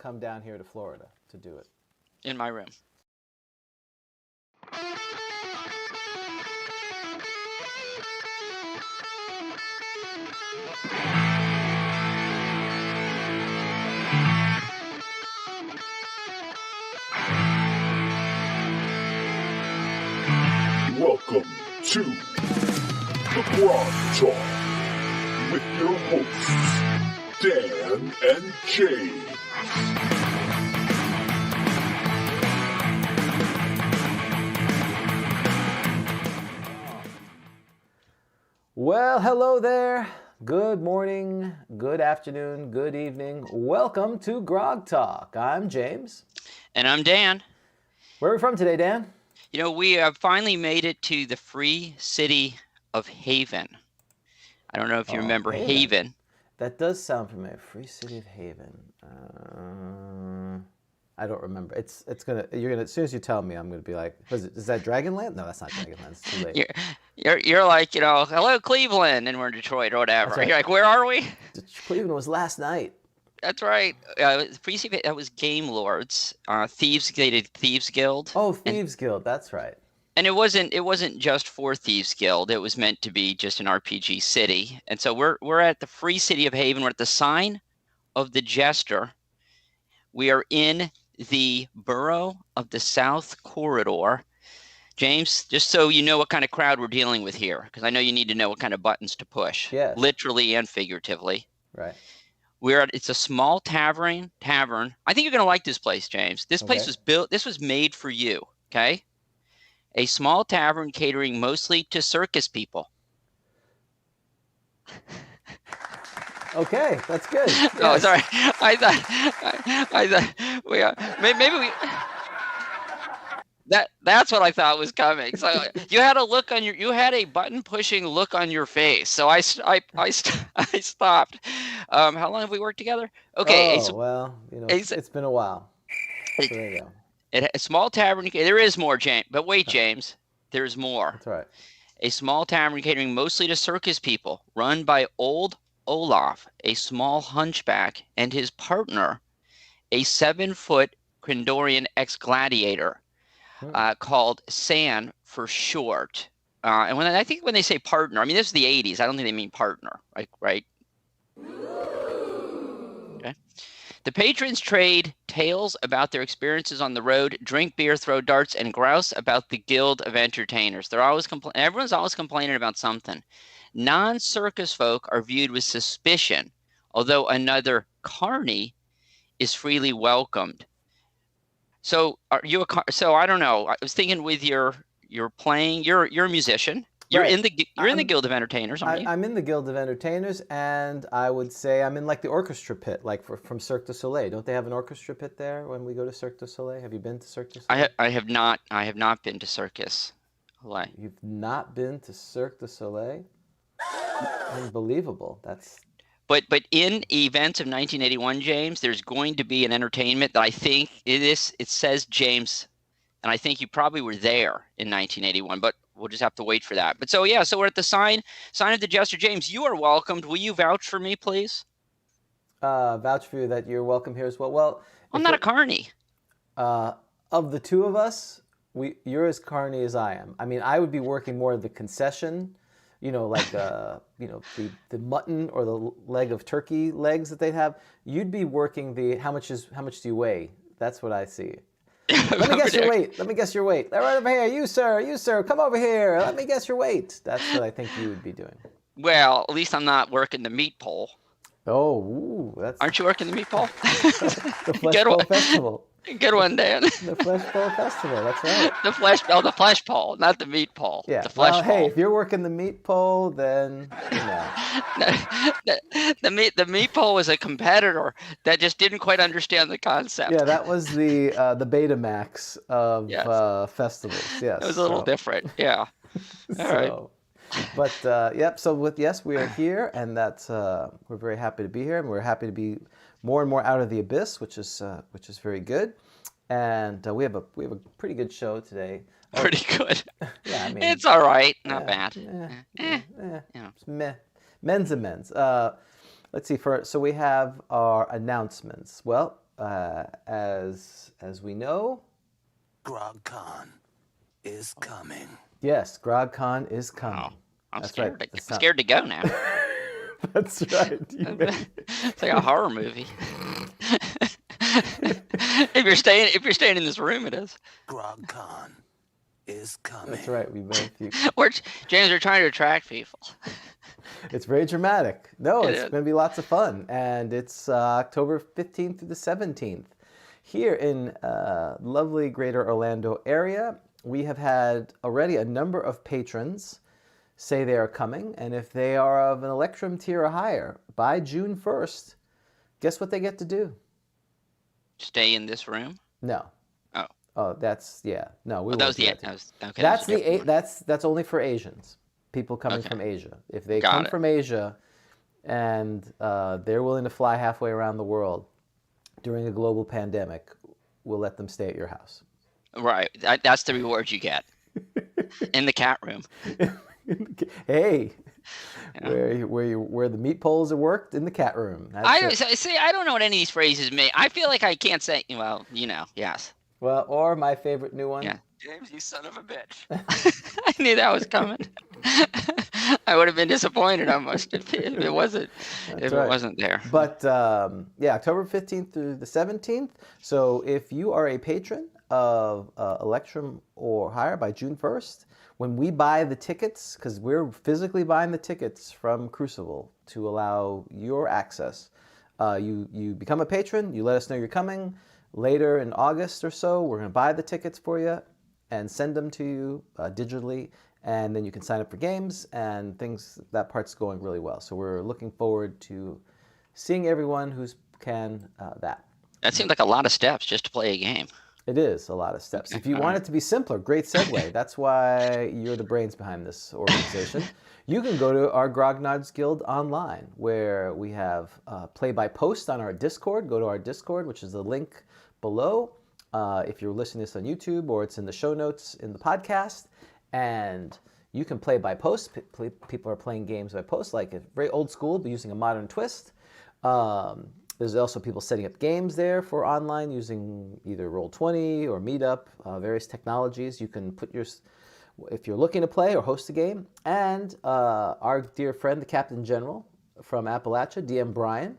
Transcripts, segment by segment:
come down here to Florida to do it. In my room. Welcome to the Grogtalk with your hosts, Dan and James. Well, hello there. Good morning, good afternoon, good evening. Welcome to Grogtalk. I'm James. And I'm Dan. Where are we from today, Dan? You know, we have finally made it to the free city of Haven. I don't know if you remember Haven. That does sound familiar. Free City of Haven. I don't remember. You're gonna. As soon as you tell me, I'm gonna be like, is that Dragonland? No, that's not Dragonland. It's too late. You're like, hello Cleveland, and we're in Detroit or whatever. Right. You're like, where are we? Cleveland was last night. That's right. Free City. That was Game Lords, Thieves. They did Thieves Guild. Oh, Thieves Guild. That's right. And it wasn't just for Thieves Guild. It was meant to be just an RPG city. And so we're at the Free City of Haven. We're at the sign of the Jester. We are in the borough of the South Corridor. James, just so you know what kind of crowd we're dealing with here, because I know you need to know what kind of buttons to push. Yes. Literally and figuratively. Right. It's a small tavern. I think you're going to like this place, James. This place was built. This was made for you. Okay. A small tavern catering mostly to circus people. Okay, that's good. Yes. Oh, sorry. I thought maybe we. That's what I thought was coming. So you had a button pushing look on your face. So I stopped. How long have we worked together? Okay. It's been a while. So there you go. A small tavern. There is more, James. But wait, James. There's more. That's right. A small tavern catering mostly to circus people, run by old Olaf, a small hunchback, and his partner, a 7-foot Krendorian ex-gladiator, called San for short. And I think when they say partner, I mean, this is the 80s. I don't think they mean partner, right? Okay. The patrons trade tales about their experiences on the road, drink beer, throw darts, and grouse about the Guild of Entertainers. Everyone's always complaining about something. Non-circus folk are viewed with suspicion, although another carny is freely welcomed. So are you so I don't know. I was thinking with your playing. You're a musician. You're in the Guild of Entertainers, aren't you? I'm in the Guild of Entertainers, and I would say I'm in like the orchestra pit, like from Cirque du Soleil. Don't they have an orchestra pit there when we go to Cirque du Soleil? Have you been to Cirque du Soleil? I have not. I have not been to Circus. You've not been to Cirque du Soleil? Unbelievable. But in events of 1981, James, there's going to be an entertainment that I think it says James, and I think you probably were there in 1981, but we'll just have to wait for that. But so we're at the sign of the Jester. James, you are welcomed. Will you vouch for me, please? Vouch for you that you're welcome here as well. Well, I'm not a carny. Of the two of us, you're as carny as I am. I mean, I would be working more of the concession. The mutton or the leg of turkey legs that they'd have. You'd be working the how much do you weigh? That's what I see. Let me guess your weight. Right over here. You sir, come over here. Let me guess your weight. That's what I think you would be doing. Well, at least I'm not working the meat pole. Oh, Aren't you working the meat pole? The Flesh Pole Festival. Good one, Dan. The Flesh Pole Festival, that's right. The flesh pole, not the meat pole. Yeah. The flesh pole. Hey, if you're working the meat pole, then the meat pole was a competitor that just didn't quite understand the concept. Yeah, that was the Betamax of festivals. Yes. It was a little different. Yeah. All right. But we are here, and that's we're very happy to be here, and we're happy to be more and more out of the abyss, which is very good. And we have a pretty good show today. Pretty good. Yeah, I mean, it's all right, not bad. It's meh. Men's. Let's see. So we have our announcements. Well, as we know, GrogCon is coming. yes, GrogCon is coming. Oh, I'm That's scared. right. I'm scared to go now. That's right. It's like a horror movie. If you're staying in this room, it is. GrogCon is coming. That's right. We both. James, we're trying to attract people. It's very dramatic. No, It it's is. going to be lots of fun, and it's October 15th through the 17th here in lovely Greater Orlando area. We have had already a number of patrons say they are coming, and if they are of an Electrum tier or higher by June 1st, guess what they get to do? Stay in this room. No. Oh. Oh, that's no. We Well, that won't was do the. that to you. That was, okay, That's that was a different one. that's only for Asians, people coming Okay. from Asia. If they Got come it. from Asia, and they're willing to fly halfway around the world during a global pandemic, we'll let them stay at your house. Right. That's the reward you get in the cat room. Hey, Yeah. where the meat poles are worked in the cat room. That's it. See. I don't know what any of these phrases mean. I feel like I can't say. Well, yes. Well, or my favorite new one. Yeah. James, you son of a bitch. I knew that was coming. I would have been disappointed almost if it wasn't. That's It right. wasn't there. But October 15th through the 17th. So if you are a patron of Electrum or higher by June 1st, when we buy the tickets, because we're physically buying the tickets from Crucible to allow your access, you become a patron, you let us know you're coming. Later in August or so, we're going to buy the tickets for you and send them to you digitally, and then you can sign up for games and things. That part's going really well. So we're looking forward to seeing everyone who's can that. That seemed like a lot of steps just to play a game. It is a lot of steps. Okay, If you all want right. it to be simpler, great segue. That's why you're the brains behind this organization. You can go to our Grognards Guild online, where we have play-by-post on our Discord. Go to our Discord, which is the link below. If you're listening to this on YouTube, or it's in the show notes in the podcast, and you can play by post. People are playing games by post, like very old school, but using a modern twist. There's also people setting up games there for online using either Roll20 or Meetup, various technologies. You can put if you're looking to play or host a game. And our dear friend, the Captain General from Appalachia, DM Brian,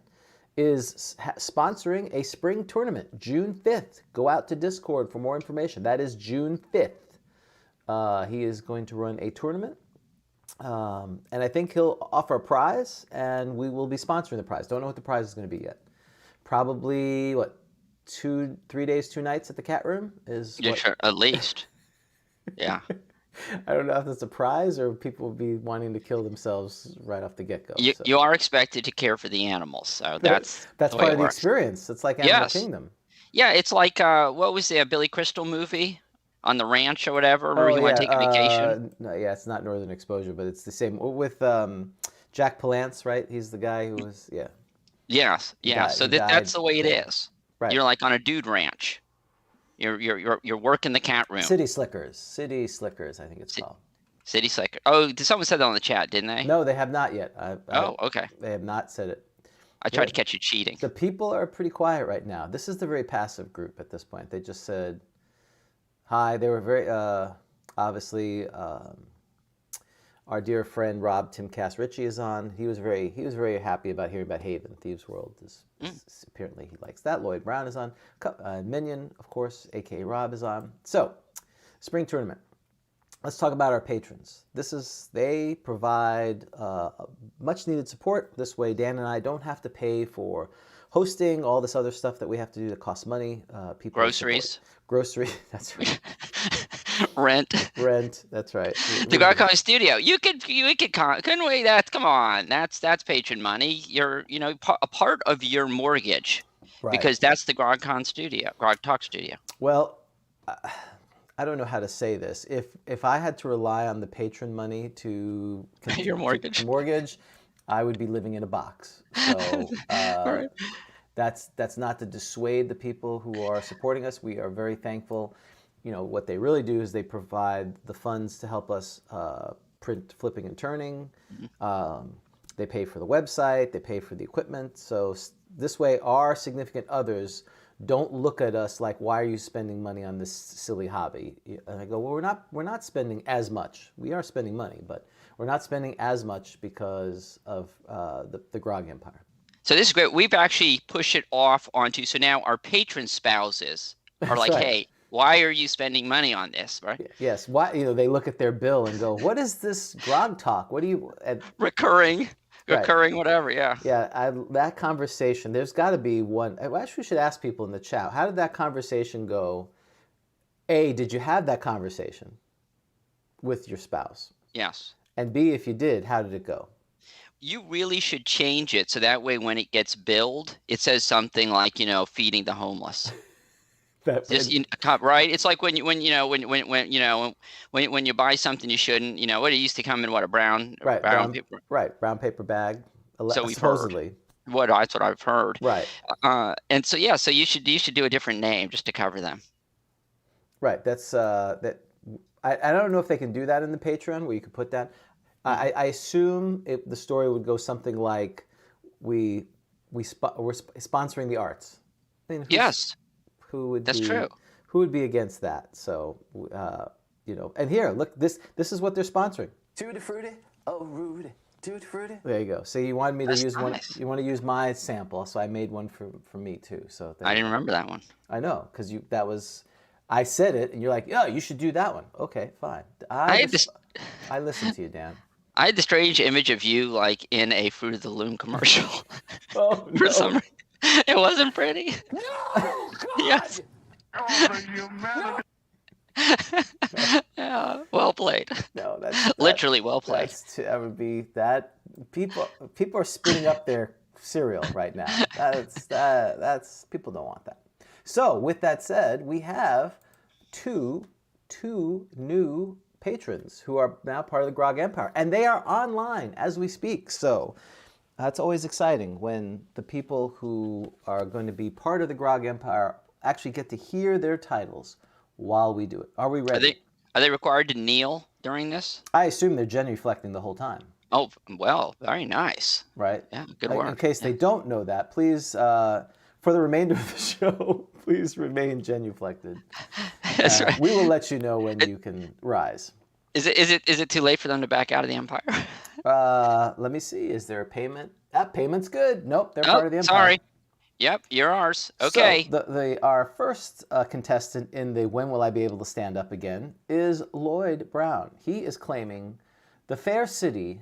is sponsoring a spring tournament, June 5th. Go out to Discord for more information. That is June 5th. He is going to run a tournament. And I think he'll offer a prize, and we will be sponsoring the prize. Don't know what the prize is going to be yet. Probably, 3 days, 2 nights at the cat room is Yeah, what? sure, at least. Yeah. I don't know if it's a prize or people will be wanting to kill themselves right off the get-go. You are expected to care for the animals, so that's That's the way part it of the works. experience. It's like Animal Yes. Kingdom. Yeah, it's like what was the Billy Crystal movie on the ranch or whatever, where he went to take a vacation? No, yeah, it's not Northern Exposure, but it's the same with Jack Palance, right? He's the guy who was Yes, yeah. So he that's died. the way it Yeah. is. Right. You're like on a dude ranch. You're working the cat room. City Slickers, I think it's called. City Slicker. Oh, someone said that on the chat, didn't they? No, they have not yet. Oh, okay. They have not said it. I tried Yeah. to catch you cheating. The people are pretty quiet right now. This is the very passive group at this point. They just said hi. They were very obviously. Our dear friend Rob Timcast Ritchie is on. He was very happy about hearing about Haven. Thieves World is apparently he likes that. Lloyd Brown is on. Minion, of course, aka Rob, is on. So, spring tournament. Let's talk about our patrons. They provide much needed support. This way, Dan and I don't have to pay for hosting, all this other stuff that we have to do that costs money. People Groceries. Groceries, that's right. Rent. That's right. The Garcon Studio. You could couldn't we? Come on. That's patron money. You're a part of your mortgage, Right. because that's the Grogcon Studio, Grogtalk Studio. Well, I don't know how to say this. If I had to rely on the patron money to Your mortgage. mortgage, I would be living in a box. So Right. that's not to dissuade the people who are supporting us. We are very thankful. What they really do is they provide the funds to help us print, flipping, and turning. They pay for the website. They pay for the equipment. So this way, our significant others don't look at us like, why are you spending money on this silly hobby? And I go, well, we're not spending as much. We are spending money, but we're not spending as much because of the Grog Empire. So this is great. We've actually pushed it off onto, so now our patron spouses are That's like, right. hey, why are you spending money on this, right? Yes. Why? They look at their bill and go, what is this Grogtalk? What do you? Recurring, whatever, yeah. Yeah, that conversation, there's got to be one. Actually, we should ask people in the chat, how did that conversation go? A, did you have that conversation with your spouse? Yes. And B, if you did, how did it go? You really should change it so that way when it gets billed, it says something like, feeding the homeless. Just right. It's like when you buy something you shouldn't. What it used to come in a brown paper. Right, brown paper bag. So we've supposedly. That's what I've heard. Right. And so yeah, so you should do a different name just to cover them. Right. That's that. I don't know if they can do that in the Patreon where you could put that. I assume the story would go something like, we're sponsoring the arts. I mean, yes. That's true. Who would be against that? So, and here, look, this is what they're sponsoring. Tutti frutti, oh Rudy, tutti frutti. There you go. So you wanted me to use nice. one. You want to use my sample, so I made one for me too. So I didn't remember that one. I know, because I said it, and you're like, yeah, you should do that one. Okay, fine. I listened to you, Dan. I had the strange image of you like in a Fruit of the Loom commercial. Oh, For some reason. It wasn't pretty. No, God! Yes. Oh, the humanity. Yeah, well played. No, that's literally well played. That would be that. People are spitting up their cereal right now. That's people don't want that. So with that said, we have two new patrons who are now part of the Grog Empire, and they are online as we speak. So that's always exciting when the people who are going to be part of the Grog Empire actually get to hear their titles while we do it. Are we ready? Are they required to kneel during this? I assume they're genuflecting the whole time. Oh, well, very nice. Right? Yeah, good work. In case they don't know that, please, for the remainder of the show, please remain genuflected. That's right. We will let you know when you can rise. Is it too late for them to back out of the Empire? Let me see. Is there a payment? That payment's good. Nope, they're part of the Empire. Sorry. Yep, you're ours. Okay. So our first contestant in the When Will I Be Able to Stand Up Again is Lloyd Brown. He is claiming the fair city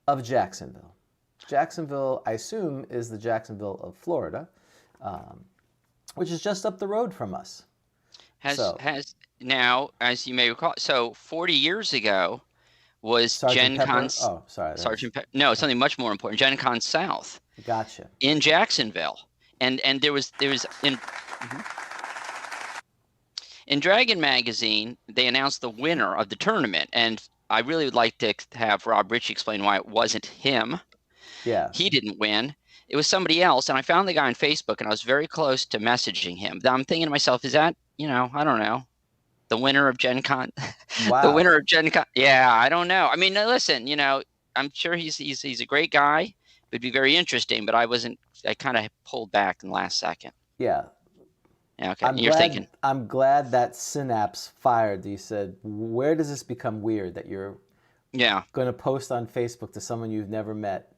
of Jacksonville. Jacksonville, I assume, is the Jacksonville of Florida, which is just up the road from us. Now, as you may recall, so 40 years ago was Sergeant Gen Con. Oh, sorry. Sergeant Pepper. No, something much more important. Gen Con South. Gotcha. In Jacksonville, and there was in Dragon Magazine, they announced the winner of the tournament, and I really would like to have Rob Ritchie explain why it wasn't him. Yeah. He didn't win. It was somebody else, and I found the guy on Facebook, and I was very close to messaging him. I'm thinking to myself, is that, I don't know, the winner of Gen Con? Wow. The winner of Gen Con. Yeah, I don't know. I mean, listen, I'm sure he's a great guy. It'd be very interesting, but I kind of pulled back in the last second. Yeah. Yeah, okay. I'm glad that synapse fired. You said, where does this become weird that you're going to post on Facebook to someone you've never met?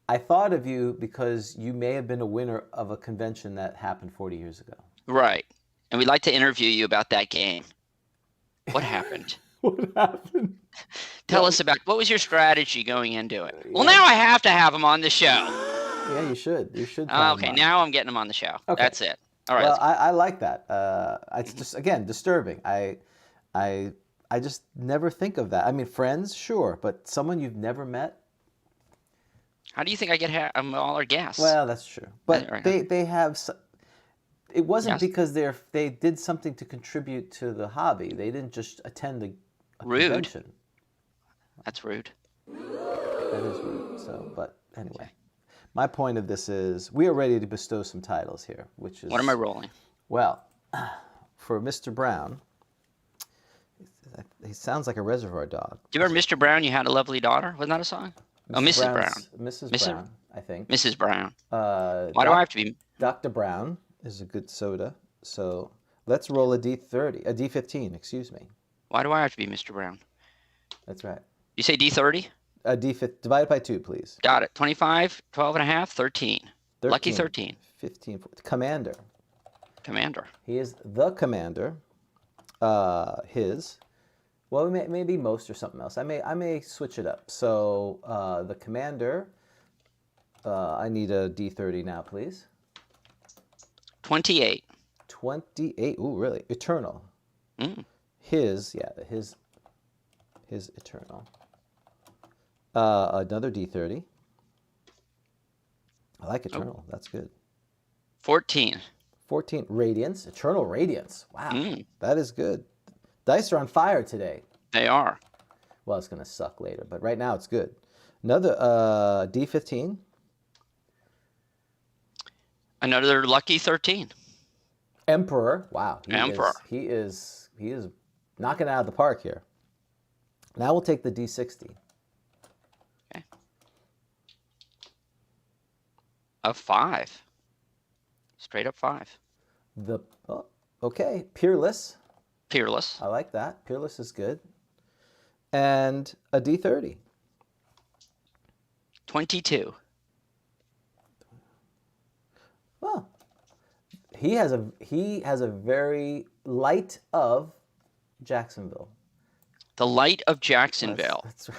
I thought of you because you may have been a winner of a convention that happened 40 years ago. Right. And we'd like to interview you about that game. What happened? What happened? Tell us about, what was your strategy going into it? Well, now I have to have him on the show. Yeah, you should. You should. Okay, now I'm getting him on the show. Okay. That's it. All right. Well, I like that. It's just, again, disturbing. I just never think of that. I mean, friends, sure, but someone you've never met. How do you think I get all our guests? Well, that's true. But Right. they have. It wasn't because they did something to contribute to the hobby. They didn't just attend a convention. That's rude. That is rude. So, but anyway. Okay. My point of this is we are ready to bestow some titles here, which is... What am I rolling? Well, for Mr. Brown, he sounds like a Reservoir Dog. Do you remember Mr. Brown, You Had a Lovely Daughter? Wasn't that a song? Mrs. Brown. Mrs. Brown, I think. Mrs. Brown. Why do I have to be... Dr. Brown is a good soda. So let's roll a D30, a D15, excuse me. Why do I have to be Mr. Brown? That's right. You say D30? A D15, divided by 2, please. Got it. 25, 12 and a half, 13. 13, Lucky 13. 15, commander. Commander. He is the commander. Well, maybe most or something else. I may switch it up. So the commander, I need a D30 now, please. 28. 28. Ooh, really? Eternal. His eternal. Another D30. I like eternal. That's good. 14. 14. Radiance. Eternal radiance. Wow. That is good. Dice are on fire today. They are. Well, it's going to suck later, but right now it's good. Another D15. Another lucky 13. Emperor. Wow. Emperor. He is knocking it out of the park here. Now we'll take the D60. Okay. A 5. Straight up 5. Okay. Peerless. Peerless. I like that. Peerless is good. And a D30. 22. Well, he has a very light of Jacksonville. The light of Jacksonville. That's right.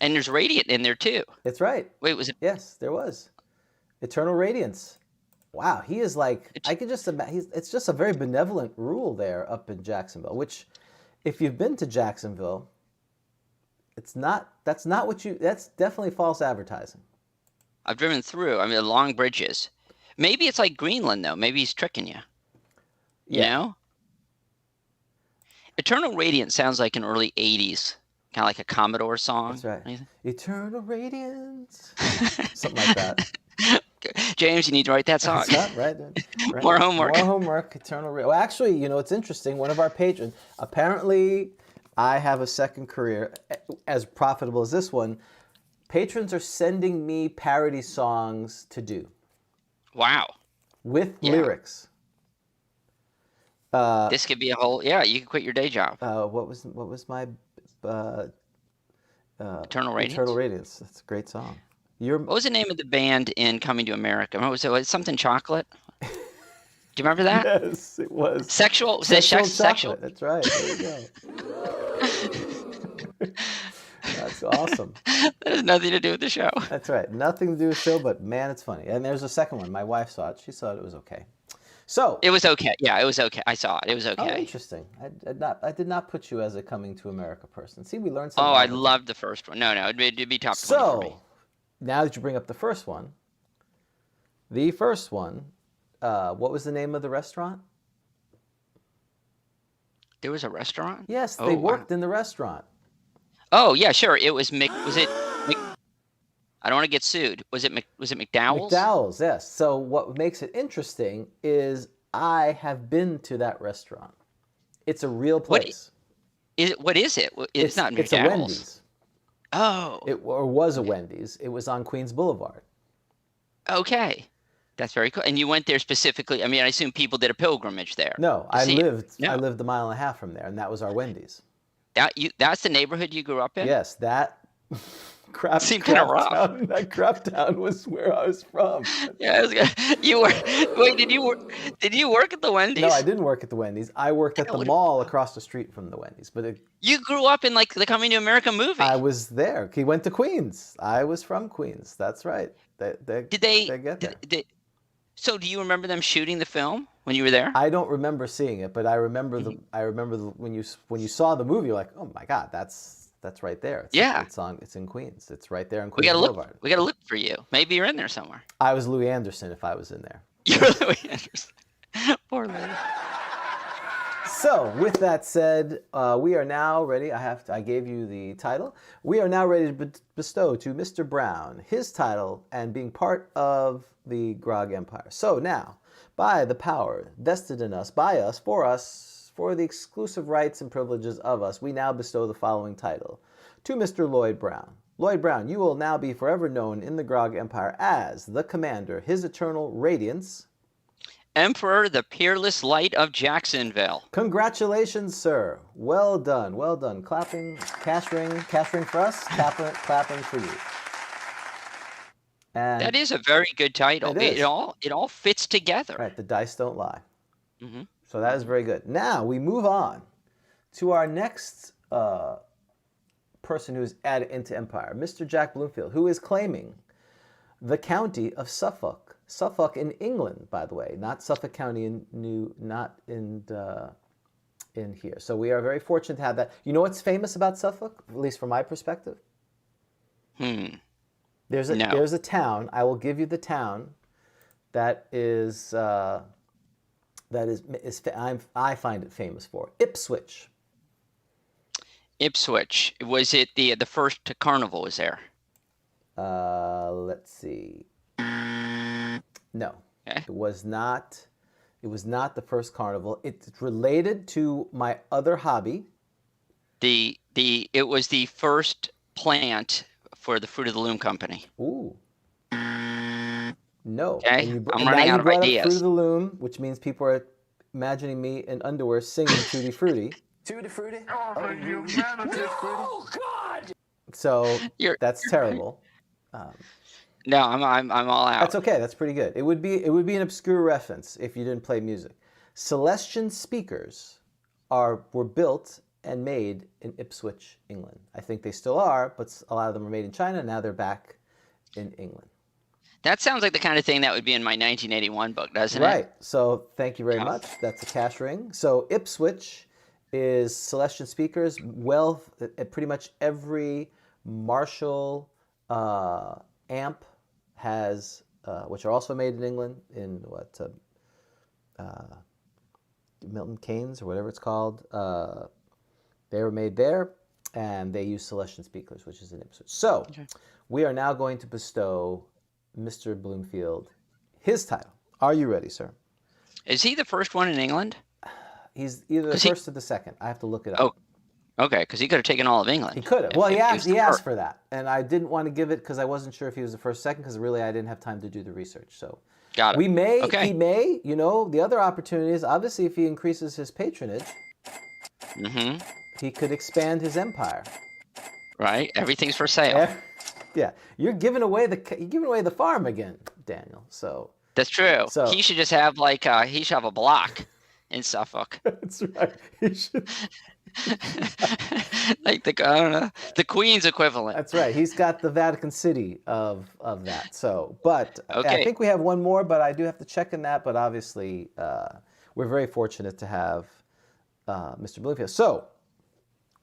And there's radiant in there too. It's right. Wait, was it? Yes, there was. Eternal radiance. Wow, he is like, I could just imagine, it's just a very benevolent rule there up in Jacksonville, which if you've been to Jacksonville, that's definitely false advertising. I've driven through. I mean, the long bridges. Maybe it's like Greenland though. Maybe he's tricking you. You know? Eternal Radiance sounds like an early 80s, kind of like a Commodore song. That's right. Eternal radiance. Something like that. James, you need to write that song. That's right. More homework. More homework. Well, actually, it's interesting. One of our patrons, apparently, I have a second career as profitable as this one. Patrons are sending me parody songs to do. Wow. With lyrics. This could be a whole. Yeah, you could quit your day job. What was my Eternal Radiance. Eternal Radiance. That's a great song. What was the name of the band in Coming to America? Was it something chocolate? Do you remember that? Yes, it was. Sexual? Was it sexual? That's right. There you go. That's awesome. That has nothing to do with the show. That's right. Nothing to do with the show, but man, it's funny. And there's a second one. My wife saw it. She thought it was okay. So it was okay. Yeah, it was okay. I saw it. It was okay. Oh, interesting. I did not put you as a Coming to America person. See, we learned something. Oh, I loved the first one. No, it'd be top 20 for me. Now that you bring up the first one, what was the name of the restaurant? There was a restaurant? Yes, they worked in the restaurant. Oh, yeah, sure. It was I don't want to get sued. Was it McDowell's? McDowell's, yes. So what makes it interesting is I have been to that restaurant. It's a real place. What is it? It's not McDowell's. It's a Wendy's. Oh. It was a Wendy's. It was on Queens Boulevard. Okay. That's very cool. And you went there specifically. I mean, I assume people did a pilgrimage there. No, I lived a mile and a half from there, and that was our Wendy's. That's the neighborhood you grew up in? Yes, that seemed kind of rough. That crap town was where I was from. Yeah, did you work at the Wendy's? No, I didn't work at the Wendy's. I worked at the mall across the street from the Wendy's. But you grew up in like the Coming to America movie. I was there. He went to Queens. I was from Queens. That's right. They get there. So do you remember them shooting the film when you were there? I don't remember seeing it, but I remember when you saw the movie, you're like, oh my God, that's right there. It's in Queens. It's right there in Queens Boulevard. We gotta look for you. Maybe you're in there somewhere. I was Louis Anderson if I was in there. You're Louis Anderson. Poor Louis. So, with that said, we are now ready. I gave you the title. We are now ready to bestow to Mr. Brown his title and being part of the Grog Empire. So now, by the power vested in us, by us, for the exclusive rights and privileges of us, we now bestow the following title to Mr. Lloyd Brown. Lloyd Brown, you will now be forever known in the Grog Empire as the Commander, His Eternal Radiance, Emperor, the peerless light of Jacksonville. Congratulations, sir. Well done. Well done. Clapping, cash ring for us, clapping for you. And That is a very good title. It is. It all fits together. Right, the dice don't lie. Mm-hmm. So that is very good. Now we move on to our next person who's added into Empire, Mr. Jack Bloomfield, who is claiming the county of Suffolk. Suffolk in England, by the way, not Suffolk County not in here. So we are very fortunate to have that. You know what's famous about Suffolk, at least from my perspective? There's a town. I will give you the town that I find it famous for. Ipswich. Ipswich. Was it the first carnival was there? Let's see. No, Okay. it was not. It was not the first carnival. It's related to my other hobby. It was the first plant for the Fruit of the Loom Company. Ooh. No. Okay, And I'm now running you out of brought up ideas. Fruit of the Loom, which means people are imagining me in underwear singing Tutti Frutti. Tutti frutti. Oh, the humanity. Oh, God! So that's terrible. No, I'm all out. That's okay. That's pretty good. It would be an obscure reference if you didn't play music. Celestian speakers were built and made in Ipswich, England. I think they still are, but a lot of them were made in China. Now they're back in England. That sounds like the kind of thing that would be in my 1981 book, doesn't it? Right. So thank you very much. That's a cash ring. So Ipswich is Celestian speakers. Well, pretty much every Marshall amp has, which are also made in England, in Milton Keynes or whatever it's called. They were made there, and they use Celestian speakers, which is in Ipswich. So we are now going to bestow Mr. Bloomfield his title. Are you ready, sir? Is he the first one in England? He's either the first or the second. I have to look it up. Oh, okay, because he could have taken all of England. He could have. Well, he asked for that, and I didn't want to give it because I wasn't sure if he was the first or second, because really I didn't have time to do the research. So Got it. he may, Okay. the other opportunity is obviously if he increases his patronage, Mm-hmm. he could expand his empire. Right? Everything's for sale. Yeah, you're giving away the farm again, Daniel. So That's true. So- He should just have he should have a block in Suffolk. that's right. He should. Like I don't know, the Queen's equivalent. That's right. He's got the Vatican City of that. So, but I Okay. think we have one more, but I do have to check in that. But obviously, we're very fortunate to have Mr. Bloomfield. So,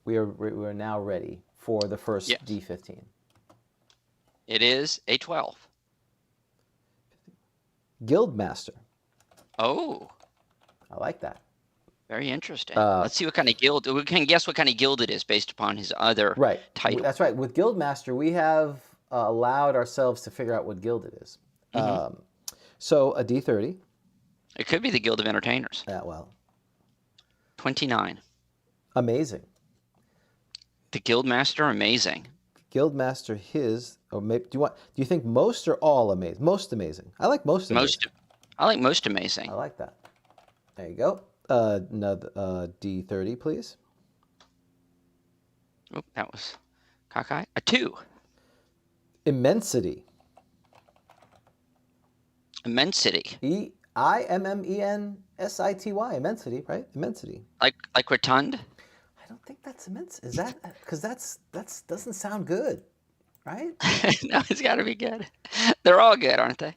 we are now ready for the first Yes. D15. It is a 12. Guildmaster. Oh, I like that. very interesting. Let's see what kind of guild. We can guess what kind of guild it is based upon his other Right. title. That's right. With Guildmaster, we have allowed ourselves to figure out what guild it is. So a D30. It could be the Guild of Entertainers. Well, 29. amazing. The Guildmaster, amazing. Guildmaster, or maybe, do you think most or all amazing? Most amazing. I like most amazing. I like most amazing. I like that. There you go. Another D30, please. Oh, that was cockeye. A 2. Immensity. Immensity. Immensity. Immensity, right? Immensity. Like rotund. I don't think that's immense. Is that because that's doesn't sound good, right? No, it's got to be good. They're all good, aren't they?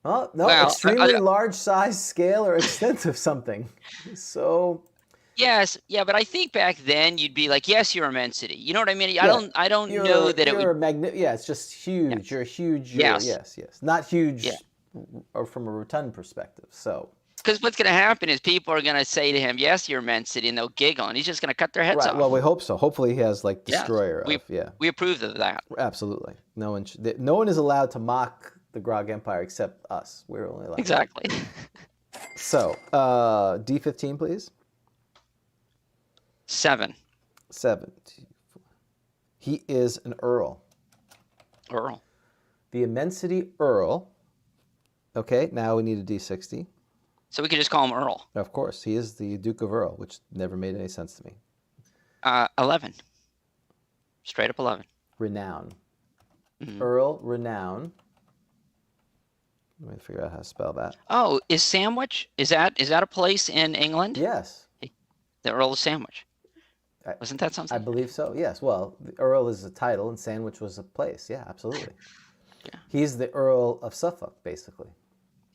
Oh no, Well, extremely large size, scale, or extent of something. So Yes, yeah, but I think back then you'd be like, yes, you're immensity. You know what I mean? I don't know that it would. Yeah, it's just huge. Yes. You're huge. Yes. Yes. Not huge, Yeah. or from a rotund perspective. So Because what's going to happen is people are going to say to him, yes, you're immensity, and they'll giggle, and he's just going to cut their heads right. off. Well, we hope so. Hopefully, he has like Yes. destroyer. We approve of that. Absolutely. No one is allowed to mock the Grog Empire except us. We're only allowed. Exactly. So, D15, please. 7. 7. He is an Earl. Earl. The Immensity Earl. Okay, now we need a D60. So we could just call him Earl. Of course, he is the Duke of Earl, which never made any sense to me. 11. Straight up 11. Renown. Mhm. Earl Renown. Let me figure out how to spell that. Oh, is Sandwich? Is that a place in England? Yes. The Earl of Sandwich. I- Wasn't that something? I believe so. Yes. Well, the Earl is a title, and Sandwich was a place. Yeah, absolutely. Yeah. He's the Earl of Suffolk, basically.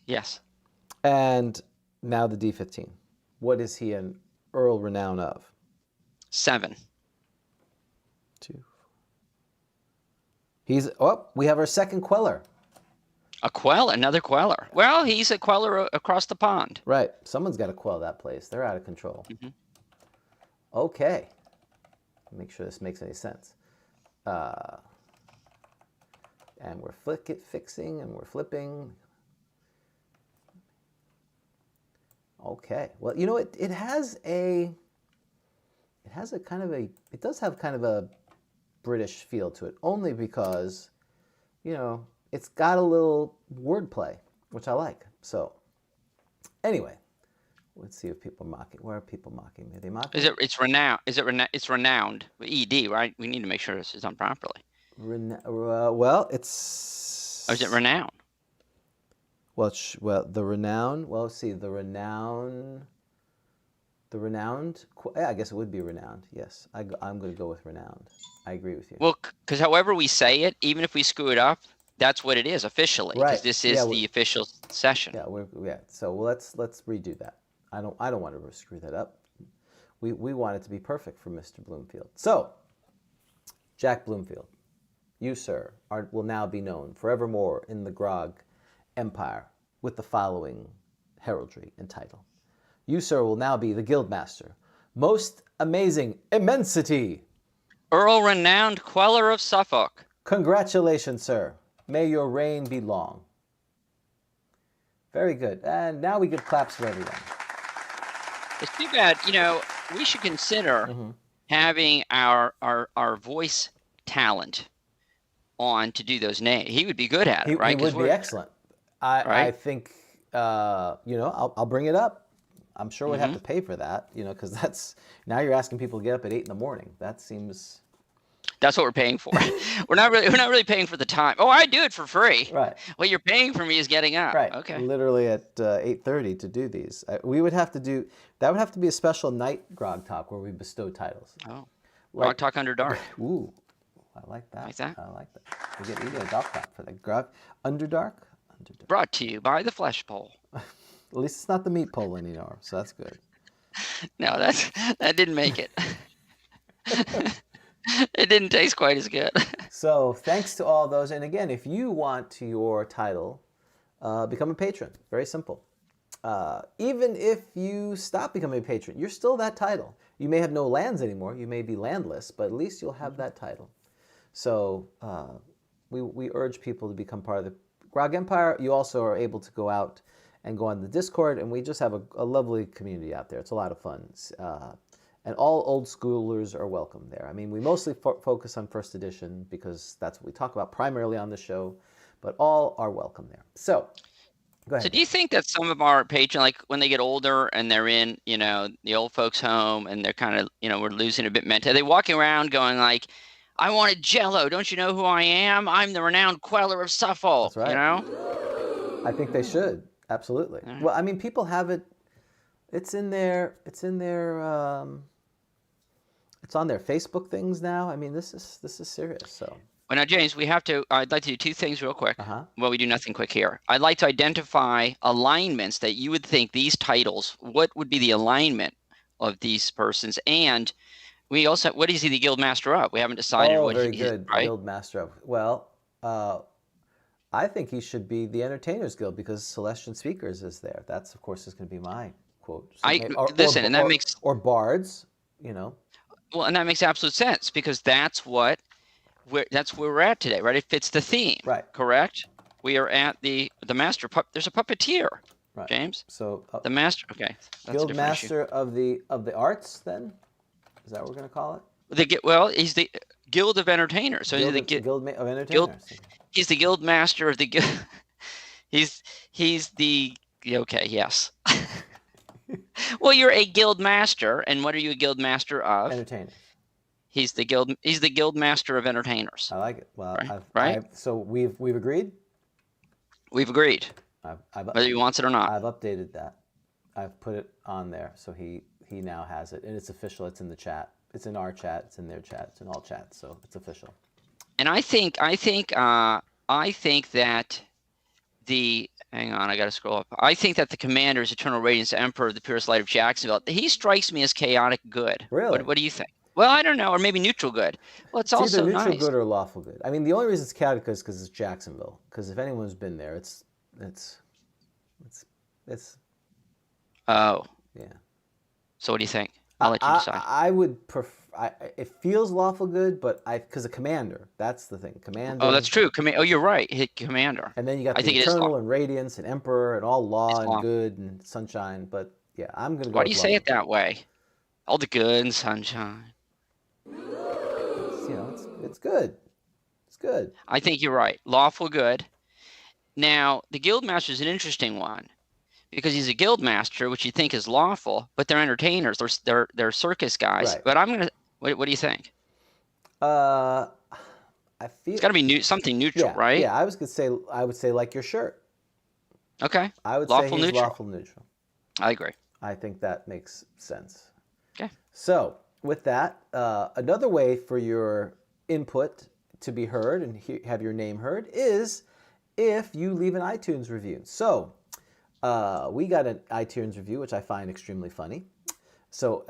Yes. And now the D15. What is he an Earl Renown of? 7. 2. We have our second Queller. A Queller, another Queller. Well, he's a Queller across the pond. Right. Someone's got to quell that place. They're out of control. Mhm. Okay. Make sure this makes any sense. And we're fixing and we're flipping. Okay. Well, you know, it does have kind of a British feel to it, only because, you know, it's got a little wordplay, which I like. So, anyway, let's see if people are mocking. Where are people mocking me? Are they mocking? It's renowned. It's renowned. ED, right? We need to make sure this is done properly. Well, it's. Or is it renowned? Well, the renown. Well, see, the renowned. Yeah, I guess it would be renowned. Yes, I'm going to go with renowned. I agree with you. Well, because however we say it, even if we screw it up, that's what it is officially. Because Right. this is the official session. Yeah. So let's redo that. I don't want to screw that up. We want it to be perfect for Mr. Bloomfield. So, Jack Bloomfield, you, sir, will now be known forevermore in the Grog Empire with the following heraldry and title. You, sir, will now be the Guildmaster. Most amazing immensity. Earl Renowned Queller of Suffolk. Congratulations, sir. May your reign be long. Very good. And now we give claps for everyone. It's too bad, we should consider having our voice talent on to do those names. He would be good at it, right? He would be excellent. I think, I'll bring it up. I'm sure we'd have to pay for that, because now you're asking people to get up at 8 a.m. That seems. That's what we're paying for. we're not really paying for the time. Oh, I do it for free. Right. What you're paying for me is getting up. Right. Okay. Literally at 8:30 to do these. That would have to be a special night Grogtalk where we bestow titles. Oh. Grogtalk Under Dark. Ooh, I like that. Like that? I like that. We get a golf clap for that. Grog Underdark. Brought to you by the Flesh Pole. At least it's not the meat pole anymore, so that's good. No, that didn't make it. It didn't taste quite as good. So thanks to all those. And again, if you want your title, become a patron. Very simple. Even if you stop becoming a patron, you're still that title. You may have no lands anymore. You may be landless, but at least you'll have that title. So we urge people to become part of the Grog Empire. You also are able to go out and go on the Discord, and we just have a lovely community out there. It's a lot of fun. And all old schoolers are welcome there. I mean, we mostly focus on first edition because that's what we talk about primarily on the show, but all are welcome there. So, go ahead. So do you think that some of our patrons, like when they get older and they're in, the old folks' home and they're kind of, we're losing a bit mentally, they walking around going like, I wanted Jello. Don't you know who I am? I'm the renowned Queller of Suffolk. That's right. I think they should. Absolutely. Right. Well, I mean, people have it. It's in their. It's on their Facebook things now. I mean, this is serious. So. Well, now, James, I'd like to do two things real quick. Well, we do nothing quick here. I'd like to identify alignments that you would think these titles, what would be the alignment of these persons? And we also, what is he the guild master of? We haven't decided what very he is, good. right? Guild master of. Well, I think he should be the Entertainers Guild because Celestian Speakers is there. That's, of course, is going to be my quote. So or bards, Well, and that makes absolute sense because that's where we're at today, right? It fits the theme, right? Correct. We are at the master. There's a puppeteer, right? James. So the master. Okay. That's Guild master of the arts. Then is that what we're going to call it? He's the Guild of Entertainers. So Guild of Entertainers. He's the guild master of the guild. He's the okay. Yes. Well, you're a guild master, and what are you a guild master of? Entertainers. He's the guild master of entertainers. I like it. Well, Right? so we've agreed. We've agreed, I've whether he wants it or not. I've updated that. I've put it on there, so he now has it, and it's official. It's in the chat. It's in our chat. It's in their chat. It's in all chats, so it's official. And I think that the hang on, I got to scroll up. I think that the commander is Eternal Radiance Emperor of the Purest Light of Jacksonville. He strikes me as chaotic good. Really? What do you think? Well, I don't know, or maybe neutral good. Well, it's also either neutral nice. good or lawful good. I mean, the only reason it's chaotic is because it's Jacksonville. Because if anyone's been there, it's. Oh. Yeah. So what do you think? I'll let you decide. I would prefer. It feels lawful good, but because a commander. That's the thing. Commander. Oh, that's true. Oh, you're right. Hit commander. And then you got I the think Eternal and Radiance and Emperor and all law and law. good and sunshine. But yeah, I'm gonna go. Why do you say it that way? All the good and sunshine. It's good. It's good. I think you're right. Lawful good. Now, the Guildmaster is an interesting one because he's a Guildmaster, which you think is lawful, but they're entertainers. They're circus guys. Right. But I'm gonna. What do you think? I feel It's got to be something neutral, right? Yeah, I would say like your shirt. Okay. I would Lawful say he's neutral. lawful neutral. I agree. I think that makes sense. Okay. So with that, another way for your input to be heard and have your name heard is if you leave an iTunes review. So we got an iTunes review, which I find extremely funny. So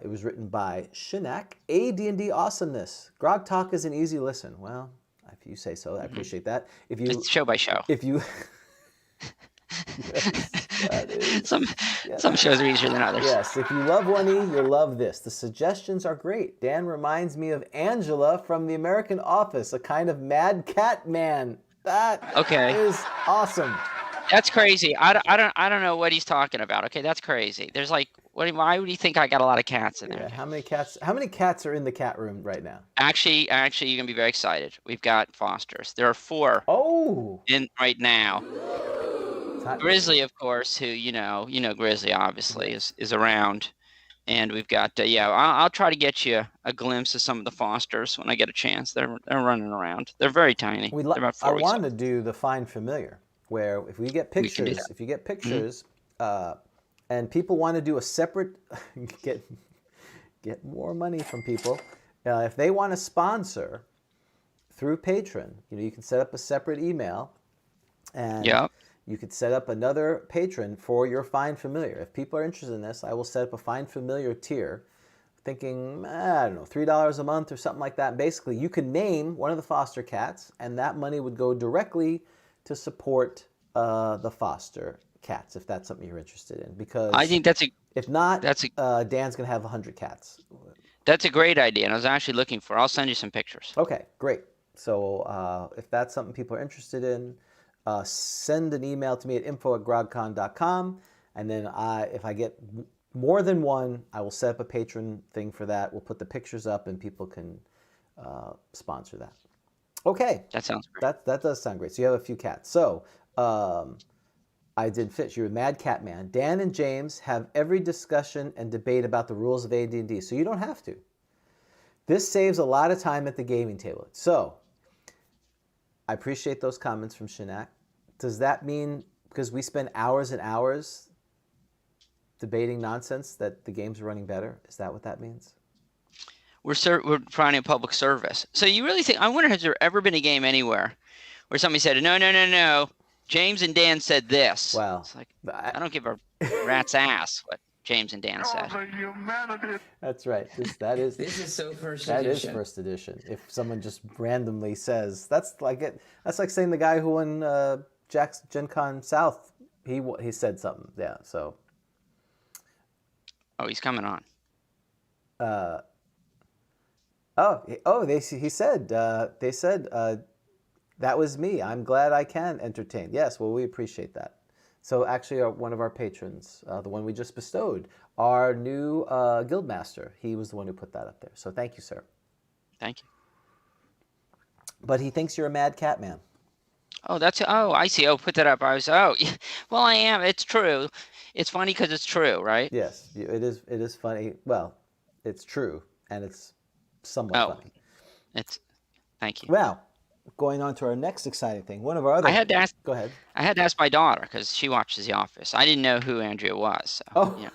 it was written by Shinak. AD&D awesomeness. Grogtalk is an easy listen. Well, if you say so, I appreciate that. If you It's show by show. If you Some shows are easier than others. Yes, if you love One E, you'll love this. The suggestions are great. Dan reminds me of Angela from The American Office, a kind of mad cat man. That is awesome. That's crazy. I don't know what he's talking about. Okay, that's crazy. There's like, why would you think I got a lot of cats in there? Yeah, how many cats are in the cat room right now? Actually, you're gonna be very excited. We've got fosters. There are 4. Oh. In right now. Grizzly, of course, who you know Grizzly obviously is around, and we've got I'll try to get you a glimpse of some of the fosters when I get a chance. They're running around. They're very tiny. They're about 4 weeks I want to do the Feign Familiar, where if we get pictures, and people want to do a separate get more money from people, if they want to sponsor through Patreon, you can set up a separate email, and you could set up another patron for your Feign Familiar. If people are interested in this, I will set up a Feign Familiar tier, thinking, I don't know, $3 a month or something like that. Basically, you can name one of the foster cats, and that money would go directly to support the foster cats, if that's something you're interested in. Because I think if not, Dan's going to have 100 cats. That's a great idea, and I was actually looking for. I'll send you some pictures. Okay, great. So if that's something people are interested in, send an email to me at info@grogcon.com, and then if I get more than one, I will set up a patron thing for that. We'll put the pictures up, and people can sponsor that. Okay. That sounds great. That does sound great. So you have a few cats. So I did fit. You're a mad cat man. Dan and James have every discussion and debate about the rules of AD&D, so you don't have to. This saves a lot of time at the gaming table. So I appreciate those comments from Shinak. Does that mean because we spend hours and hours debating nonsense that the games are running better? Is that what that means? We're providing a public service. So you really think? I wonder, has there ever been a game anywhere where somebody said, "No, James and Dan said this"? Wow. It's like I don't give a rat's ass what James and Dan said. That's right. This is so first edition. That edition. is first edition. If someone just randomly says that's like saying the guy who won Gen Con South, he said something. Yeah. So. Oh, he's coming on. He said they said that was me. I'm glad I can entertain. Yes. Well, we appreciate that. So actually, one of our patrons, the one we just bestowed, our new guildmaster, he was the one who put that up there. So thank you, sir. Thank you. But he thinks you're a mad cat man. Oh, I see. Oh, put that up. Well, I am. It's true. it's funny because it's true, right? Yes, it is. It is funny. Well, it's true, and it's somewhat Oh, funny. it's thank you. Now, going on to our next exciting thing. One of our I other. had to ask. Go ahead. I had to ask my daughter because she watches The Office. I didn't know who Andrea was, so Oh, you know.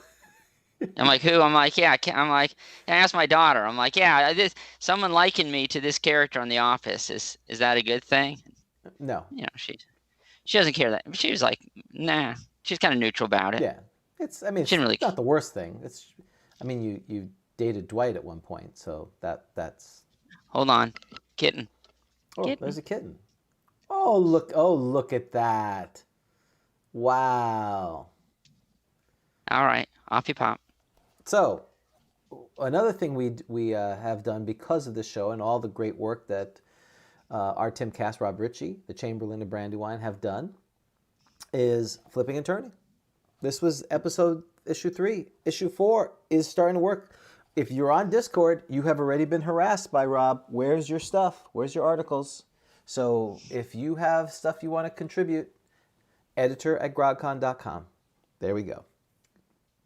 I'm like, who? I'm like, yeah. I'm like, I asked my daughter. I'm like, yeah. Someone likened me to this character on The Office. Is that a good thing? no. You know, she doesn't care that. She was like, nah. She's kind of neutral about it. Yeah, it's. I mean, She it's didn't really. not the worst thing. It's. I mean, you dated Dwight at one point, so that's. Hold on, kitten. Oh, Kitten. there's a kitten. Oh look! Oh look at that! Wow. All right, off you pop. So, another thing we have done because of this show and all the great work that our Tim Cass, Rob Ritchie, the Chamberlain and Brandywine have done is flipping and turning. This was issue 3. Issue 4 is starting to work. If you're on Discord, you have already been harassed by Rob. Where's your stuff? Where's your articles? So if you have stuff you want to contribute, editor@grogcon.com. There we go.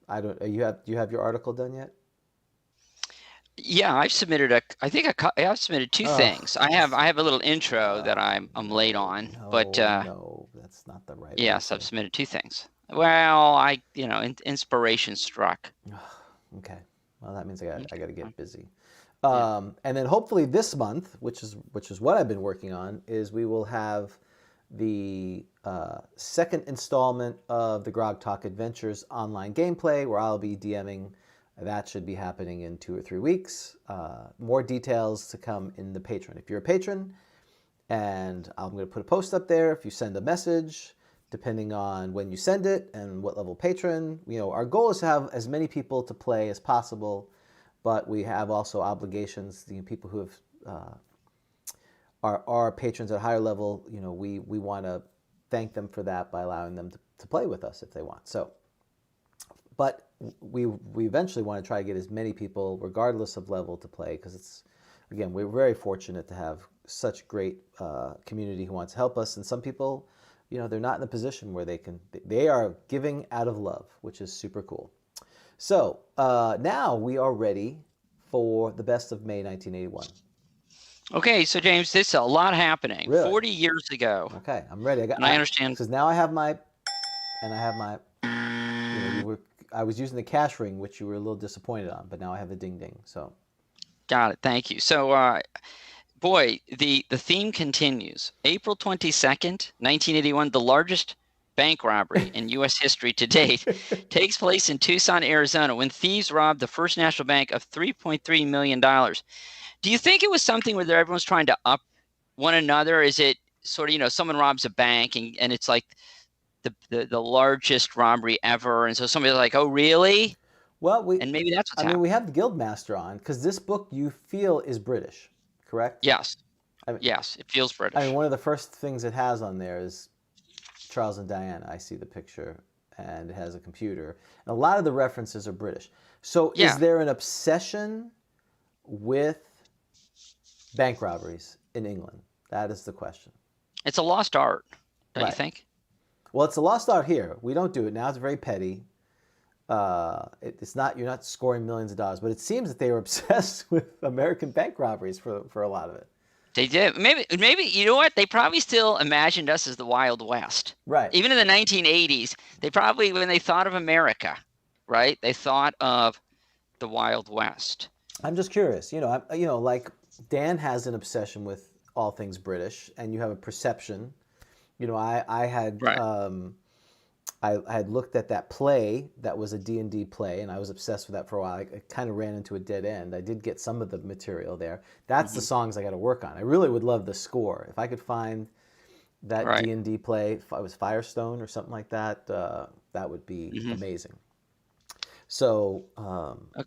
Do you have your article done yet? Yeah, I've submitted I've submitted 2 things. I have a little intro that I'm late on, but no, that's not the right. yes, I've submitted 2 things. Well, inspiration struck. Okay. Well, that means I got to get busy. And then hopefully this month, which is what I've been working on, is we will have the second installment of the Grogtalk Adventures online gameplay, where I'll be DMing. That should be happening in 2 or 3 weeks. More details to come in the Patreon. If you're a patron, and I'm going to put a post up there. If you send a message, depending on when you send it and what level patron, our goal is to have as many people to play as possible, but we have also obligations. People who have are patrons at a higher level, we want to thank them for that by allowing them to play with us if they want. So, but we eventually want to try to get as many people, regardless of level, to play, because we're very fortunate to have such great community who wants to help us, and some people, they're not in a position where they are giving out of love, which is super cool. So now we are ready for the best of May 1981. Okay, so James, this is a lot happening. Really? 40 years ago. Okay, I'm ready. I understand. Because now I have my. I was using the cash ring, which you were a little disappointed on, but now I have the ding ding. So. Got it. Thank you. So, boy, the theme continues. April 22nd, 1981, the largest bank robbery in U.S. history to date, takes place in Tucson, Arizona, when thieves robbed the First National Bank of $3.3 million. Do you think it was something where everyone's trying to up one another? Is it sort of, someone robs a bank and it's like the largest robbery ever, and so somebody's like, oh, really? Well, and maybe that's what's happening. We have the Guildmaster on, because this book you feel is British, correct? Yes. Yes, it feels British. One of the first things it has on there is Charles and Diana. I see the picture, and it has a computer. And a lot of the references are British. So is there an obsession with bank robberies in England? That is the question. It's a lost art, don't you think? Well, it's a lost art here. We don't do it now. It's very petty. It's not. You're not scoring millions of dollars, but it seems that they were obsessed with American bank robberies for a lot of it. They did. Maybe you know what? They probably still imagined us as the Wild West. Right. Even in the 1980s, they probably, when they thought of America, right, they thought of the Wild West. I'm just curious. Like Dan has an obsession with all things British, and you have a perception. I had I had looked at that play that was a D&D play, and I was obsessed with that for a while. I kind of ran into a dead end. I did get some of the material there. That's the songs I got to work on. I really would love the score. If I could find that D&D play, if it was Firestone or something like that, that would be amazing. So,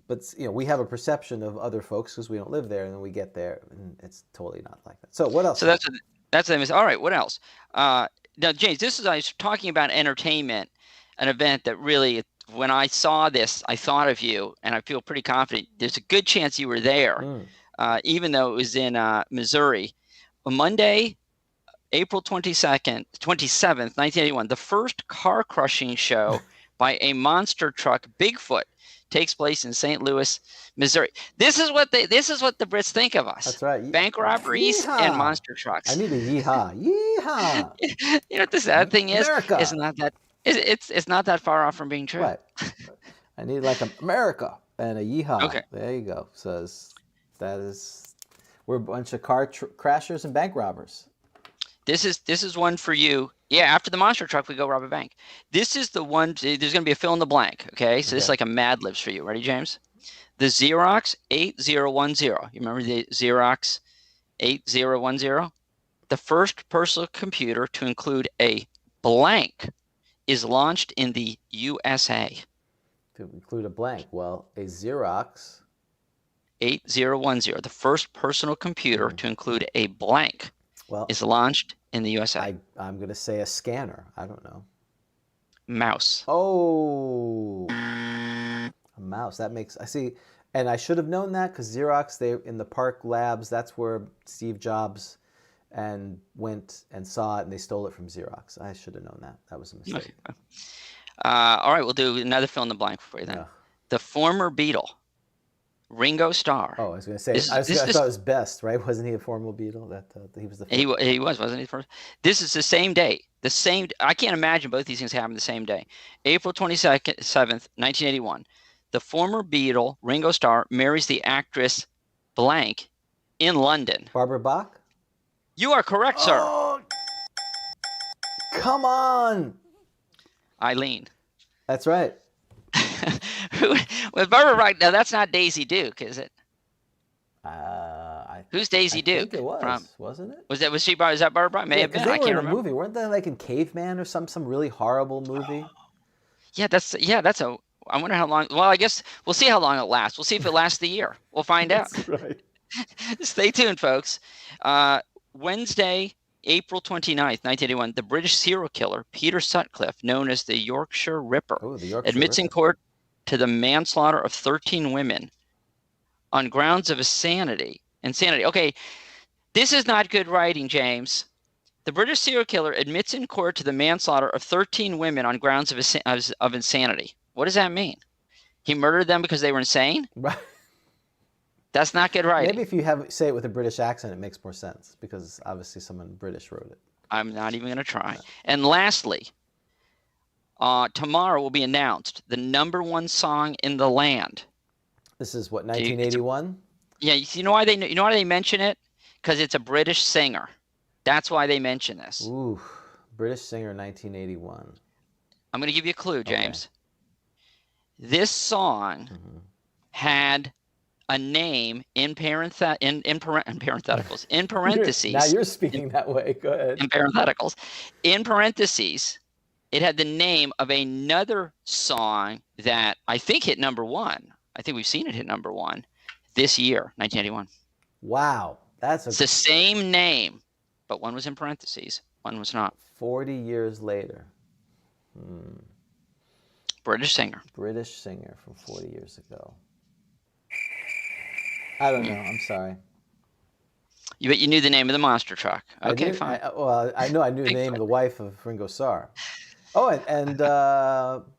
but we have a perception of other folks because we don't live there, and then we get there, and it's totally not like that. So what else? So that's all right. What else? Now, James, I was talking about entertainment, an event that really, when I saw this, I thought of you, and I feel pretty confident. There's a good chance you were there, even though it was in Missouri. On Monday, April 27th, 1981, the first car crushing show by a monster truck Bigfoot takes place in St. Louis, Missouri. This is what the Brits think of us. That's right. Bank robberies and Yeehaw. monster trucks. I need a yeehaw. Yeehaw. You know what the sad thing is? America. It's not that far off from being true. Right. I need like America and a yeehaw. Okay. There you go. So we're a bunch of car crashers and bank robbers. This is one for you. Yeah, after the monster truck, we go rob a bank. This is the one. There's going to be a fill in the blank. Okay, so this is like a Mad Libs for you. Ready, James? The Xerox 8010. You remember the Xerox 8010? The first personal computer to include a blank is launched in the USA. To include a blank. Well, a Xerox 8010. The first personal computer to include a blank is launched in the USA. I'm going to say a scanner. I don't know. Mouse. Oh, a mouse. That makes, I see. And I should have known that because Xerox, they in the Park Labs, that's where Steve Jobs went and saw it and they stole it from Xerox. I should have known that. That was a mistake. Okay. All right, we'll do another fill in the blank for you then. The former Beatle, Ringo Starr. Oh, I was going to say, I thought it was Best, right? Wasn't he a former Beatle? He was the first. He was, wasn't he? First. This is the same day. I can't imagine both these things happened the same day. April 27th, 1981. The former Beatle, Ringo Starr, marries the actress blank in London. Barbara Bach? You are correct, sir. Oh, come on. Eileen. That's right. With Barbara Bach, now that's not Daisy Duke, is it? Who's Daisy Duke? I think it was, wasn't it? Was that Barbara Bach? May have been. They I were can't in remember. a movie, weren't they? Like in Caveman or some really horrible movie. I wonder how long. Well, I guess we'll see how long it lasts. We'll see if it lasts the year. We'll find out. That's right. Stay tuned, folks. Wednesday, April 29th, 1981, the British serial killer Peter Sutcliffe, known as the Yorkshire Ripper, admits in court to the manslaughter of 13 women on grounds of insanity. Okay, this is not good writing, James. The British serial killer admits in court to the manslaughter of 13 women on grounds of insanity. What does that mean? He murdered them because they were insane? Right. That's not good writing. Maybe if you say it with a British accent, it makes more sense because obviously someone British wrote it. I'm not even going to try. No. And lastly, tomorrow will be announced the #1 song in the land. This is what, 1981? Yeah, you know why they mention it? Because it's a British singer. That's why they mention this. Ooh, British singer, 1981. I'm going to give you a clue, James. Okay. This song had a name in parentheticals. In parentheses. Now you're speaking that way. Go ahead. In parentheticals. In parentheses, it had the name of another song that I think hit #1. I think we've seen it hit #1 this year, 1981. Wow. It's the same name, but one was in parentheses, one was not. 40 years later. British singer. British singer from 40 years ago. I don't know. I'm sorry. But you knew the name of the monster truck. Okay, fine. I knew the name of the wife of Ringo Starr. Oh, and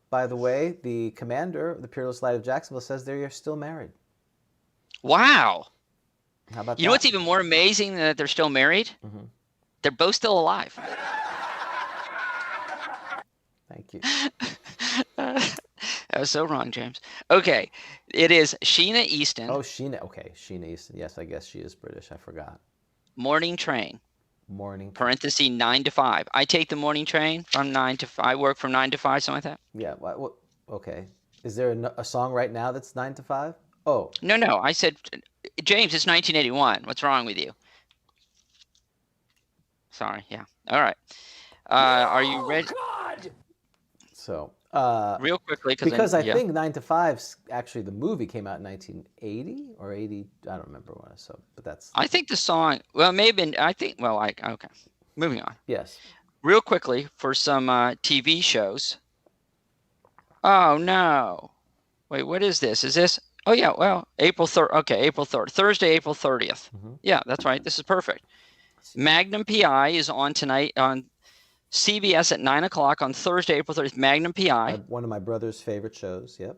by the way, the commander of the Peerless Light of Jacksonville says they're still married. Wow. How about that? You know what's even more amazing than that they're still married? They're both still alive. Thank you. That was so wrong, James. Okay, it is Sheena Easton. Oh, Sheena. Okay, Sheena Easton. Yes, I guess she is British. I forgot. Morning train. Parenthesis 9 to 5. I take the morning train from 9 to 5. I work from 9 to 5, something like that. Yeah. Well, okay. Is there a song right now that's 9 to 5? Oh. No. I said, James, it's 1981. What's wrong with you? Sorry. Yeah. All right. Are you ready? God! So. Real quickly, because I think 9 to 5, actually the movie came out in 1980 or 80. I don't remember when. But that's. I think the song. Well, maybe. I think. Well, okay. Moving on. Yes. Real quickly for some TV shows. Oh no! Wait, what is this? Is this? Oh yeah. Well, April 3rd. Okay, April 3rd. Thursday, April 30th. Yeah, that's right. This is perfect. Magnum PI is on tonight on CBS at 9 o'clock on Thursday, April 30th, Magnum PI. One of my brother's favorite shows. Yep.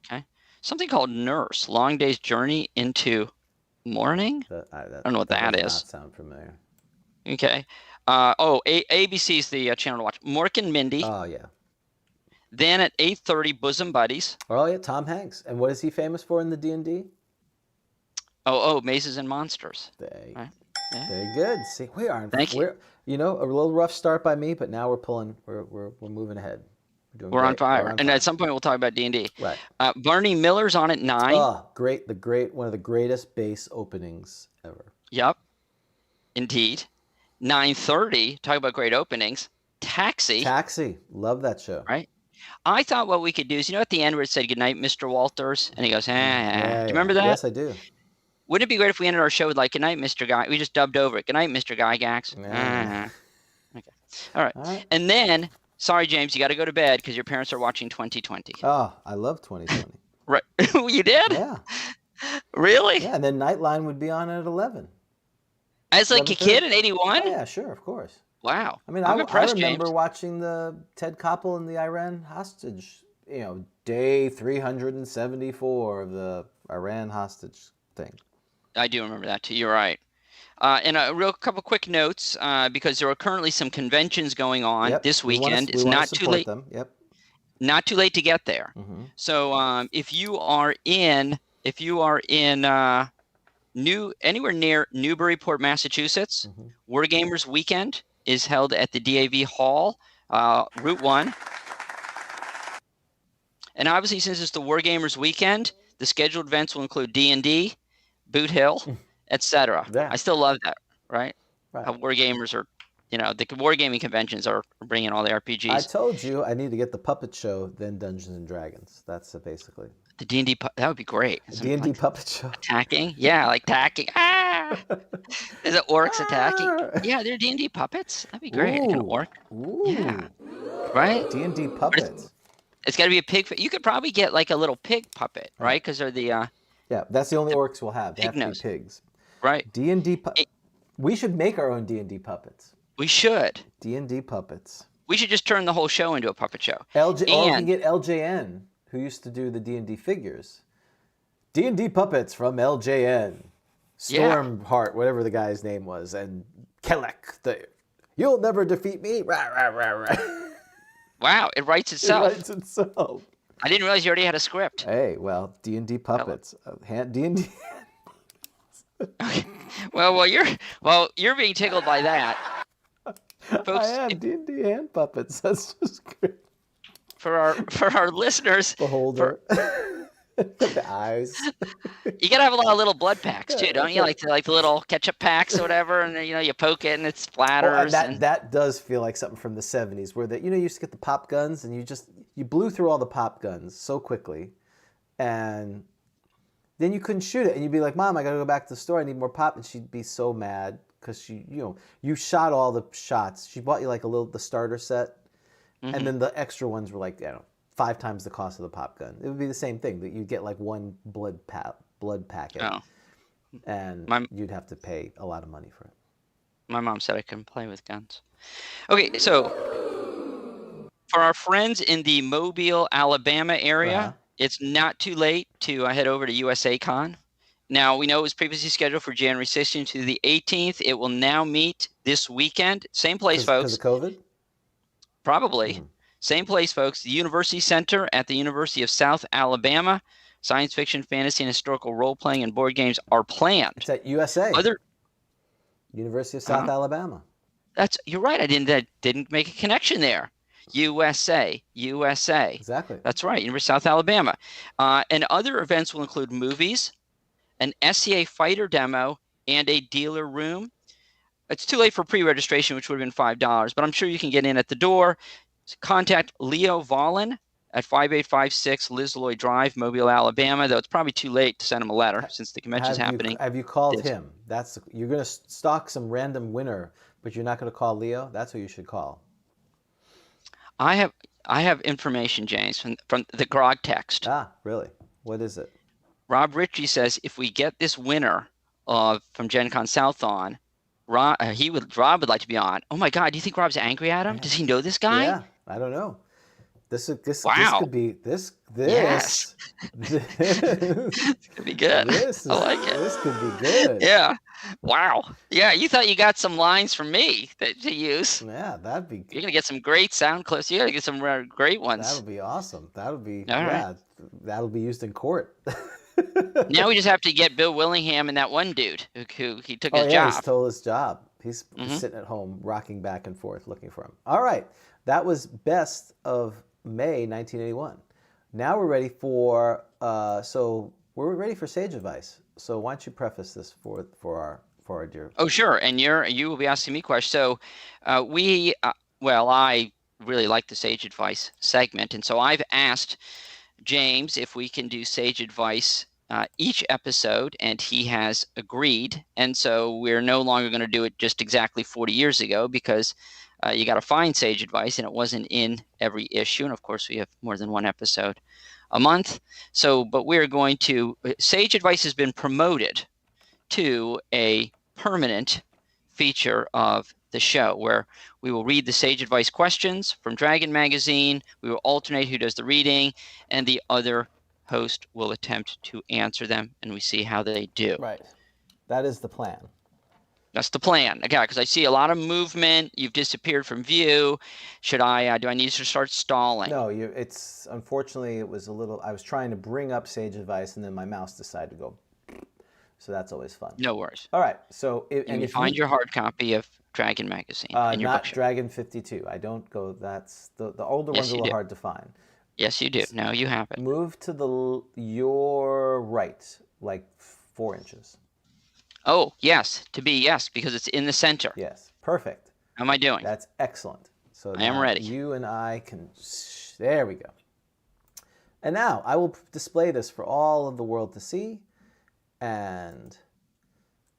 Okay. Something called Nurse, Long Day's Journey into Morning. I don't know what that does is. Not sound familiar. Okay. ABC's the channel to watch. Mork and Mindy. Oh, yeah. Then at 8:30, Bosom Buddies. Oh, yeah, Tom Hanks. And what is he famous for in the D&D? Mazes and Monsters. Right. Yeah. Very good. See, we are. Thank you. You know, a little rough start by me, but now we're moving ahead. We're on fire. And at some point we'll talk about D&D. Right. Barney Miller's on at 9. Oh, great. One of the greatest base openings ever. Yep. Indeed. 9:30, talk about great openings. Taxi. Love that show. Right. I thought what we could do is, at the end where it said "Good night, Mr. Walters," and he goes, Do you remember that? Yes, I do. Wouldn't it be great if we ended our show with like "Good night, Mr. Guy"? We just dubbed over it. "Good night, Mr. Gygax." Yeah. Okay. All right. And then, sorry, James, you got to go to bed because your parents are watching 2020. Oh, I love 2020. Right. You did? Yeah. Really? Yeah, and then Nightline would be on at 11. As like a kid in 81? Oh, yeah, sure, of course. Wow. I mean, I'm I impressed, remember James. watching the Ted Koppel and the Iran hostage, day 374 of the Iran hostage thing. I do remember that too. You're right. And a real couple quick notes because there are currently some conventions going on this weekend. It's not too late. Them. Yep. Not too late to get there. Mm-hmm. So if you are in anywhere near Newburyport, Massachusetts, Wargamers Weekend is held at the DAV Hall, Route 1. And obviously, since it's the Wargamers Weekend, the scheduled events will include D&D, Boot Hill, etc. Yeah. I still love that, right? Right. How Wargamers are, the wargaming conventions are bringing all the RPGs. I told you I need to get the puppet show, then Dungeons and Dragons. That's basically. The D&D, that would be great. D&D puppet show. Attacking? Yeah, like attacking. Is it orcs attacking? Yeah, they're D&D puppets. That'd be great. An orc. Ooh. Yeah. Right? D&D puppets. It's got to be a pig. You could probably get like a little pig puppet, right? Because they're the... yeah, that's the only orcs we'll have. They have to be pigs. Right. D&D we should make our own D&D puppets. We should. D&D puppets. We should just turn the whole show into a puppet show. Or we can get LJN, who used to do the D&D figures. D&D puppets from LJN. Stormheart, whatever the guy's name was, and Kelek, you'll never defeat me. Rah, rah, rah, rah. Wow, it writes itself. It writes itself. I didn't realize you already had a script. Hey, well, D&D puppets. D&D. Well, you're being tickled by that. Folks, I am D&D hand puppets. That's just great. For our listeners, Beholder. The eyes. You gotta have a lot of little blood packs too, don't you? Like the little ketchup packs or whatever, and you poke it and it splatters. And that does feel like something from the 70s, where you used to get the pop guns and you blew through all the pop guns so quickly, and then you couldn't shoot it, and you'd be like, "Mom, I gotta go back to the store. I need more pop," and she'd be so mad because you shot all the shots. She bought you like the starter set, and then the extra ones were like 5 times the cost of the pop gun. It would be the same thing, that you'd get like one blood packet, and you'd have to pay a lot of money for it. My mom said I couldn't play with guns. Okay, so for our friends in the Mobile, Alabama area, it's not too late to head over to USA Con. Now, we know it was previously scheduled for January 16th to the 18th. It will now meet this weekend. Same place, folks. Because of COVID? Probably. Same place, folks. The University Center at the University of South Alabama. Science fiction, fantasy, and historical role-playing and board games are planned. It's at USA. University of South Alabama. You're right. I didn't make a connection there. USA. Exactly. That's right. University of South Alabama. And other events will include movies, an SCA fighter demo, and a dealer room. It's too late for pre-registration, which would have been $5, but I'm sure you can get in at the door. Contact Leo Vollen at 5856 Liz Lloyd Drive, Mobile, Alabama, though it's probably too late to send him a letter since the convention's happening. Have you called him? You're going to stalk some random winner, but you're not going to call Leo? That's who you should call. I have information, James, from the Grog text. Ah, really? What is it? Rob Ritchie says if we get this winner from Gen Con South on, Rob would like to be on. Oh my God, do you think Rob's angry at him? Does he know this guy? Yeah, I don't know. This Wow. could be this Yes. this Could be good. I like it. this could be good. Yeah. Wow. Yeah, you thought you got some lines from me to use. Yeah, that'd be. You're gonna get some great sound clips. You gotta get some great ones. That'll be awesome. That'll be All right. That'll be used in court. Now we just have to get Bill Willingham and that one dude who he took Oh his yeah, job. he stole his job. He's sitting at home, rocking back and forth, looking for him. All right, that was best of May 1981. Now we're ready for we're ready for Sage Advice. So why don't you preface this for our dear? Oh sure, and you will be asking me questions. So I really like the Sage Advice segment, and so I've asked James if we can do Sage Advice each episode, and he has agreed. And so we're no longer going to do it just exactly 40 years ago, because you got to find Sage Advice, and it wasn't in every issue. And of course, we have more than one episode a month. So, but we're going to Sage Advice has been promoted to a permanent feature of the show, where we will read the Sage Advice questions from Dragon Magazine. We will alternate who does the reading, and the other host will attempt to answer them, and we see how they do. Right, that is the plan. That's the plan. Okay, because I see a lot of movement. You've disappeared from view. Should I? Do I need to start stalling? No, it's unfortunately it was a little. I was trying to bring up Sage Advice, and then my mouse decided to go. So that's always fun. No worries. All right. So and you find your hard copy of Dragon Magazine in your not bookshop. Dragon 52. I don't go. That's the older ones are a little hard to find. Yes, you do. No, you have it. Move to your right, like 4 inches. Oh, yes. Because it's in the center. Yes. Perfect. How am I doing? That's excellent. So I am ready. You and I can. There we go. And now I will display this for all of the world to see. And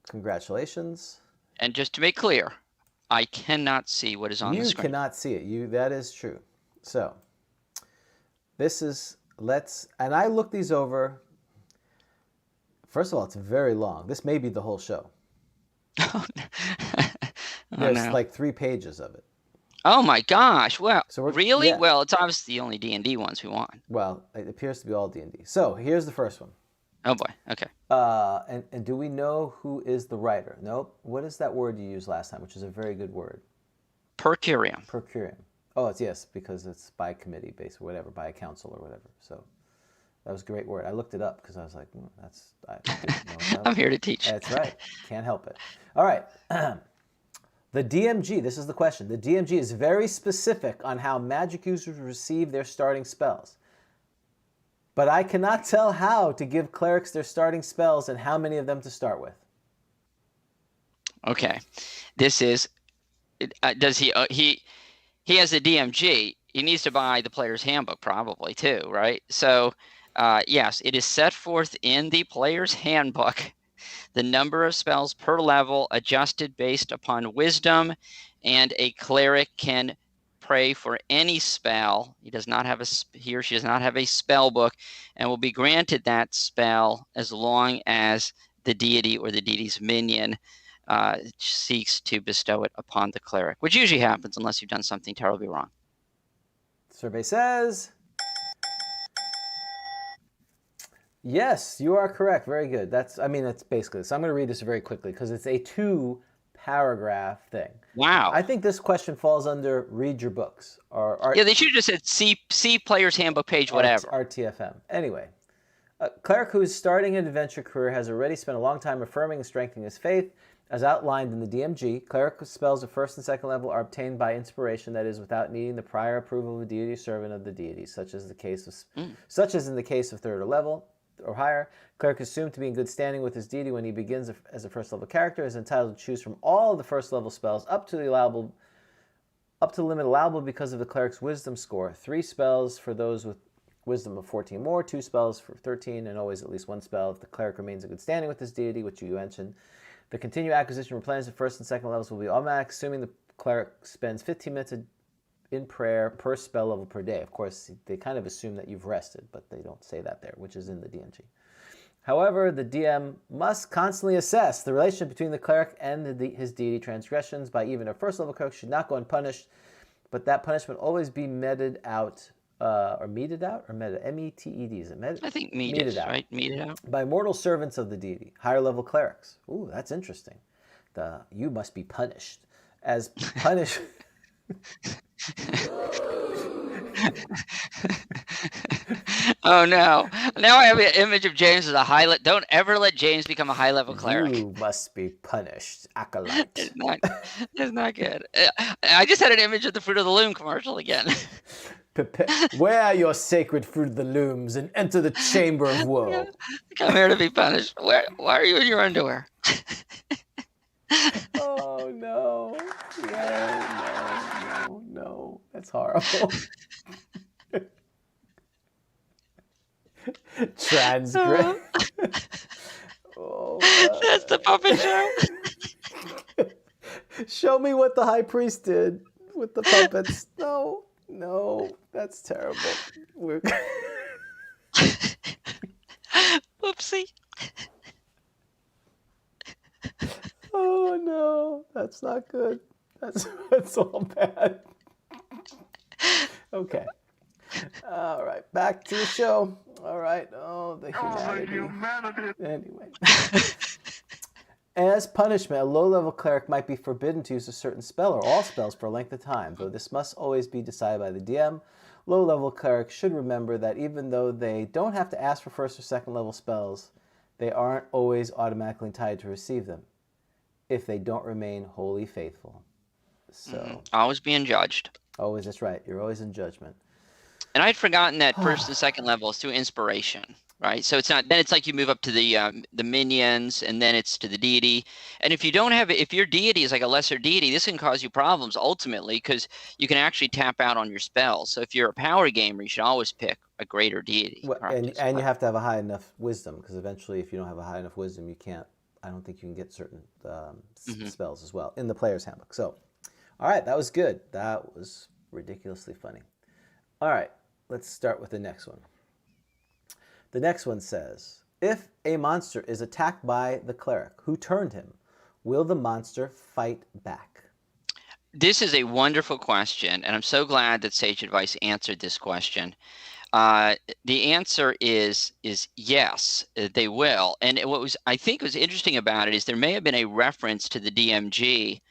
congratulations. And just to make clear, I cannot see what is on the screen. You cannot see it. That is true. So this is and I looked these over. First of all, it's very long. This may be the whole show. There's like 3 pages of it. Oh my gosh! Well, really? Yeah. Well, it's obviously the only D&D ones we want. Well, it appears to be all D&D. So here's the first one. Oh boy. Okay. And do we know who is the writer? Nope. What is that word you used last time, which is a very good word? Per curiam. Per curiam. Oh, it's yes, because it's by committee, based or whatever, by a council or whatever. So that was a great word. I looked it up because I was like, I didn't know I'm here to teach. That's right. Can't help it. All right. The DMG, this is the question. The DMG is very specific on how magic users receive their starting spells. But I cannot tell how to give clerics their starting spells and how many of them to start with. Okay. This is, does he has a DMG. He needs to buy the player's handbook probably too, right? So yes, it is set forth in the player's handbook, the number of spells per level adjusted based upon wisdom, and a cleric can pray for any spell. He or she does not have a spell book, and will be granted that spell as long as the deity or the deity's minion seeks to bestow it upon the cleric, which usually happens unless you've done something terribly wrong. Survey says yes, you are correct. Very good. That's basically. So I'm going to read this very quickly because it's a 2-paragraph thing. Wow. I think this question falls under read your books. Yeah, they should have just said see player's handbook page, whatever. RTFM. Anyway, a cleric who is starting an adventure career has already spent a long time affirming and strengthening his faith. As outlined in the DMG, cleric spells of 1st and 2nd level are obtained by inspiration, that is, without needing the prior approval of a deity or servant of the deity, such as in the case of 3rd level or higher. Cleric is assumed to be in good standing with his deity when he begins as a 1st level character, is entitled to choose from all of the 1st level spells up to the limit allowable because of the cleric's wisdom score. 3 spells for those with wisdom of 14 more, 2 spells for 13, and always at least 1 spell if the cleric remains in good standing with his deity, which you mentioned. The continued acquisition of replenishment of 1st and 2nd levels will be automatic, assuming the cleric spends 15 minutes in prayer per spell level per day. Of course, they kind of assume that you've rested, but they don't say that there, which is in the DMG. However, the DM must constantly assess the relationship between the cleric and his deity. Transgressions by even a first-level cleric should not go unpunished, but that punishment always be meted out, or meted out, or meted, M-E-T-E-D, is it meted? I think meted out, right? Meted out. By mortal servants of the deity, higher-level clerics. Ooh, that's interesting. You must be punished. As punish... Oh no! Now I have an image of James as a high. Don't ever let James become a high-level cleric. You must be punished, acolyte. It's not good. I just had an image of the Fruit of the Loom commercial again. Wear your sacred fruit of the looms and enter the chamber of woe. Come here to be punished. Why are you in your underwear? Oh no! No! That's horrible. Transgress. That's the puppet show. Show me what the high priest did with the puppets. No, that's terrible. Whoopsie. Oh no, that's not good. That's all bad. Okay. All right, back to the show. All right. Oh, the humanity. Anyway. As punishment, a low-level cleric might be forbidden to use a certain spell or all spells for a length of time, though this must always be decided by the DM. Low-level clerics should remember that even though they don't have to ask for first or second-level spells, they aren't always automatically entitled to receive them if they don't remain wholly faithful. So always being judged. Always, that's right. You're always in judgment. And I'd forgotten that first and second level is through inspiration, right? So it's not, then it's like you move up to the minions, and then it's to the deity. And if you don't have it, if your deity is like a lesser deity, this can cause you problems ultimately, because you can actually tap out on your spells. So if you're a power gamer, you should always pick a greater deity. Well, and you have to have a high enough wisdom, because eventually if you don't have a high enough wisdom, you can't, I don't think you can get certain spells as well in the player's handbook. So, all right, that was good. That was ridiculously funny. All right, let's start with the next one. The next one says, if a monster is attacked by the cleric who turned him, will the monster fight back? This is a wonderful question, and I'm so glad that Sage Advice answered this question. The answer is yes, they will. And what I think was interesting about it is there may have been a reference to the DMG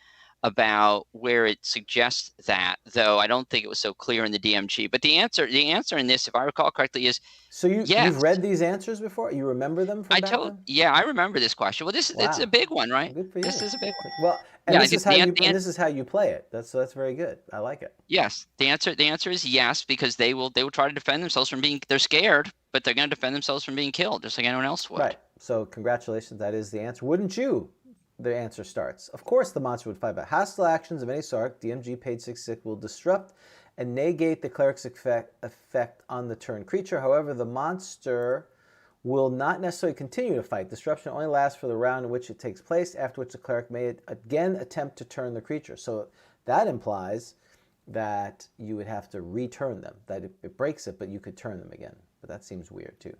about where it suggests that, though I don't think it was so clear in the DMG. But the answer in this, if I recall correctly, is so you've read these answers before? You remember them from back then? Yeah, I remember this question. Well, it's a big one, right? Well, good for you. This is a big one. Well, and this is how you play it. That's very good. I like it. Yes, the answer is yes, because they will try to defend themselves from being. They're scared, but they're going to defend themselves from being killed, just like anyone else would. Right. So congratulations, that is the answer. Wouldn't you? The answer starts. Of course, the monster would fight back. Hostile actions of any sort, DMG page 66, will disrupt and negate the cleric's effect on the turned creature. However, the monster will not necessarily continue to fight. Disruption only lasts for the round in which it takes place, after which the cleric may again attempt to turn the creature. So that implies that you would have to return them. That it breaks it, but you could turn them again. But that seems weird too.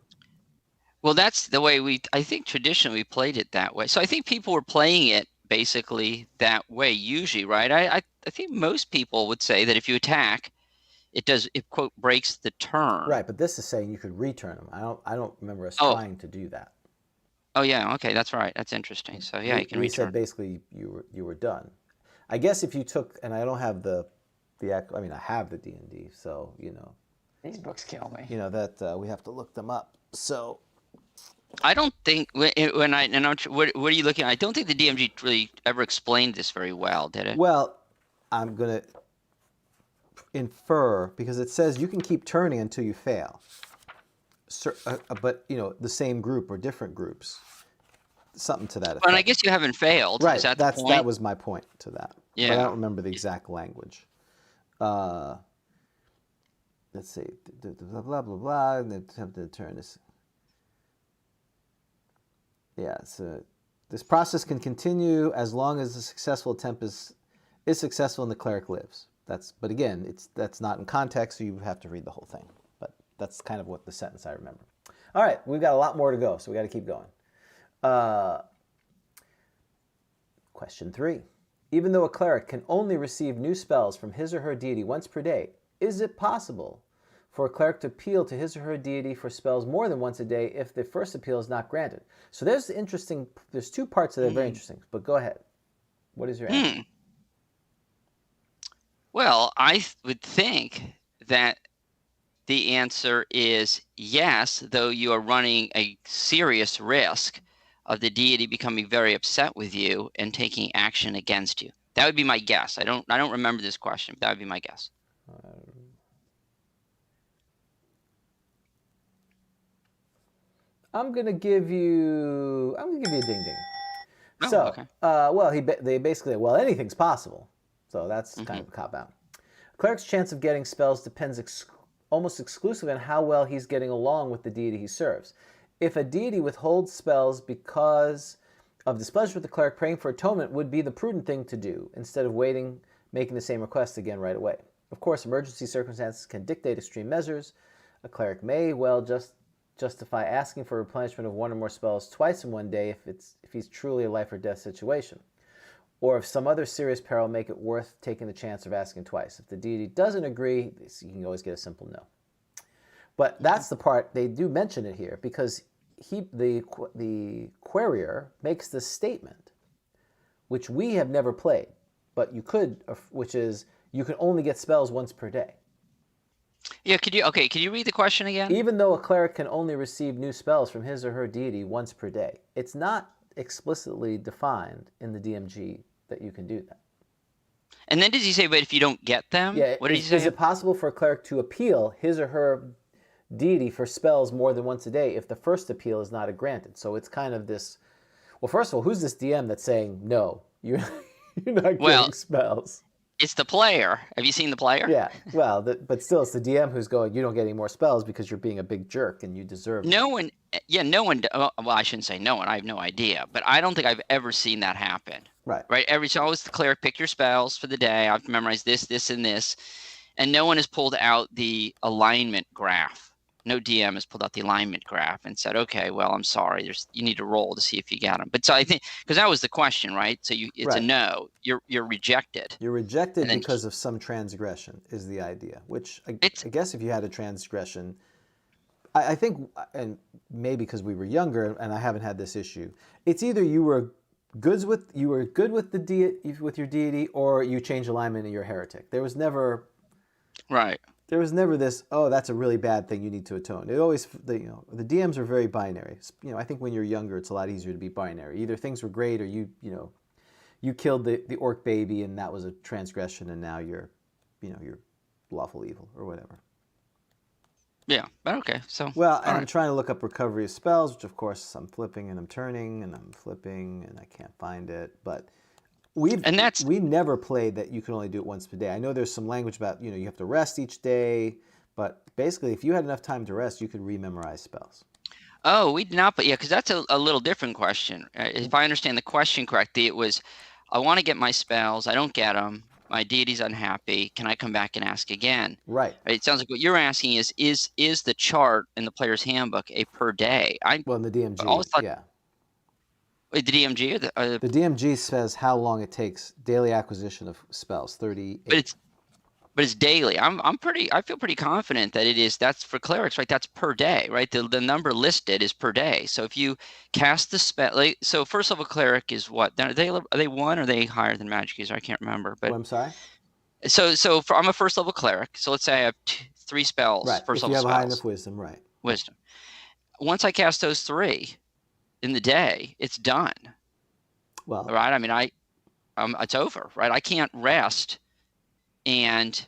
Well, that's the way I think traditionally we played it that way. So I think people were playing it basically that way usually, right? I think most people would say that if you attack, it quote breaks the turn. Right, but this is saying you could return them. I don't remember us trying to do that. Oh yeah, okay, that's right. That's interesting. So yeah, you can return. We said basically you were done. I guess if you took, and I don't have I mean I have the D&D, so you know. These books kill me. You know that we have to look them up. So. I don't think what are you looking at? I don't think the DMG really ever explained this very well, did it? Well, I'm going to infer, because it says you can keep turning until you fail. But, you know, the same group or different groups. Something to that effect. And I guess you haven't failed. Right, is that the point? That was my point to that. Yeah. But I don't remember the exact language. Let's see. Blah, blah, blah, blah, and attempt to turn this. Yeah, so this process can continue as long as the successful attempt is successful and the cleric lives. But again, that's not in context, so you have to read the whole thing. But that's kind of what the sentence I remember. All right, we've got a lot more to go, so we got to keep going. Question 3. Even though a cleric can only receive new spells from his or her deity once per day, is it possible for a cleric to appeal to his or her deity for spells more than once a day if the first appeal is not granted? So there's 2 parts that are very interesting, but go ahead. What is your answer? Well, I would think that the answer is yes, though you are running a serious risk of the deity becoming very upset with you and taking action against you. That would be my guess. I don't remember this question, but that would be my guess. I'm gonna give you a ding ding. Oh, So, okay. They basically, well, anything's possible. So that's kind of a cop out. A cleric's chance of getting spells depends almost exclusively on how well he's getting along with the deity he serves. If a deity withholds spells because of displeasure with the cleric, praying for atonement would be the prudent thing to do instead of waiting, making the same request again right away. Of course, emergency circumstances can dictate extreme measures. A cleric may well justify asking for replenishment of 1 or more spells twice in one day if he's truly a life or death situation, or if some other serious peril make it worth taking the chance of asking twice. If the deity doesn't agree, you can always get a simple no. But that's the part they do mention it here, because the querier makes this statement, which we have never played, but you could, which is you can only get spells once per day. Yeah, could you read the question again? Even though a cleric can only receive new spells from his or her deity once per day, it's not explicitly defined in the DMG that you can do that. And then does he say, but if you don't get them? Yeah, What did he say? Is it possible for a cleric to appeal his or her deity for spells more than once a day if the first appeal is not granted? So it's kind of this, well, first of all, who's this DM that's saying, no, you're not getting spells? It's the player. Have you seen the player? Yeah, well, but still, it's the DM who's going, you don't get any more spells because you're being a big jerk and you deserve them. No one, well, I shouldn't say no one, I have no idea, but I don't think I've ever seen that happen. Right. So always the cleric, pick your spells for the day. I've memorized this, this, and this. And no one has pulled out the alignment graph. No DM has pulled out the alignment graph and said, okay, well, I'm sorry. You need to roll to see if you got them. But so I think, because that was the question, right? So it's a no. You're rejected. You're rejected because of some transgression is the idea, which I guess if you had a transgression, I think, and maybe because we were younger and I haven't had this issue, it's either you were good with with your deity, or you change alignment and you're a heretic. There was never this, oh, that's a really bad thing, you need to atone. It always, the DMs are very binary. I think when you're younger, it's a lot easier to be binary. Either things were great, or you killed the orc baby and that was a transgression, and now you're lawful evil or whatever. Yeah, but okay. So well, and I'm trying to look up recovery of spells, which of course I'm flipping and I'm turning and I'm flipping and I can't find it. But we never played that you can only do it once per day. I know there's some language about you have to rest each day, but basically if you had enough time to rest, you could rememorize spells. Oh, we did not, but yeah, because that's a little different question. If I understand the question correctly, it was, I want to get my spells, I don't get them. My deity's unhappy. Can I come back and ask again? Right. It sounds like what you're asking is the chart in the player's handbook a per day? Well, in the DMG, yeah. The DMG or the DMG says how long it takes daily acquisition of spells, 38. But it's daily. I feel pretty confident that it is. That's for clerics, right? That's per day, right? The number listed is per day. So if you cast the spell, so first level cleric is what? Are they 1 or are they higher than magic user? I can't remember. But I'm sorry. So I'm a first level cleric. So let's say I have 3 spells. Right. First if level you have spells. high enough wisdom, right? Wisdom. Once I cast those 3 in the day, it's done. Well, right. I mean, it's over, right? I can't rest. And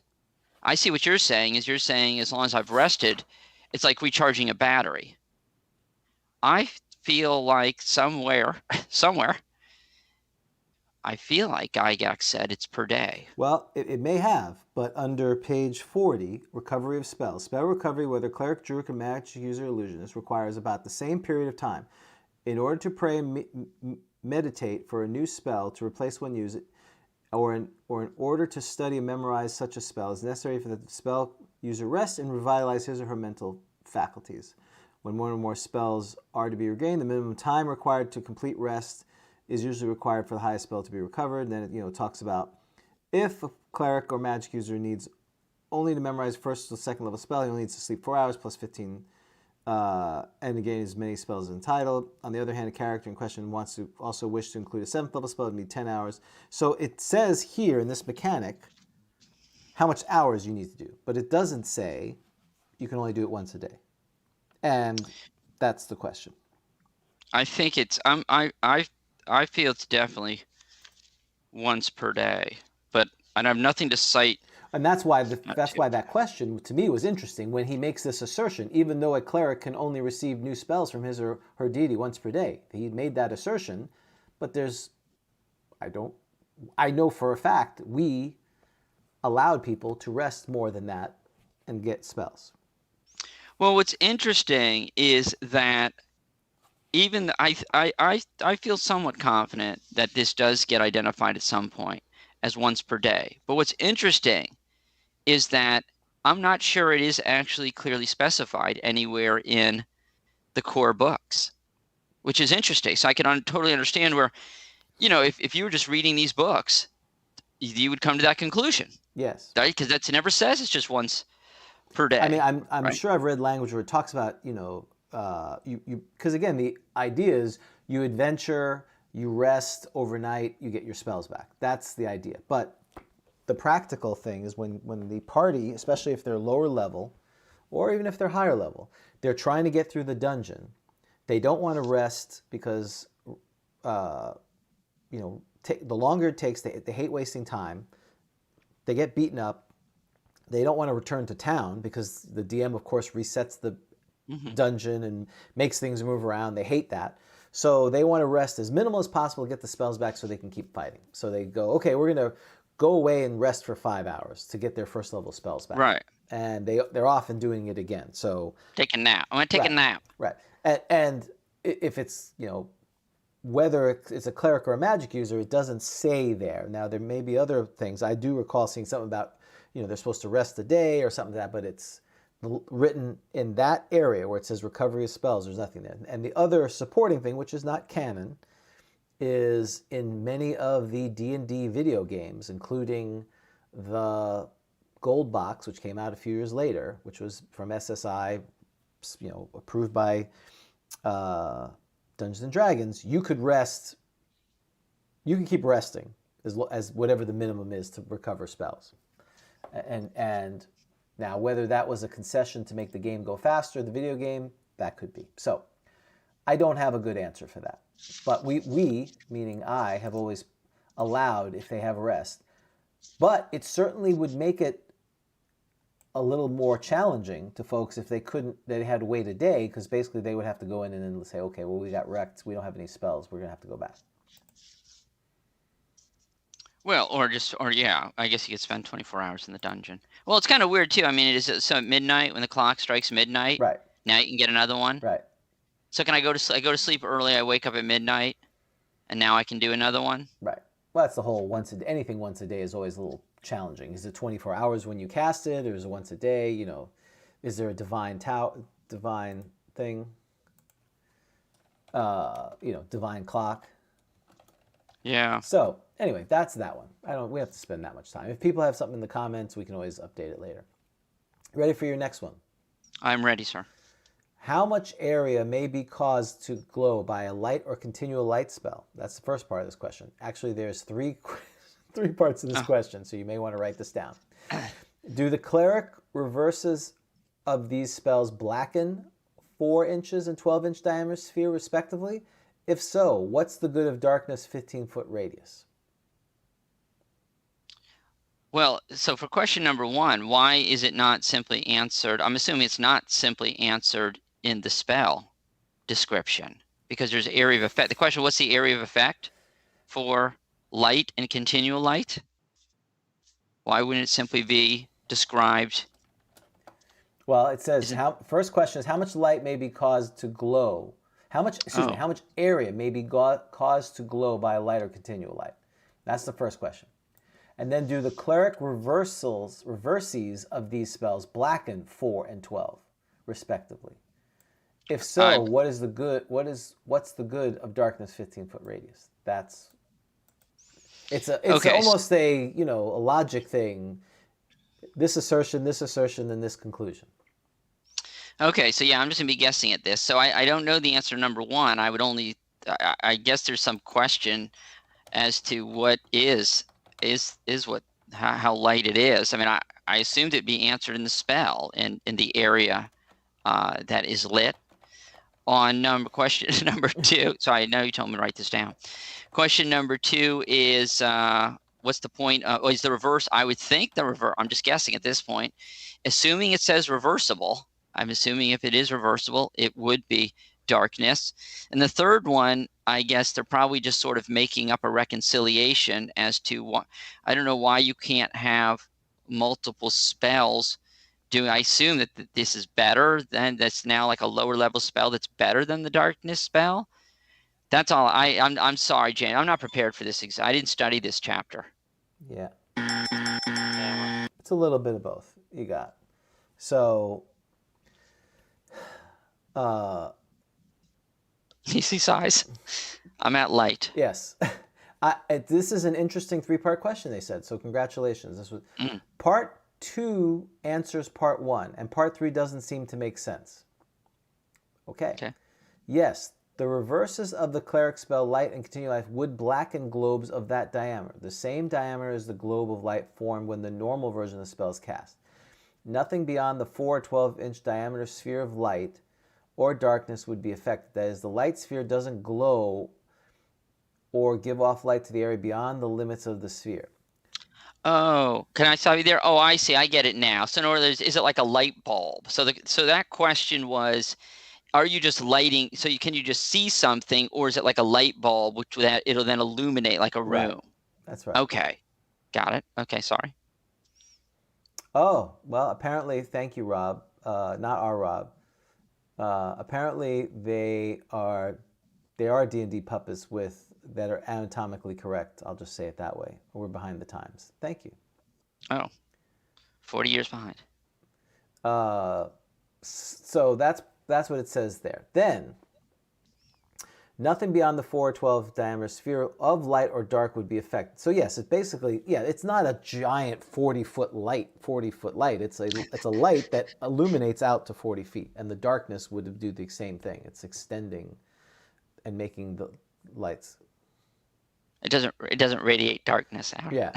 I see what you're saying as long as I've rested, it's like recharging a battery. I feel like somewhere, I feel like Gygax said it's per day. Well, it may have, but under page 40, recovery of spells. Spell recovery, whether cleric, druid, or magic user, illusionist, requires about the same period of time. In order to pray and meditate for a new spell to replace one used, or in order to study and memorize such a spell, is necessary for the spell user rest and revitalize his or her mental faculties. When one or more spells are to be regained, the minimum time required to complete rest is usually required for the highest spell to be recovered. And then it talks about if a cleric or magic user needs only to memorize first or second level spell, he only needs to sleep 4 hours plus 15 and to gain as many spells as entitled. On the other hand, a character in question wants to also wish to include a 7th level spell, it would need 10 hours. So it says here in this mechanic how much hours you need to do, but it doesn't say you can only do it once a day. And that's the question. I think it's I feel it's definitely once per day, but I have nothing to cite. And that's why that question to me was interesting when he makes this assertion. Even though a cleric can only receive new spells from his or her deity once per day, he made that assertion. But I know for a fact we allowed people to rest more than that and get spells. Well, what's interesting is that even I feel somewhat confident that this does get identified at some point as once per day. But what's interesting is that I'm not sure it is actually clearly specified anywhere in the core books, which is interesting. So I can totally understand where, if you were just reading these books, you would come to that conclusion. Yes. Right? Because it never says it's just once per day. I mean, I'm right? sure I've read language where it talks about, because again, the idea is you adventure, you rest overnight, you get your spells back. That's the idea. But the practical thing is when the party, especially if they're lower level, or even if they're higher level, they're trying to get through the dungeon. They don't want to rest because, the longer it takes, they hate wasting time. They get beaten up. They don't want to return to town because the DM, of course, resets the dungeon and makes things move around. They hate that. So they want to rest as minimal as possible to get the spells back so they can keep fighting. So they go, okay, we're going to go away and rest for 5 hours to get their first level spells back. Right. And they're often doing it again. So take a nap. I'm going to take a nap. Right. And if it's, whether it's a cleric or a magic user, it doesn't say there. Now, there may be other things. I do recall seeing something about, they're supposed to rest a day or something like that, but it's written in that area where it says recovery of spells. There's nothing there. And the other supporting thing, which is not canon, is in many of the D&D video games, including the Gold Box, which came out a few years later, which was from SSI, approved by Dungeons and Dragons. You could rest. You can keep resting as whatever the minimum is to recover spells. And now, whether that was a concession to make the game go faster, the video game, that could be. So I don't have a good answer for that. But we meaning I, have always allowed if they have a rest. But it certainly would make it a little more challenging to folks if they had to wait a day, because basically they would have to go in and then say, okay, well, we got wrecked. We don't have any spells. We're going to have to go back. Well, I guess you could spend 24 hours in the dungeon. Well, it's kind of weird too. I mean, it is so at midnight when the clock strikes midnight. Right. Now you can get another one. Right. So can I go to sleep early? I wake up at midnight, and now I can do another one. Right. Well, that's the whole anything once a day is always a little challenging. Is it 24 hours when you cast it, or is it once a day? Is there a divine thing? Divine clock. Yeah. So anyway, that's that one. We have to spend that much time. If people have something in the comments, we can always update it later. Ready for your next one? I'm ready, sir. How much area may be caused to glow by a light or continual light spell? That's the first part of this question. Actually, there's three parts of this question, so you may want to write this down. Do the cleric reverses of these spells blacken 4 inches and 12-inch diameter sphere, respectively? If so, what's the good of darkness 15-foot radius? Well, so for question number 1, why is it not simply answered? I'm assuming it's not simply answered in the spell description, because there's area of effect. The question, what's the area of effect for light and continual light? Why wouldn't it simply be described? Well, it says, first question is, how much light may be caused to glow? How much area may be caused to glow by a light or continual light? That's the first question. And then, do the cleric reverses of these spells blacken 4 and 12, respectively? If so, what is the good? What's the good of darkness 15-foot radius? It's almost a logic thing. This assertion, and this conclusion. Okay, so yeah, I'm just gonna be guessing at this. So I don't know the answer to number one. I guess there's some question as to what is what how light it is. I mean, I assumed it'd be answered in the spell in the area that is lit. On question number two, so I know you told me to write this down. Question number two is what's the point? Is the reverse? I would think the reverse. I'm just guessing at this point. Assuming it says reversible, I'm assuming if it is reversible, it would be darkness. And the third one, I guess they're probably just sort of making up a reconciliation as to what. I don't know why you can't have multiple spells. Do I assume that this is better than that's now like a lower level spell that's better than the darkness spell? That's all. I'm sorry, Jane. I'm not prepared for this. I didn't study this chapter. Yeah. It's a little bit of both. You got. So. Easy size. I'm at light. Yes. This is an interesting 3-part question, they said. So congratulations. This was part 2 answers part 1, and part 3 doesn't seem to make sense. Okay. Yes, the reverses of the cleric spell light and continue life would blacken globes of that diameter. The same diameter as the globe of light formed when the normal version of the spell is cast. Nothing beyond the 4 or 12-inch diameter sphere of light or darkness would be affected. That is, the light sphere doesn't glow or give off light to the area beyond the limits of the sphere. Oh, can I stop you there? Oh, I see. I get it now. So in other words, is it like a light bulb? So that question was, are you just lighting? So can you just see something, or is it like a light bulb, which it'll then illuminate like a room? Right. That's right. Okay, got it. Okay, sorry. Oh, well, apparently, thank you, Rob. Not our Rob. Apparently, they are D&D puppets that are anatomically correct. I'll just say it that way. We're behind the times. Thank you. Oh, 40 years behind. So that's what it says there. Then, nothing beyond the 4 or 12 diameter sphere of light or dark would be affected. So yes, it basically, it's not a giant 40-foot light. It's a light that illuminates out to 40 feet, and the darkness would do the same thing. It's extending and making the lights. It doesn't radiate darkness out. Yeah,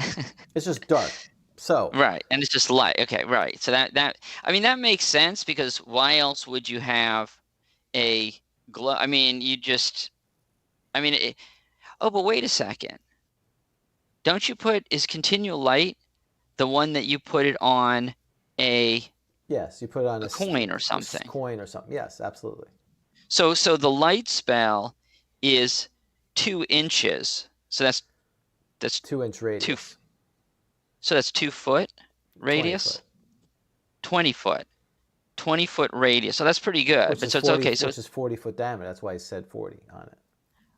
it's just dark. So right, and it's just light. Okay, right. So that I mean that makes sense, because why else would you have a glow? I mean, but wait a second. Don't you is continual light the one that you put it on a? Yes, you put it on a coin or something. Coin or something. Yes, absolutely. So the light spell is 2 inches. So that's 2-inch radius. So that's 2 foot radius. 20 foot. 20-foot radius. So that's pretty good. Which is 40-foot diameter. That's why I said 40 on it.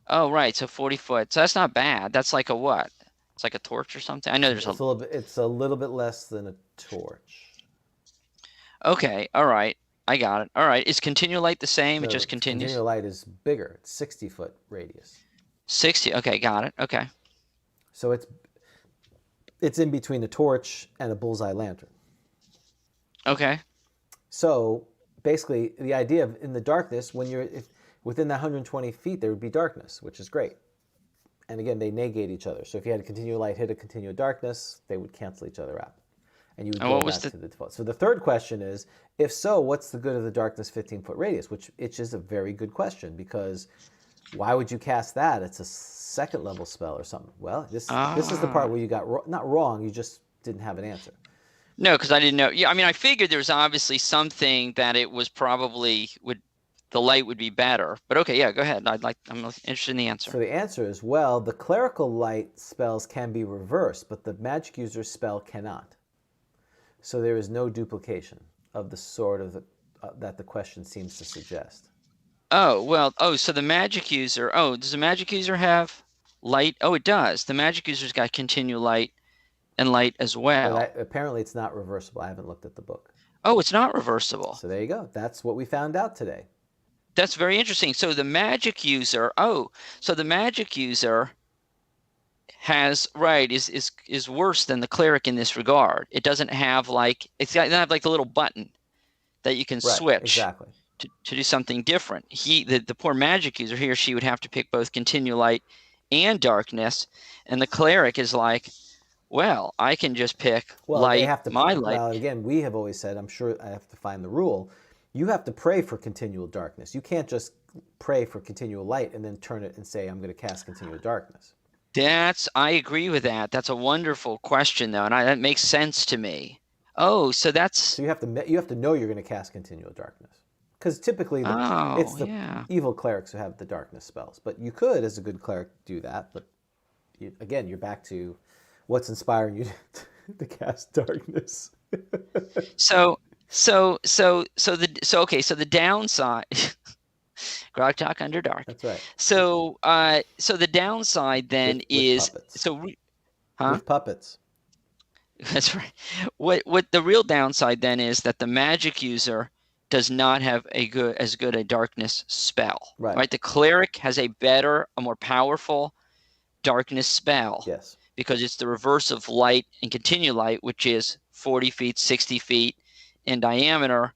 Oh, right. So 40 foot. So that's not bad. That's like a what? It's like a torch or something. I know there's it's a little bit less than a torch. Okay. All right. I got it. All right. Is continual light the same? It just continues? Continual light is bigger. It's 60-foot radius. 60. Okay. Got it. Okay. So it's in between a torch and a bullseye lantern. Okay. So basically, the idea of in the darkness, within that 120 feet, there would be darkness, which is great. And again, they negate each other. So if you had a continual light hit a continual darkness, they would cancel each other out. And you would go back to the default. So the third question is, if so, what's the good of the darkness 15-foot radius? Which is a very good question, because why would you cast that? It's a second level spell or something. Well, this is the part where you got not wrong, you just didn't have an answer. No, because I didn't know. Yeah, I mean, I figured there was obviously something that it was probably the light would be better. But okay, yeah, go ahead. I'm interested in the answer. So the answer is, well, the clerical light spells can be reversed, but the magic user's spell cannot. So there is no duplication of the sort of that the question seems to suggest. Oh, well, so the magic user, does the magic user have light? Oh, it does. The magic user's got continual light and light as well. But apparently it's not reversible. I haven't looked at the book. Oh, it's not reversible. So there you go. That's what we found out today. That's very interesting. So the magic user, has is worse than the cleric in this regard. It doesn't have like it doesn't have like the little button that you can Right, switch exactly. to do something different. The poor magic user, he or she would have to pick both continue light and darkness, and the cleric is like, well, I can just pick Well, they light, have to. my light. Well, again, we have always said. I'm sure I have to find the rule. You have to pray for continual darkness. You can't just pray for continual light and then turn it and say, "I'm going to cast continual darkness." I agree with that. That's a wonderful question, though, and that makes sense to me. Oh, so that's So you have to know you're going to cast continual darkness, because typically it's the evil clerics who have the darkness spells. But you could, as a good cleric, do that. But again, you're back to what's inspiring you to cast darkness. So the downside. Grogtalk under dark. That's right. So the downside then with is puppets. With puppets. That's right. What the real downside then is that the magic user does not have as good a darkness spell. Right. The cleric has a more powerful darkness spell. Yes. Because it's the reverse of light and continue light, which is 40 feet, 60 feet in diameter.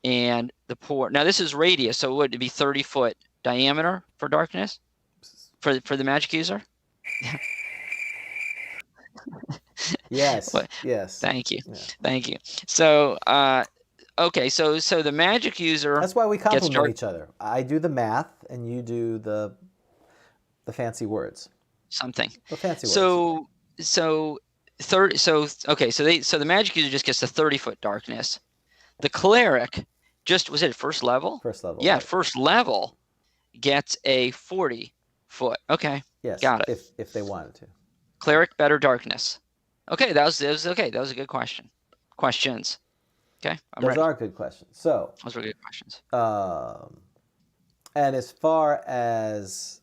And now this is radius, so would it be 30-foot diameter for darkness for the magic user? Yes. Yes. Thank you. Yeah. Thank you. So okay, so the magic user. That's why we complement each other. I do the math, and you do the fancy words. Something. The fancy words. So the magic user just gets the 30-foot darkness. The cleric was it first level? First level. Yeah, right. First level gets a 40-foot. Okay. Yes. Got it. If they wanted to. Cleric better darkness. Okay, that was okay. That was a good question. Questions. Okay, I'm ready. Those are good questions. So those were good questions. And as far as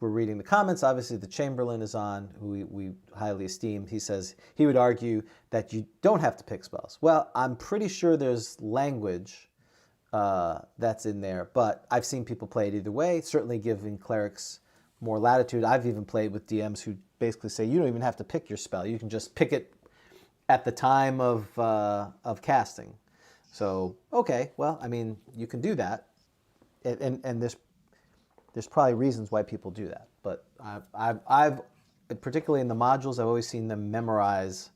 we're reading the comments. Obviously, the Chamberlain is on, who we highly esteem. He says he would argue that you don't have to pick spells. Well, I'm pretty sure there's language that's in there, but I've seen people play it either way. Certainly, giving clerics more latitude. I've even played with DMs who basically say you don't even have to pick your spell. You can just pick it at the time of casting. So okay, well, I mean, you can do that, and there's probably reasons why people do that, but I've particularly in the modules, I've always seen them memorize.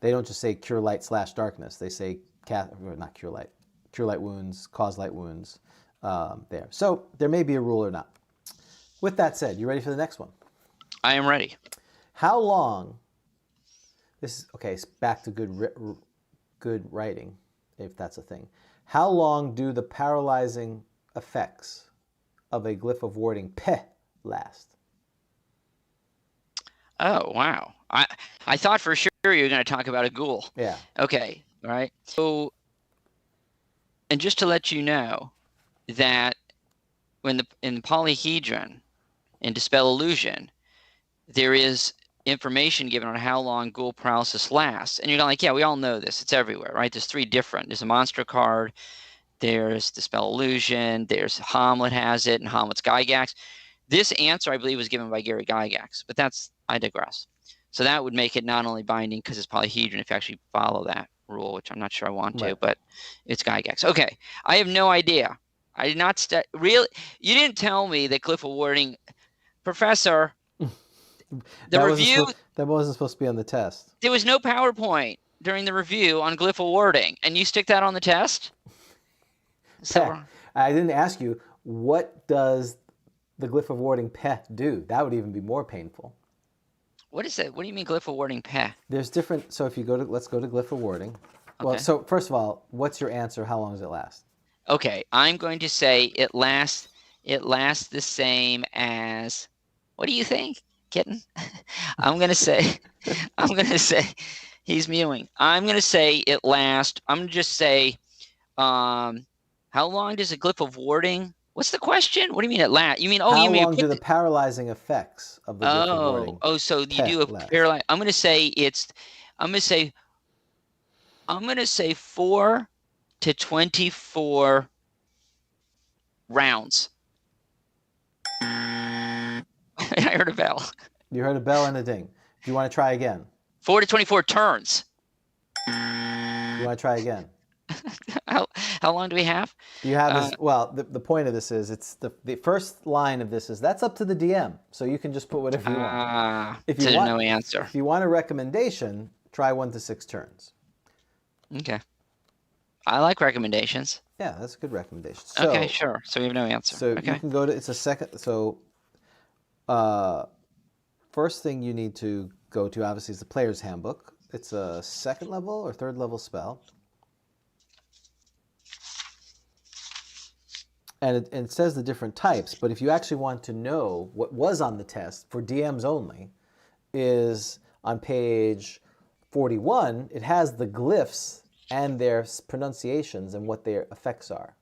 They don't just say cure light / darkness. They say not cure light wounds, cause light wounds. There, so there may be a rule or not. With that said, you ready for the next one? I am ready. How long? This is okay. Back to good writing, if that's a thing. How long do the paralyzing effects of a glyph of warding last? Oh, wow. I thought for sure you were going to talk about a ghoul. Yeah. Okay. All right. So, and just to let you know that in Polyhedron, in Dispel Illusion, there is information given on how long ghoul paralysis lasts. And you're like, yeah, we all know this. It's everywhere, right? There's a monster card. There's Dispel Illusion. There's Hamlet has it, and Hamlet's Gygax. This answer, I believe, was given by Gary Gygax, but I digress. So that would make it not only binding because it's Polyhedron if you actually follow that rule, which I'm not sure I want to, but it's Gygax. Okay, I have no idea. I did not really. You didn't tell me that glyph of warding, Professor. The review that wasn't supposed to be on the test. There was no PowerPoint during the review on glyph of warding, and you stick that on the test. So I didn't ask you, what does the glyph of warding do? That would even be more painful. What is it? What do you mean glyph of warding There's different. So if you let's go to glyph of warding. Okay. Well, so first of all, what's your answer? How long does it last? Okay, I'm going to say it lasts the same as. What do you think, kitten? I'm gonna say he's mewing. I'm gonna say it lasts. I'm gonna just say, how long does a glyph of warding? What's the question? What do you mean it lasts? You mean how long do the paralyzing effects of the glyph of warding? So you do a paralyze. I'm gonna say I'm going to say 4 to 24 rounds. I heard a bell. You heard a bell and a ding. Do you want to try again? 4 to 24 turns. Do you want to try again? How long do we have? You have this. Well, the point of this is it's the first line of this is that's up to the DM, so you can just put whatever you want. If you want no answer. If you want a recommendation, try 1 to 6 turns. Okay. I like recommendations. Yeah, that's a good recommendation. So, Okay, sure. So we have no answer. So okay. you can go to it's a second. So first thing you need to go to obviously is the player's handbook. It's a 2nd level or 3rd level spell. And it says the different types, but if you actually want to know what was on the test for DMs only, is on page 41, it has the glyphs and their pronunciations and what their effects are.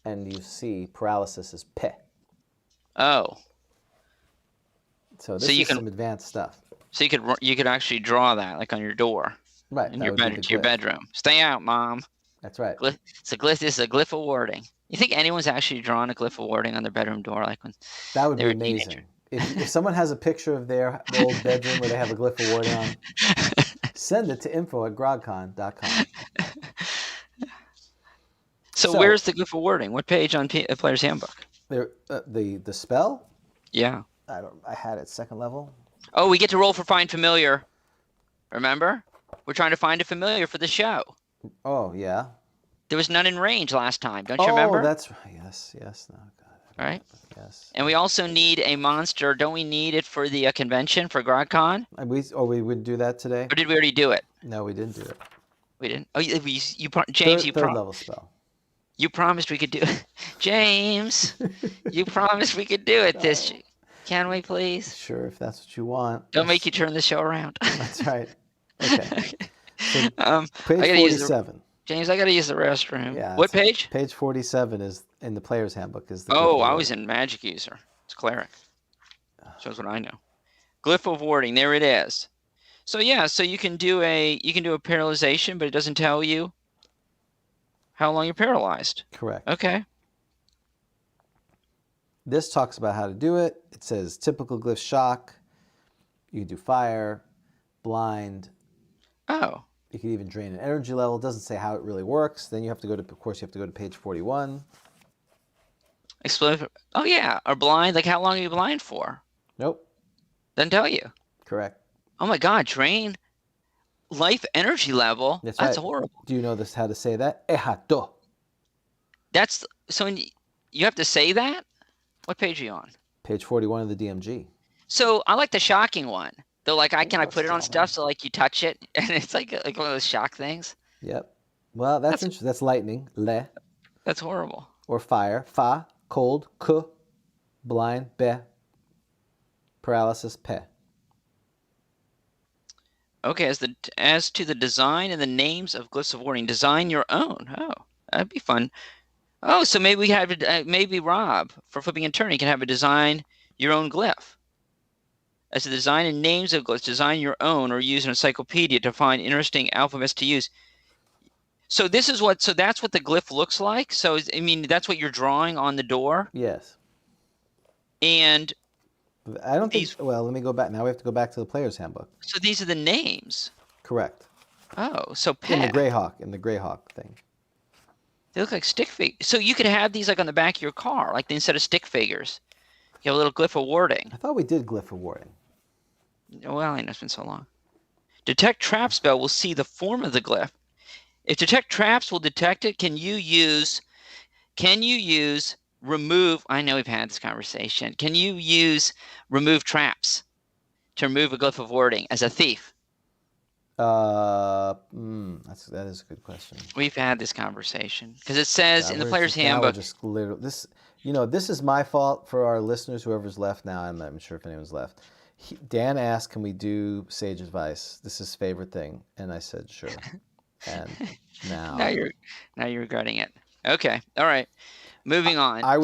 And you see paralysis is pe. Oh. So this is some advanced stuff. So you could actually draw that like on your door. Right. In your bedroom. Stay out, Mom. That's right. This is a glyph of warding. You think anyone's actually drawn a glyph of warding on their bedroom door, like when that would be amazing. If someone has a picture of their old bedroom where they have a glyph of warding on, send it to info@grogcon.com. So where's the glyph of warding? What page on Player's Handbook? There, the spell. Yeah. I had it 2nd level. Oh, we get to roll for find familiar. Remember? We're trying to find a familiar for the show. Oh, yeah. There was none in range last time. Don't you remember? Oh, that's right. Yes. No, God. Right? Yes. And we also need a monster. Don't we need it for the convention for GrogCon? We would do that today? Or did we already do it? No, we didn't do it. We didn't. Oh, James, third level spell. You promised we could do it. James, you promised we could do it this. Can we please? Sure, if that's what you want. Don't make you turn the show around. That's right. Okay. So, page 47. James, I got to use the restroom. Yeah. What page? Page 47 is in the player's handbook. Oh, I was in magic user. It's cleric. Shows what I know. Glyph of warding. There it is. So yeah, so you can do a paralyzation, but it doesn't tell you how long you're paralyzed. Correct. Okay. This talks about how to do it. It says typical glyph shock. You can do fire, blind. Oh. You can even drain an energy level. It doesn't say how it really works. Then you have to go to page 41. Explode. Oh yeah, or blind. Like how long are you blind for? Nope. Doesn't tell you. Correct. Oh my God, drain life energy level. That's right. horrible. Do you know how to say that? Ehato. That's so. You have to say that. What page are you on? Page 41 of the DMG. So I like the shocking one. Though, like, I put it on stuff so like you touch it and it's like one of those shock things. Yep. Well, that's interesting. That's lightning. Le. That's horrible. Or fire. Fa. Cold. Ku. Blind. Be. Paralysis. Pe. Okay. As to the design and the names of glyphs of warding, design your own. Oh, that'd be fun. Oh, so maybe we have maybe Rob for flipping and turning can have a design your own glyph. As to design and names of glyphs, design your own or use an encyclopedia to find interesting alphabets to use. So that's what the glyph looks like. So I mean, that's what you're drawing on the door. Yes. And I don't think. Well, let me go back. Now we have to go back to the player's handbook. So these are the names. Correct. Oh, so in the Greyhawk thing. They look like stick figures. So you could have these like on the back of your car, like instead of stick figures, you have a little glyph of warding. I thought we did glyph of warding. Well, I know it's been so long. Detect trap spell will see the form of the glyph. If detect traps will detect it, can you use remove? I know we've had this conversation. Can you use remove traps to remove a glyph of warding as a thief? That is a good question. We've had this conversation because it says in the player's handbook. This is my fault for our listeners, whoever's left now. I'm not sure if anyone's left. Dan asked, "Can we do sage advice? This is his favorite thing," and I said, "Sure." And now you're regretting it. Okay, all right. Moving on. I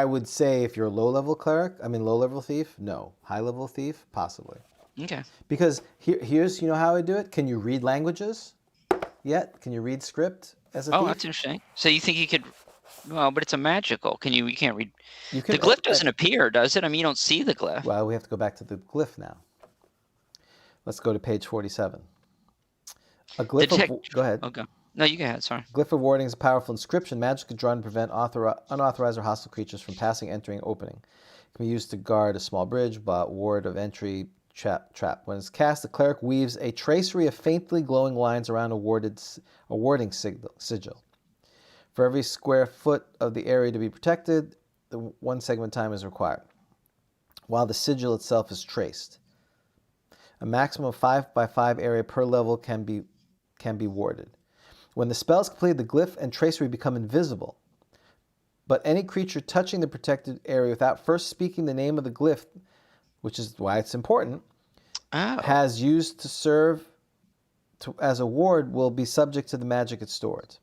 would say if you're a low level thief, no. High level thief, possibly. Okay. Because here's how I do it. Can you read languages? yet? Can you read script as a Oh, thief? that's interesting. So you think you could? Well, but it's a magical. You can't read. You The can. glyph doesn't appear, does it? I mean, you don't see the glyph. Well, we have to go back to the glyph now. Let's go to page 47. A glyph of... Go ahead. Okay. No, you go ahead. Sorry. Glyph of warding is a powerful inscription magically drawn to prevent unauthorized or hostile creatures from passing, entering, opening. It can be used to guard a small bridge, ward of entry, trap. When it's cast, the cleric weaves a tracery of faintly glowing lines around a warding sigil. For every square foot of the area to be protected, the 1 segment time is required, while the sigil itself is traced. A maximum of 5 by 5 area per level can be warded. When the spell is completed, the glyph and tracery become invisible. But any creature touching the protected area without first speaking the name of the glyph, which is why it's important, has used to serve as a ward, will be subject to the magic it stores.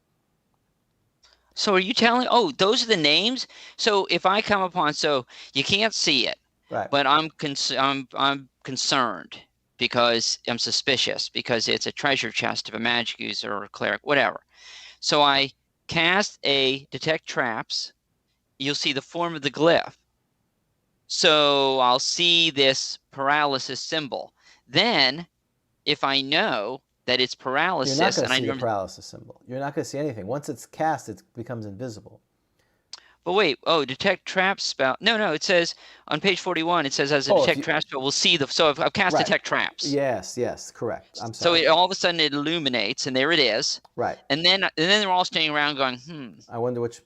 So are you telling? Oh, those are the names. So if I come upon, so you can't see it, Right. but I'm concerned because I'm suspicious because it's a treasure chest of a magic user or a cleric, whatever. So I cast a detect traps. You'll see the form of the glyph. So I'll see this paralysis symbol. Then, if I know that it's paralysis, You're not going to see the paralysis symbol. You're not going to see anything. Once it's cast, it becomes invisible. But wait, detect trap spell. No, it says on page 41, it says as a detect trap spell, we'll see the. So I've cast detect traps. Yes, correct. I'm So sorry. all of a sudden it illuminates, and there it is. Right. And then they're all standing around going, I wonder which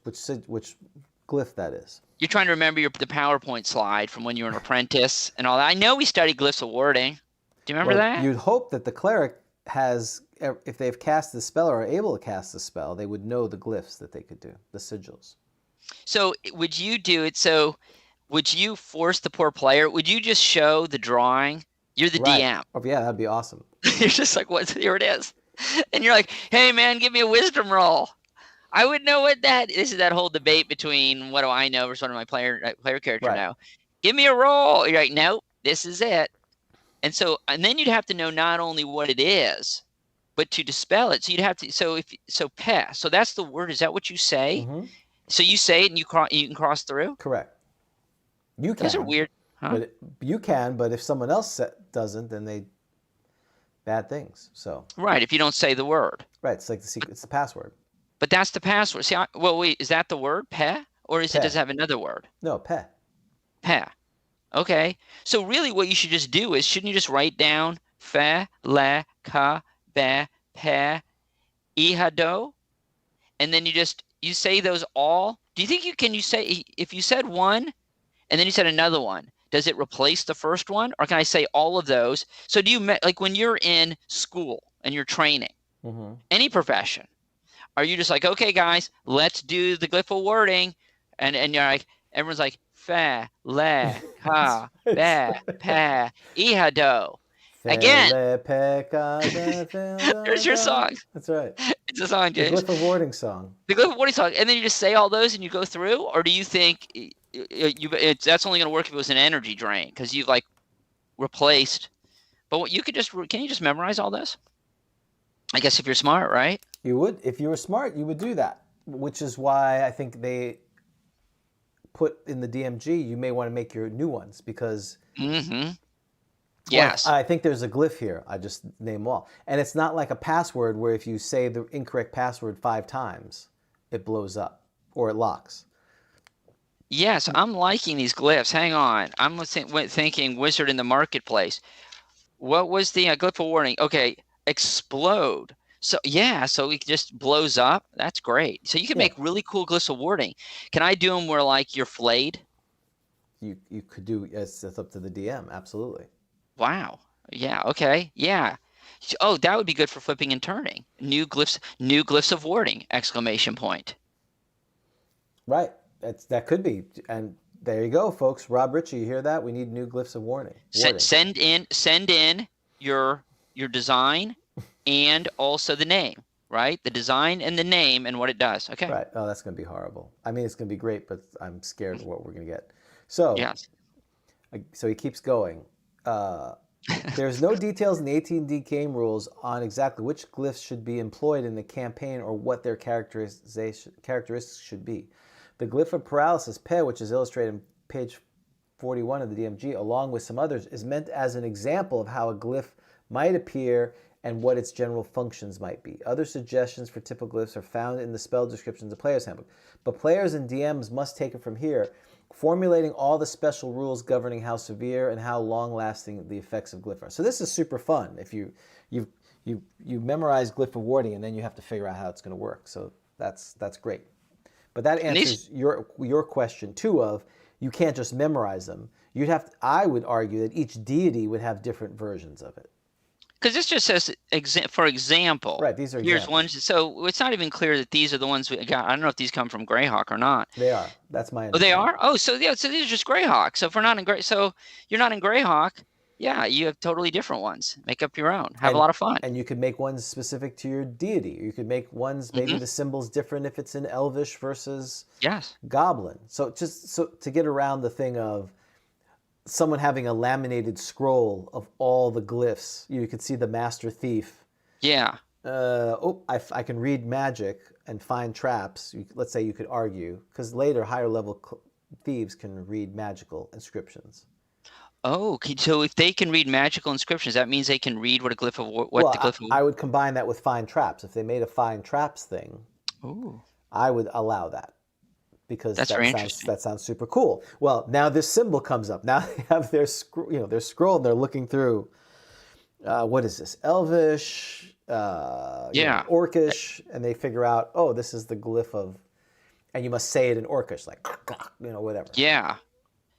glyph that is. You're trying to remember the PowerPoint slide from when you were an apprentice and all that. I know we studied glyphs of wording. Do you remember that? You'd hope that the cleric has, if they've cast the spell or are able to cast the spell, they would know the glyphs that they could do, the sigils. So would you do it? So would you force the poor player? Would you just show the drawing? You're the DM. Oh, yeah, that'd be awesome. You're just like, here it is. And you're like, hey, man, give me a wisdom roll. I would know what this is that whole debate between what do I know versus what do my player character know. Give me a roll. You're like, nope, this is it. And then you'd have to know not only what it is, but to dispel it. So you'd have to, so that's the word. Is that what you say? Mm-hmm. So you say it and you can cross through? Correct. You can. Those are weird. Huh? But you can, but if someone else doesn't, then bad things. So. Right, if you don't say the word. Right, it's like the secret, it's the password. But that's the password. See, wait, is that the word, pe? Or does it have another word? No, pe. Pe. Okay. So really what you should just do is, shouldn't you just write down fe, le, ka, be, pe, ihado? And then you say those all. Do you think you say, if you said one and then you said another one, does it replace the first one? Or can I say all of those? So do you, like when you're in school and you're training, any profession, are you just like, okay, guys, let's do the glyph of wording? And you're like, everyone's like, fe, le, ka, be, pe, ihado. Again. There's your song. That's right. It's a song, James. The glyph of warding song. The glyph of warding song. And then you just say all those and you go through? Or do you think that's only going to work if it was an energy drain? Because you've like replaced. But can you just memorize all this? I guess if you're smart, right? You would. If you were smart, you would do that. Which is why I think they put in the DMG, you may want to make your new ones because... Yes. I think there's a glyph here. I just name them all. And it's not like a password where if you say the incorrect password 5 times, it blows up or it locks. Yes, I'm liking these glyphs. Hang on. I'm thinking wizard in the marketplace. What was the glyph of warning? Okay, explode. So it just blows up. That's great. So you can make really cool glyphs of warding. Can I do them where like you're flayed? You could do, it's up to the DM, absolutely. Wow. Yeah. Okay. Yeah. Oh, that would be good for flipping and turning. New glyphs of warding! ! Right. That could be. And there you go, folks. Rob Ritchie, you hear that? We need new glyphs of warding. Send in your design and also the name, right? The design and the name and what it does. Okay. Right. Oh, that's going to be horrible. I mean, it's going to be great, but I'm scared of what we're going to get. So, yes. So he keeps going. There's no details in the AT&D game rules on exactly which glyphs should be employed in the campaign or what their characteristics should be. The glyph of paralysis, Pe, which is illustrated on page 41 of the DMG, along with some others, is meant as an example of how a glyph might appear and what its general functions might be. Other suggestions for typical glyphs are found in the spell descriptions of Player's Handbook, but players and DMs must take it from here, formulating all the special rules governing how severe and how long-lasting the effects of glyph are. So this is super fun if you memorize glyph of warding and then you have to figure out how it's going to work. So that's great. But that answers your question too of you can't just memorize them. I would argue that each deity would have different versions of it. Because this just says, for example. Right, these are here's examples. ones. So it's not even clear that these are the ones we got. I don't know if these come from Greyhawk or not. They are. That's my Oh, they understanding. are? Oh, so yeah, so these are just Greyhawk. So if we're not in so you're not in Greyhawk, yeah, you have totally different ones. Make up your own. Have a lot of fun. And you could make ones specific to your deity. You could make ones, maybe the symbol's different if it's in Elvish versus Goblin. So just to get around the thing of someone having a laminated scroll of all the glyphs. You could see the Master Thief. Yeah. I can read magic and find traps. Let's say you could argue, because later higher level thieves can read magical inscriptions. Oh, okay. So if they can read magical inscriptions, that means they can read what a glyph of I would combine that with find traps. If they made a find traps thing, I would allow that. Because that sounds super cool. Well, now this symbol comes up. Now they have their scroll and they're looking through. What is this? Elvish, Orcish, and they figure out, oh, this is the glyph of, and you must say it in Orcish, like whatever. Yeah.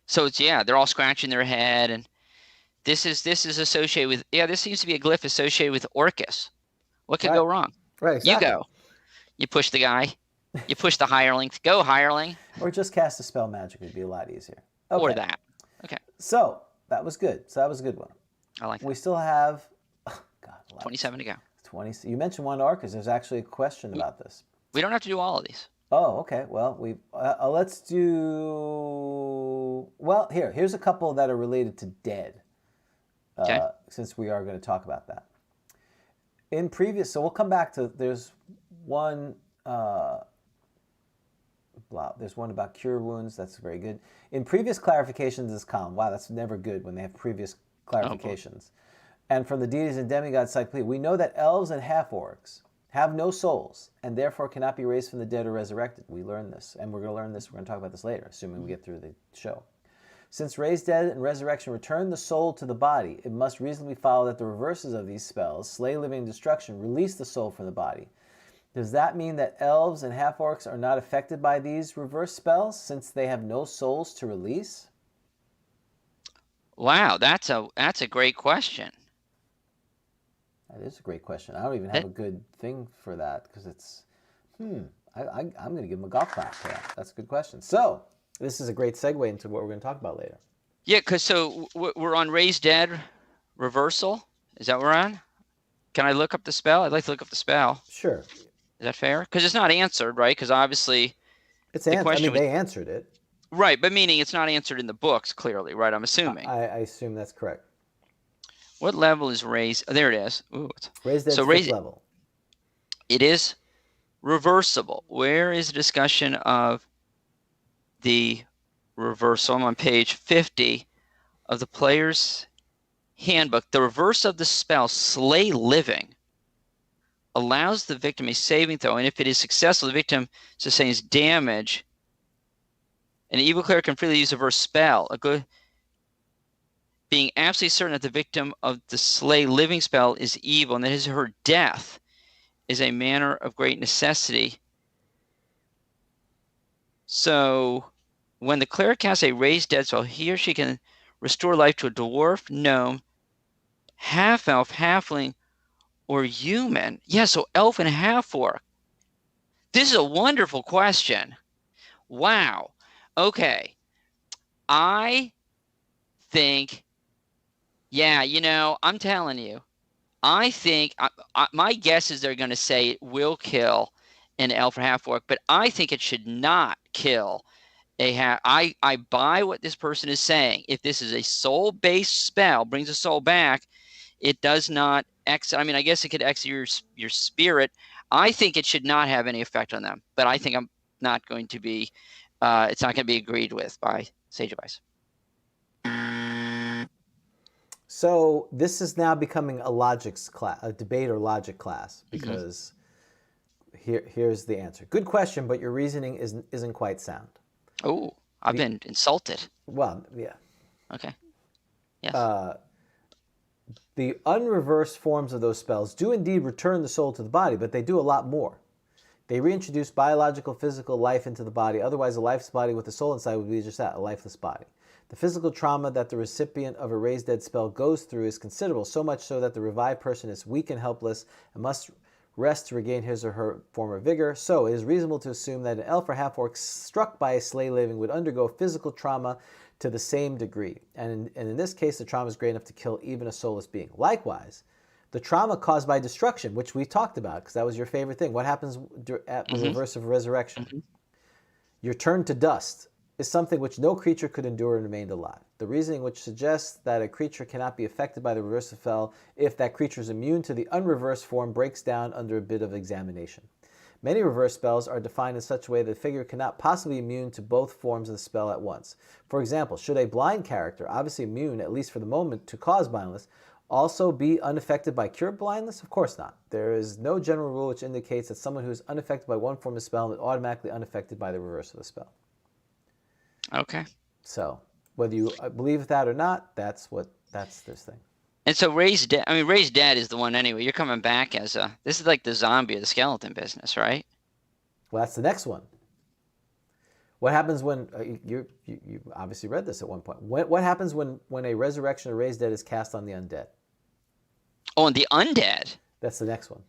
So it's they're all scratching their head, and this is associated with this seems to be a glyph associated with Orcus. What could go wrong? Right. Exactly. You go. You push the guy. You push the hireling. Go, hireling. Or just cast a spell magically. It'd be a lot easier. Okay. Or that. Okay. So that was good. So that was a good one. I like that. We still have 27 to go. 20. You mentioned one Orcus. There's actually a question about this. We don't have to do all of these. Oh, okay. Well, let's do. Well, here's a couple that are related to dead. Okay. Since we are going to talk about that. So we'll come back to. There's one. There's one about cure wounds. That's very good. In previous clarifications, this column. Wow, that's never good when they have previous clarifications. And from the deities and demigods side, we know that elves and half-orcs have no souls and therefore cannot be raised from the dead or resurrected. We learned this, and we're going to learn this. We're going to talk about this later, assuming we get through the show. Since raised dead and resurrection return the soul to the body, it must reasonably follow that the reverses of these spells, slay, living, and destruction, release the soul from the body. Does that mean that elves and half-orcs are not affected by these reverse spells since they have no souls to release? Wow, that's a great question. That is a great question. I don't even have a good thing for that because it's, I'm going to give them a golf clap for that. That's a good question. So this is a great segue into what we're going to talk about later. Yeah, because we're on raised dead reversal. Is that what we're on? Can I look up the spell? I'd like to look up the spell. Sure. Is that fair? Because it's not answered, right? Because obviously it's answered. They answered it. Right, but meaning it's not answered in the books clearly, right? I'm assuming. I assume that's correct. What level is raised? Oh, there it is. Ooh, raised dead fifth level. It is reversible. Where is the discussion of the reversal? I'm on page 50 of the player's handbook. The reverse of the spell, slay living, allows the victim a saving throw, and if it is successful, the victim sustains damage. An evil cleric can freely use a reverse spell. Being absolutely certain that the victim of the slay living spell is evil, and that his or her death is a manner of great necessity. So, when the cleric casts a raised dead spell, he or she can restore life to a dwarf, gnome, half-elf, halfling, or human. Yeah, so elf and half-orc. This is a wonderful question. Wow. Okay. I think, I'm telling you, I think, my guess is they're going to say it will kill an elf or half-orc, but I think it should not kill I buy what this person is saying. If this is a soul-based spell, brings a soul back, it does not exit. I mean, I guess it could exit your spirit. I think it should not have any effect on them, but I think I'm not going to be. It's not going to be agreed with by Sage Advice. So this is now becoming a debate or logic class, because here's the answer. Good question, but your reasoning isn't quite sound. Oh, I've been insulted. Well, yeah. Okay. Yes. The unreversed forms of those spells do indeed return the soul to the body, but they do a lot more. They reintroduce biological, physical life into the body. Otherwise, a lifeless body with a soul inside would be just that, a lifeless body. The physical trauma that the recipient of a raise dead spell goes through is considerable, so much so that the revived person is weak and helpless and must rest to regain his or her former vigor. So it is reasonable to assume that an elf or half-orc struck by a slay living would undergo physical trauma to the same degree. And in this case, the trauma is great enough to kill even a soulless being. Likewise, the trauma caused by destruction, which we talked about, because that was your favorite thing. What happens at the reverse of resurrection? You're turned to dust, is something which no creature could endure and remained alive. The reasoning which suggests that a creature cannot be affected by the reverse spell if that creature is immune to the unreversed form breaks down under a bit of examination. Many reverse spells are defined in such a way that the figure cannot possibly be immune to both forms of the spell at once. For example, should a blind character, obviously immune, at least for the moment, to cause blindness, also be unaffected by cured blindness? Of course not. There is no general rule which indicates that someone who is unaffected by one form of spell is automatically unaffected by the reverse of the spell. Okay. So, whether you believe that or not, that's this thing. And so raised dead is the one anyway. You're coming back as this is like the zombie or the skeleton business, right? Well, that's the next one. What happens when you obviously read this at one point? What happens when a resurrection or raised dead is cast on the undead? Oh, and the undead. That's the next one.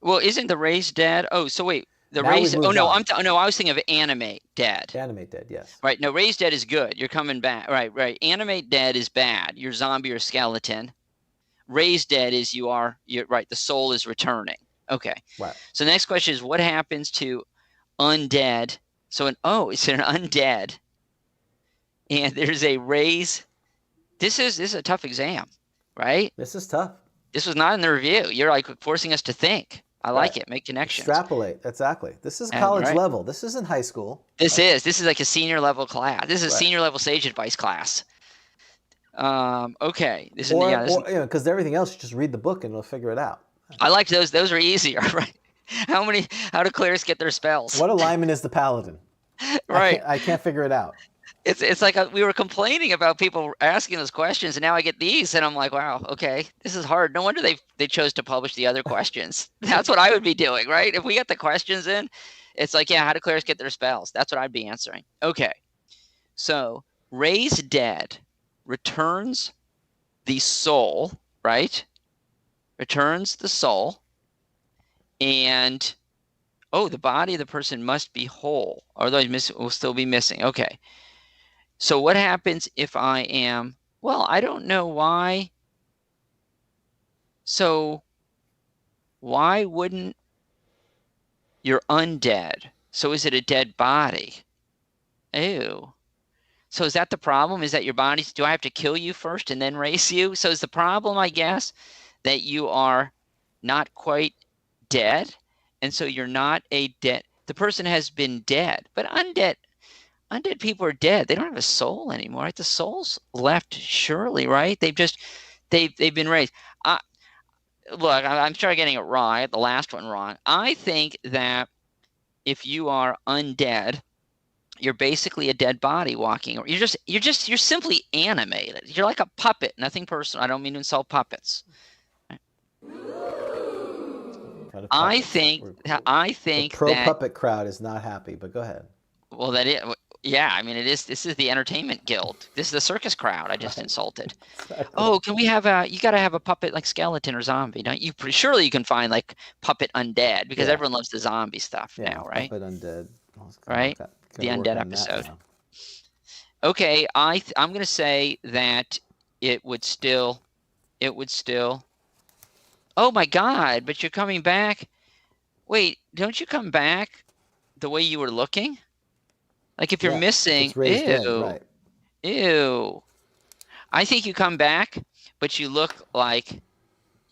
Well, isn't the raised dead? Oh, so wait, the Now raised. we've Oh moved no, on. no, I was thinking of animate dead. Animate dead, yes. Right. No, raised dead is good. You're coming back. Right. Animate dead is bad. You're zombie or skeleton. Raised dead is you're right. The soul is returning. Okay. Right. So the next question is what happens to undead? So it's an undead, and there's a raise. This is a tough exam, right? This is tough. This was not in the review. You're like forcing us to think. I like it. Make connections. Extrapolate. Exactly. This is college level. This isn't high school. This is like a senior level class. This is a senior level Sage Advice class. Okay. Because everything else, you just read the book and you'll figure it out. I like those. Those are easier, right? How do clerics get their spells? What alignment is the paladin? Right. I can't figure it out. It's like we were complaining about people asking those questions, and now I get these, and I'm like, wow, okay, this is hard. No wonder they chose to publish the other questions. That's what I would be doing, right? If we get the questions in, it's like, yeah, how do clerics get their spells? That's what I'd be answering. Okay, so raise dead returns the soul, right? Returns the soul, and the body of the person must be whole, although will still be missing. Okay. So what happens if I am, I don't know why. So why wouldn't you're undead? So is it a dead body? Ew. So is that the problem? Is that your body, do I have to kill you first and then raise you? So is the problem, I guess, that you are not quite dead? And so you're not the person has been dead, but undead people are dead. They don't have a soul anymore, right? The soul's left, surely, right? They've been raised. Look, I'm sure I'm getting it wrong. I got the last one wrong. I think that if you are undead, you're basically a dead body walking. You're simply animated. You're like a puppet. Nothing personal. I don't mean to insult puppets. I think the pro puppet crowd is not happy, but go ahead. Well, I mean, it is. This is the entertainment guild. This is the circus crowd I just insulted. Oh, can we have you got to have a puppet like skeleton or zombie, don't you? Surely you can find like puppit undead because everyone loves the zombie stuff now, right? Puppet undead. Right? The undead episode. Okay, I'm going to say that it would still. Oh my God! But you're coming back. Wait, don't you come back the way you were looking? Like if you're Yeah, missing, it's raised dead, right? ew. I think you come back, but you look like,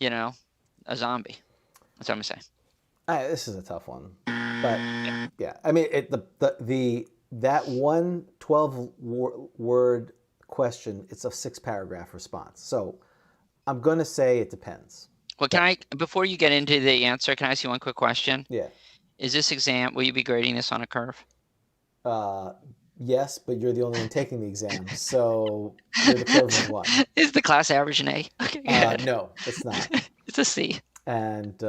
a zombie. That's what I'm saying. This is a tough one, but yeah, I mean, that one 12-word question, it's a 6-paragraph response. So I'm gonna say it depends. Well, before you get into the answer, can I ask you one quick question? Yeah. Is this exam, will you be grading this on a curve? Yes, but you're the only one taking the exam, so you're the curve of one. Is the class average an A? Okay, good. No, it's not. It's a C. And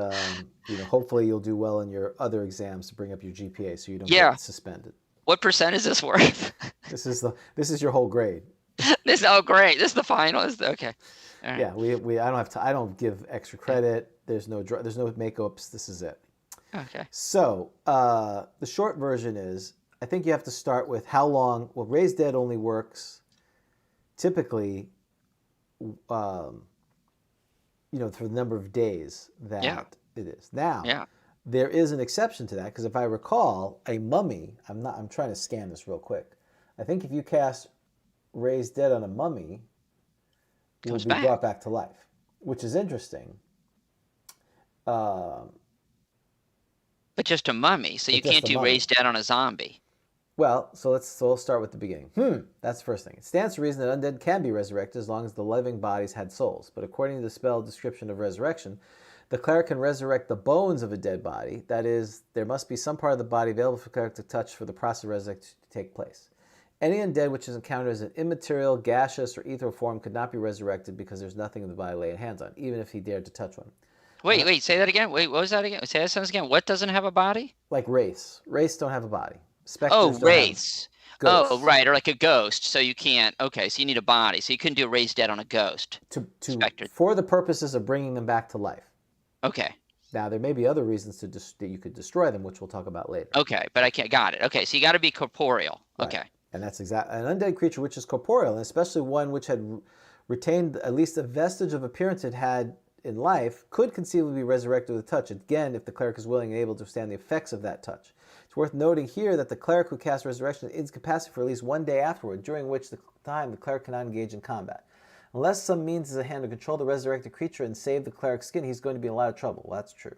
hopefully you'll do well in your other exams to bring up your GPA, so you don't Yeah. get suspended. What percent is this worth? This is your whole grade. Great. This is the final. Okay. All right. Yeah, I don't give extra credit. There's no makeups. This is it. Okay. So the short version is, I think you have to start with how long. Well, raised dead only works typically, for the number of days that it is. Now, there is an exception to that, because if I recall, a mummy. I'm trying to scan this real quick. I think if you cast raised dead on a mummy, will be brought back to life, which is interesting. But just a mummy, so you can't do raised dead on a zombie. Well, so we'll start with the beginning. That's the first thing. It stands to reason that undead can be resurrected as long as the living bodies had souls. But according to the spell description of resurrection, the cleric can resurrect the bones of a dead body. That is, there must be some part of the body available for the cleric to touch for the process of resurrection to take place. Any undead which is encountered as an immaterial, gaseous, or ethereal form could not be resurrected because there's nothing in the body laying hands on, even if he dared to touch one. Wait, say that again. Wait, what was that again? Say that sentence again. What doesn't have a body? Like wraiths. Wraiths don't have a body. Specters wraiths. Oh, right, or like a ghost. So you can't. Okay, so you need a body. So you couldn't do a raised dead on a ghost. For the purposes of bringing them back to life. Okay. Now, there may be other reasons that you could destroy them, which we'll talk about later. Okay, but I can't. Got it. Okay, so you got to be corporeal. Right. Okay. And that's exactly an undead creature which is corporeal, and especially one which had retained at least a vestige of appearance it had in life, could conceivably be resurrected with a touch. Again, if the cleric is willing and able to withstand the effects of that touch. It's worth noting here that the cleric who casts resurrection is incapacitated for at least 1 day afterward, during which time the cleric cannot engage in combat. Unless some means is at hand to control the resurrected creature and save the cleric's skin, he's going to be in a lot of trouble. Well, that's true.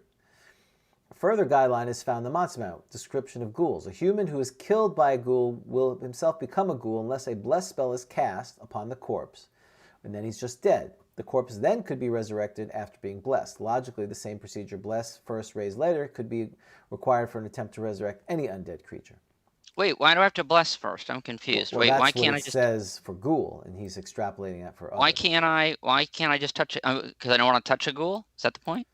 A further guideline is found in the Monster Manual, description of ghouls. A human who is killed by a ghoul will himself become a ghoul unless a blessed spell is cast upon the corpse, and then he's just dead. The corpse then could be resurrected after being blessed. Logically, the same procedure, bless first, raise later, could be required for an attempt to resurrect any undead creature. Wait, why do I have to bless first? I'm confused. Well, wait, that's why can't what I it just says for ghoul, and he's extrapolating that for others. Why can't I just touch it? Because I don't want to touch a ghoul? Is that the point?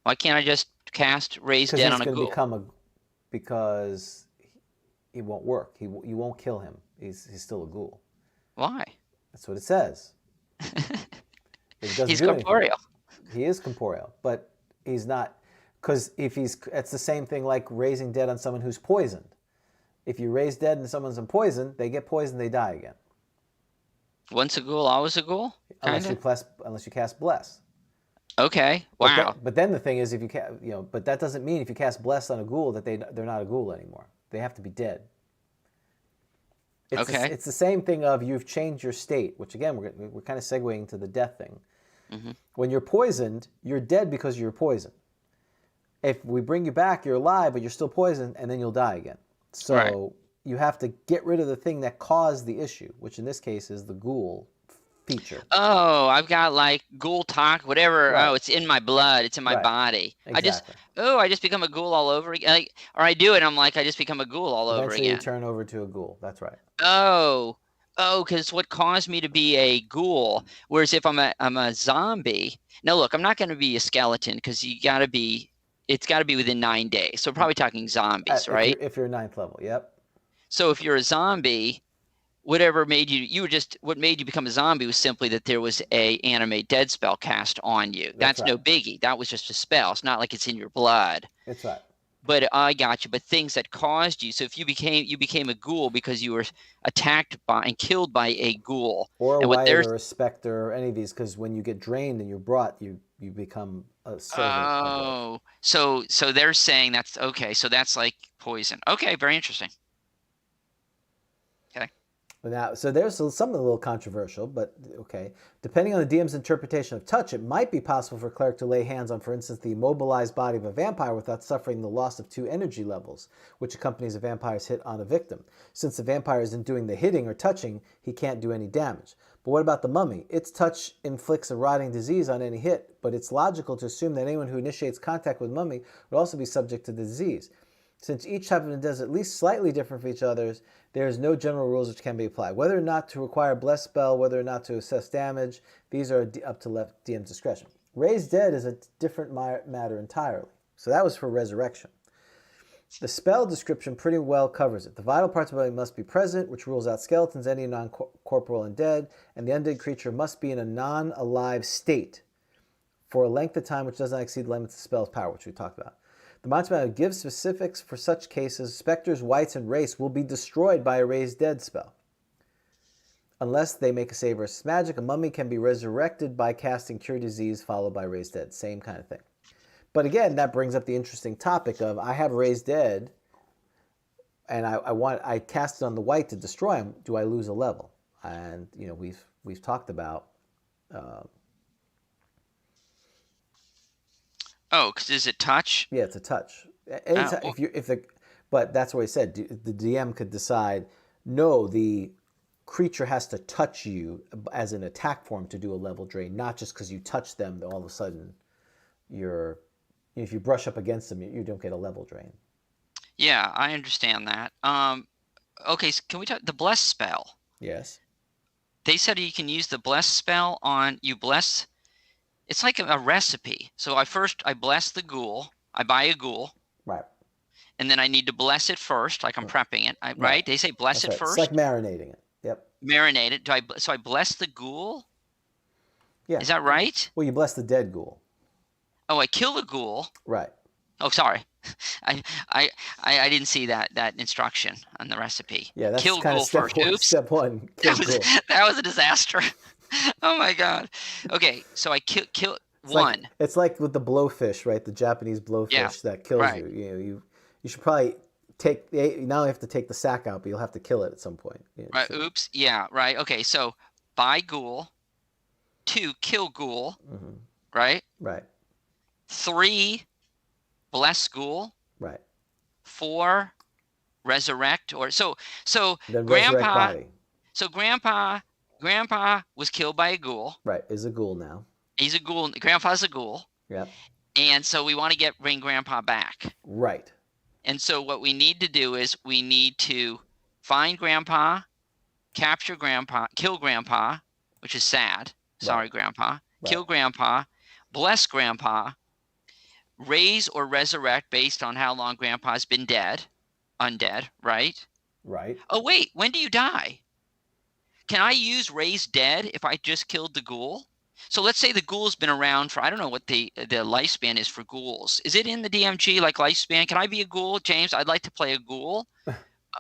Why can't I just cast raised dead on a ghoul? Because he won't work. You won't kill him. He's still a ghoul. Why? That's what it says. He's corporeal. He is corporeal, but he's not, because it's the same thing like raising dead on someone who's poisoned. If you raise dead and someone's in poison, they get poisoned, they die again. Once a ghoul, always a ghoul? Unless you cast bless. Okay. Wow. But then the thing is, but that doesn't mean if you cast bless on a ghoul that they're not a ghoul anymore. They have to be dead. It's the same thing of you've changed your state, which again we're kind of segueing to the death thing. Mm-hmm. When you're poisoned, you're dead because you're poisoned. If we bring you back, you're alive, but you're still poisoned, and then you'll die again. So you have to get rid of the thing that caused the issue, which in this case is the ghoul feature. Oh, I've got like Grogtalk, whatever. Right. Oh, it's in my blood. It's in my body. Exactly. I just become a ghoul all over again. Or I do it, and I'm like, I just become a ghoul all over again. Eventually you turn over to a ghoul. That's right. Oh, because what caused me to be a ghoul, whereas if I'm a zombie. Now look, I'm not going to be a skeleton because it's got to be within 9 days. So we're probably talking zombies, right? If you're 9th level, yep. So if you're a zombie, whatever made what made you become a zombie was simply that there was a animate dead spell cast on you. That's no biggie. That was just a spell. It's not like it's in your blood. That's right. But I got you. But things that caused you. So if you became a ghoul because you were attacked by and killed by a ghoul, or a wight or a specter or any of these, because when you get drained and you're brought, you become a servant. Oh, so they're saying that's okay. So that's like poison. Okay, very interesting. Now, so there's something a little controversial, but okay. Depending on the DM's interpretation of touch, it might be possible for a cleric to lay hands on, for instance, the immobilized body of a vampire without suffering the loss of 2 energy levels, which accompanies a vampire's hit on a victim. Since the vampire isn't doing the hitting or touching, he can't do any damage. But what about the mummy? Its touch inflicts a rotting disease on any hit, but it's logical to assume that anyone who initiates contact with mummy would also be subject to the disease. Since each type of undead is at least slightly different from each other's, there is no general rules which can be applied. Whether or not to require a blessed spell, whether or not to assess damage, these are up to left DM's discretion. Raise Dead is a different matter entirely. So that was for resurrection. The spell description pretty well covers it. The vital parts of the body must be present, which rules out skeletons, any non-corporeal undead, and the undead creature must be in a non-alive state for a length of time which does not exceed the limits of the spell's power, which we talked about. The Monster Manual gives specifics for such cases. Specters, wights, and wraiths will be destroyed by a Raise Dead spell. Unless they make a save versus magic, a mummy can be resurrected by casting Cure Disease followed by Raise Dead. Same kind of thing. But again, that brings up the interesting topic of I have Raise Dead, and I cast it on the wight to destroy him. Do I lose a level? And we've talked about. Oh, because is it touch? Yeah, it's a touch. But that's what he said. The DM could decide, no, the creature has to touch you as an attack form to do a level drain, not just because you touch them, all of a sudden if you brush up against them, you don't get a level drain. Yeah, I understand that. Okay, so can we talk the bless spell? Yes. They said you can use the bless spell on you bless. It's like a recipe. So I bless the ghoul. I buy a ghoul. Right. And then I need to bless it first, like I'm prepping it. Right? They say bless it first. It's like marinating it. Yep. Marinate it. So I bless the ghoul? Yeah. Is that right? Well, you bless the dead ghoul. Oh, I kill the ghoul. Right. Oh, sorry. I didn't see that instruction on the recipe. Yeah, that's kill kind ghoul of step first. one. Oops. Step one. Kill ghoul. That was a disaster. Oh my god. Okay, so I kill one. It's like with the blowfish, right? The Japanese blowfish that kills you. You should probably not only have to take the sack out, but you'll have to kill it at some point. Right. So. Oops. Yeah. Right. Okay. So buy ghoul. 2, kill ghoul. Mm-hmm. Right. Right. 3, bless ghoul. Right. 4, resurrect then grandpa. Resurrect body. So grandpa was killed by a ghoul. Right. Is a ghoul now. He's a ghoul. Grandpa's a ghoul. Yep. And so we want to bring grandpa back. Right. And so what we need to do is we need to find grandpa, capture grandpa, kill grandpa, which is sad. Sorry, Right. grandpa. Right. Kill grandpa, bless grandpa, raise or resurrect based on how long grandpa's been undead, right? Right. Oh, wait, when do you die? Can I use raise dead if I just killed the ghoul? So let's say the ghoul's been around for, I don't know what the lifespan is for ghouls. Is it in the DMG, like lifespan? Can I be a ghoul, James? I'd like to play a ghoul.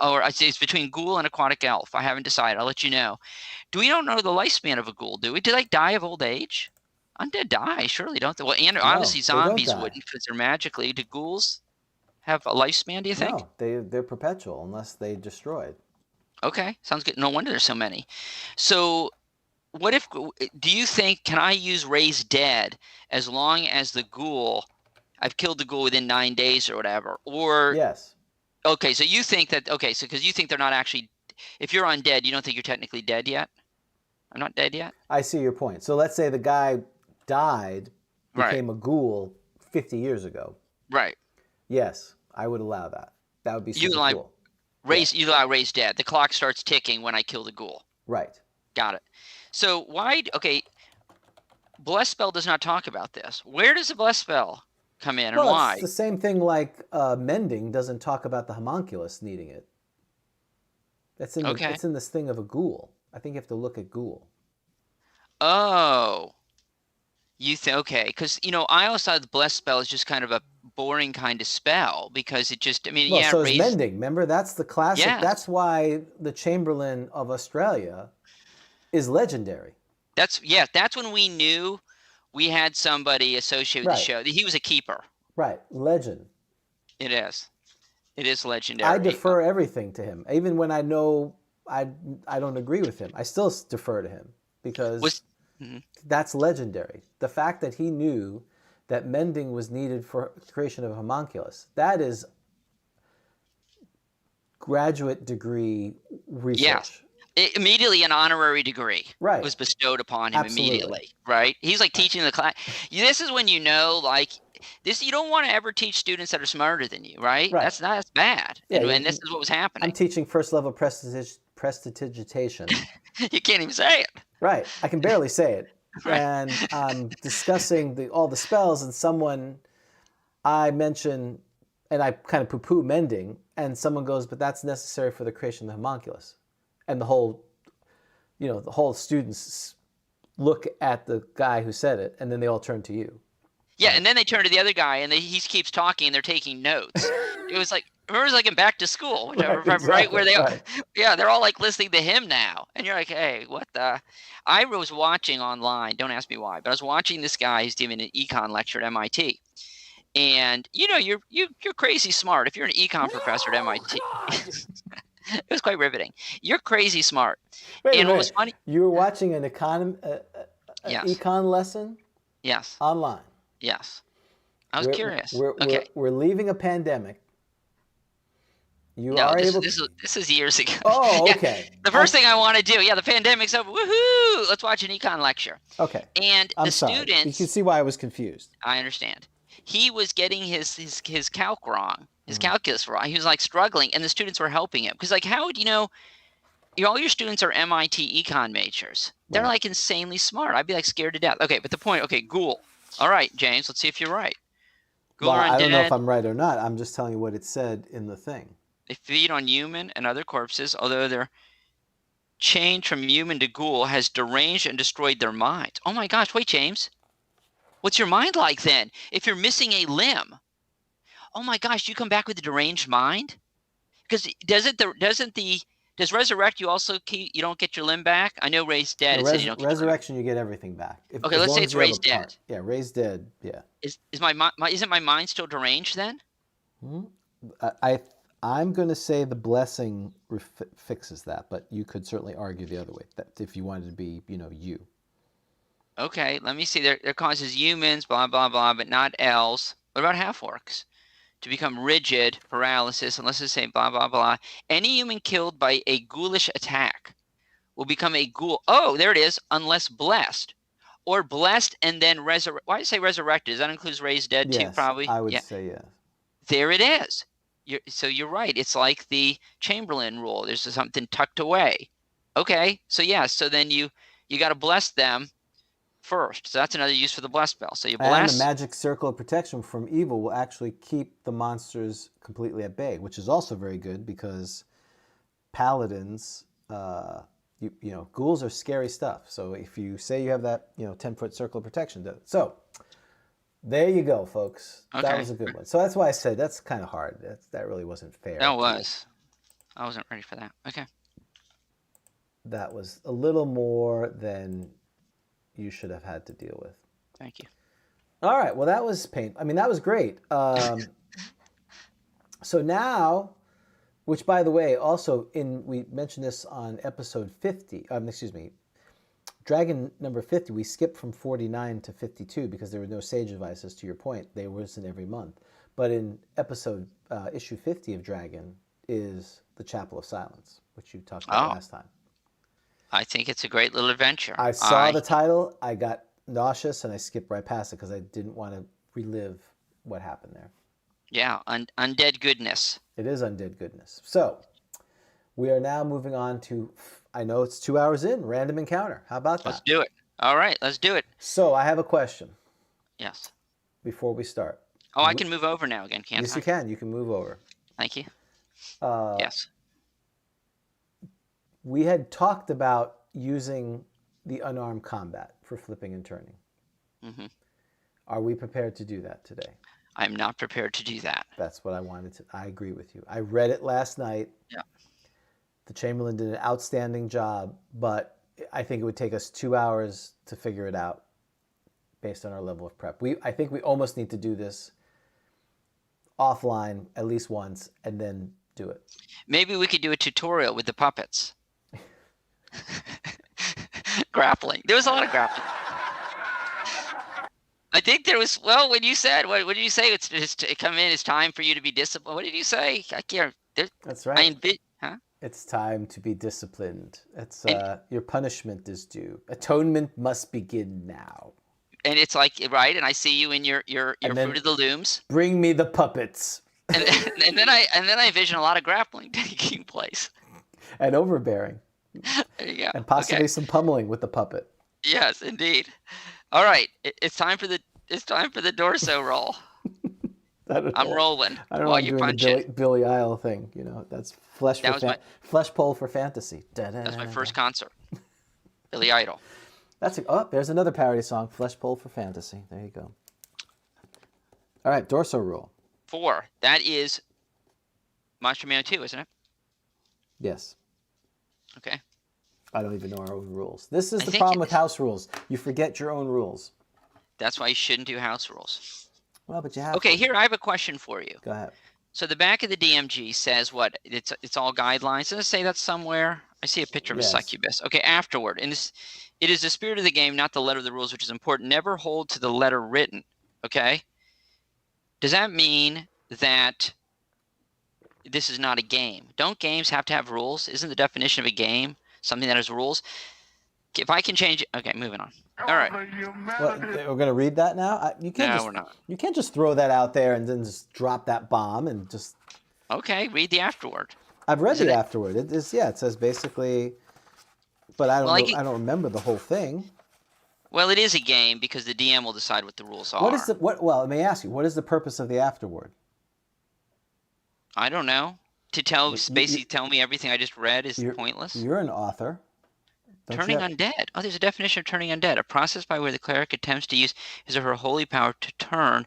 Or I'd say it's between ghoul and aquatic elf. I haven't decided. I'll let you know. We don't know the lifespan of a ghoul, do we? Do they die of old age? Undead die, surely, don't they? Well, and obviously zombies wouldn't because they're magically. Do ghouls have a lifespan, do you think? No, they're perpetual unless they destroyed. Okay, sounds good. No wonder there's so many. So what if, do you think, can I use raise dead as long as the ghoul, I've killed the ghoul within 9 days or whatever? Or Yes. Okay, so you think that, so because you think they're not actually, if you're undead, you don't think you're technically dead yet? I'm not dead yet? I see your point. So let's say the guy died, became a ghoul 50 years ago. Right. Yes, I would allow that. That would be super cool. You allow raise dead. The clock starts ticking when I kill the ghoul. Right. Got it. So bless spell does not talk about this. Where does the bless spell come in and why? It's the same thing like mending doesn't talk about the homunculus needing it. It's in this thing of a ghoul. I think you have to look at ghoul. Oh. You think, okay, because, I always thought the bless spell is just kind of a boring kind of spell because it just, so is mending. Remember, that's the classic. Yes. That's why the Chamberlain of Australia is legendary. That's when we knew we had somebody associated with the show. He was a keeper. Right. Legend. It is. It is legendary. I defer everything to him. Even when I know I don't agree with him. I still defer to him because Was Mhm. that's legendary. The fact that he knew that mending was needed for creation of a homunculus, that is graduate degree Yes. research. Immediately an honorary degree Right. was bestowed upon him Absolutely. immediately, right? He's like teaching the class. This is when you know, like, this, you don't want to ever teach students that are smarter than you, right? Right. That's bad. Yeah, And this is what was happening. I'm teaching first level prestidigitation. You can't even say it. Right. I can barely say it. Right. And I'm discussing all the spells, and I mention, and I kind of poo-poo mending, and someone goes, but that's necessary for the creation of the homunculus. And the whole students look at the guy who said it, and then they all turn to you. Yeah, and then they turn to the other guy, and he keeps talking, and they're taking notes. It was like, remember, it was like in Back to School, right? Where they're all like listening to him now, and you're like, hey, what the? I was watching online. Don't ask me why, but I was watching this guy who's giving an econ lecture at MIT, and you're crazy smart if you're an econ professor at MIT. It was quite riveting. You're crazy smart. Wait, and what was funny? You were watching an econ lesson? Yes. Online. Yes. I was curious. We're leaving a pandemic. This is years ago. Oh, okay. Yeah, the first thing I want to do, the pandemic's over. Woohoo! Let's watch an econ lecture. Okay. And I'm sorry. Students. You can see why I was confused. I understand. He was getting his calc wrong, his calculus wrong. He was like struggling, and the students were helping him. Because, like, how would you know? All your students are MIT econ majors. They're like insanely smart. I'd be like scared to death. Okay, but the point. Okay, ghoul. All right, James. Let's see if you're right. Ghoul Well, are undead. I don't know if I'm right or not. I'm just telling you what it said in the thing. They feed on human and other corpses, although their change from human to ghoul has deranged and destroyed their minds. Oh my gosh! Wait, James. What's your mind like then? If you're missing a limb, oh my gosh, you come back with a deranged mind? Because does resurrect you also you don't get your limb back? I know raised dead. Resurrection, you get everything back. Okay, let's say it's raised dead. Yeah, raised dead. Yeah. Isn't my mind still deranged then? I'm going to say the blessing fixes that, but you could certainly argue the other way. That if you wanted to be, you. Okay, let me see. There causes humans, blah, blah, blah, but not elves. What about half-orcs? To become rigid, paralysis, and let's just say blah, blah, blah. Any human killed by a ghoulish attack will become a ghoul. Oh, there it is, unless blessed. Or blessed and then resurrected. Why do you say resurrected? Does that include raised dead too, probably? I would say yes. There it is. So you're right. It's like the Chamberlain rule. There's something tucked away. Okay, so then you got to bless them first. So that's another use for the bless spell. So you bless. And the magic circle of protection from evil will actually keep the monsters completely at bay, which is also very good because paladins, ghouls are scary stuff. So if you say you have that, 10-foot circle of protection. So there you go, folks. Okay. That was a good one. So that's why I said that's kind of hard. That really wasn't fair. That was. I wasn't ready for that. Okay. That was a little more than you should have had to deal with. Thank you. All right. Well, that was painful. I mean, that was great. So now, which by the way, also we mentioned this on episode 50. Dragon number 50. We skipped from 49 to 52 because there were no sage advices. To your point, they wasn't every month. But in issue 50 of Dragon is the Chapel of Silence, which you talked about last time. I think it's a great little adventure. I saw the title, I got nauseous, and I skipped right past it because I didn't want to relive what happened there. Yeah, undead goodness. It is undead goodness. So, we are now moving on to, I know it's 2 hours in, random encounter. How about that? Let's do it. All right, let's do it. So, I have a question. Yes. Before we start. Oh, I can move over now again, can't I? Yes, you can. You can move over. Thank you. Yes. We had talked about using the unarmed combat for flipping and turning. Mm-hmm. Are we prepared to do that today? I'm not prepared to do that. That's what I wanted to. I agree with you. I read it last night. Yeah. The Chamberlain did an outstanding job, but I think it would take us 2 hours to figure it out based on our level of prep. I think we almost need to do this offline at least once and then do it. Maybe we could do a tutorial with the puppets. Grappling. There was a lot of grappling. I think there was. Well, when you said, what did you say? It's just to come in. It's time for you to be disciplined. What did you say? I can't. That's I right. huh? It's time to be disciplined. It's And your punishment is due. Atonement must begin now. and it's like right. And I see you in your And then- Fruit of the Looms. Bring me the puppets. And then I envision a lot of grappling taking place. And overbearing. There you go. And possibly Okay. some pummeling with the puppet. Yes, indeed. All right, it's time for the Dorso roll. I don't I'm know. rolling I don't know. while I'm you doing punch the it. Billy Idol thing. You know, that's flesh pole for fantasy. That's my first concert. Billy Idol. There's another parody song, Flesh Pole for Fantasy. There you go. All right, Dorso rule. 4. That is Monster Man 2, isn't it? Yes. Okay. I don't even know our own rules. This is I the think problem with house rules. You forget your own rules. That's why you shouldn't do house rules. Well, but you have Okay, to. here I have a question for you. Go ahead. So the back of the DMG says what? It's all guidelines. Does it say that somewhere? I see a picture of Yes. a succubus. Okay, afterward. And this, it is the spirit of the game, not the letter of the rules, which is important. Never hold to the letter written. Okay? Does that mean that this is not a game? Don't games have to have rules? Isn't the definition of a game something that has rules? If I can change it. Okay, moving on. All right. What, we're going to read that now? You can't No, just, we're not. You can't just throw that out there and then just drop that bomb and just... Okay, read the afterword. I've read Isn't the it- afterword. It says basically... But I don't Well, I know. can- I don't remember the whole thing. Well, it is a game because the DM will decide what the rules are. What is the... Well, let me ask you. What is the purpose of the afterword? I don't know. To basically tell me everything I just read is pointless. You're an author. Don't Turning you have- undead. Oh, there's a definition of turning undead. A process by where the cleric attempts to use his or her holy power to turn,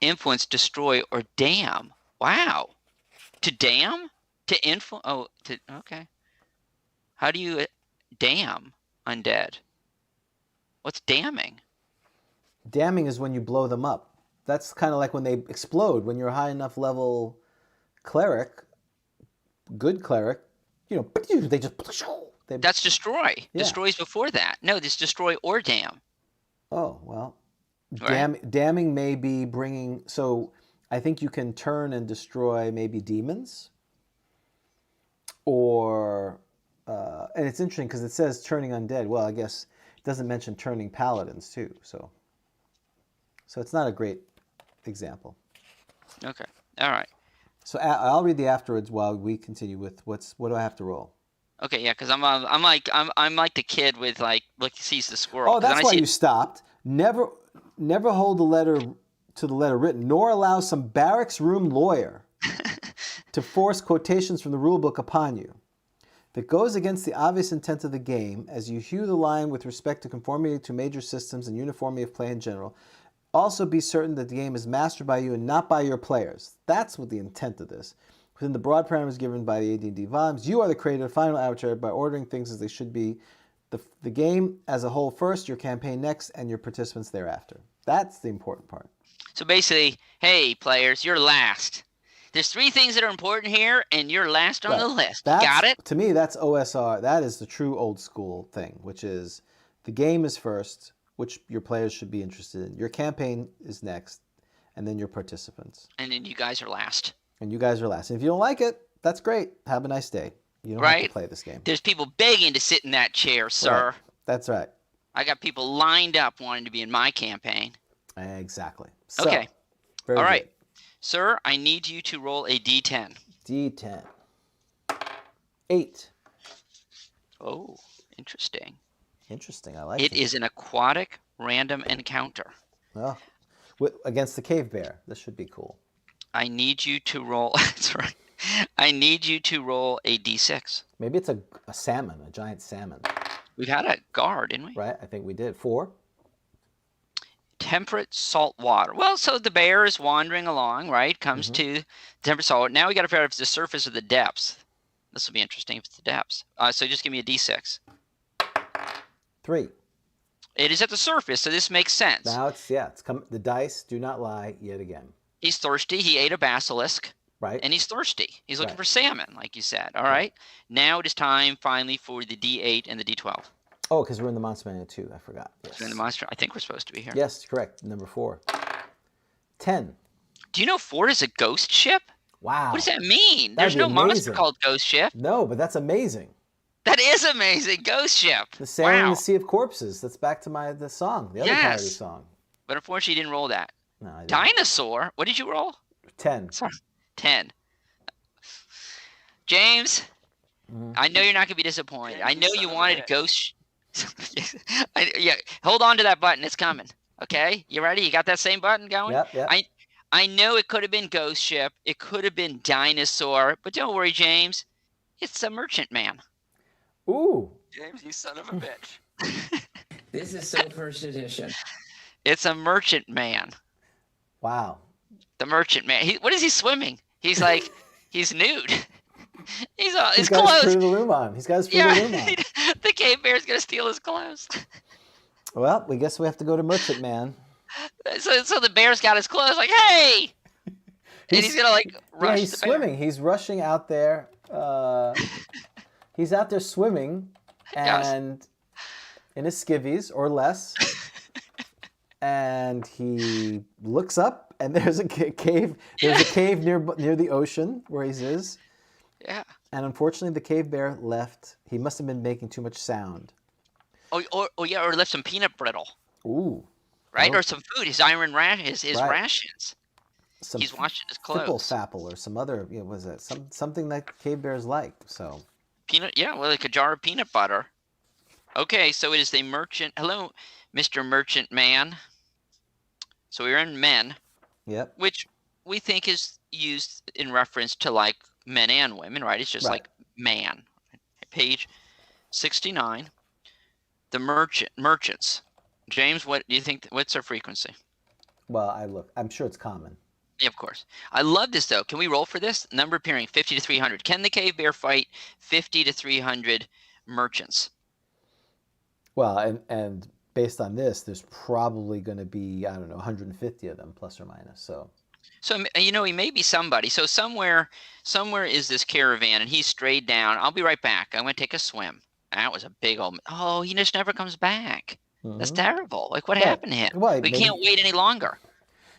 influence, destroy, or damn. Wow. To damn? To influence? Oh, okay. How do you damn undead? What's damning? Damning is when you blow them up. That's kind of like when they explode. When you're a high enough level cleric, good cleric, they just... That's destroy. Yeah. Destroys before that. No, this destroy or damn. Oh, well. Right. Damning may be bringing... So I think you can turn and destroy maybe demons. Or... and it's interesting because it says turning undead. Well, I guess it doesn't mention turning paladins too. So it's not a great example. Okay. All right. So I'll read the afterwards while we continue with what do I have to roll? Okay, yeah, because I'm like the kid with like look sees the squirrel. Oh, 'Cause then that's I why see- you stopped. Never hold the letter to the letter written, nor allow some barracks room lawyer to force quotations from the rule book upon you. If it goes against the obvious intent of the game, as you hew the line with respect to conformity to major systems and uniformity of play in general, also be certain that the game is mastered by you and not by your players. That's what the intent of this. Within the broad parameters given by the AD&D volumes, you are the creator, final arbitrator by ordering things as they should be. The game as a whole first, your campaign next, and your participants thereafter. That's the important part. So basically, hey players, you're last. There's 3 things that are important here, and you're last on the list. Got it? To me, that's OSR. That is the true old school thing, which is the game is first, which your players should be interested in. Your campaign is next, and then your participants. And then you guys are last. And you guys are last. And if you don't like it, that's great. Have a nice day. You don't have to play this game. There's people begging to sit in that chair, sir. Right. That's right. I got people lined up wanting to be in my campaign. Exactly. So, Okay. very All right. good. Sir, I need you to roll a D10. D10. 8. Oh, interesting. Interesting. I like It is an aquatic random encounter. Oh, against the cave bear. This should be cool. I need you to roll. That's right. I need you to roll a D6. Maybe it's a salmon, a giant salmon. We've had a guard, didn't we? Right? I think we did. 4. Temperate salt water. Well, so the bear is wandering along, right? Comes to temperate salt. Now we got to figure out if it's the surface or the depths. This will be interesting if it's the depths. So just give me a D6. 3. It is at the surface, so this makes sense. Now it's the dice do not lie yet again. He's thirsty. He ate a basilisk. Right. And he's thirsty. He's looking Right. for salmon, like you said. All right. Now it is time, finally, for the D8 and the D12. Oh, because we're in the Monster Manual 2. I forgot. Yes. So in the monster, I think we're supposed to be here. Yes, correct. Number 4. 10. Do you know 4 is a ghost ship? Wow. What does that mean? That'd There's be no monster amazing. called ghost ship. No, but that's amazing. That is amazing. Ghost ship. The Sailing Wow. the Sea of Corpses. That's back to the song, the other Yes. parody song. But unfortunately, you didn't roll that. No, I didn't. Dinosaur. What did you roll? 10. Sorry. 10. James, I know you're not going to be disappointed. James, I know you you son of a wanted bitch. ghost. Yeah, hold on to that button. It's coming. Okay, you ready? You got that same button going? Yep. I know it could have been ghost ship. It could have been dinosaur. But don't worry, James. It's a merchant man. Ooh. James, you son of a bitch. This is so first edition. It's a merchant man. Wow. The merchant man. What is he swimming? He's like, he's nude. He's He's his got his clothes. Fruit of the Loom on. He's got his Fruit of the Loom on. The cave bear's gonna steal his clothes. Well, we guess we have to go to Merchant Man. So the bear's got his clothes. Like, hey, and he's gonna like rush. Yeah, he's the bear. swimming. He's rushing out there. He's out there swimming, and in his skivvies or less. And he looks up, and there's a cave. There's a cave near the ocean where he is. Yeah. And unfortunately, the cave bear left. He must have been making too much sound. Or left some peanut brittle. Ooh. Right, Oh. or some food. His iron his Right. rations. Some He's washing his clothes. Fipple or some other. Was it something that cave bears like? So. Peanut. Yeah, well, like a jar of peanut butter. Okay, so it is the merchant. Hello, Mr. Merchant Man. So we're in men. Yep. Which we think is used in reference to like men and women, right? It's just Right. like man. Page 69. The merchants. James, what do you think? What's their frequency? Well, I'm sure it's common. Yeah, of course. I love this though. Can we roll for this? Number appearing 50 to 300. Can the cave bear fight 50 to 300 merchants? Well, and based on this, there's probably going to be, I don't know, 150 of them, plus or minus. So he may be somebody. So somewhere is this caravan, and he's strayed down. I'll be right back. I'm going to take a swim. That was a big old. Oh, he just never comes back. That's terrible. Like, what happened to him? Well, We can't wait any longer.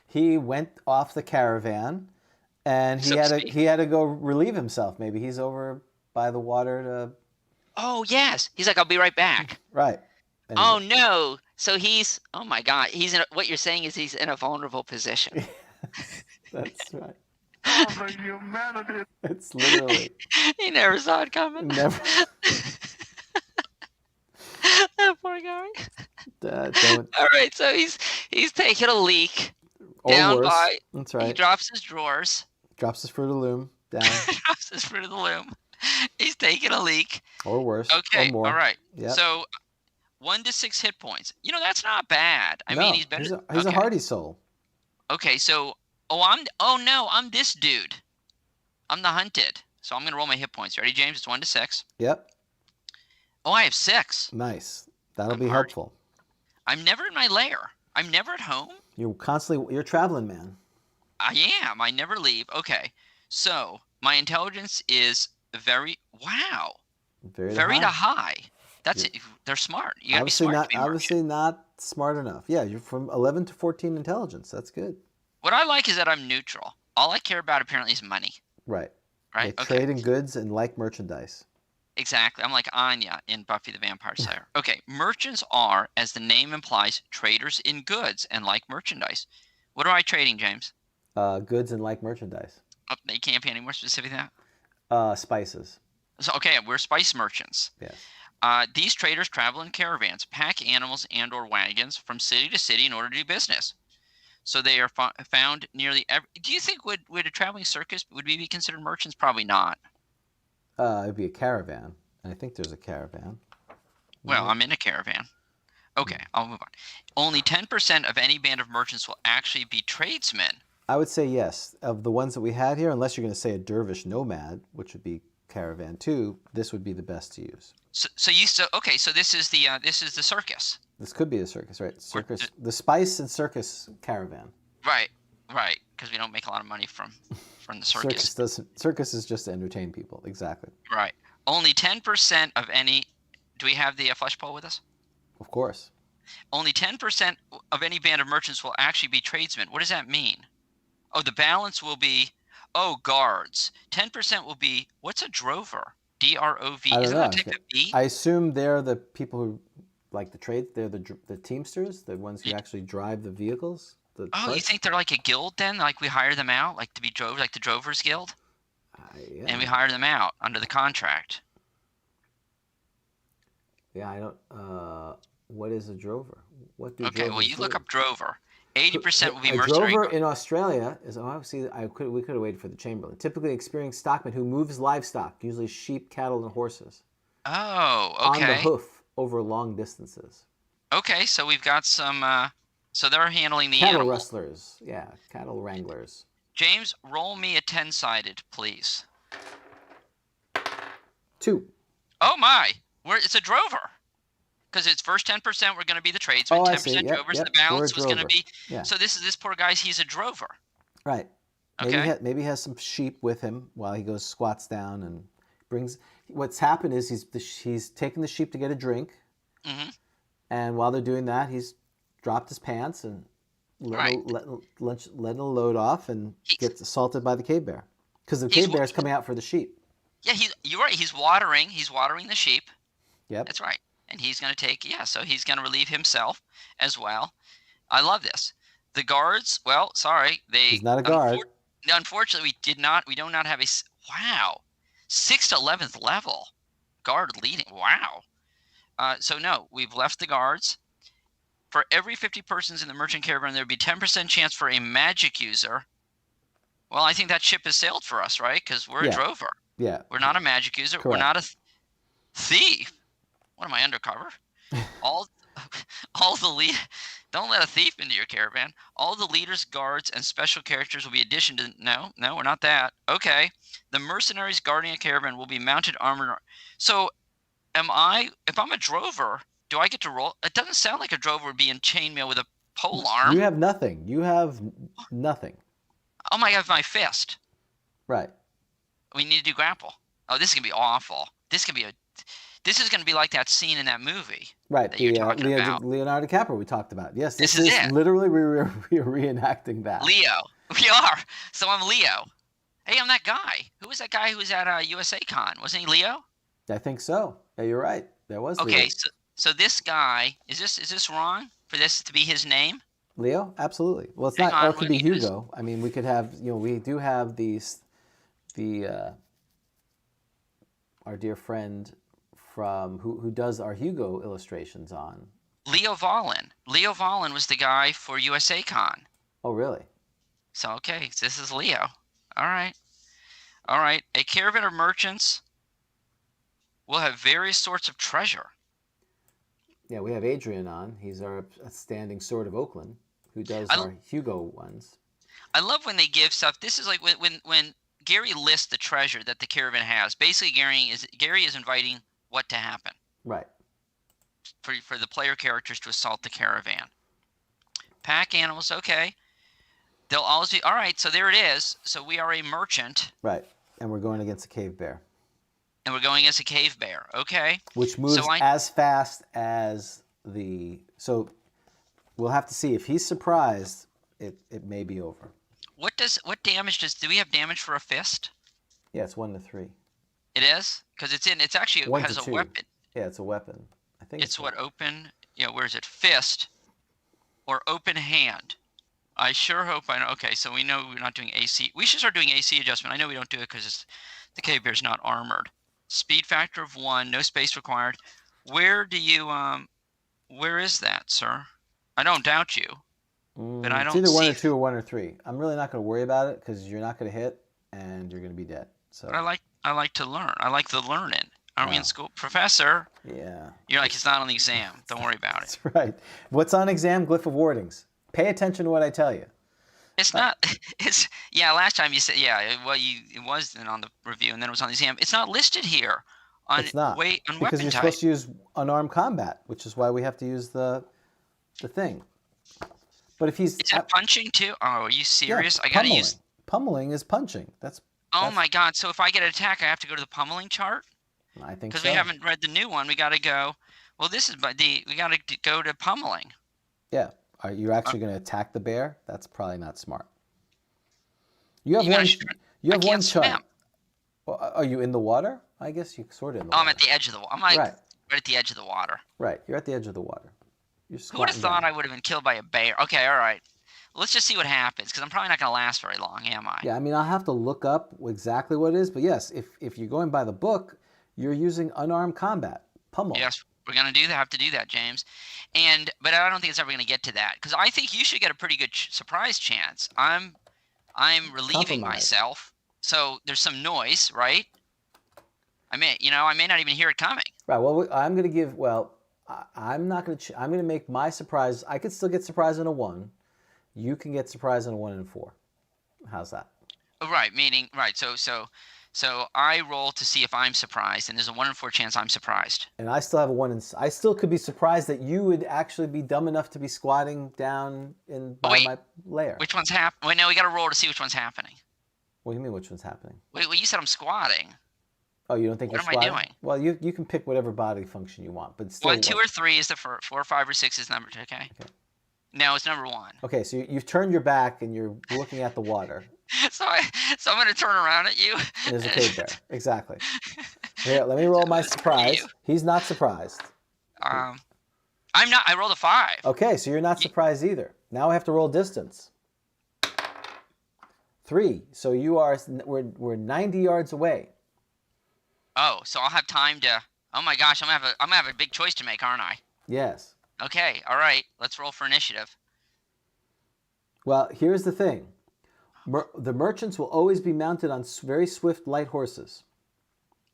he went off the caravan, and he had to go relieve himself. Maybe he's over by the water to. Oh yes, he's like, I'll be right back. Right. And Oh no. So he's. Oh my God. What you're saying is he's in a vulnerable position. That's right. Oh, the humanity. It's literally He never saw it coming. never. That poor guy. Don't. All right, so he's taking a leak Or down worse. by. That's He right. drops his drawers. Drops his Fruit of the Loom down, Drops his Fruit of the Loom. He's taking a leak. or worse. Okay, Or more. all right. Yep. So 1 to 6 hit points. That's not bad. I No, mean, he's better. He's a okay. hardy soul. Okay, so I'm this dude. I'm the hunted. So I'm gonna roll my hit points. You ready, James? It's 1 to 6. Yep. Oh, I have 6. Nice. That'll I'm be hardy. helpful. I'm never in my lair. I'm never at home. You're a traveling man. I am. I never leave. Okay. So my intelligence is very Very to high. high. That's it. They're smart. You gotta Obviously be smart. not. to be merchant. Obviously not smart enough. Yeah, you're from 11 to 14 intelligence. That's good. What I like is that I'm neutral. All I care about apparently is money. Right. Right. They Okay. trade in goods and like merchandise. Exactly. I'm like Anya in Buffy the Vampire Slayer. Okay. Merchants are, as the name implies, traders in goods and like merchandise. What am I trading, James? Goods and like merchandise. Oh, you can't be any more specific than that. Spices. So okay, we're spice merchants. Yes. These traders travel in caravans, pack animals and/or wagons from city to city in order to do business. So they are found nearly every. Do you think would a traveling circus would we be considered merchants? Probably not. It'd be a caravan. I think there's a caravan. Well, I'm in a caravan. Okay, I'll move on. Only 10% of any band of merchants will actually be tradesmen. I would say yes. Of the ones that we had here, unless you're going to say a dervish nomad, which would be caravan too, this would be the best to use. So this is the circus. This could be a circus, right? Circus, the spice and circus caravan. Right. because we don't make a lot of money from the circus. Circus is just to entertain people. Exactly. Right. Only 10% of any. Do we have the flesh pole with us? Of course. Only 10% of any band of merchants will actually be tradesmen. What does that mean? Oh, the balance will be, guards. 10% will be, what's a drover? D-R-O-V. I don't Isn't know. that a type of bee? I assume they're the people who, like the trade. They're the teamsters, the ones who actually drive the vehicles. You carts? think they're like a guild then? Like we hire them out, like to be drovers, like the Drovers Guild? Yeah. And we hire them out under the contract. Yeah, I don't. What is a drover? What do Okay, well, drovers you do? look up drover. 80% will be a mercenary. drover in Australia is. We could have waited for the Chamberlain. Typically experienced stockman who moves livestock, usually sheep, cattle, and horses. Oh, okay. On the hoof over long distances. Okay, so we've got some. So they're handling the Cattle animal. rustlers. Yeah, cattle wranglers. James, roll me a 10-sided, please. 2. Oh my! It's a drover. Because it's first 10% we're going to be the tradesmen, 10% drovers. Yep. The balance was going to be. Yeah. So this poor guy, he's a drover. Right. Okay. Maybe he has some sheep with him while he goes squats down and brings. What's happened is he's taken the sheep to get a drink, and while they're doing that, he's dropped his pants and let a load off and gets assaulted by the cave bear because the cave bear is coming out for the sheep. Yeah, you're right. He's watering the sheep. Yep. That's right. And he's going to so he's going to relieve himself as well. I love this. The guards, well, sorry. He's not a guard. Unfortunately, we do not have 6th to 11th level guard leading. Wow. So no, we've left the guards. For every 50 persons in the merchant caravan, there would be 10% chance for a magic user. Well, I think that ship has sailed for us, right? Because we're a drover. Yeah. We're not a magic user. Correct. We're not a thief. What am I, undercover? all the don't let a thief into your caravan. All the leaders, guards, and special characters will be addition to. No, we're not that. Okay. The mercenaries guarding a caravan will be mounted armored. So, if I'm a drover, do I get to roll? It doesn't sound like a drover would be in chainmail with a pole arm. You have nothing. Oh my God, my fist. Right. We need to do grapple. Oh, this is gonna be awful. This is going to be like that scene in that movie. Right, that you're talking about. Leonardo DiCaprio we talked about. Yes, this is it. Literally we're reenacting that. Leo. We are. So I'm Leo. Hey, I'm that guy. Who was that guy who was at USA Con? Wasn't he Leo? I think so. Yeah, you're right. There was okay, Leo. So this guy, is this wrong for this to be his name? Leo? Absolutely. Well, it's not, or it could be Hugo. I mean, we could have, we do have our dear friend from who does our Hugo illustrations on. Leo Vallin. Leo Vallin was the guy for USA Con. Oh, really? So, okay, this is Leo. All right. A caravan of merchants will have various sorts of treasure. Yeah, we have Adrian on. He's our standing Sword of Oakland, who does our Hugo ones. I love when they give stuff. This is like when Gary lists the treasure that the caravan has. Basically, Gary is inviting what to happen. Right. For the player characters to assault the caravan. Pack animals, okay. They'll always be, all right, so there it is. So we are a merchant. Right. And we're going against a cave bear. And we're going against a cave bear, okay. Which moves as fast as so we'll have to see. If he's surprised, it may be over. What damage do we have damage for a fist? Yeah, it's 1 to 3. It is? Because it has a weapon. Yeah, it's a weapon. I think it's what open, where is it? Fist or open hand. I sure hope I know. Okay, so we know we're not doing AC. We should start doing AC adjustment. I know we don't do it because the cave bear's not armored. Speed factor of 1, no space required. Where is that, sir? I don't doubt you, but I don't It's either 1 see or 2 or 1 or 3. I'm really not going to worry about it because you're not going to hit and you're going to be dead. So. But I like to learn. I like the learning. Aren't we in school? Professor. Yeah. You're like, it's not on the exam. Don't worry about it. That's right. What's on exam? Glyph of wardings. Pay attention to what I tell you. It's not. Last time you said it wasn't on the review, and then it was on the exam. It's not listed here. It's not because weapon you're type. supposed to use unarmed combat, which is why we have to use the thing. But if he's... Is it punching too? Oh, are you serious? Yeah, I gotta pummeling. use... Pummeling is punching. Oh my God, so if I get an attack, I have to go to the pummeling chart? I think Because so. we haven't read the new one. We gotta go... Well, we gotta go to pummeling. Yeah. Are you actually going to attack the bear? That's probably not smart. You have one can't chart. swim. Well, are you in the water? I guess you're sort of in the water. I'm at the edge of the water. I'm like right at the edge of the water. Right. You're at the edge of the water. You're Who would have thought down. I would have been killed by a bear? Okay, all right. Let's just see what happens, because I'm probably not going to last very long, am I? Yeah, I mean, I'll have to look up exactly what it is. But yes, if you're going by the book, you're using unarmed combat. Pummel. Yes, we're going to have to do that, James. But I don't think it's ever going to get to that, because I think you should get a pretty good surprise chance. I'm relieving myself, so there's some noise, right? I may not even hear it coming. Right. Well, I'm going to give. Well, I'm not going to. I'm going to make my surprise. I could still get surprise in a 1. You can get surprise in a 1 and 4. How's that? Right. So I roll to see if I'm surprised, and there's a 1 in 4 chance I'm surprised. And I still have a 1 in. I still could be surprised that you would actually be dumb enough to be squatting down by my lair. Which one's happening? Wait, no, we got to roll to see which one's happening. What do you mean? Which one's happening? Wait, well, you said I'm squatting. Oh, you don't think you're squatting? What am I doing? Well, you can pick whatever body function you want, but still. 1, 2, or 3 is the 4, 5, or 6 is number 2. Okay. No, it's number 1. Okay, so you've turned your back and you're looking at the water. So I'm going to turn around at you. And there's a cave bear. Exactly. Here, let me roll my surprise. He's not surprised. I'm not. I rolled a 5. Okay, so you're not surprised either. Now I have to roll distance. 3. So we're 90 yards away. Oh, so I'll have time to. Oh my gosh, I'm gonna have a big choice to make, aren't I? Yes. Okay, all right. Let's roll for initiative. Well, here's the thing. The merchants will always be mounted on very swift, light horses.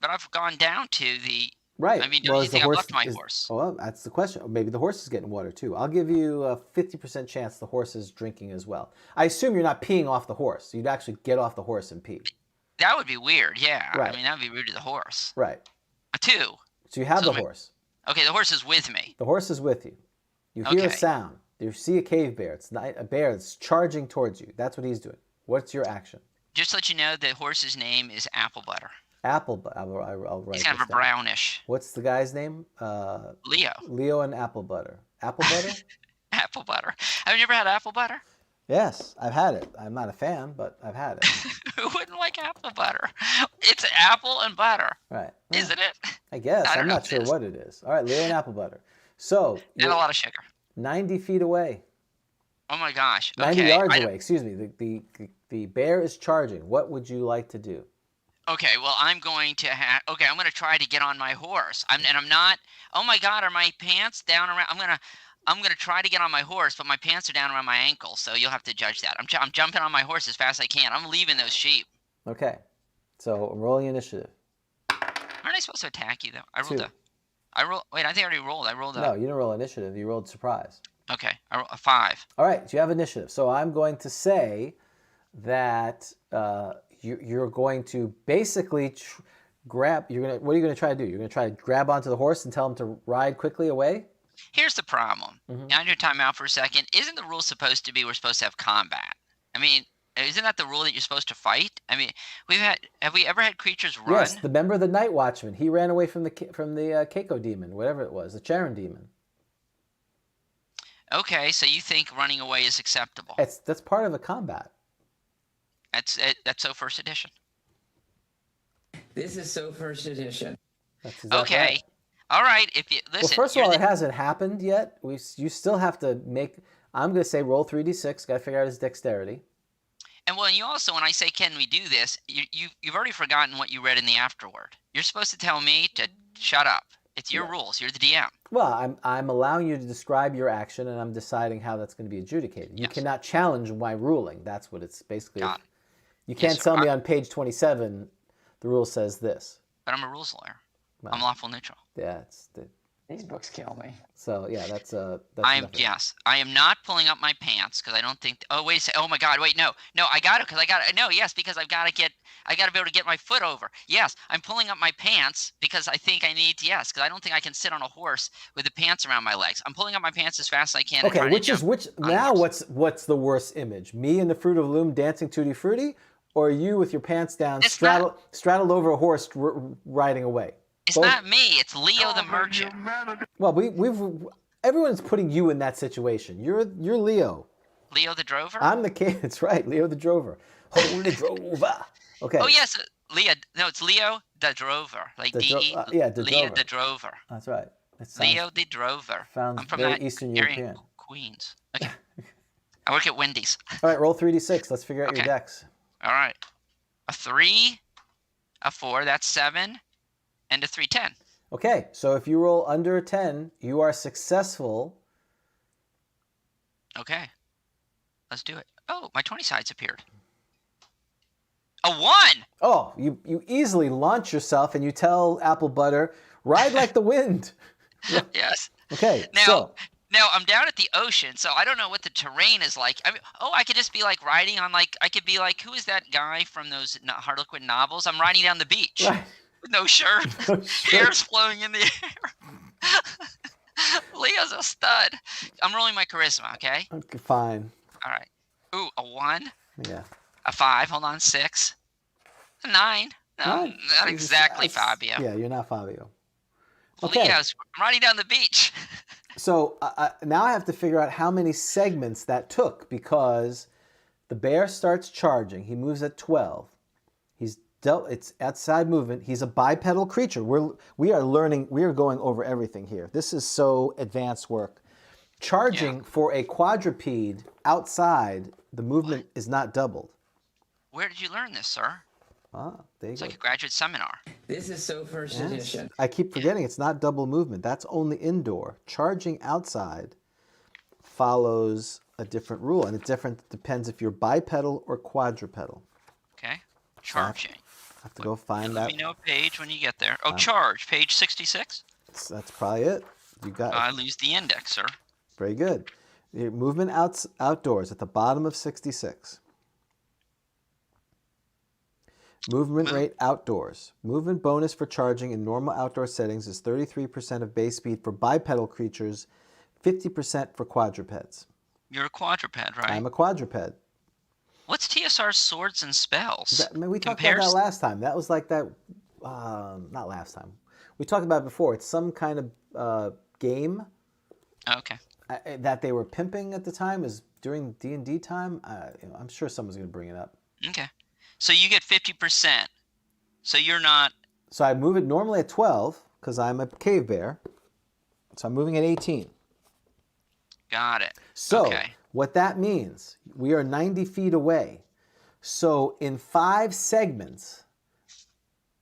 But I've gone down to the... Right. I mean, do you think I've left my horse? Oh, well, that's the question. Maybe the horse is getting water, too. I'll give you a 50% chance the horse is drinking as well. I assume you're not peeing off the horse. You'd actually get off the horse and pee. That would be weird, yeah. Right. I mean, that would be rude to the horse. Right. A 2. So you have the horse. Okay, the horse is with me. The horse is with you. You hear a sound. You see a cave bear. It's not a bear that's charging towards you. That's what he's doing. What's your action? Just to let you know, the horse's name is Apple Butter. Apple Butter. I'll write He's kind of a brownish. What's the guy's name? Leo. Leo and Apple Butter. Apple Butter? Apple Butter. Have you ever had apple butter? Yes, I've had it. I'm not a fan, but I've had it. Who wouldn't like apple butter? It's apple and butter. Right. Isn't it? I guess. I'm not sure what it is. All right, Leo and Apple Butter. So. And a lot of sugar. 90 feet away. Oh my gosh. Okay. 90 yards away. Excuse me. The bear is charging. What would you like to do? Okay, well, I'm going to I'm going to try to get on my horse. I'm not. Oh my God, are my pants down around? I'm gonna try to get on my horse, but my pants are down around my ankles, so you'll have to judge that. I'm jumping on my horse as fast as I can. I'm leaving those sheep. Okay, so I'm rolling initiative. Aren't I supposed to attack you though? Wait, I think I already rolled. No, you didn't roll initiative. You rolled surprise. Okay, I rolled a 5. All right, so you have initiative. So I'm going to say that you're going to basically grab. What are you going to try to do? You're going to try to grab onto the horse and tell him to ride quickly away? Here's the problem. On your time out for a second. Isn't the rule supposed to be we're supposed to have combat? I mean, isn't that the rule that you're supposed to fight? I mean, have we ever had creatures run? Yes, the member of the Night Watchman. He ran away from the Keiko demon, whatever it was, the Charon demon. Okay, so you think running away is acceptable? That's part of a combat. That's so first edition. This is so first edition. That's exactly okay. Right. All right, if you listen. Well, first of all, it hasn't happened yet. You still have to make. I'm going to say roll 3d6. Got to figure out his dexterity. And well, you also, when I say can we do this, you've already forgotten what you read in the afterword. You're supposed to tell me to shut up. It's your rules. You're the DM. Well, I'm allowing you to describe your action, and I'm deciding how that's going to be adjudicated. You cannot challenge my ruling. That's what it's basically. Got it. You can't tell me on page 27 the rule says this. But I'm a rules lawyer. Well, I'm lawful neutral. Yeah, These books kill me. So yeah, that's I am not pulling up my pants because I don't think. Oh wait a second. Oh my God! Wait, no, I got it because I got it. No, yes, because I got to be able to get my foot over. Yes, I'm pulling up my pants because I think I need to. Yes, because I don't think I can sit on a horse with the pants around my legs. I'm pulling up my pants as fast as I can. And Okay, trying to jump on now? horse. What's the worst image? Me in the Fruit of the Loom dancing tutti frutti, or you with your pants down, straddled over a horse riding away? It's not me. It's Leo the merchant. Well, everyone's putting you in that situation. You're Leo. Leo the drover? I'm the king. It's right, Leo the drover. Holy drover. Okay. Oh yes, Leo. No, it's Leo the drover. Like D-E. Yeah, Leo the drover. That's right. Leo the drover. Sounds I'm from very that Eastern area European. Queens. Okay. I work at Wendy's. All right, roll 3d6. Let's figure out your decks. All right. A 3, a 4. That's 7, and a 3, 10. Okay, so if you roll under a 10, you are successful. Okay. Let's do it. Oh, my 20 sides appeared. A 1! Oh, you easily launch yourself and you tell Apple Butter, ride like the wind. Yes. Okay, Now, I'm down at the ocean, so I don't know what the terrain is like. I mean, I could just be like riding on I could be like, who is that guy from those Harlequin novels? I'm riding down the beach with no shirt, hair's flowing in the air. Leo's a stud. I'm rolling my charisma, okay? Okay, fine. All right. Ooh, a 1. Yeah. A 5. Hold on, 6. A 9. No, not exactly Fabio. Yeah, you're not Fabio. Okay. Leo's riding down the beach. So now I have to figure out how many segments that took because the bear starts charging. He moves at 12. It's outside movement. He's a bipedal creature. We are learning. We are going over everything here. This is so advanced work. Charging for a quadruped outside, the movement is not doubled. Where did you learn this, sir? Ah, there you It's go. like a graduate seminar. This is so first edition. I keep forgetting it's not double movement. That's only indoor. Charging outside follows a different rule, and it depends if you're bipedal or quadrupedal. Okay. Charging. I have to go find that. Let me know a page when you get there. Oh, charge. Page 66. That's probably it. You got it. I lose the index, sir. Very good. Your movement outdoors at the bottom of 66. Movement rate outdoors. Movement bonus for charging in normal outdoor settings is 33% of base speed for bipedal creatures, 50% for quadrupeds. You're a quadruped, right? I'm a quadruped. What's TSR's swords and spells? We talked about that last time. That was like that. Not last time. We talked about it before. It's some kind of game. Okay. That they were pimping at the time is during D&D time. I'm sure someone's going to bring it up. Okay. So you get 50%. So you're not. So I move it normally at 12 because I'm a cave bear. So I'm moving at 18. Got it. So okay. What that means, we are 90 feet away. So in 5 segments,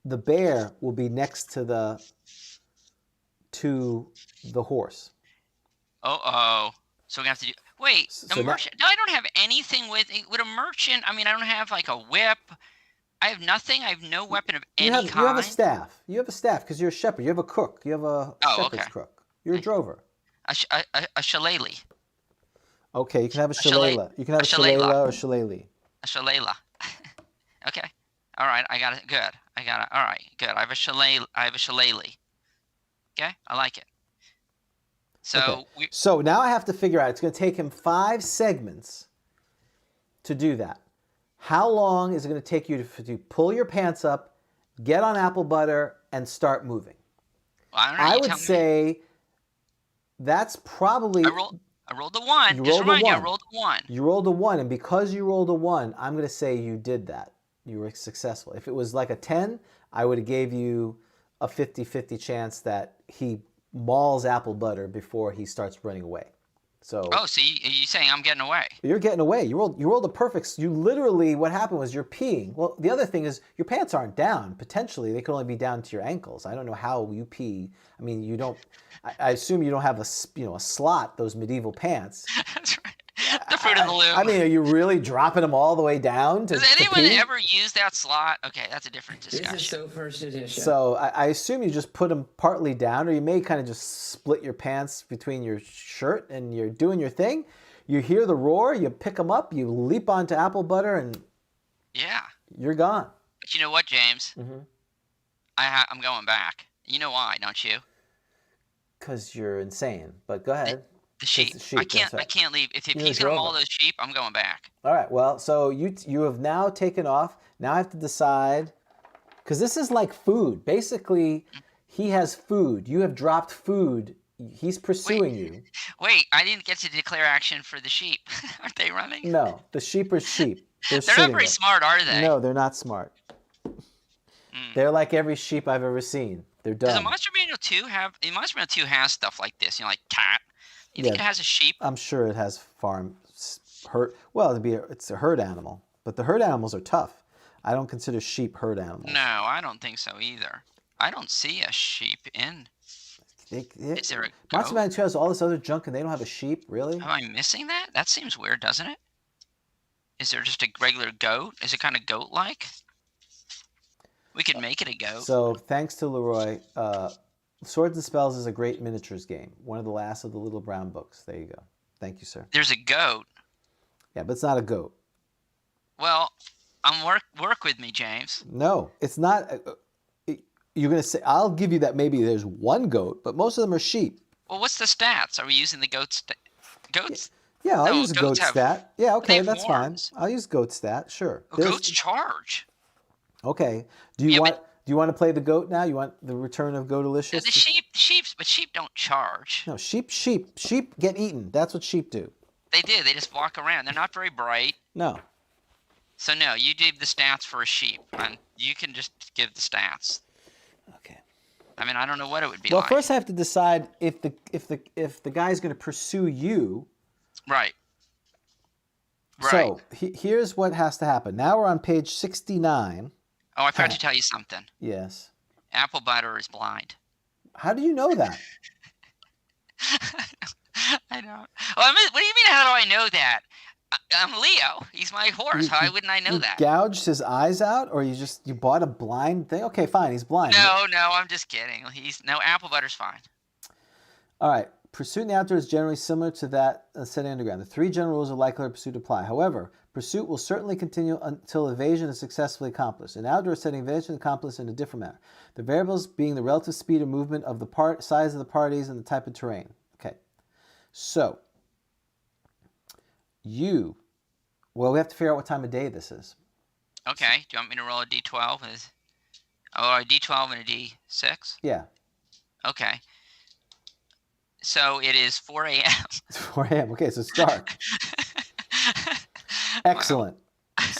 the bear will be next to the horse. So we have to do. Wait, merchant. No, I don't have anything with a merchant. I mean, I don't have like a whip. I have nothing. I have no weapon of any kind. You have a staff. You have a staff because you're a shepherd. You have a cook. You have a shepherd's crook. You're a drover. A shillelagh. Okay, you can have a shillelagh. You can have a shillelagh or shillelagh. A shillelagh. Okay. All right. I got it. Good. I got it. All right. Good. I have a shillelagh. Okay. I like it. So okay. So now I have to figure out. It's going to take him 5 segments to do that. How long is it going to take you to pull your pants up, get on Apple Butter, and start moving? Well, I would say that's probably. I rolled a 1. Just remind you, I rolled a 1. You rolled a 1, and because you rolled a 1, I'm going to say you did that. You were successful. If it was like a 10, I would have gave you a 50-50 chance that he mauls Apple Butter before he starts running away. So. Oh, so you're saying I'm getting away? You're getting away. You rolled a perfect. You literally, what happened was you're peeing. Well, the other thing is your pants aren't down. Potentially, they could only be down to your ankles. I don't know how you pee. I mean, you don't. I assume you don't have a slot. Those medieval pants. That's right. The Fruit to the loo. I mean, are you really dropping them all the way down to Does anyone pee? ever use that slot? Okay, that's a different This discussion. is so first edition. So I assume you just put them partly down, or you may kind of just split your pants between your shirt and you're doing your thing. You hear the roar, you pick them up, you leap onto apple butter, and Yeah. you're gone. But you know what, James? Mm-hmm. I'm going back. You know why, don't you? Because you're insane. But go ahead. The sheep. the sheep, I can't. that's right. I can't leave. If You he's drove gonna maul them. those sheep, I'm going back. All right. Well, so you have now taken off. Now I have to decide, because this is like food. Basically, he has food. You have dropped food. He's pursuing you. Wait, I didn't get to declare action for the sheep. Aren't they running? No, the sheep are sheep. They're not sitting very there. smart, are they? No, they're not smart. They're like every sheep I've ever seen. They're Does a dumb. Monster Manual 2 have? Monster Manual 2 has stuff like this. You know, like cat. You think Yeah. it has a sheep? I'm sure it has herd. Well, it's a herd animal, but the herd animals are tough. I don't consider sheep herd animals. No, I don't think so either. I don't see a sheep in. Is there a Monster goat? Man 2 has all this other junk and they don't have a sheep? Really? Am I missing that? That seems weird, doesn't it? Is there just a regular goat? Is it kind of goat-like? We could make it a goat. So, thanks to Leroy, Swords and Spells is a great miniatures game. One of the last of the little brown books. There you go. Thank you, sir. There's a goat. Yeah, but it's not a goat. Well, work with me, James. No, it's not. You're going to say, I'll give you that maybe there's one goat, but most of them are sheep. Well, what's the stats? Are we using the goats? Goats? Yeah, I'll No, use a goat goats have- stat. Yeah, they okay, have that's horns. fine. I'll use goat stat, sure. Oh, goats charge. Okay. Do you Yeah, want to play the goat now? You want the return of Goatalicious? The sheep don't charge. No, sheep get eaten. That's what sheep do. They do. They just walk around. They're not very bright. No. So no, you give the stats for a sheep, and you can just give the stats. Okay. I mean, I don't know what it would be Well, like. first I have to decide if the guy's going to pursue you. Right. So here's what has to happen. Now we're on page 69. Oh, I forgot to tell you something. Yes. Apple butter is blind. How do you know that? I don't. Well, what do you mean? How do I know that? I'm Leo. He's my horse. How wouldn't I know You that? gouged his eyes out, or you bought a blind thing? Okay, fine. He's blind. No, I'm just kidding. Apple butter's fine. All right. Pursuit in the outdoors is generally similar to that set underground. The three general rules of likelihood of pursuit apply. However, pursuit will certainly continue until evasion is successfully accomplished. In outdoor setting, evasion is accomplished in a different manner. The variables being the relative speed of movement of the size of the parties, and the type of terrain. Okay. So, we have to figure out what time of day this is. Okay. Do you want me to roll a d12? A d12 and a d6? Yeah. Okay. So it is 4 a.m. It's 4 a.m. Okay, so it's dark. Excellent.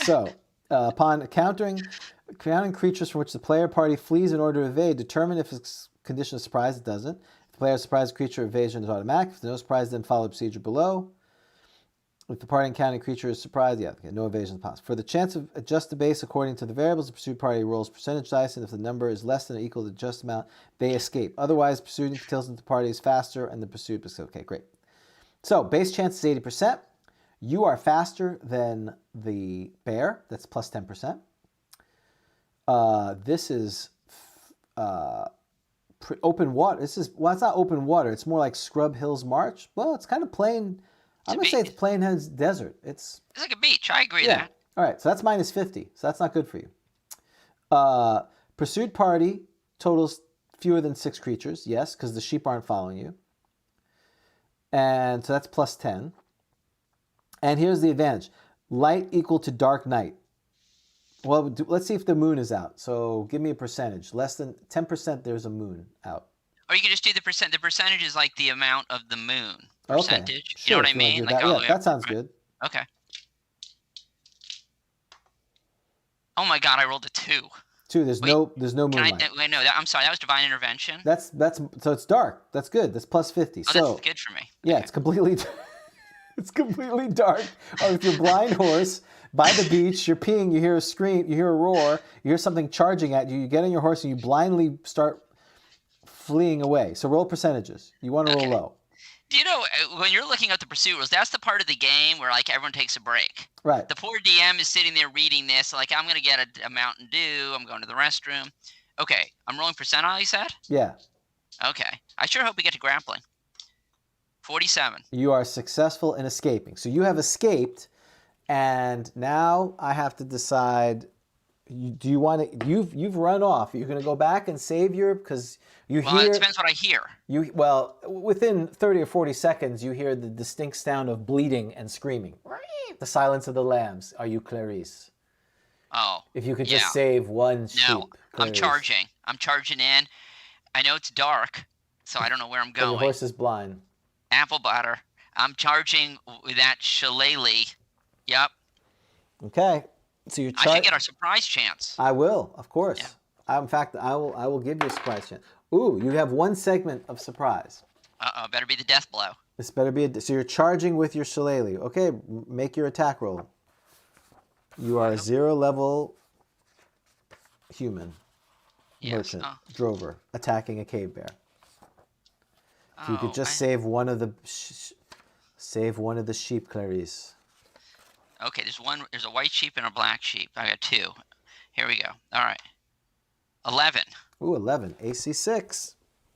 So, upon encountering creatures from which the player party flees in order to evade, determine if it's condition of surprise. It doesn't. If the player is surprised, creature evasion is automatic. If there's no surprise, then follow the procedure below. If the party encountering creature is surprised, no evasion is possible. For the chance of adjust the base according to the variables, the pursued party rolls percentage dice, and if the number is less than or equal to the just amount, they escape. Otherwise, pursuing tells them the party is faster, and the pursued is okay. Great. So base chance is 80%. You are faster than the bear. That's plus 10%. This is open water. It's not open water. It's more like Scrub Hills March. Well, it's kind of plain. I'm going to say it's Plain Heads Desert. It's like a beach. I agree with yeah. that. All right, so that's minus 50. So that's not good for you. Pursued party totals fewer than 6 creatures. Yes, because the sheep aren't following you. And so that's plus 10. And here's the advantage. Light equal to dark night. Well, let's see if the moon is out. So give me a percentage. Less than 10% there's a moon out. Or you could just do the percent. The percentage is like the amount of the moon. Okay. Percentage. Sure, You know what I if you mean? wanna do that. Yeah, that sounds good. Okay. Oh my God! I rolled a 2. 2. There's no moonlight. Wait, no. I'm sorry. That was divine intervention. That's so it's dark. That's good. That's plus 50. Oh, so that's good for me. yeah, it's completely it's completely dark. Or with your blind horse by the beach, you're peeing, you hear a scream, you hear a roar, you hear something charging at you. You get on your horse and you blindly start fleeing away. So roll percentages. You want to roll low. Do you know when you're looking at the pursuit rules? That's the part of the game where like everyone takes a break. Right. The poor DM is sitting there reading this, like I'm gonna get a Mountain Dew. I'm going to the restroom. Okay, I'm rolling percentile. You said? Yeah. Okay. I sure hope we get to grappling. 47. You are successful in escaping. So you have escaped, and now I have to decide. Do you want to? You've run off. You're going to go back and save your because you Well, hear. it depends what I hear. Within 30 or 40 seconds, you hear the distinct sound of bleeding and screaming. The silence of the lambs. Are you Clarice? Oh. If you could yeah. just save one sheep. No, I'm Clarice. charging. I'm charging in. I know it's dark, so I don't know where I'm And going. your horse is blind. Apple butter. I'm charging with that shillelagh. Yep. Okay. So you're I should get our surprise chance. I will, of course. Yeah. In fact, I will give you a surprise chance. Ooh, you have one segment of surprise. Uh-oh, better be the death blow. This better be so you're charging with your shillelagh. Okay, make your attack roll. You are a 0 level human. Yes. Merchant, drover, attacking a cave bear. If you could just I... save one of the sheep, Clarice. Okay, there's a white sheep and a black sheep. I got 2. Here we go. All right. 11. Ooh, 11. AC 6.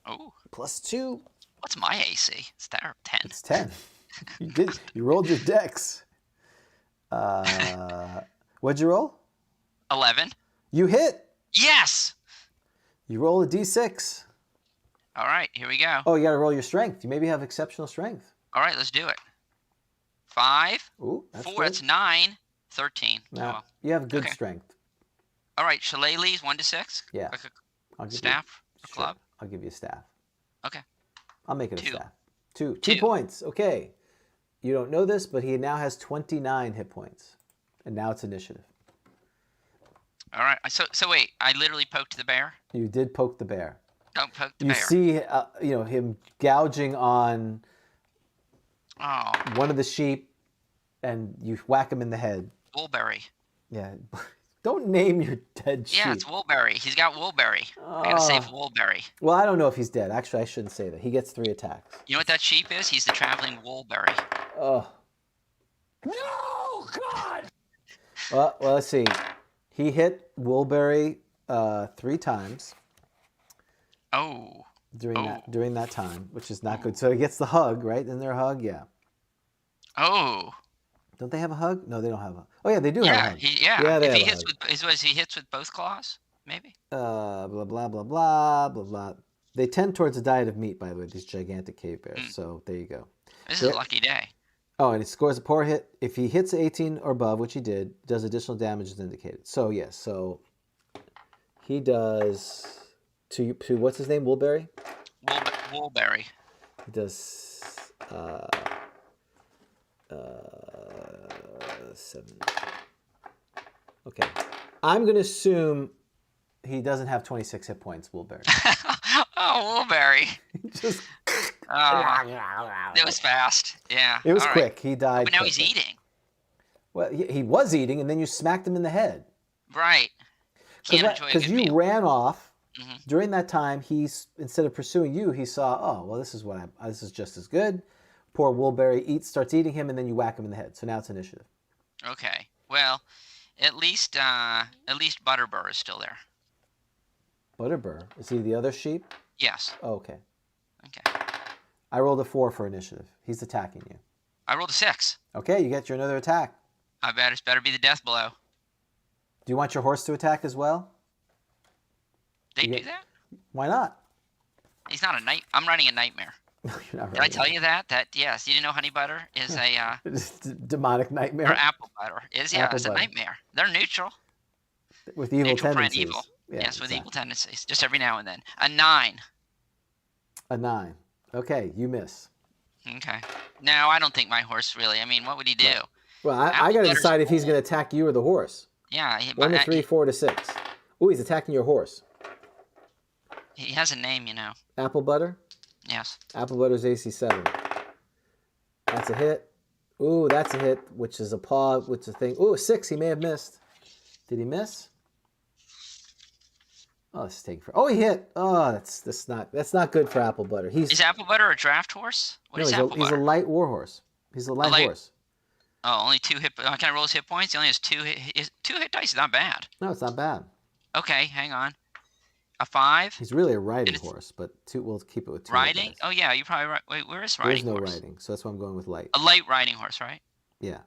Ooh. Plus 2. What's my AC? It's 10. It's 10. You rolled your dex. What'd you roll? 11. You hit. Yes. You roll a d6. All right, here we go. Oh, you got to roll your strength. You maybe have exceptional strength. All right, let's do it. 5. Ooh, that's 4. good. That's 9. 13. No, Oh, well. you have good Okay. strength. All right, shillelaghs 1 to 6. Yeah. Like I'll a give staff, you, a club. I'll give you a staff. Okay. I'll make it a 2. staff. 2 2. points. Okay. You don't know this, but he now has 29 hit points, and now it's initiative. All right. So wait, I literally poked the bear. You did poke the bear. Don't poke the You bear. see, him gouging on Oh, one of the sheep, and you whack him in the head. Woolberry. Yeah. Don't name your dead sheep. Yeah, it's Woolberry. He's got Woolberry. I gotta save Woolberry. Well, I don't know if he's dead. Actually, I shouldn't say that. He gets 3 attacks. You know what that sheep is? He's the traveling Woolberry. Oh. No, God! Well, let's see. He hit Woolberry 3 times. Oh. During that time, which is not good. So he gets the hug, right? In their hug, yeah. Oh. Don't they have a hug? No, they don't have a. Oh yeah, they do have a hug. Yeah. They If have he a hits hug. he hits with both claws, maybe. Blah blah blah blah blah blah. They tend towards a diet of meat, by the way. These gigantic cave bears. So there you go. This is a lucky day. Oh, and he scores a poor hit. If he hits 18 or above, which he did, does additional damage as indicated. So yes, so he does to what's his name? Woolberry? Woolberry. He does 7. Okay. I'm gonna assume he doesn't have 26 hit points, Woolberry. Oh, Woolberry. Just It was fast. Yeah. it was all quick. right. He died. But now quickly. he's eating. Well, he was eating, and then you smacked him in the head. Right. Can't enjoy a Because good you meal. ran off. Mhm. During that time, instead of pursuing you, he saw, oh, well, this is just as good. Poor Woolberry starts eating him, and then you whack him in the head. So now it's initiative. Okay. Well, at least Butterbur is still there. Butterbur, is he the other sheep? Yes. Oh, okay. Okay. I rolled a 4 for initiative. He's attacking you. I rolled a 6. Okay, you get your another attack. I bet it's better be the death blow. Do you want your horse to attack as well? They do that? Why not? He's not a night. I'm running a nightmare. No, you're not Did I tell you that? Yes. You didn't know honey butter is a demonic nightmare or apple butter is Apple it's a butter. nightmare. They're neutral. with evil Neutral friend tendencies. evil. Yeah, Yes, with exactly. evil tendencies. Just every now and then. A 9. A 9. Okay, you miss. Okay. No, I don't think my horse really. I mean, what would he do? Right. Well, I Apple got to butter's decide if he's cool. going to attack you or the horse. Yeah. 1 to 3, 4 to 6. Ooh, he's attacking your horse. He has a name, you know. Apple butter. Yes. Apple butter's AC 7. That's a hit. Ooh, that's a hit, which is a paw, which is a thing. Ooh, 6. He may have missed. Did he miss? Oh, this is taking for. Oh, he hit. Oh, that's not good for Apple Butter. Is Apple Butter a draft horse? What is Apple he's Butter? a light war horse. He's a light horse. Oh, only 2 hit. Can I roll his hit points? He only has 2 hit. 2 hit dice is not bad. No, it's not bad. Okay, hang on. A 5. He's really a riding horse, but we'll keep it with 2 riding. hit dice. Oh yeah, you're probably right. Wait, where is riding? There's no riding, so that's why I'm going with light. A light riding horse, right? Yeah.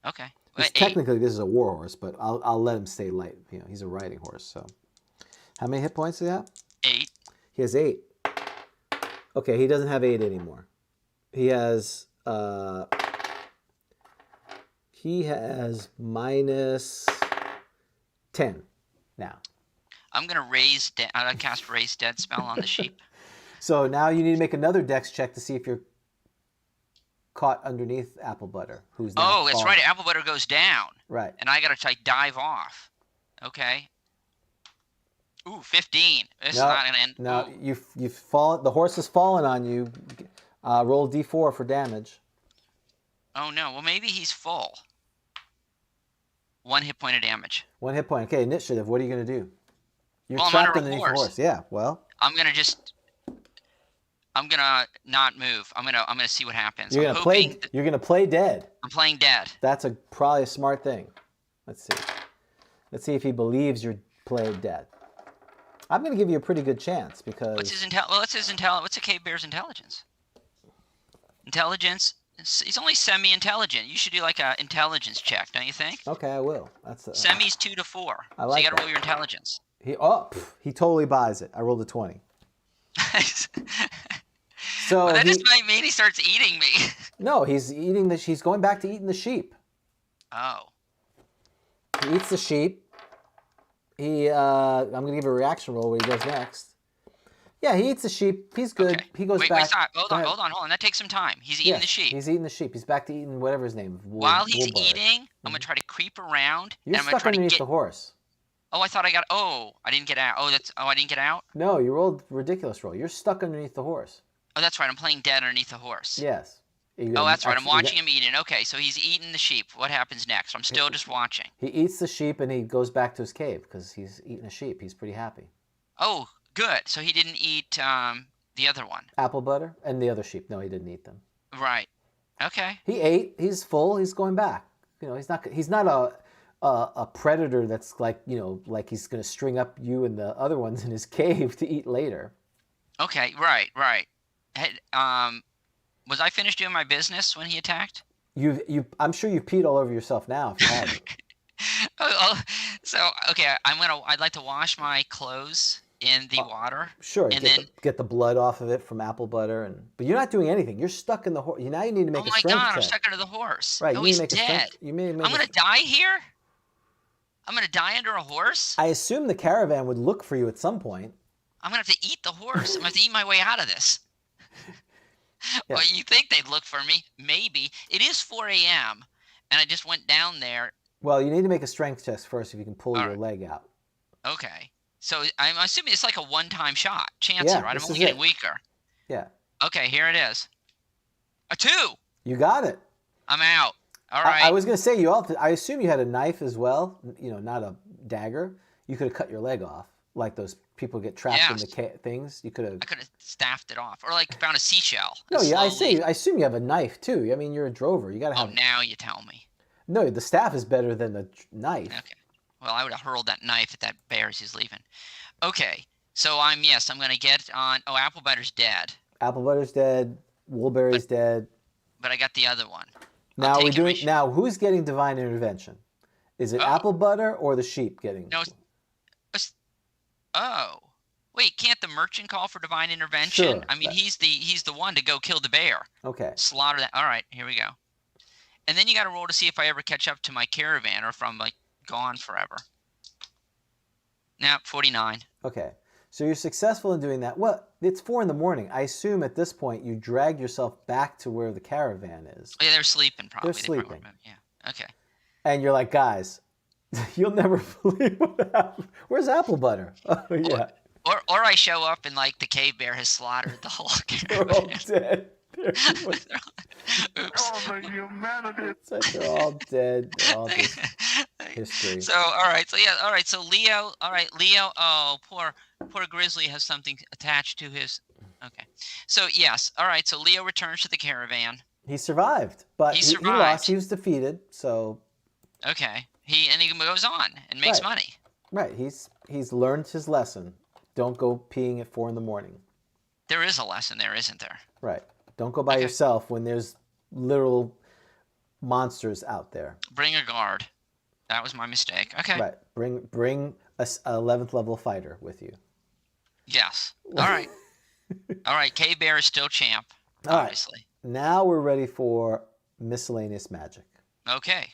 Okay. Technically, this is a war horse, but I'll let him stay light. You know, he's a riding horse. So, how many hit points do you have? 8. He has 8. Okay, he doesn't have 8 anymore. He has minus 10 now. I'm gonna cast raise dead spell on the sheep. So now you need to make another dex check to see if you're caught underneath Apple Butter, who's now that's falling. right. Apple Butter goes down. Right. And I gotta dive off. Okay. Ooh, 15. This is not gonna end. No, you've fallen. The horse has fallen on you. Roll a d4 for damage. Oh no. Well, maybe he's full. 1 hit point of damage. 1 hit point. Okay, initiative. What are you gonna do? You're I'm trapped under a underneath the horse. Yeah. Well. I'm gonna not move. I'm gonna see what happens. You're gonna play dead. I'm playing dead. That's probably a smart thing. Let's see. Let's see if he believes you're playing dead. I'm gonna give you a pretty good chance because. What's a cave bear's intelligence? Intelligence. He's only semi-intelligent. You should do like a intelligence check, don't you think? Okay, I will. Semi's 2 to 4. I like so you gotta that. roll your intelligence. He totally buys it. I rolled a 20. So well, that just might mean he starts eating me. No, he's eating he's going back to eating the sheep. Oh. He eats the sheep. I'm gonna give a reaction roll what he does next. Yeah, he eats the sheep. He's good. Okay. He goes back. Wait, stop. Hold on. That takes some time. He's eating the sheep. He's eating the sheep. He's back to eating whatever his name is. While he's eating, I'm gonna try to creep around. You're and I'm stuck underneath the horse. Oh, I thought I got. Oh, I didn't get out. I didn't get out. No, you rolled ridiculous roll. You're stuck underneath the horse. Oh, that's right. I'm playing dead underneath the horse. Yes. Oh, that's right. I'm watching him eating. Okay, so he's eating the sheep. What happens next? I'm still just watching. He eats the sheep and he goes back to his cave because he's eating a sheep. He's pretty happy. Oh, good. So he didn't eat the other one. Apple Butter and the other sheep. No, he didn't eat them. Right. Okay. He ate. He's full. He's going back. You know, he's not a predator that's like, you know, like he's going to string up you and the other ones in his cave to eat later. Okay. Right. Was I finished doing my business when he attacked? I'm sure you peed all over yourself now if you haven't. I'd like to wash my clothes in the water. Sure. And then get the blood off of it from Apple Butter, but you're not doing anything. You're stuck in the horse. Now you need to make a strength check. Oh my God! I'm stuck under the horse. Right. Oh, he's dead. I'm gonna die here. I'm gonna die under a horse. I assume the caravan would look for you at some point. I'm gonna have to eat the horse. I'm gonna have to eat my way out of this. Yeah. Well, you think they'd look for me? Maybe. It is 4 a.m. and I just went down there. Well, you need to make a strength test first if you can pull your leg out. Okay. So I'm assuming it's like a one-time shot. Chances, right? I'm only getting weaker. Yeah. Okay, here it is. A 2. You got it. I'm out. All right. I was going to say, I assume you had a knife as well, you know, not a dagger. You could have cut your leg off, like those people get trapped in the things. I could have staffed it off, or like found a seashell. No, yeah, I assume you have a knife too. I mean, you're a drover. You got to have. Oh, now you tell me. No, the staff is better than the knife. Okay. Well, I would have hurled that knife at that bear as he's leaving. Okay. So I'm going to get on. Oh, Apple Butter's dead. Apple Butter's dead. Woolberry's dead. But I got the other one. Now who's getting divine intervention? Is it Apple Butter or the sheep getting? No. Oh. Wait, can't the merchant call for divine intervention? Sure. I mean, he's the one to go kill the bear. Okay. Slaughter that. All right, here we go. And then you got to roll to see if I ever catch up to my caravan or if I'm like gone forever. Nah, 49. Okay. So you're successful in doing that. Well, it's 4 a.m. I assume at this point you dragged yourself back to where the caravan is. Oh, yeah, they're sleeping probably. They're sleeping. Yeah. Okay. And you're like, guys, you'll never believe what happened. Where's Apple Butter? Oh, yeah. Or I show up and like the cave bear has slaughtered the whole caravan. They're all dead. Oops. Oh, the humanity. It's like they're all dead. They're all just history. So all right, so yeah, all right, so Leo, all right, Leo. Oh, poor Grizzly has something attached to his. Okay, so yes, all right, so Leo returns to the caravan. He survived, but He he lost. survived. He was defeated. So Okay, he goes on and makes Right. money. right, he's learned his lesson. Don't go peeing at 4 a.m. There is a lesson there, isn't there? Right. Don't go by Okay. yourself when there's literal monsters out there. Bring a guard. That was my mistake. Okay. Right. Bring a 11th level fighter with you. Yes. All right. All right. K Bear is still champ. All right. Obviously. Now we're ready for miscellaneous magic. Okay.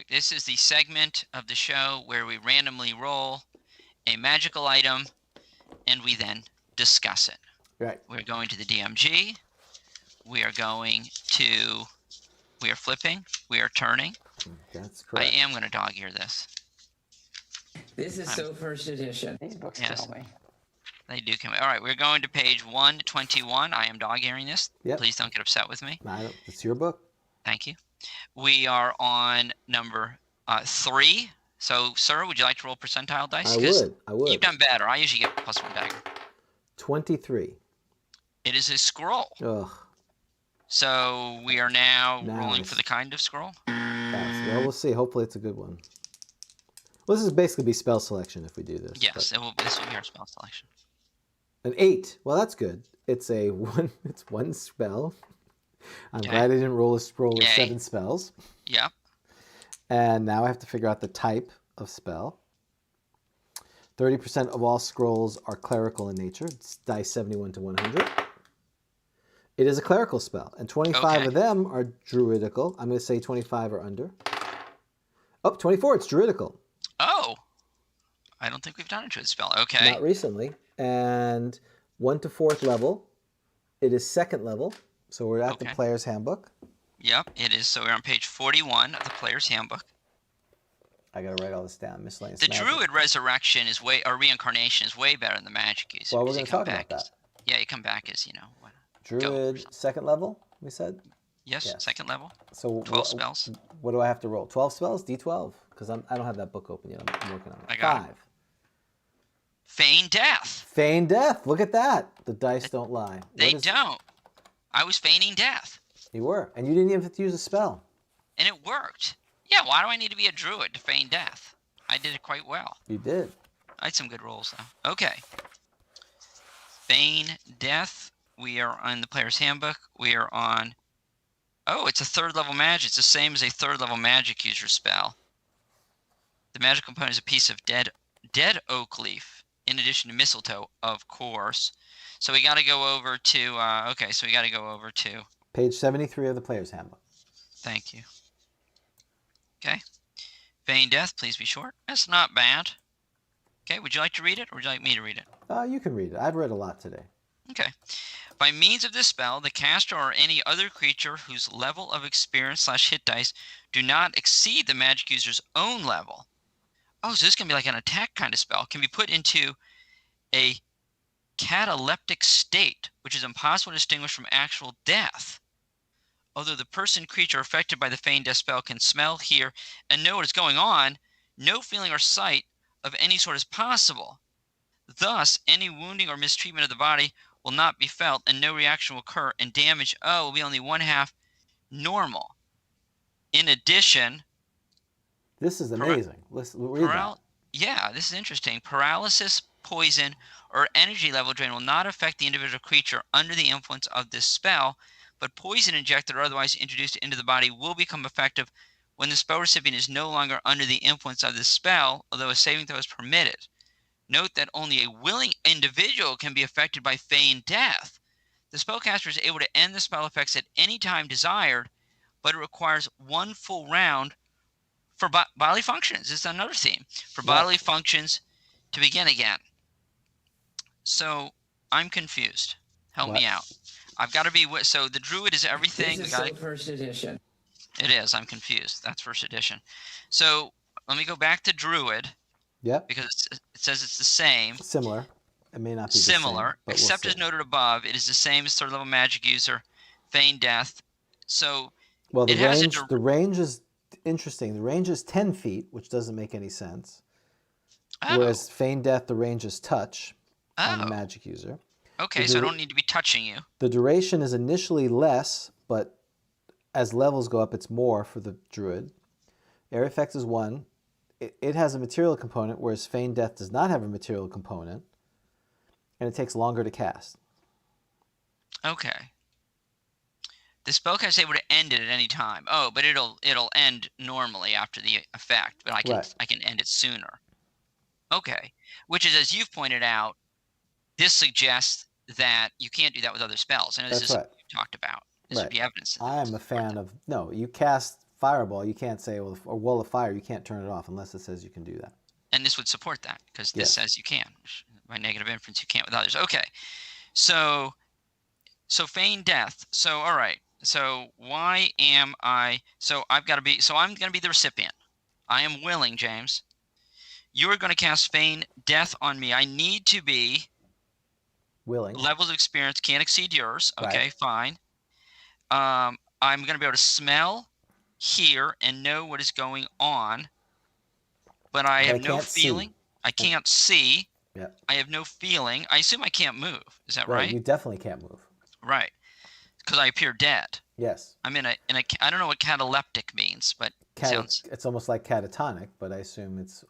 This is the segment of the show where we randomly roll a magical item and we then discuss it. Right. We're going to the DMG. We are flipping. We are turning. That's correct. I am going to dog ear this. This is so first edition. These books Yes. tell me. They do come. All right, we're going to page 121. I am dog earing this. Yep. Please don't get upset with me. It's your book. Thank you. We are on number 3. So, sir, would you like to roll percentile dice? I would. You've done better. I usually get +1 dagger. 23. It is a scroll. Ugh. So we are now rolling Nice. for the kind of scroll. Well, we'll see. Hopefully it's a good one. Well, this is basically be spell selection if we do this. Yes, this will be our spell selection. An 8. Well, that's good. It's a one. It's one spell. I'm Okay. glad I didn't roll a scroll with Yay. 7 spells. Yep. And now I have to figure out the type of spell. 30% of all scrolls are clerical in nature. It's dice 71 to 100. It is a clerical spell, and 25 Okay. of them are druidical. I'm going to say 25 or under. Oh, 24, it's druidical. Oh, I don't think we've done a druid spell. Okay. Not recently. And 1 to 4th level, it is 2nd level. So we're at the Okay. player's handbook. Yep, it is. So we're on page 41 of the player's handbook. I got to write all this down. Miscellaneous The magic. druid resurrection or reincarnation is way better than the magic user. Well, we're because gonna you come talk about back as- that. Yeah, you come back as, what? Druid, 2nd level, we said? Yes, Yes. 2nd level. So 12 spells. What do I have to roll? 12 spells? D12? Because I don't have that book open yet. I'm working on it. I got 5. Feign death. Feign death. Look at that. The dice don't lie. They don't. I was feigning death, You were. And you didn't even have to use a spell. and it worked. Yeah, why do I need to be a druid to feign death? I did it quite well. You did. I had some good rolls, though. Okay. Feign death. We are on the player's handbook. We are on... Oh, it's a 3rd level magic. It's the same as a 3rd level magic user spell. The magic component is a piece of dead oak leaf, in addition to mistletoe, of course. So we got to go over to... okay, so we got to go over to... Page 73 of the player's handbook. Thank you. Okay. Feign death, please be short. That's not bad. Okay, would you like to read it, or would you like me to read it? You can read it. I've read a lot today. Okay. By means of this spell, the caster or any other creature whose level of experience/hit dice do not exceed the magic user's own level. Oh, so this can be like an attack kind of spell. Can be put into a cataleptic state, which is impossible to distinguish from actual death. Although the person creature affected by the feigned death spell can smell, hear, and know what is going on, no feeling or sight of any sort is possible. Thus, any wounding or mistreatment of the body will not be felt, and no reaction will occur, and damage will be only 1/2 normal. In addition, This is amazing. Let's read that. yeah, this is interesting. Paralysis, poison, or energy level drain will not affect the individual creature under the influence of this spell, but poison injected or otherwise introduced into the body will become effective when the spell recipient is no longer under the influence of this spell, although a saving throw is permitted. Note that only a willing individual can be affected by feigned death. The spellcaster is able to end the spell effects at any time desired, but it requires 1 full round for bodily functions. This is another theme. For bodily functions to begin again. So, I'm confused. Help me out. I've got to be... So, the druid is everything. This is so first edition. It is. I'm confused. That's 1st edition. So, let me go back to druid. Yep. Because it says it's the same. Similar. It may not be similar, the same, but except we'll as see. noted above, it is the same as third level magic user, Feign Death. So Well, it has the range is interesting. The range is 10 feet, which doesn't make any sense. Whereas Feign Death, the range is touch on the magic user. Okay, so I don't need to be touching you. The duration is initially less, but as levels go up, it's more for the druid. Area effects is 1. It has a material component, whereas Feign Death does not have a material component, and it takes longer to cast. Okay. The spellcast is able to end it at any time. Oh, but it'll end normally after the effect, but I can end it sooner. Okay, which is, as you've pointed out, this suggests that you can't do that with other spells. I know this is something you talked about. This would be evidence. I am a fan of you cast Fireball, you can't say, well, or Wall of Fire, you can't turn it off unless it says you can do that. And this would support that because this says you can. By negative inference, you can't with others. Okay, so Feign Death. So all right. So why am I? So I've got to be. So I'm going to be the recipient. I am willing, James. You are going to cast Feign Death on me. I need to be willing. Levels of experience can't exceed yours. Okay, fine. I'm going to be able to smell, hear, and know what is going on, but I have no feeling. I can't see. Yeah. I have no feeling. I assume I can't move. Is that right? You definitely can't move. Right. Because I appear dead. Yes. I'm in a I don't know what cataleptic means, but it's almost like catatonic, but I assume it's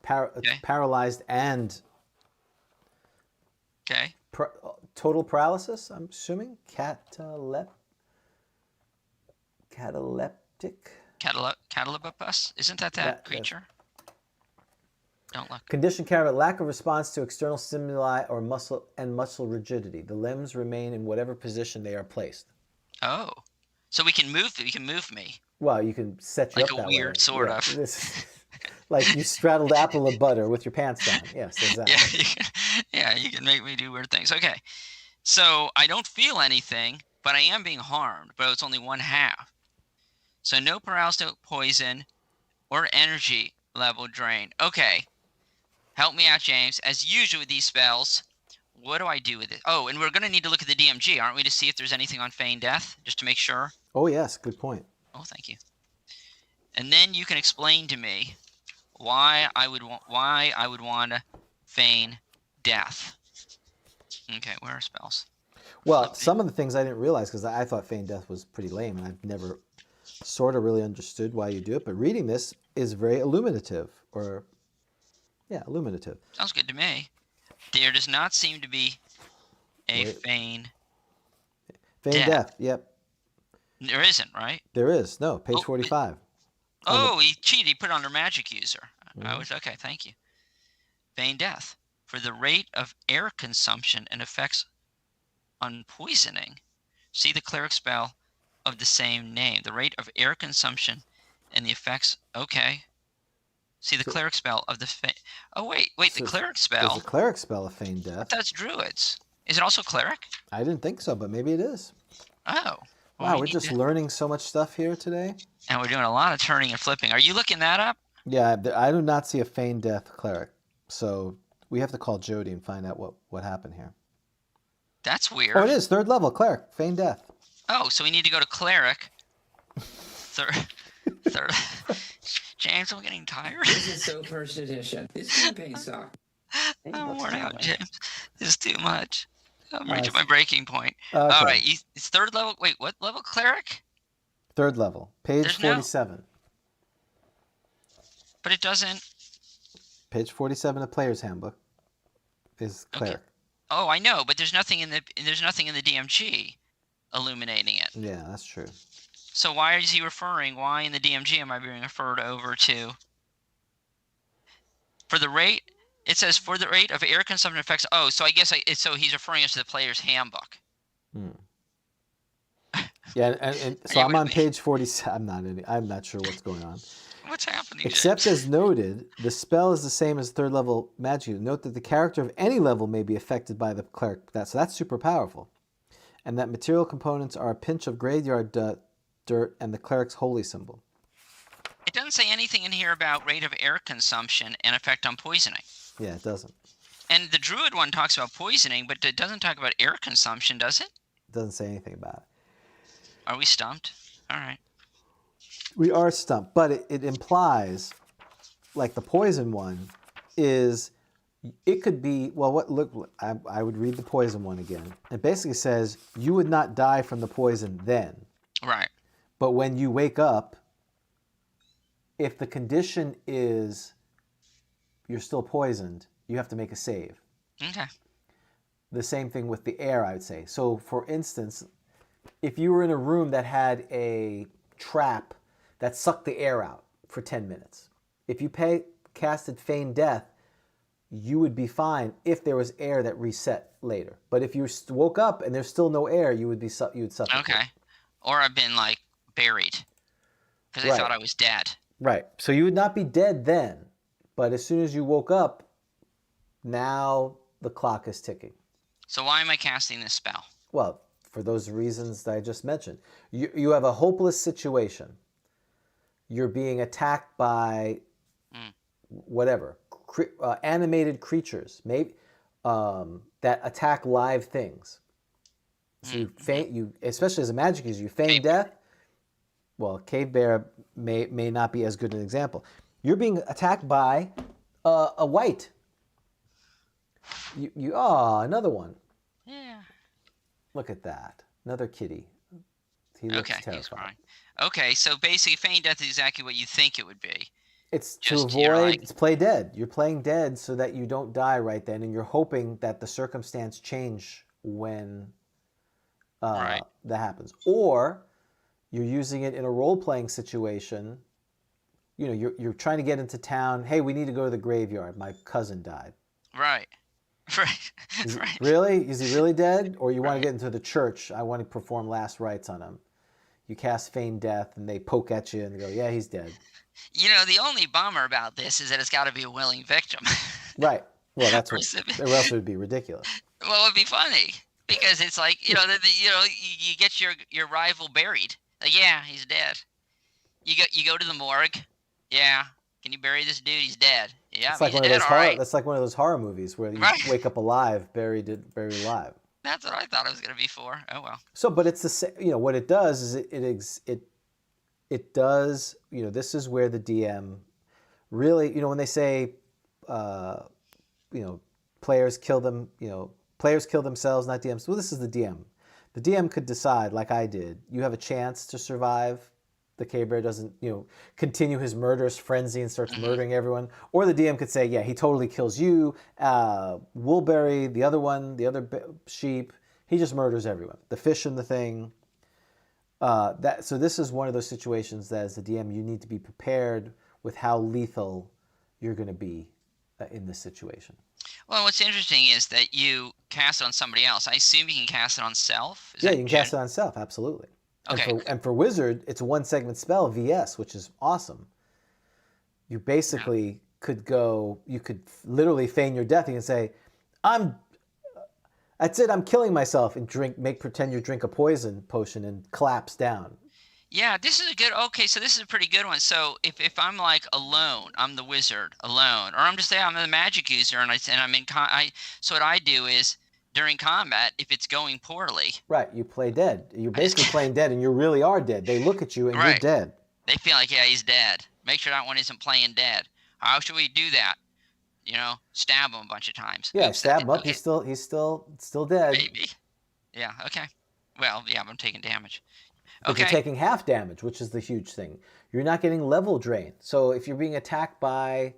paralyzed and total paralysis. I'm assuming cataleptic. Catalepus? Isn't that creature? Don't look. Condition carried lack of response to external stimuli or muscle rigidity. The limbs remain in whatever position they are placed. Oh, so we can move. You can move me. Well, you can set you like up that way. Like a weird sort of. Like you straddled apple of butter with your pants down. Yes, exactly. You can make me do weird things. Okay, so I don't feel anything, but I am being harmed. But it's only one half. So no paralysis, poison, or energy level drain. Okay. Help me out, James. As usual with these spells, what do I do with it? Oh, and we're going to need to look at the DMG, aren't we, to see if there's anything on Feign Death, just to make sure? Oh, yes. Good point. Oh, thank you. And then you can explain to me why I would want to Feign Death. Okay, where are spells? Well, some of the things I didn't realize because I thought Feign Death was pretty lame, and I've never sort of really understood why you do it. But reading this is very illuminative, illuminative. Sounds good to me. There does not seem to be a Feign Death. Yep. There isn't, right? There is. No, page 45. He cheated. He put it under magic user. Okay, thank you. Feign Death. For the rate of air consumption and effects on poisoning, see the cleric spell of the same name. The rate of air consumption and the effects. Okay. See the cleric spell of the the cleric spell. There's a cleric spell of Feign Death. But that's druids. Is it also cleric? I didn't think so, but maybe it is. Oh. Wow, we're just learning so much stuff here today. And we're doing a lot of turning and flipping. Are you looking that up? Yeah, I do not see a Feign Death cleric. So we have to call Jody and find out what happened here. That's weird. Oh, it is. 3rd level cleric. Feign Death. Oh, so we need to go to cleric. Third. James, I'm getting tired. This is so first edition. This campaign sucks. I'm worn out, James. This is too much. I'm reaching my breaking point. Okay. All right, it's 3rd level. Wait, what level cleric? 3rd level. Page 47. But it doesn't. Page 47 of Player's Handbook is cleric. Okay. Oh, I know, but there's nothing in the DMG illuminating it. Yeah, that's true. So why is he referring? Why in the DMG am I being referred over to? For the rate, it says for the rate of air consumption effects. Oh, so I guess so he's referring us to the Player's Handbook. Yeah, and so I'm on page 47. I'm not sure what's going on. What's happening? Except James? as noted, the spell is the same as 3rd level magic. Note that the character of any level may be affected by the cleric. So that's super powerful. And that material components are a pinch of graveyard dirt and the cleric's holy symbol. It doesn't say anything in here about rate of air consumption and effect on poisoning. Yeah, it doesn't. And the druid one talks about poisoning, but it doesn't talk about air consumption, does it? It doesn't say anything about it. Are we stumped? All right. We are stumped, but it implies, like the poison one, is it could be, well, I would read the poison one again. It basically says you would not die from the poison then. Right. But when you wake up, if the condition is you're still poisoned, you have to make a save. Okay. The same thing with the air, I would say. So, for instance, if you were in a room that had a trap that sucked the air out for 10 minutes, if you casted Feign Death, you would be fine if there was air that reset later. But if you woke up and there's still no air, you would suffocate. Okay. Or I've been like buried because I thought I was dead. Right. So you would not be dead then, but as soon as you woke up, now the clock is ticking. So why am I casting this spell? Well, for those reasons that I just mentioned. You have a hopeless situation. You're being attacked by whatever, animated creatures, maybe that attack live things. So you especially as a magic user, you feign death. Well, cave bear may not be as good an example. You're being attacked by a wight. Another one. Yeah. Look at that. Another kitty. He looks terrified. He's crying. Okay, so basically feign death is exactly what you think it would be. It's Just, to avoid, it's play dead. You're playing dead so that you don't die right then, and you're hoping that the circumstance change when that happens. Or you're using it in a role-playing situation. You know, you're trying to get into town. Hey, we need to go to the graveyard. My cousin died. Right. Right. Really? Is he really dead? Or you want to get into the church. I want to perform last rites on him. You cast Feign Death, and they poke at you and go, yeah, he's dead. You know, the only bummer about this is that it's got to be a willing victim. Right. Well, that's what, or else it would be ridiculous. Well, it'd be funny because it's like, you know, you get your rival buried. Like, yeah, he's dead. You go to the morgue. Yeah. Can you bury this dude? He's dead. Yeah, it's like he's one dead. Of those horror, that's like one of those horror movies where you wake up alive, buried alive. That's what I thought it was going to be for. Oh well. So, but it's the same. You know what it does is it does. You know, this is where the DM really. You know, when they say, you know, players kill them. You know, players kill themselves, not DMs. Well, this is the DM. The DM could decide, like I did. You have a chance to survive. The cave bear doesn't, you know, continue his murderous frenzy and starts murdering everyone. Or the DM could say, yeah, he totally kills you. Woolberry, the other one, the other sheep, he just murders everyone. The fish in the thing. So this is one of those situations that as the DM, you need to be prepared with how lethal you're going to be in this situation. Well, what's interesting is that you cast it on somebody else. I assume you can cast it on self? Yeah, you can cast it on self, absolutely. Okay. And for Wizard, it's a one-segment spell, VS, which is awesome. You basically could go, you could literally feign your death. You can say, that's it, I'm killing myself, and pretend you drink a poison potion and collapse down. Yeah, this is a good, okay, so this is a pretty good one. So if I'm like alone, I'm the wizard alone, or I'm just saying I'm the magic user, and I'm in, so what I do is, during combat, if it's going poorly. Right, you play dead. You're basically playing dead, and you really are dead. They look at you, and you're dead. They feel like, yeah, he's dead. Make sure that one isn't playing dead. How should we do that? You know, stab him a bunch of times. Yeah, stab him up. Okay. He's still dead. Maybe. Yeah. Okay. Well, yeah, but I'm taking damage. But you're taking half damage, which is the huge thing. You're not getting level drain. So if you're being attacked by,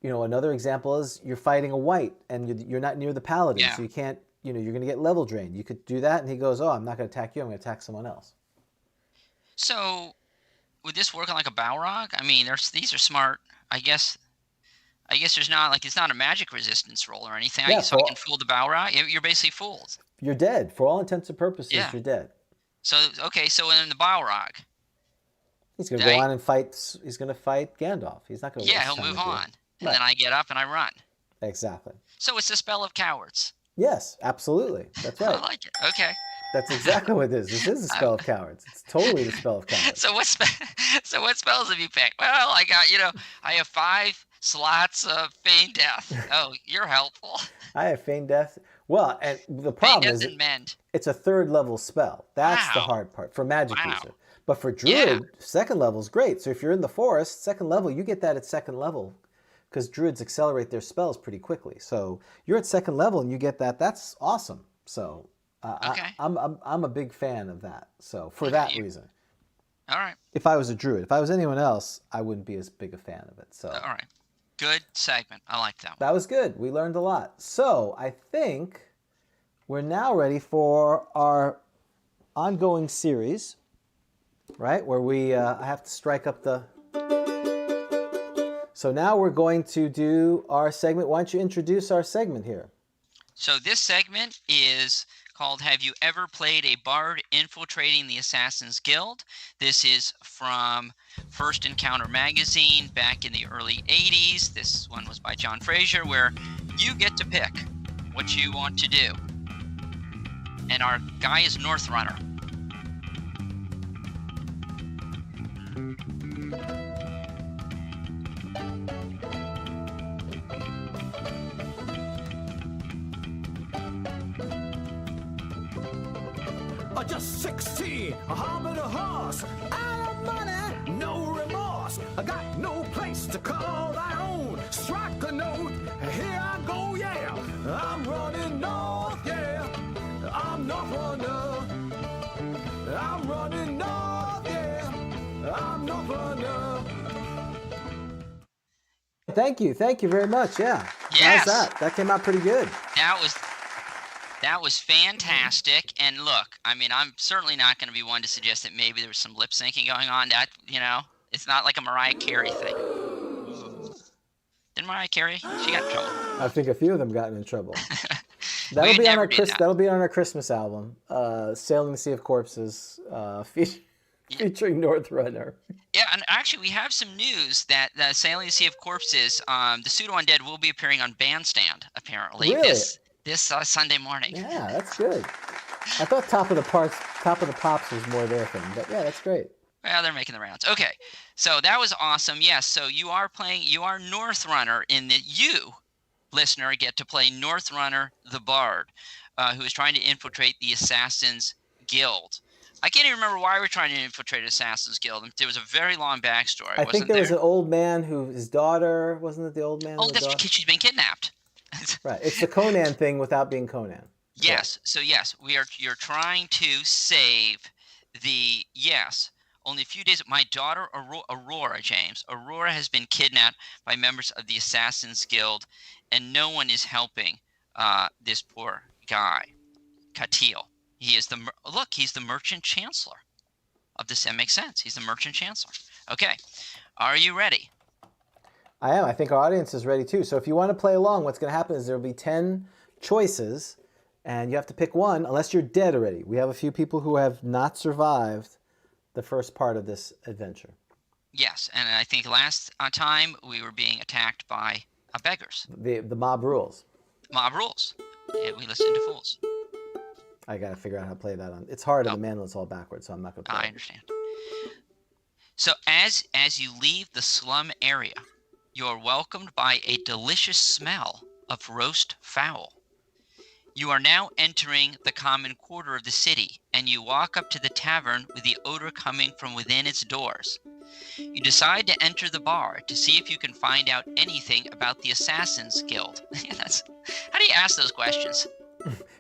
you know, another example is you're fighting a wight and you're not near the paladin, so you can't, you know, you're going to get level drained. You could do that, and he goes, oh, I'm not going to attack you. I'm going to attack someone else. So would this work on like a Balrog? I mean, these are smart. I guess there's not, like, it's not a magic resistance roll or anything. I can fool the Balrog. You're basically fooled. You're dead. For all intents and purposes, you're dead. So, okay, so in the Balrog, he's going to go on and fight. He's going to fight Gandalf. He's not going to. Yeah, he'll move on, and then I get up and I run. Exactly. So it's the spell of cowards. Yes, absolutely. That's right. I like it. Okay. That's exactly what it is. This is the spell of cowards. It's totally the spell of cowards. So what spells have you picked? Well, I got, I have 5 Slots of feign death. Oh, you're helpful. I have Feign Death. Well, and the Feign problem death is and mend. it's a 3rd level spell. That's the Wow. hard part for magic Wow. user. But for Yeah. druid, 2nd level is great. So if you're in the forest, 2nd level, you get that at 2nd level because druids accelerate their spells pretty quickly. So you're at 2nd level and you get that. That's awesome. So Okay. I'm a big fan of that. So for that reason, All right. if I was a druid, if I was anyone else, I wouldn't be as big a fan of it. So All right. Good segment. I like that one. that was good. We learned a lot. So I think we're now ready for our ongoing series, right? Where we I have to strike up the. So now we're going to do our segment. Why don't you introduce our segment here? So this segment is called Have You Ever Played a Bard Infiltrating the Assassin's Guild? This is from First Encounter magazine back in the early 80s. This one was by John Fraser, where you get to pick what you want to do. And our guy is North Runner. Just 16, a harbor a horse, out of money, no remorse. I got no place to call my own. Strike a note, here I go, yeah. I'm running north, yeah. I'm North Runner. I'm running north, yeah. I'm North Runner. Thank you very much. Yeah. Yes. How's that? That came out pretty good. That was fantastic. And look, I mean, I'm certainly not going to be one to suggest that maybe there was some lip syncing going on. That, it's not like a Mariah Carey thing. Didn't Mariah Carey? She got in trouble. I think a few of them gotten in trouble. That'll be on our that'll be on our Christmas album, "Sailing the Sea of Corpses," featuring North Runner. Yeah, and actually, we have some news that "Sailing the Sea of Corpses," the Pseudo Undead will be appearing on Bandstand apparently Really? this Sunday morning. Yeah, that's good. I thought Top of the Pops was more their thing, but yeah, that's great. Well, they're making the rounds. Okay, so that was awesome. Yes, so you are North Runner in that you, listener, get to play North Runner the Bard, who is trying to infiltrate the Assassin's Guild. I can't even remember why we're trying to infiltrate Assassin's Guild. There was a very long backstory. I think there was an old man his daughter, wasn't it the old man? Oh, that's because she's been kidnapped. Right. It's the Conan thing without being Conan. Yes. So yes, you're trying to save the only a few days. My daughter Aurora, James. Aurora has been kidnapped by members of the Assassin's Guild, and no one is helping this poor guy, Katil. He is he's the Merchant Chancellor of this. That makes sense. He's the Merchant Chancellor. Okay. Are you ready? I am. I think our audience is ready too. So if you want to play along, what's going to happen is there will be 10 choices, and you have to pick one unless you're dead already. We have a few people who have not survived the first part of this adventure. Yes, and I think last time we were being attacked by beggars. The mob rules. Mob rules. Yeah, we listen to fools. I got to figure out how to play that on. It's hard on the manual. It's all backwards, so I'm not going to play I understand. So as you leave the slum area, you're welcomed by a delicious smell of roast fowl. You are now entering the common quarter of the city, and you walk up to the tavern with the odor coming from within its doors. You decide to enter the bar to see if you can find out anything about the Assassin's Guild. How do you ask those questions?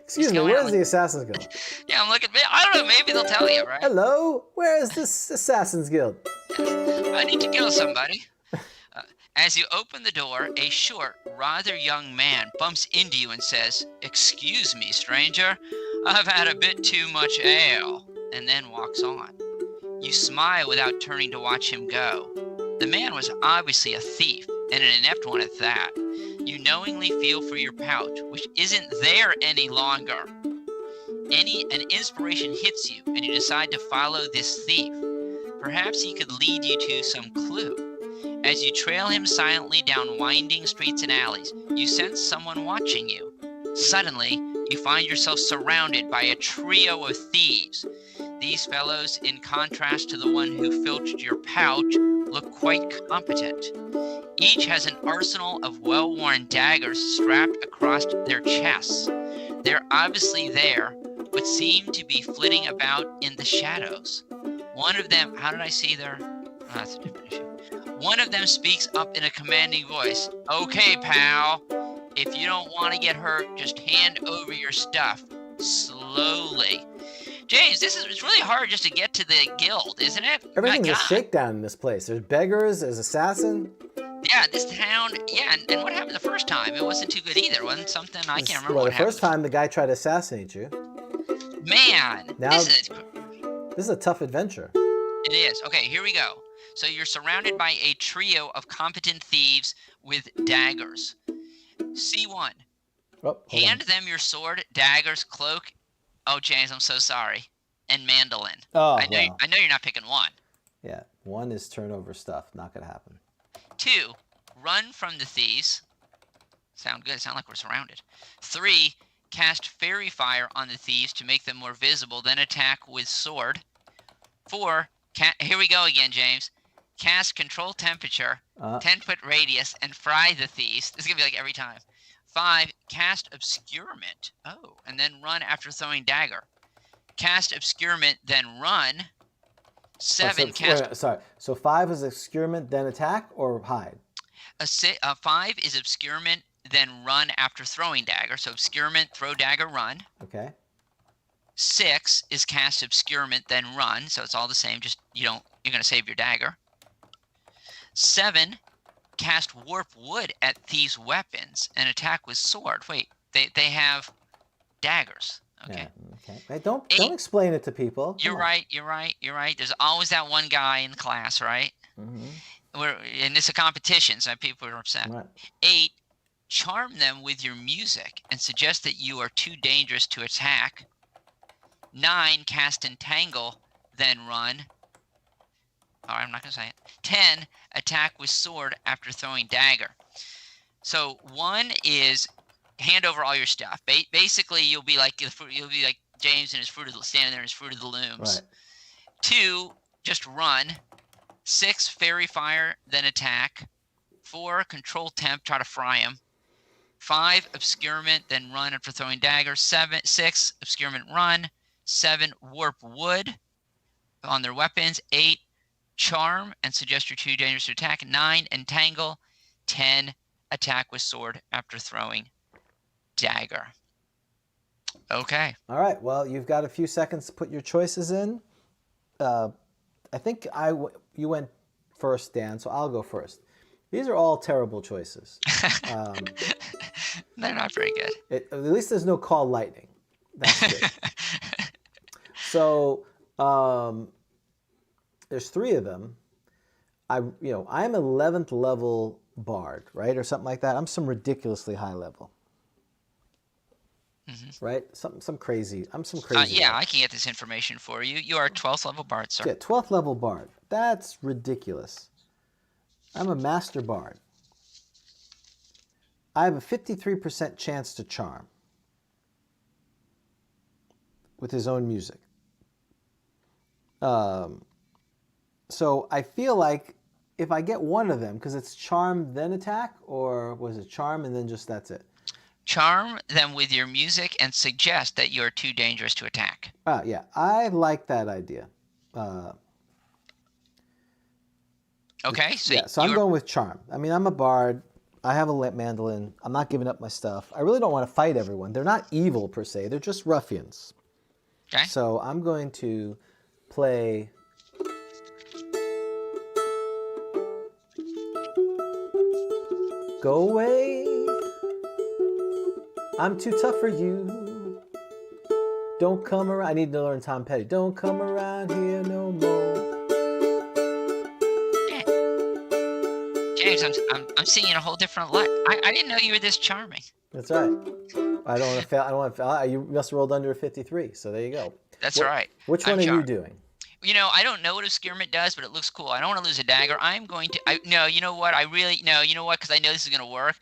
Excuse me, where's the Assassin's Guild? Yeah, I'm looking. I don't know. Maybe they'll tell you, right? Hello, where is this Assassin's Guild? I need to kill somebody. As you open the door, a short, rather young man bumps into you and says, "Excuse me, stranger, I've had a bit too much ale," and then walks on. You smile without turning to watch him go. The man was obviously a thief, and an inept one at that. You knowingly feel for your pouch, which isn't there any longer. An inspiration hits you, and you decide to follow this thief. Perhaps he could lead you to some clue. As you trail him silently down winding streets and alleys, you sense someone watching you. Suddenly, you find yourself surrounded by a trio of thieves. These fellows, in contrast to the one who filched your pouch, look quite competent. Each has an arsenal of well-worn daggers strapped across their chests. They're obviously there, but seem to be flitting about in the shadows. One of them, how did I see their? Oh, that's a different issue. One of them speaks up in a commanding voice. Okay, pal. If you don't want to get hurt, just hand over your stuff slowly. James, it's really hard just to get to the guild, isn't it? Everything's a shakedown in this place. There's beggars, there's assassin. Yeah, this town, yeah, and what happened the first time? It wasn't too good either. It wasn't something, I can't remember what happened. The first time the guy tried to assassinate you. Man, now, this is a tough adventure. It is. Okay, here we go. So you're surrounded by a trio of competent thieves with daggers. C1. Hand them your sword, daggers, cloak. Oh, James, I'm so sorry. And mandolin. Oh, I know you're not picking one. Yeah, one is turnover stuff. Not gonna happen. 2, run from the thieves. Sound good. Sound like we're surrounded. 3, cast fairy fire on the thieves to make them more visible, then attack with sword. 4, here we go again, James. Cast control temperature, 10-foot radius, and fry the thieves. This is gonna be like every time. 5, cast obscurement. Oh, and then run after throwing dagger. Cast obscurement, then run. 7, cast. Sorry. So 5 is obscurement, then attack, or hide? 5 is obscurement, then run after throwing dagger. So obscurement, throw dagger, run. Okay. 6 is cast obscurement, then run. So it's all the same. Just you're gonna save your dagger. 7, cast warp wood at thieves' weapons and attack with sword. Wait, they have daggers. Okay. Yeah, okay. Hey, don't explain it to people. You're right. There's always that one guy in class, right? Mm-hmm. And it's a competition, so people are upset. Right. 8, charm them with your music and suggest that you are too dangerous to attack. 9, cast entangle, then run. All right, I'm not going to say it. 10, attack with sword after throwing dagger. So 1 is hand over all your stuff. Basically, you'll be like James and his standing there in his Fruit of the Looms. Right. 2, just run. 6, fairy fire, then attack. 4, control temp, try to fry him. 5, obscurement, then run after throwing dagger. 6, obscurement, run. 7, warp wood on their weapons. 8, charm and suggest you're too dangerous to attack. 9, entangle. 10, attack with sword after throwing dagger. Okay. All right. Well, you've got a few seconds to put your choices in. I think you went first, Dan, so I'll go first. These are all terrible choices. They're not very good. At least there's no call lightning. That's good. So there's 3 of them. I'm 11th level bard, right, or something like that. I'm some ridiculously high level. Mm-hmm. Right? Some crazy. I'm some crazy. Yeah, I can get this information for you. You are a 12th level bard, sir. Yeah, 12th level bard. That's ridiculous. I'm a master bard. I have a 53% chance to charm with his own music. So I feel like if I get one of them, because it's charm then attack, or was it charm and then just that's it? Charm them with your music and suggest that you're too dangerous to attack. Yeah, I like that idea. Okay, so I'm going with charm. I mean, I'm a bard. I have a mandolin. I'm not giving up my stuff. I really don't want to fight everyone. They're not evil per se. They're just ruffians. Okay. So I'm going to play. Go away. I'm too tough for you. Don't come around. I need to learn Tom Petty. Don't come around here no more. James, I'm seeing a whole different light. I didn't know you were this charming. That's right. I don't want to fail. I don't want to fail. You must have rolled under a 53. So there you go. That's right. Which one are you doing? I don't know what obscurement does, but it looks cool. I don't want to lose a dagger. I'm going to. You know what? You know what? Because I know this is going to work.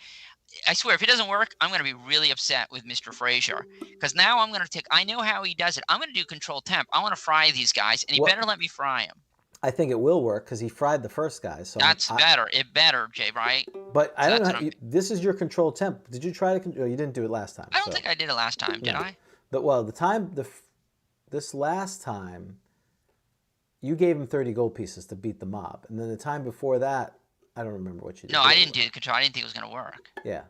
I swear, if it doesn't work, I'm going to be really upset with Mr. Frazier. Because now I'm going to I know how he does it. I'm going to do control temp. I want to fry these guys, and he better let me fry them. I think it will work because he fried the first guy. So That's better. It better, Jay, right? But I don't that's know. what This is your control temp. Did you try to? You didn't do it last time. I don't think I did it last time, did I? This last time, you gave him 30 gold pieces to beat the mob, and then the time before that, I don't remember what you did. No, I didn't do the control. I didn't think it was going to work. Yeah.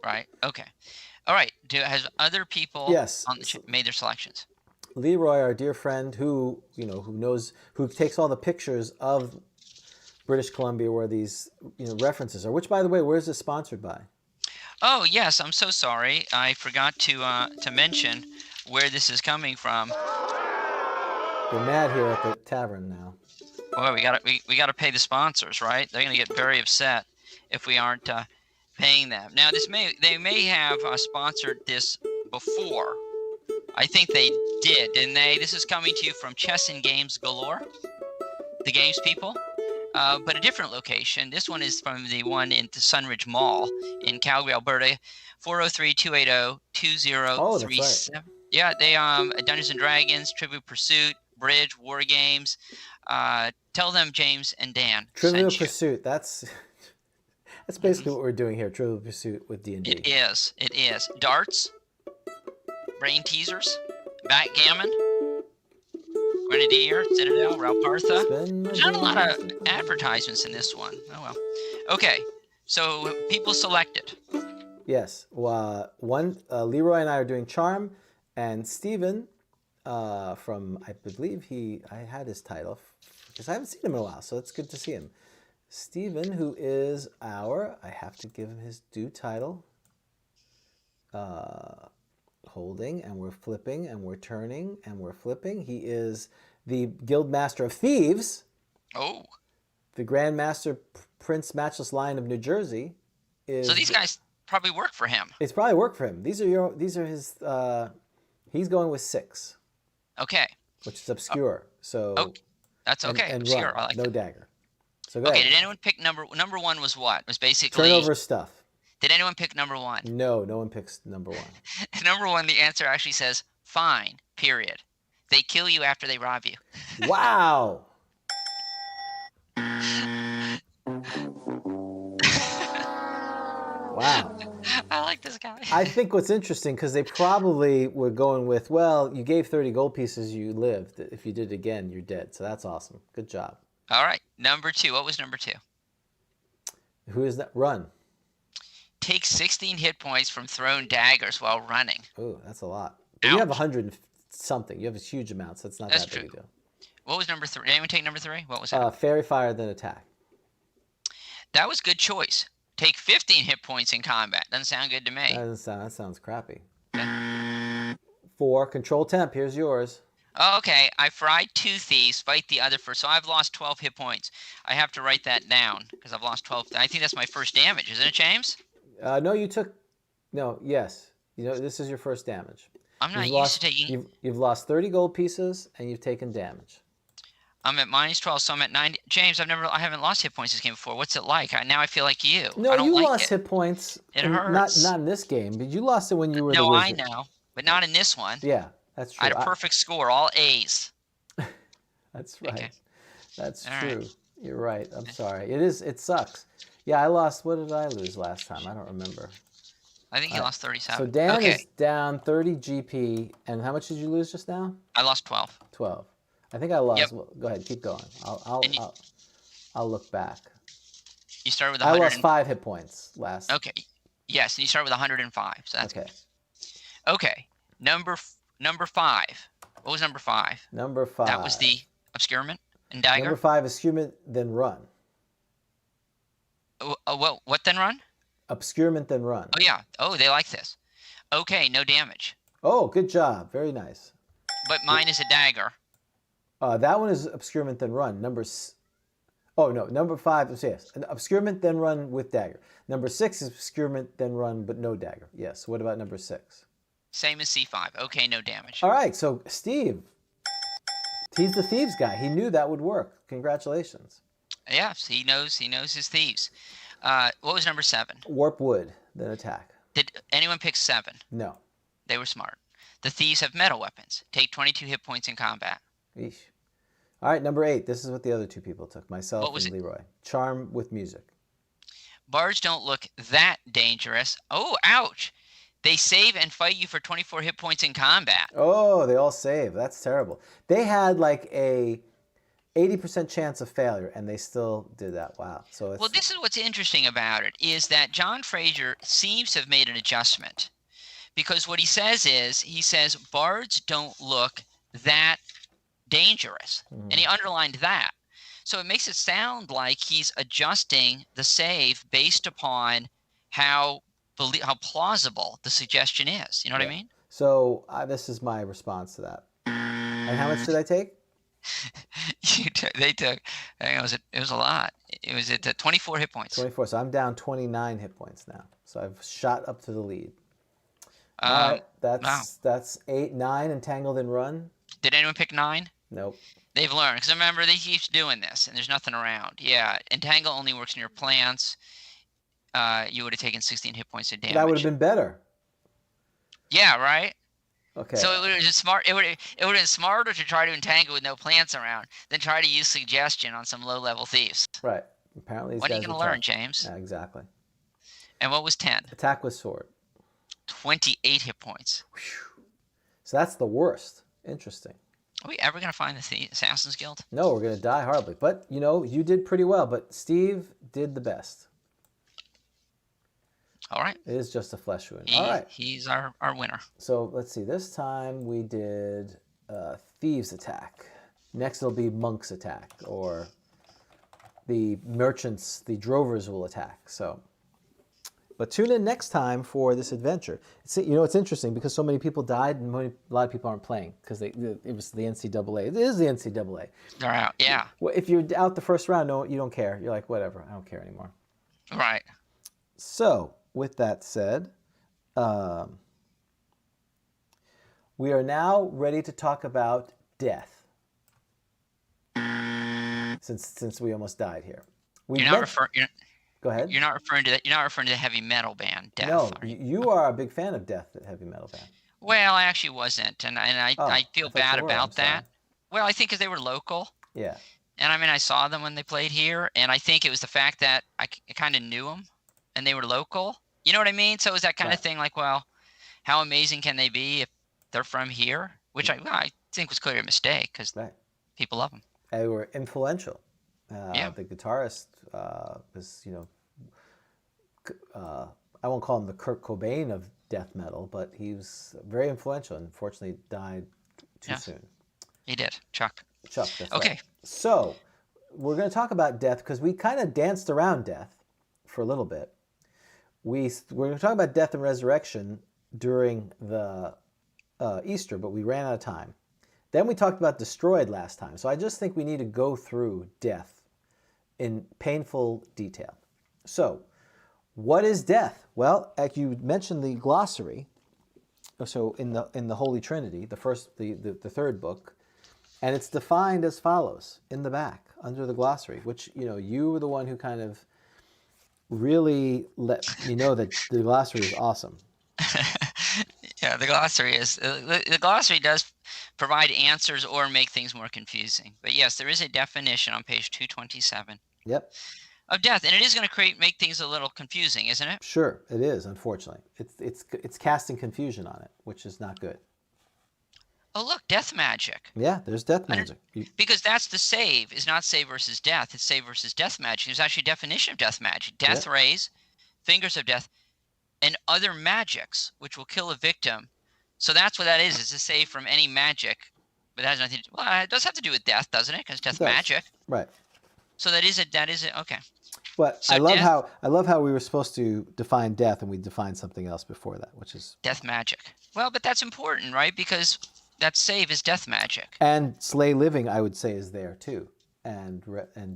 Right. Okay. All right. Has other people made their selections? Leroy, our dear friend, who takes all the pictures of British Columbia where these references are. Which, by the way, where is this sponsored by? Oh yes, I'm so sorry. I forgot to mention where this is coming from. They're mad here at the tavern now. Well, we gotta pay the sponsors, right? They're gonna get very upset if we aren't paying them. Now, they may have sponsored this before. I think they did, didn't they? This is coming to you from Chess and Games Galore, the games people, but a different location. This one is from the one in the Sunridge Mall in Calgary, Alberta, 403-280-2037. Oh, that's right. Yeah, they Dungeons and Dragons, Trivial Pursuit, Bridge, War Games. Tell them James and Dan Trivial sent you. Pursuit. That's basically what we're doing here. Trivial Pursuit with D&D. It is. Darts, brain teasers, backgammon, Grenadier, Citadel, Ralpartha. There's not a lot of advertisements in this one. Oh well. Okay, so people selected. Yes. Leroy and I are doing Charm, and Steven from, I believe I had his title, because I haven't seen him in a while, so it's good to see him. Steven, who is I have to give him his due title, holding, and we're flipping, and we're turning, and we're flipping. He is the Guild Master of Thieves. Oh. The Grand Master Prince Matchless Lion of New Jersey. So these guys probably work for him. It's probably work for him. These are his. He's going with 6. Okay. Which is obscure. That's okay. And obscure. run, I like no that. dagger. So go ahead. Did anyone pick number one? Was what? Was basically turn over stuff. Did anyone pick number 1? No one picks number 1. Number 1, the answer actually says fine. Period. They kill you after they rob you. Wow. Wow. I like this guy. I think what's interesting, because they probably were going with, well, you gave 30 gold pieces, you lived. If you did it again, you're dead. So that's awesome. Good job. All right. Number 2. What was number 2? Who is that? Run. Take 16 hit points from thrown daggers while running. Oh, that's a lot. Ouch. You have 100 and something. You have a huge amount, so it's not that big a deal. What was number 3? Did anyone take number 3? What was that? Fairy Fire, then attack. That was good choice. Take 15 hit points in combat. Doesn't sound good to me. That sounds crappy. 4, control temp. Here's yours. Oh, okay. I fried 2 thieves. Fight the other first. So I've lost 12 hit points. I have to write that down because I've lost 12. I think that's my first damage, isn't it, James? No, you took. No, yes. This is your first damage. I'm not used to taking. You've lost 30 gold pieces and you've taken damage. I'm at -12, so I'm at 90. James, I haven't lost hit points this game before. What's it like? Now I feel like you. No, I don't you like lost it. hit points. It hurts. Not in this game, but you lost it when you were the No, wizard. I know, but not in this one. Yeah, that's true. I had a perfect score, all A's. That's right. Okay. That's All true. right. You're right. I'm sorry. It sucks. Yeah, I lost. What did I lose last time? I don't remember. I think you lost 37. So Dan okay. is down 30 GP, and how much did you lose just now? I lost 12. 12. I think I lost. Yep. Well, go ahead, keep going. I'll look back. You started with I 100. lost 5 hit points last. Okay. Yes, and you start with 105. So that's okay. Good. Okay. Number 5. What was number 5? Number 5. That was the obscurement and dagger. Number 5, obscurement, then run. What then run? Obscurement, then run. Oh yeah. Oh, they like this. Okay, no damage. Oh, good job. Very nice. But mine is a dagger. That one is obscurement, then run. Number 5 is yes. Obscurement, then run with dagger. Number 6 is obscurement, then run, but no dagger. Yes. What about number 6? Same as C5. Okay, no damage. All right. So Steve, he's the thieves guy. He knew that would work. Congratulations. Yes, he knows his thieves. What was number 7? Warp wood, then attack. Did anyone pick 7? No. They were smart. The thieves have metal weapons. Take 22 hit points in combat. Eesh. All right, number 8. This is what the other two people took, myself What was and it? Leroy. Charm with music. Bards don't look that dangerous. Oh, ouch. They save and fight you for 24 hit points in combat. Oh, they all save. That's terrible. They had like a 80% chance of failure, and they still did that. Wow. So it's Well, this is what's interesting about it, is that John Fraser seems to have made an adjustment. Because what he says bards don't look that dangerous. And he underlined that. So it makes it sound like he's adjusting the save based upon how plausible the suggestion is. You know what I mean? So this is my response to that. And how much did I take? They took, I think it was a lot. It was at 24 hit points. 24. So I'm down 29 hit points now. So I've shot up to the lead. All right. That's 8, 9 entangled and run. Did anyone pick 9? Nope. They've learned, because remember, they keep doing this, and there's nothing around. Yeah, entangle only works near plants. You would have taken 16 hit points of damage. That would have been better. Yeah, right. Okay. So it would have been smart. It would have been smarter to try to entangle with no plants around than try to use suggestion on some low-level thieves. Right. Apparently, When are you going to learn, James? Yeah, exactly. And what was 10? Attack with sword. 28 hit points. So that's the worst. Interesting. Are we ever going to find the Assassin's Guild? No, we're going to die horribly. But, you did pretty well. But Steve did the best. All right. It is just a flesh wound. All right. He's our winner. So let's see. This time we did Thieves' Attack. Next it'll be Monk's Attack. Or the merchants, the drovers will attack. So, but tune in next time for this adventure. It's interesting because so many people died and a lot of people aren't playing because it was the NCAA. It is the NCAA. They're out. Yeah. Well, if you're out the first round, no, you don't care. You're like, whatever, I don't care anymore. Right. So, with that said, we are now ready to talk about death. Since we almost died here. Go ahead. You're not referring to that. You're not referring to the heavy metal band Death. No, you are a big fan of Death, the heavy metal band. Well, I actually wasn't, and I feel bad about that. Well, I think because they were local. Yeah. And I mean, I saw them when they played here, and I think it was the fact that I kind of knew them, and they were local. You know what I mean? So it was that kind of thing, like, well, how amazing can they be if they're from here? Which I think was clearly a mistake because people love them. They were influential. Yeah. The guitarist was, I won't call him the Kurt Cobain of death metal, but he was very influential and unfortunately died too soon. He did. Chuck, that's okay. Right. So we're going to talk about death because we kind of danced around death for a little bit. We're going to talk about death and resurrection during the Easter, but we ran out of time. Then we talked about destroyed last time. So I just think we need to go through death in painful detail. So what is death? Well, like you mentioned the glossary. So in the Holy Trinity, the third book, and it's defined as follows in the back under the glossary, which you were the one who kind of really let me know that the glossary is awesome. Yeah, the glossary does provide answers or make things more confusing. But yes, there is a definition on page 227. Yep. Of death, and it is going to make things a little confusing, isn't it? Sure, it is. Unfortunately, it's casting confusion on it, which is not good. Oh, look, death magic. Yeah, there's death magic. Because that's the save. Is not save versus death. It's save versus death magic. There's actually a definition of death magic. Death rays, fingers of death, and other magics which will kill a victim. So that's what that is. It's a save from any magic. But that has nothing to do. Well, it does have to do with death, doesn't it? Because death magic. Right. So that is it. Okay. But so I love how we were supposed to define death and we defined something else before that, which is death magic. Well, but that's important, right? Because that save is death magic. And slay living, I would say, is there too, and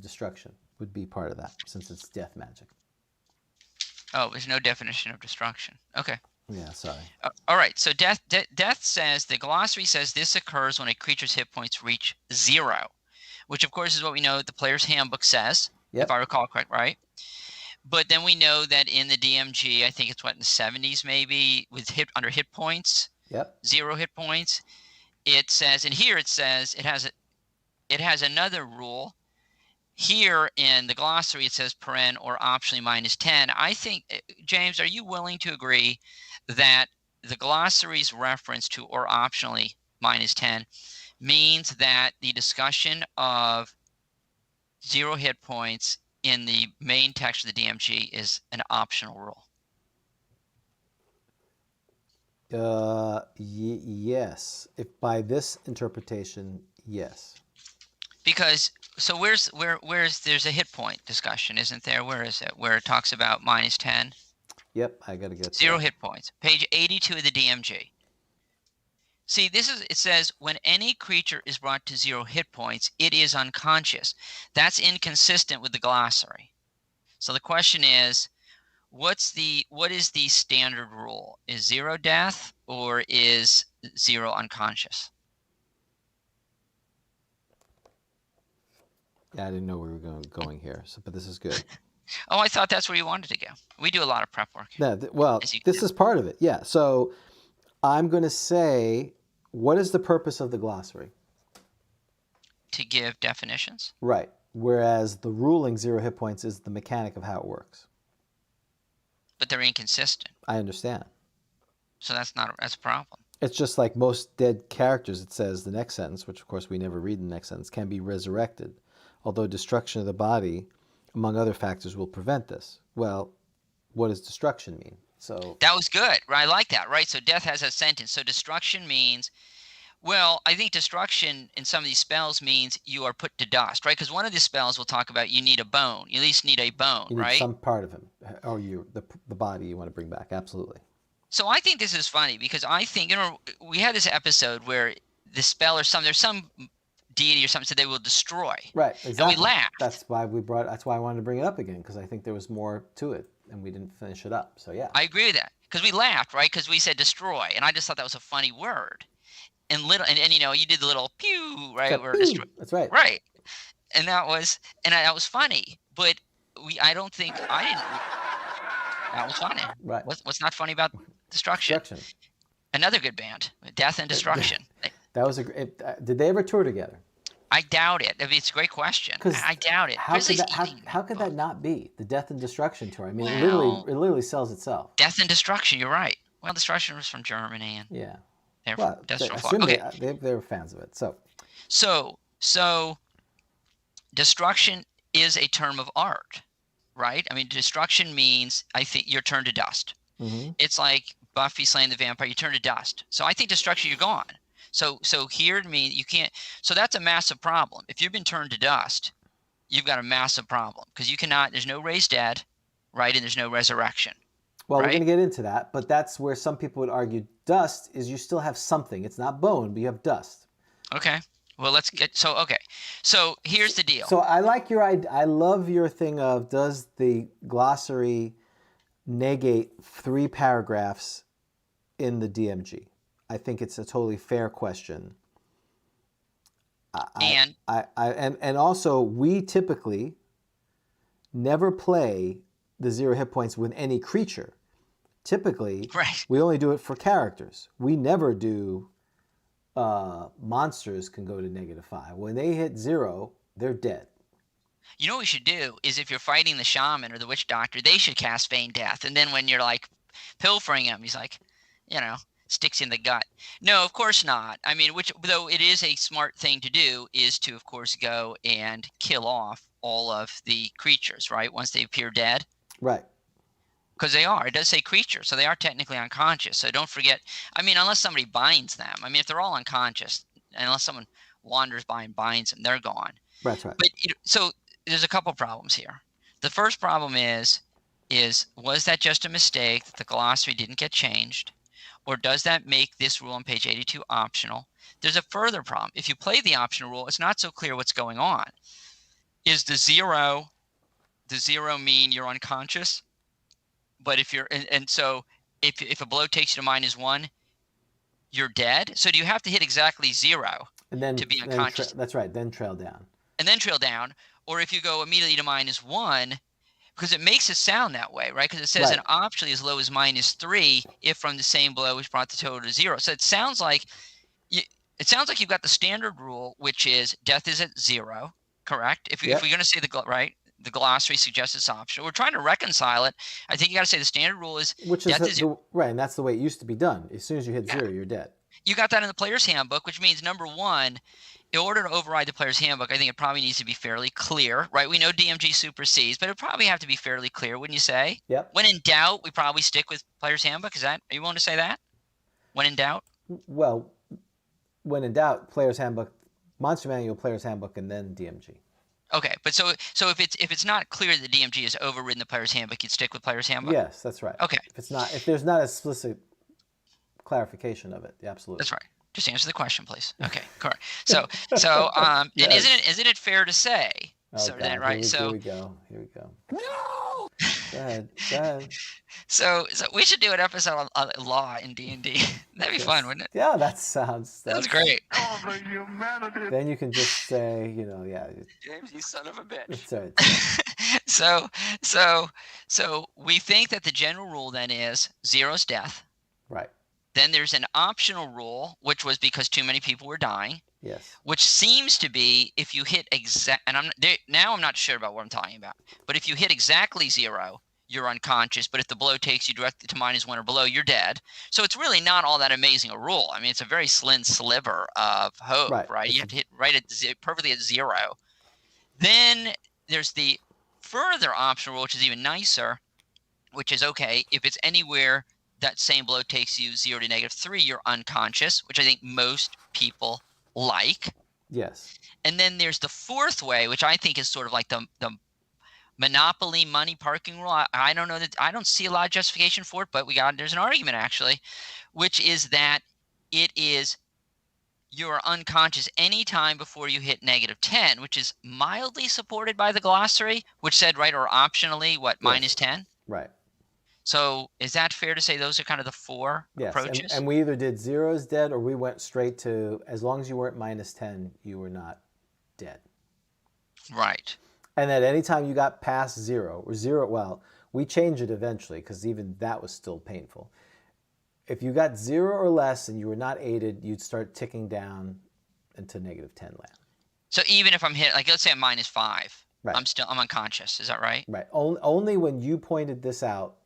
destruction would be part of that since it's death magic. Oh, there's no definition of destruction. Okay. Yeah, sorry. All right. So death says, the glossary says this occurs when a creature's hit points reach 0, which of course is what we know the player's handbook says, if I recall correct, right? But then we know that in the DMG, I think it's in the 70s maybe, with under hit points, 0 hit points, it says, and here it says it has it has another rule. Here in the glossary, it says paren or optionally -10. I think, James, are you willing to agree that the glossary's reference to or optionally -10 means that the discussion of 0 hit points in the main text of the DMG is an optional rule? Yes. If by this interpretation, yes. Because so where's there's a hit point discussion, isn't there? Where is it? Where it talks about -10? Yep, I got to get to 0 that. hit points. Page 82 of the DMG. See, it says when any creature is brought to 0 hit points, it is unconscious. That's inconsistent with the glossary. So the question is, what is the standard rule? Is 0 death or is 0 unconscious? Yeah, I didn't know we were going here, but this is good. Oh, I thought that's where you wanted to go. We do a lot of prep work. No, well, this is part of it. Yeah. So I'm going to say, what is the purpose of the glossary? To give definitions. Right. Whereas the ruling 0 hit points is the mechanic of how it works. But they're inconsistent. I understand. So that's a problem. It's just like most dead characters. It says the next sentence, which of course we never read in the next sentence, can be resurrected, although destruction of the body, among other factors, will prevent this. Well, what does destruction mean? So that was good. Right? I like that. Right. So death has a sentence. So destruction means, well, I think destruction in some of these spells means you are put to dust, right? Because one of the spells will talk about you need a bone. You at least need a bone, you need right? some part of him, or the body you want to bring back. Absolutely. So I think this is funny because I think, we had this episode where the spell or there's some deity or something said they will destroy. Right, exactly. And we laughed. That's why I wanted to bring it up again, because I think there was more to it and we didn't finish it up. So yeah. I agree with that. Because we laughed, right? Because we said destroy. And I just thought that was a funny word. And you did the little pew, right? Pew. That's right. Right. And that was funny. But that was funny. Right. What's not funny about destruction? Another good band, Death and Destruction. That was did they ever tour together? I doubt it. I mean, it's a great question. I doubt it. How could that not be the Death and Destruction tour? I mean, it literally sells itself. Death and Destruction. You're right. Well, Destruction was from Germany, and yeah, they were fans of it. So destruction is a term of art, right? I mean, destruction means I think you're turned to dust. Mm-hmm. It's like Buffy slaying the vampire. You turn to dust. So I think destruction, you're gone. So here to me, you can't. So that's a massive problem. If you've been turned to dust, you've got a massive problem because you cannot. There's no raised dead, right? And there's no resurrection. Well, right? We're going to get into that, but that's where some people would argue dust is you still have something. It's not bone, but you have dust. Okay. Well, let's get so here's the deal. So I like I love your thing of, does the glossary negate 3 paragraphs in the DMG? I think it's a totally fair question. And also, we typically never play the 0 hit points with any creature. Typically, right. We only do it for characters. We never do monsters can go to -5. When they hit 0, they're dead. You know what we should do is if you're fighting the shaman or the witch doctor, they should cast Feign Death. And then when you're like pilfering him, he's like, sticks in the gut. No, of course not. I mean, though it is a smart thing to do, is to, of course, go and kill off all of the creatures, right? Once they appear dead. Right. Because it does say creature, so they are technically unconscious. So don't forget, I mean, unless somebody binds them. I mean, if they're all unconscious, unless someone wanders by and binds them, they're gone. That's right. But so there's a couple problems here. The first problem is was that just a mistake that the glossary didn't get changed? Or does that make this rule on page 82 optional? There's a further problem. If you play the optional rule, it's not so clear what's going on. Is the zero mean you're unconscious? But if you're so if a blow takes you to -1, you're dead. So do you have to hit exactly 0 to be unconscious? That's right. Then trail down. And then trail down. Or if you go immediately to -1, because it makes it sound that way, right? Because it says an optionally as low as -3 if from the same blow which brought the total to 0. So it sounds like it sounds like you've got the standard rule, which is death is at 0, correct? If we're going to say the glossary suggests it's optional. We're trying to reconcile it. I think you got to say the standard rule is death is right, and that's the way it used to be done. As soon as you hit 0, you're dead. You got that in the player's handbook, which means number one, in order to override the player's handbook, I think it probably needs to be fairly clear, right? We know DMG supersedes, but it probably have to be fairly clear, wouldn't you say? Yep. When in doubt, we probably stick with player's handbook. Are you willing to say that? When in doubt? Well, when in doubt, player's handbook, monster manual, player's handbook, and then DMG. Okay, but so if it's not clear that DMG has overridden the player's handbook, you'd stick with player's handbook? Yes, that's right. Okay. If there's not explicit clarification of it, absolutely. That's right. Just answer the question, please. Okay, correct. So and isn't it fair to say? Right? Here we go. No! Go ahead. So we should do an episode on law in D&D. That'd be fun, wouldn't it? Yeah, that sounds great. Oh, the humanity. Then you can just say, James, you son of a bitch. It's all right. So we think that the general rule then is 0 is death. Right. Then there's an optional rule, which was because too many people were dying. Yes. Which seems to be if you hit and I'm not sure about what I'm talking about. But if you hit exactly 0, you're unconscious. But if the blow takes you directly to -1 or below, you're dead. So it's really not all that amazing a rule. I mean, it's a very slim sliver of hope, right? You have to hit perfectly at 0. Then there's the further optional rule, which is even nicer, which is okay if it's anywhere that same blow takes you 0 to -3, you're unconscious, which I think most people like. Yes. And then there's the fourth way, which I think is sort of like the monopoly money parking rule. I don't know that I don't see a lot of justification for it, but there's an argument actually, which is that you're unconscious anytime before you hit -10, which is mildly supported by the glossary, which said or optionally -10. Right. So is that fair to say those are kind of the four approaches? Yes, and we either did 0 is dead or we went straight to as long as you weren't -10, you were not dead. Right. And at any time you got past 0 or 0, well, we changed it eventually because even that was still painful. If you got 0 or less and you were not aided, you'd start ticking down into -10 land. So even if I'm hit, let's say I'm -5, right. I'm unconscious. Is that right? Right. Only when you pointed this out,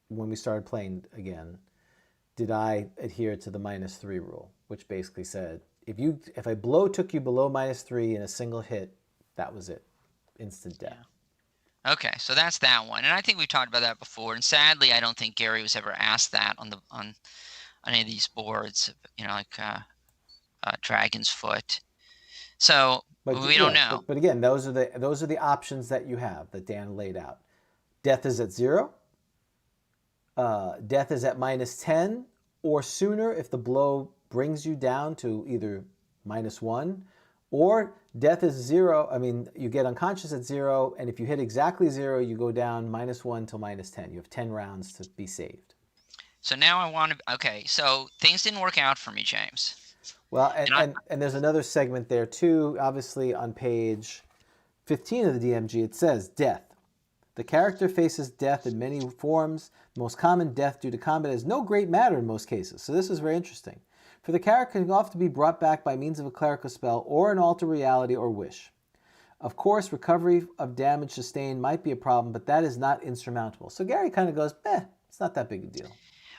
when we started playing again, did I adhere to the -3 rule, which basically said if a blow took you below -3 in a single hit, that was it, instant death. Yeah. Okay, so that's that one, and I think we've talked about that before. And sadly, I don't think Gary was ever asked that on any of these boards, Dragon's Foot. So we don't know. But again, those are the options that you have that Dan laid out. Death is at 0. Death is at -10 or sooner if the blow brings you down to either -1, or death is 0. I mean, you get unconscious at 0, and if you hit exactly 0, you go down -1 till -10. You have 10 rounds to be saved. So now I want to. Okay, so things didn't work out for me, James. Well, and there's another segment there too. Obviously, on page 15 of the DMG, it says death. The character faces death in many forms. The most common death due to combat is no great matter in most cases. So this is very interesting. For the character can often be brought back by means of a clerical spell or an alter reality or wish. Of course, recovery of damage sustained might be a problem, but that is not insurmountable. So Gary kind of goes, it's not that big a deal.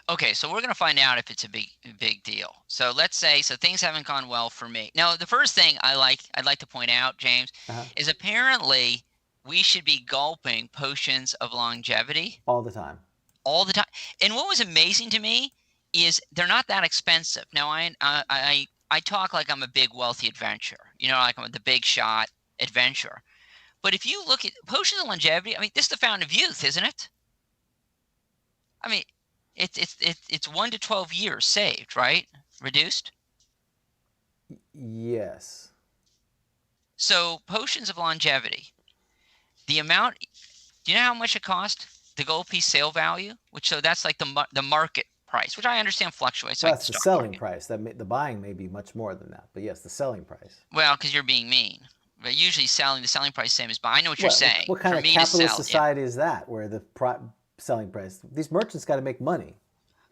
Okay, so we're going to find out if it's a big deal. So let's say things haven't gone well for me. Now, the first thing I'd like to point out, James, is apparently we should be gulping potions of longevity all the time. All the time. And what was amazing to me is they're not that expensive. Now, I talk like I'm a big wealthy adventurer, like I'm the big shot adventurer. But if you look at potions of longevity, I mean, this is the fountain of youth, isn't it? I mean, it's 1 to 12 years saved, right? Reduced? Yes. So potions of longevity, the amount, do you know how much it cost? The gold piece sale value, that's like the market price, which I understand fluctuates. Well, that's the selling price. The buying may be much more than that, but yes, the selling price. Well, because you're being mean. But usually the selling price same as buying. I know what you're saying. What kind of capitalist society is that, where the selling price? These merchants got to make money.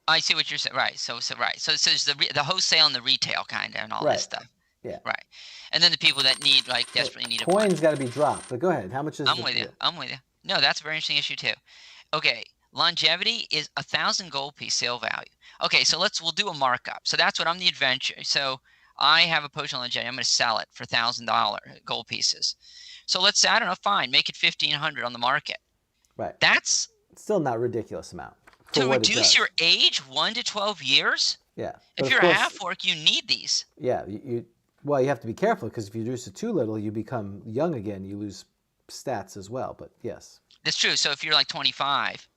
I see what you're saying. Right. So right. So there's the wholesale and the retail kind of and all Right. this stuff. Yeah. Right. And then the people that need like desperately need a Coins got to be dropped. But go ahead. How much is I'm with you. I'm with you. No, that's a very interesting issue too. Okay. Longevity is 1,000 gold piece sale value. Okay, so we'll do a markup. So that's what I'm the adventure. So I have a potion of longevity. I'm going to sell it for $1,000 gold pieces. So let's say, I don't know, fine, make it 1,500 on the market. Right. That's still not a ridiculous amount. To reduce your age 1 to 12 years? Yeah. If you're a half-orc, you need these. Yeah. You have to be careful because if you reduce it too little, you become young again. You lose stats as well. But yes. That's true. So if you're like 25,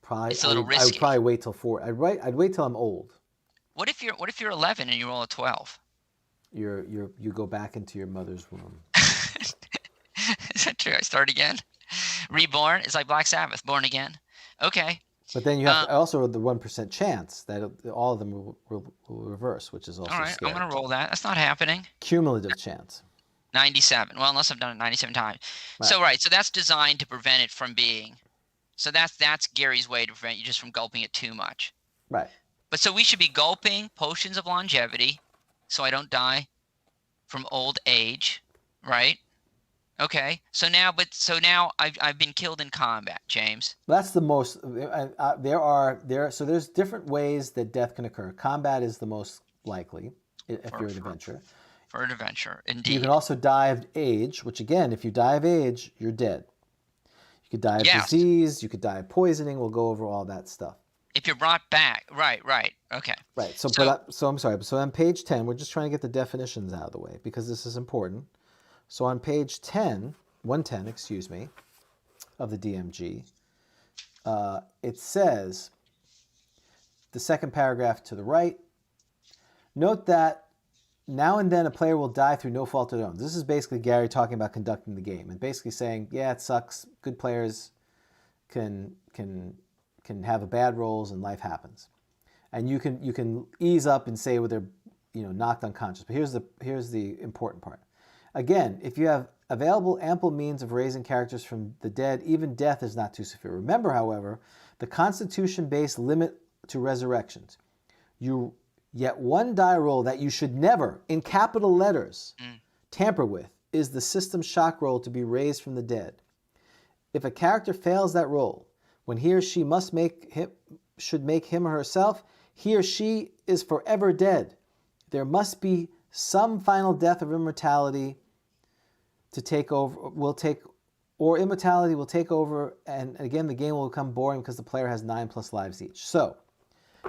probably, it's a little risky. I would probably wait till 4. I'd wait till I'm old. What if you're 11 and you roll a 12? You go back into your mother's womb. Is that true? I start again. Reborn is like Black Sabbath, born again. Okay. But then you have to also the 1% chance that all of them will reverse, which is also all right. scary. I'm gonna roll that. That's not happening. Cumulative chance. 97. Well, unless I've done it 97 times. Right. So that's designed to prevent it from being. So that's Gary's way to prevent you just from gulping it too much. Right. But so we should be gulping potions of longevity, so I don't die from old age, right? Okay. So now I've been killed in combat, James. That's the most. So there's different ways that death can occur. Combat is the most likely if you're an adventurer. For an adventure, indeed. You can also die of age, which again, if you die of age, you're dead. You could die of disease. You could die of poisoning. We'll go over all that stuff. If you're brought back, right, okay. Right. So I'm sorry. So on page 10, we're just trying to get the definitions out of the way because this is important. So on page 110, excuse me, of the DMG, it says, the second paragraph to the right, note that now and then a player will die through no fault of their own. This is basically Gary talking about conducting the game and basically saying, yeah, it sucks. Good players can have bad rolls and life happens. And you can ease up and say they're knocked unconscious. But here's the important part. Again, if you have available ample means of raising characters from the dead, even death is not too severe. Remember, however, the constitution-based limit to resurrections. Yet one die roll that you should never, in capital letters, tamper with is the system shock roll to be raised from the dead. If a character fails that roll, when he or she should make him or herself, he or she is forever dead. There must be some final death of immortality to take over, or immortality will take over, and again the game will become boring because the player has 9+ lives each. So,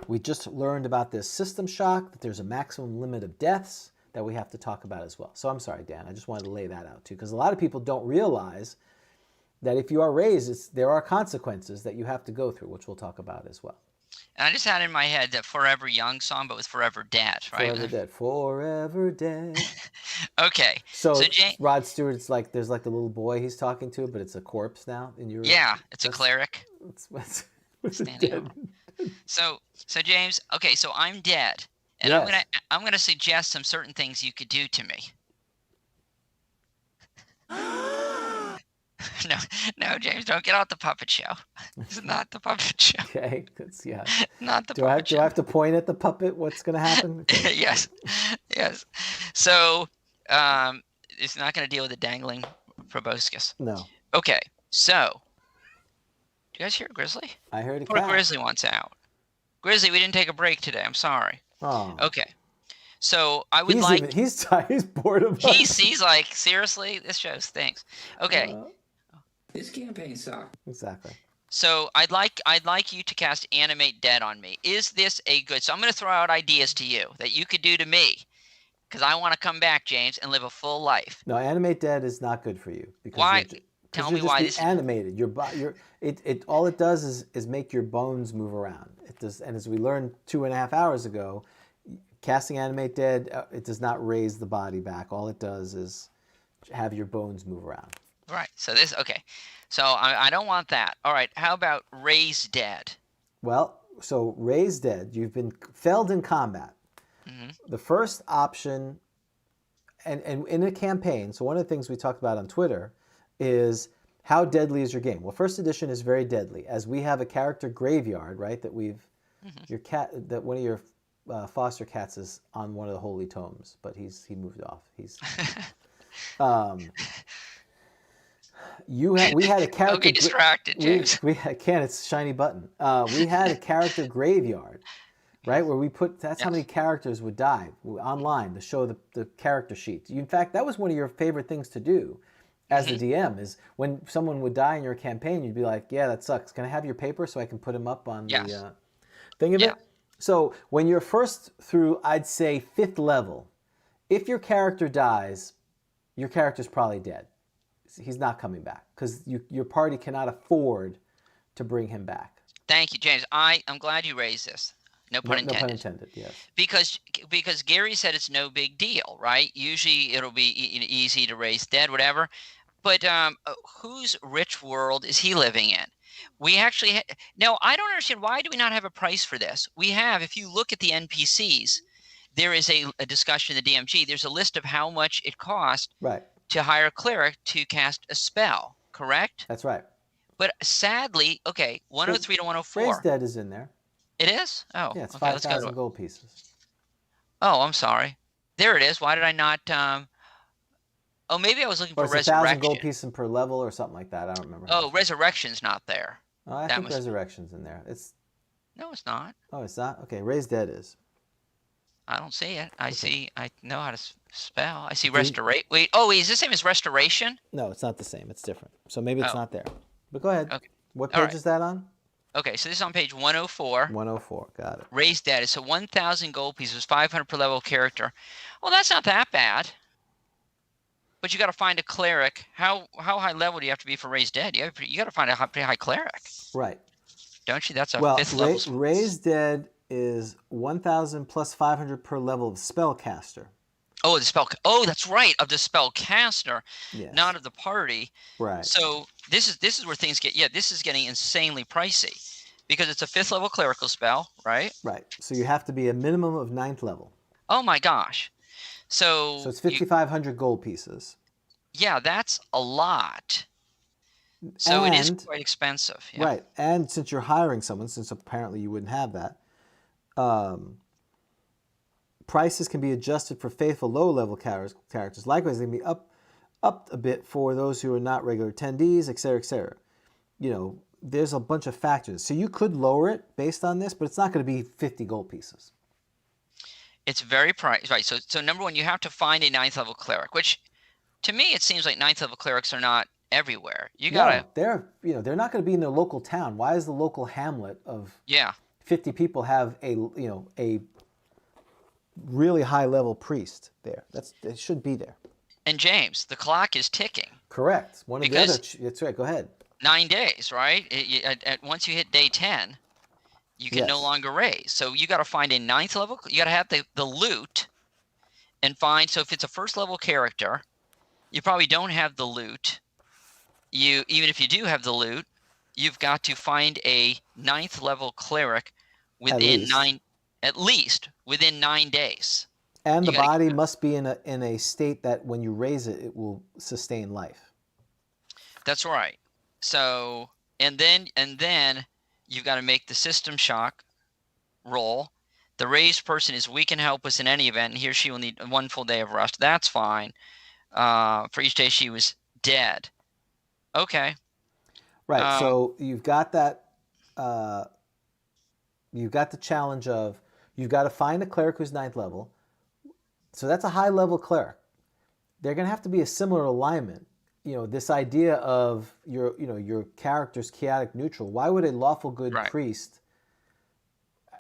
we just learned about this system shock, that there's a maximum limit of deaths that we have to talk about as well. So I'm sorry, Dan, I just wanted to lay that out too, because a lot of people don't realize that if you are raised, there are consequences that you have to go through, which we'll talk about as well. And I just had in my head that Forever Young song, but with Forever Dead, right? Forever Dead. Forever Dead. Okay. So Rod Stewart's like, there's like the little boy he's talking to, but it's a corpse now in your. Yeah, it's a cleric. What's standing over. So James, okay, so I'm dead, and yes. I'm gonna suggest some certain things you could do to me. No, James, don't get out the puppet show. It's not the puppet show. Okay, not the puppet show. Do I have to point at the puppet? What's going to happen? Okay. Yes. So, it's not going to deal with the dangling proboscis. No. Okay, so, do you guys hear Grizzly? I heard a Poor cat. Grizzly wants out. Grizzly, we didn't take a break today. I'm sorry. Oh. Okay. So I would he's bored of us. He's like, seriously, this show stinks. Okay. This campaign sucked. Exactly. So I'd like you to cast Animate Dead on me. Is this a good? So I'm going to throw out ideas to you that you could do to me, because I want to come back, James, and live a full life. No, Animate Dead is not good for you. Because why? Tell me why this. Animated. All it does is make your bones move around. It does, and as we learned 2.5 hours ago, casting Animate Dead, it does not raise the body back. All it does is have your bones move around. Right. So okay. So I don't want that. All right. How about Raise Dead? Well, so Raise Dead, you've been felled in combat. Mm-hmm. The first option, and in a campaign, so one of the things we talked about on Twitter is how deadly is your game? Well, first edition is very deadly, as we have a character graveyard, right, that we've Your cat, that one of your foster cats is on one of the holy tomes, but he moved off. We had a character. Don't get distracted, James. I can't. It's shiny button. We had a character graveyard, right? Where we put. That's how many characters would die online to show the character sheet. In fact, that was one of your favorite things to do, as the DM, is when someone would die in your campaign, you'd be like, "Yeah, that sucks. Can I have your paper so I can put him up on the thing of it?" So when you're first through, I'd say 5th level, if your character dies, your character's probably dead. He's not coming back because your party cannot afford to bring him back. Thank you, James. I'm glad you raised this. No pun intended. No pun intended, yes. Because Gary said it's no big deal, right? Usually it'll be easy to raise dead, whatever. But whose rich world is he living in? We actually now, I don't understand, why do we not have a price for this? We have, if you look at the NPCs, there is a discussion in the DMG. There's a list of how much it costs to hire a cleric to cast a spell, correct? That's right. But sadly, 103 to 104. Raise Dead is in there. It is? Oh. Yeah, it's 5,000 gold pieces. Oh, I'm sorry. There it is. Why did I not oh, maybe I was looking for Resurrection. 1,000 gold pieces per level or something like that. I don't remember. Oh, Resurrection's not there. Oh, I think Resurrection's in there. No, it's not. Oh, it's not? Okay, Raise Dead is. I don't see it. I know how to spell. I see Restorate. Wait, is this the same as Restoration? No, it's not the same. It's different. So maybe it's not there. But go ahead. Okay. What page is that on? Okay, so this is on page 104. 104, got it. Raise Dead. So 1,000 gold pieces, 500 per level character. Well, that's not that bad. But you got to find a cleric. How high level do you have to be for Raise Dead? You got to find a pretty high cleric. Right. Don't you? That's a 5th level. Raise Dead is 1,000 plus 500 per level of spellcaster. Oh, that's right, of the spellcaster, not of the party. Right. So this is where things get. This is getting insanely pricey because it's a 5th level clerical spell, right? Right. So you have to be a minimum of 9th level. Oh my gosh. So it's 5,500 gold pieces. Yeah, that's a lot. So it is quite expensive. Yeah. Right. And since you're hiring someone, since apparently you wouldn't have that, prices can be adjusted for faithful low-level characters. Likewise, they can be up a bit for those who are not regular attendees, et cetera, et cetera. There's a bunch of factors. So you could lower it based on this, but it's not going to be 50 gold pieces. It's very pricey, right? So number one, you have to find a 9th level cleric, which to me it seems like 9th level clerics are not everywhere. You gotta. No, they're not going to be in their local town. Why is the local hamlet of 50 people have a really high level priest there? It should be there. And James, the clock is ticking. Correct. That's right. Go ahead. 9 days, right? Once you hit day 10, you can no longer raise. So you got to find a 9th level. You got to have the loot and find. So if it's a 1st level character, you probably don't have the loot. Even if you do have the loot, you've got to find a 9th level cleric within at least within 9 days. And the body must be in a state that when you raise it, it will sustain life. That's right. So and then you've got to make the system shock roll. The raised person is weak and helpless in any event, and he or she will need 1 full day of rest. That's fine. For each day she was dead. Okay. Right. So you've got that. You've got the challenge of you've got to find a cleric who's 9th level. So that's a high level cleric. They're going to have to be a similar alignment. This idea of your character's chaotic neutral. Why would a lawful good priest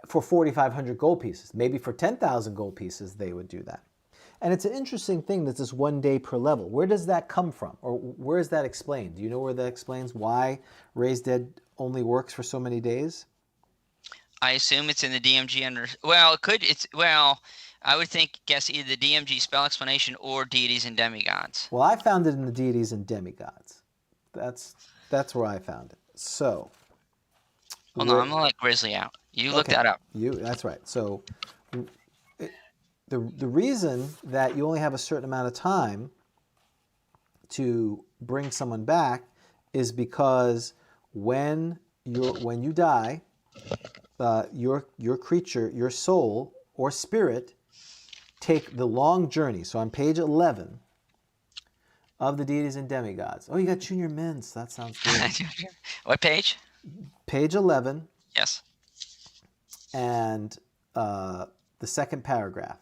for 4,500 gold pieces? Maybe for 10,000 gold pieces they would do that. And it's an interesting thing that this 1 day per level. Where does that come from? Or where is that explained? Do you know where that explains why Raise Dead only works for so many days? I assume it's in the DMG I would guess either the DMG spell explanation or deities and demigods. Well, I found it in the deities and demigods. That's where I found it. So. Hold on, I'm gonna let Grizzly out. You look that up. That's right. So. The reason that you only have a certain amount of time to bring someone back is because when you die, your creature, your soul or spirit, take the long journey. So on page 11 of the deities and demigods. Oh, you got Junior Mints. That sounds good. What page? Page 11 Yes. and the second paragraph.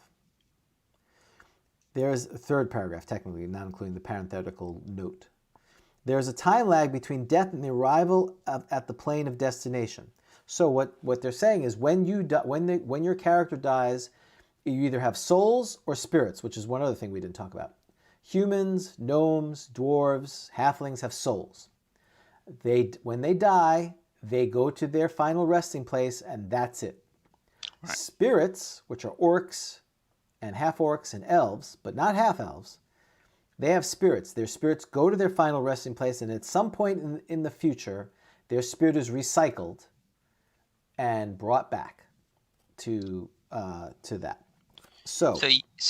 There's a third paragraph, technically, not including the parenthetical note. There's a time lag between death and the arrival at the plane of destination. So what they're saying is when your character dies, you either have souls or spirits, which is one other thing we didn't talk about. Humans, gnomes, dwarves, halflings have souls. When they die, they go to their final resting place, and that's it. Right. Spirits, which are orcs and half-orcs and elves, but not half-elves, they have spirits. Their spirits go to their final resting place, and at some point in the future, their spirit is recycled and brought back to that. So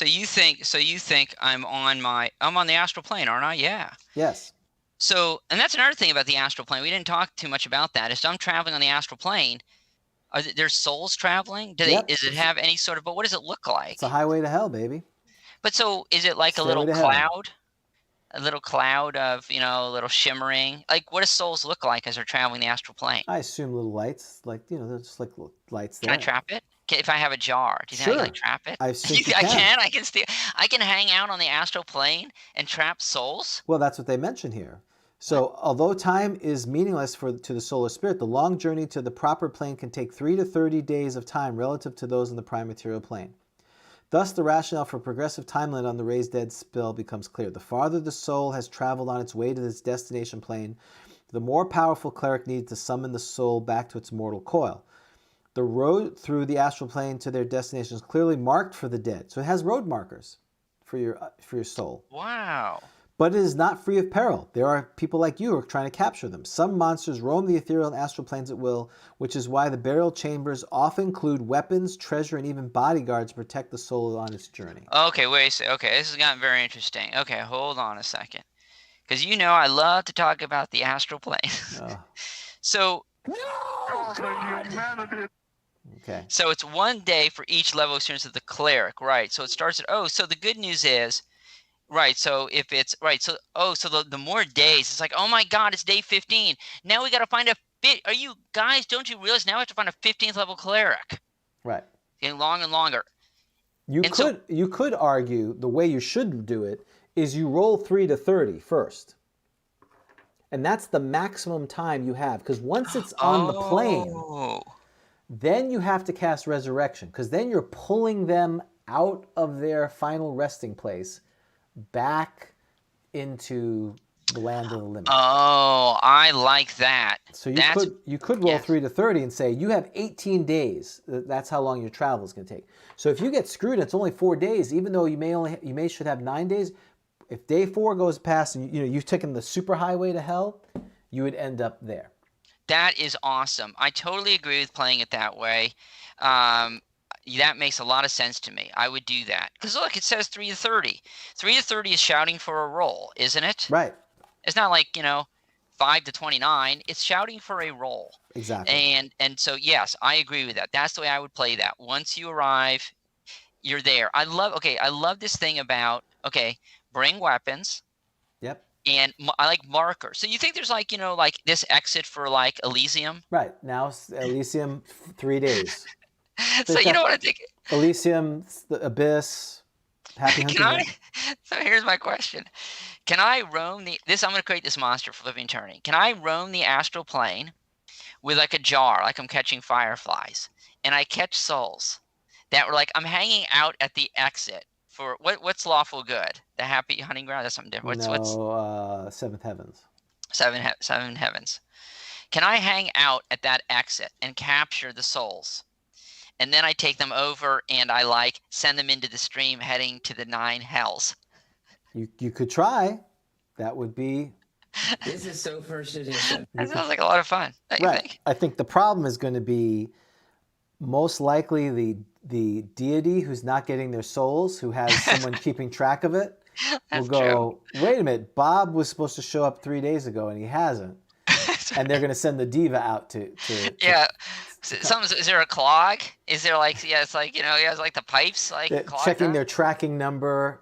you think I'm on the astral plane, aren't I? Yeah. Yes. So, and that's another thing about the astral plane. We didn't talk too much about that. Is I'm traveling on the astral plane. Are there souls traveling? Does it have any sort of? But what does it look like? It's a highway to hell, baby. But so is it like a little cloud? A little cloud of, a little shimmering. Like, what do souls look like as they're traveling the astral plane? I assume little lights, they're just like little lights there. Can I trap it? If I have a jar, do you think I can trap it? I assume you can. I can hang out on the astral plane and trap souls? Well, that's what they mention here. So, although time is meaningless to the soul or spirit, the long journey to the proper plane can take 3 to 30 days of time relative to those in the prime material plane. Thus, the rationale for progressive time limit on the raised dead spell becomes clear. The farther the soul has traveled on its way to its destination plane, the more powerful cleric needs to summon the soul back to its mortal coil. The road through the astral plane to their destination is clearly marked for the dead. So it has road markers for your soul. Wow. But it is not free of peril. There are people like you who are trying to capture them. Some monsters roam the ethereal and astral planes at will, which is why the burial chambers often include weapons, treasure, and even bodyguards to protect the soul on its journey. Okay, wait a second. Okay, this has gotten very interesting. Okay, hold on a second. Because I love to talk about the astral plane. So... Okay. So it's 1 day for each level of experience of the cleric, right? So it starts at, so the good news is... Right, so if it's so the more days, it's like, oh my God, it's day 15. Now we got to find are you guys? Don't you realize now we have to find a 15th level cleric? Right. Getting longer and longer. You could argue the way you should do it is you roll 3 to 30 first, and that's the maximum time you have. Because once it's on the plane, then you have to cast resurrection. Because then you're pulling them out of their final resting place back into the land of the limit. Oh, I like that. So you could roll 3 to 30 and say you have 18 days. That's how long your travel is going to take. So if you get screwed and it's only 4 days, even though you should have 9 days, if day 4 goes past and you've taken the super highway to hell, you would end up there. That is awesome. I totally agree with playing it that way. That makes a lot of sense to me. I would do that. Because look, it says 3 to 30. 3 to 30 is shouting for a roll, isn't it? Right. It's not like, 5 to 29. It's shouting for a roll. Exactly. And so, yes, I agree with that. That's the way I would play that. Once you arrive, you're there. I love this thing about, bring weapons. Yep. And I like markers. So you think there's like this exit for like Elysium? Right. Now Elysium, 3 days. So you don't want to take Elysium, the Abyss, Happy Hunting. So here's my question. Can I roam I'm going to create this monster for Living Eternity. Can I roam the astral plane with like a jar, like I'm catching fireflies, and I catch souls that were like, I'm hanging out at the exit for what's lawful good? The happy hunting ground? That's something different. Seventh Heavens. Seven heavens. Can I hang out at that exit and capture the souls? And then I take them over and I send them into the stream heading to the 9 hells. You could try. That would be... This is so first edition. That sounds like a lot of fun. Don't you think? I think the problem is going to be most likely the deity who's not getting their souls, who has someone keeping track of it, will go, wait a minute, Bob was supposed to show up 3 days ago and he hasn't. and they're going to send the diva out to Yeah. Is there a clog? Is there it's like, it's like the pipes clogged checking up? their tracking number.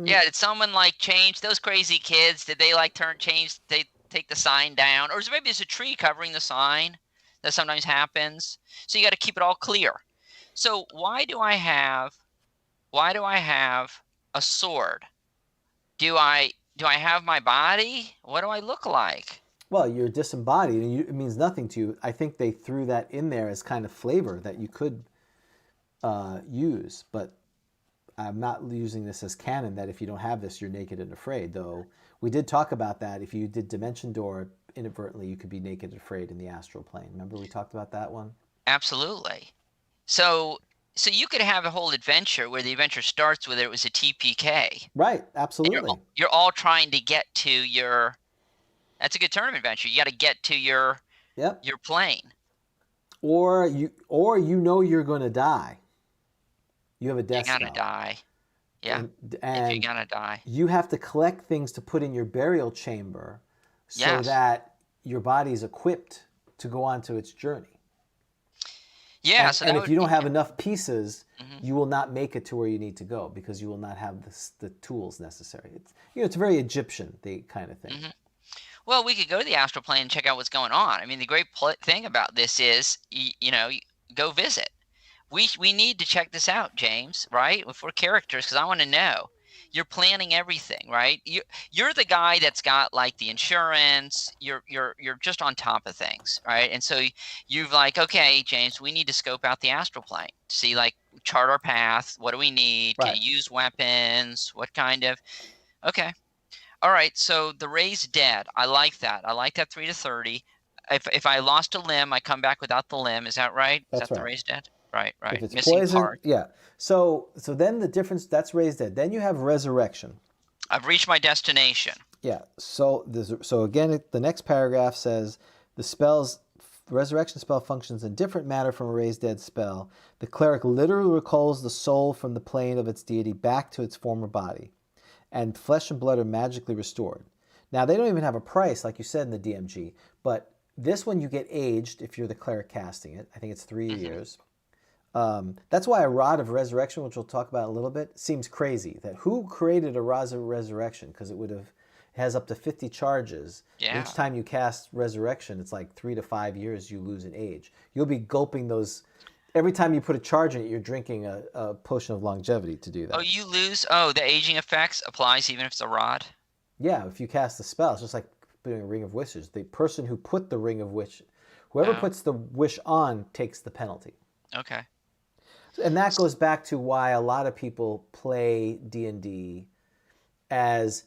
Yeah, did someone change those crazy kids? Did they they take the sign down? Or maybe there's a tree covering the sign that sometimes happens. So you got to keep it all clear. So why do I have a sword? Do I have my body? What do I look like? Well, you're disembodied, and it means nothing to you. I think they threw that in there as kind of flavor that you could use, but I'm not using this as canon that if you don't have this, you're naked and afraid, though we did talk about that. If you did Dimension Door inadvertently, you could be naked and afraid in the astral plane. Remember we talked about that one? Absolutely. So you could have a whole adventure where the adventure starts with it was a TPK. Right, absolutely. You're all trying to get to your... That's a good tournament adventure. You got to get to your plane. Or you you're going to die. You have a death spell. You're going to die. Yeah, and if you're going to die. You have to collect things to put in your burial chamber so that your body's equipped to go on to its journey. Yeah, and if you don't have enough pieces, you will not make it to where you need to go because you will not have the tools necessary. It's very Egyptian, the kind of thing. Mm-hmm. Well, we could go to the astral plane and check out what's going on. I mean, the great thing about this is, go visit. We need to check this out, James, right? If we're characters, because I want to know. You're planning everything, right? You're the guy that's got the insurance. You're just on top of things, right? And so you've okay, James, we need to scope out the astral plane. See, chart our path. What do we need? Right. Can you use weapons? What kind of? Okay. All right, so the raised dead. I like that. I like that 3 to 30. If I lost a limb, I come back without the limb. Is that right? That's Is that right. the raised dead? Right. If it's Missing poison, part. yeah. So then the difference, that's raised dead. Then you have resurrection. I've reached my destination. Yeah. So again, the next paragraph says the resurrection spell functions in different manner from a raised dead spell. The cleric literally recalls the soul from the plane of its deity back to its former body, and flesh and blood are magically restored. Now, they don't even have a price, like you said in the DMG, but this one you get aged if you're the cleric casting it. I think it's 3 years. That's why a Rod of Resurrection, which we'll talk about in a little bit, seems crazy. That who created a Rod of Resurrection? Because it has up to 50 charges. Yeah. Each time you cast Resurrection, it's 3 to 5 years you lose in age. You'll be gulping those. Every time you put a charge in it, you're drinking a potion of longevity to do that. Oh, you lose? Oh, the aging effects applies even if it's a rod? Yeah, if you cast the spell, it's just like putting a Ring of Wishes. The person who put the Ring of Wish, whoever puts the wish on takes the penalty. Okay. And that goes back to why a lot of people play D&D as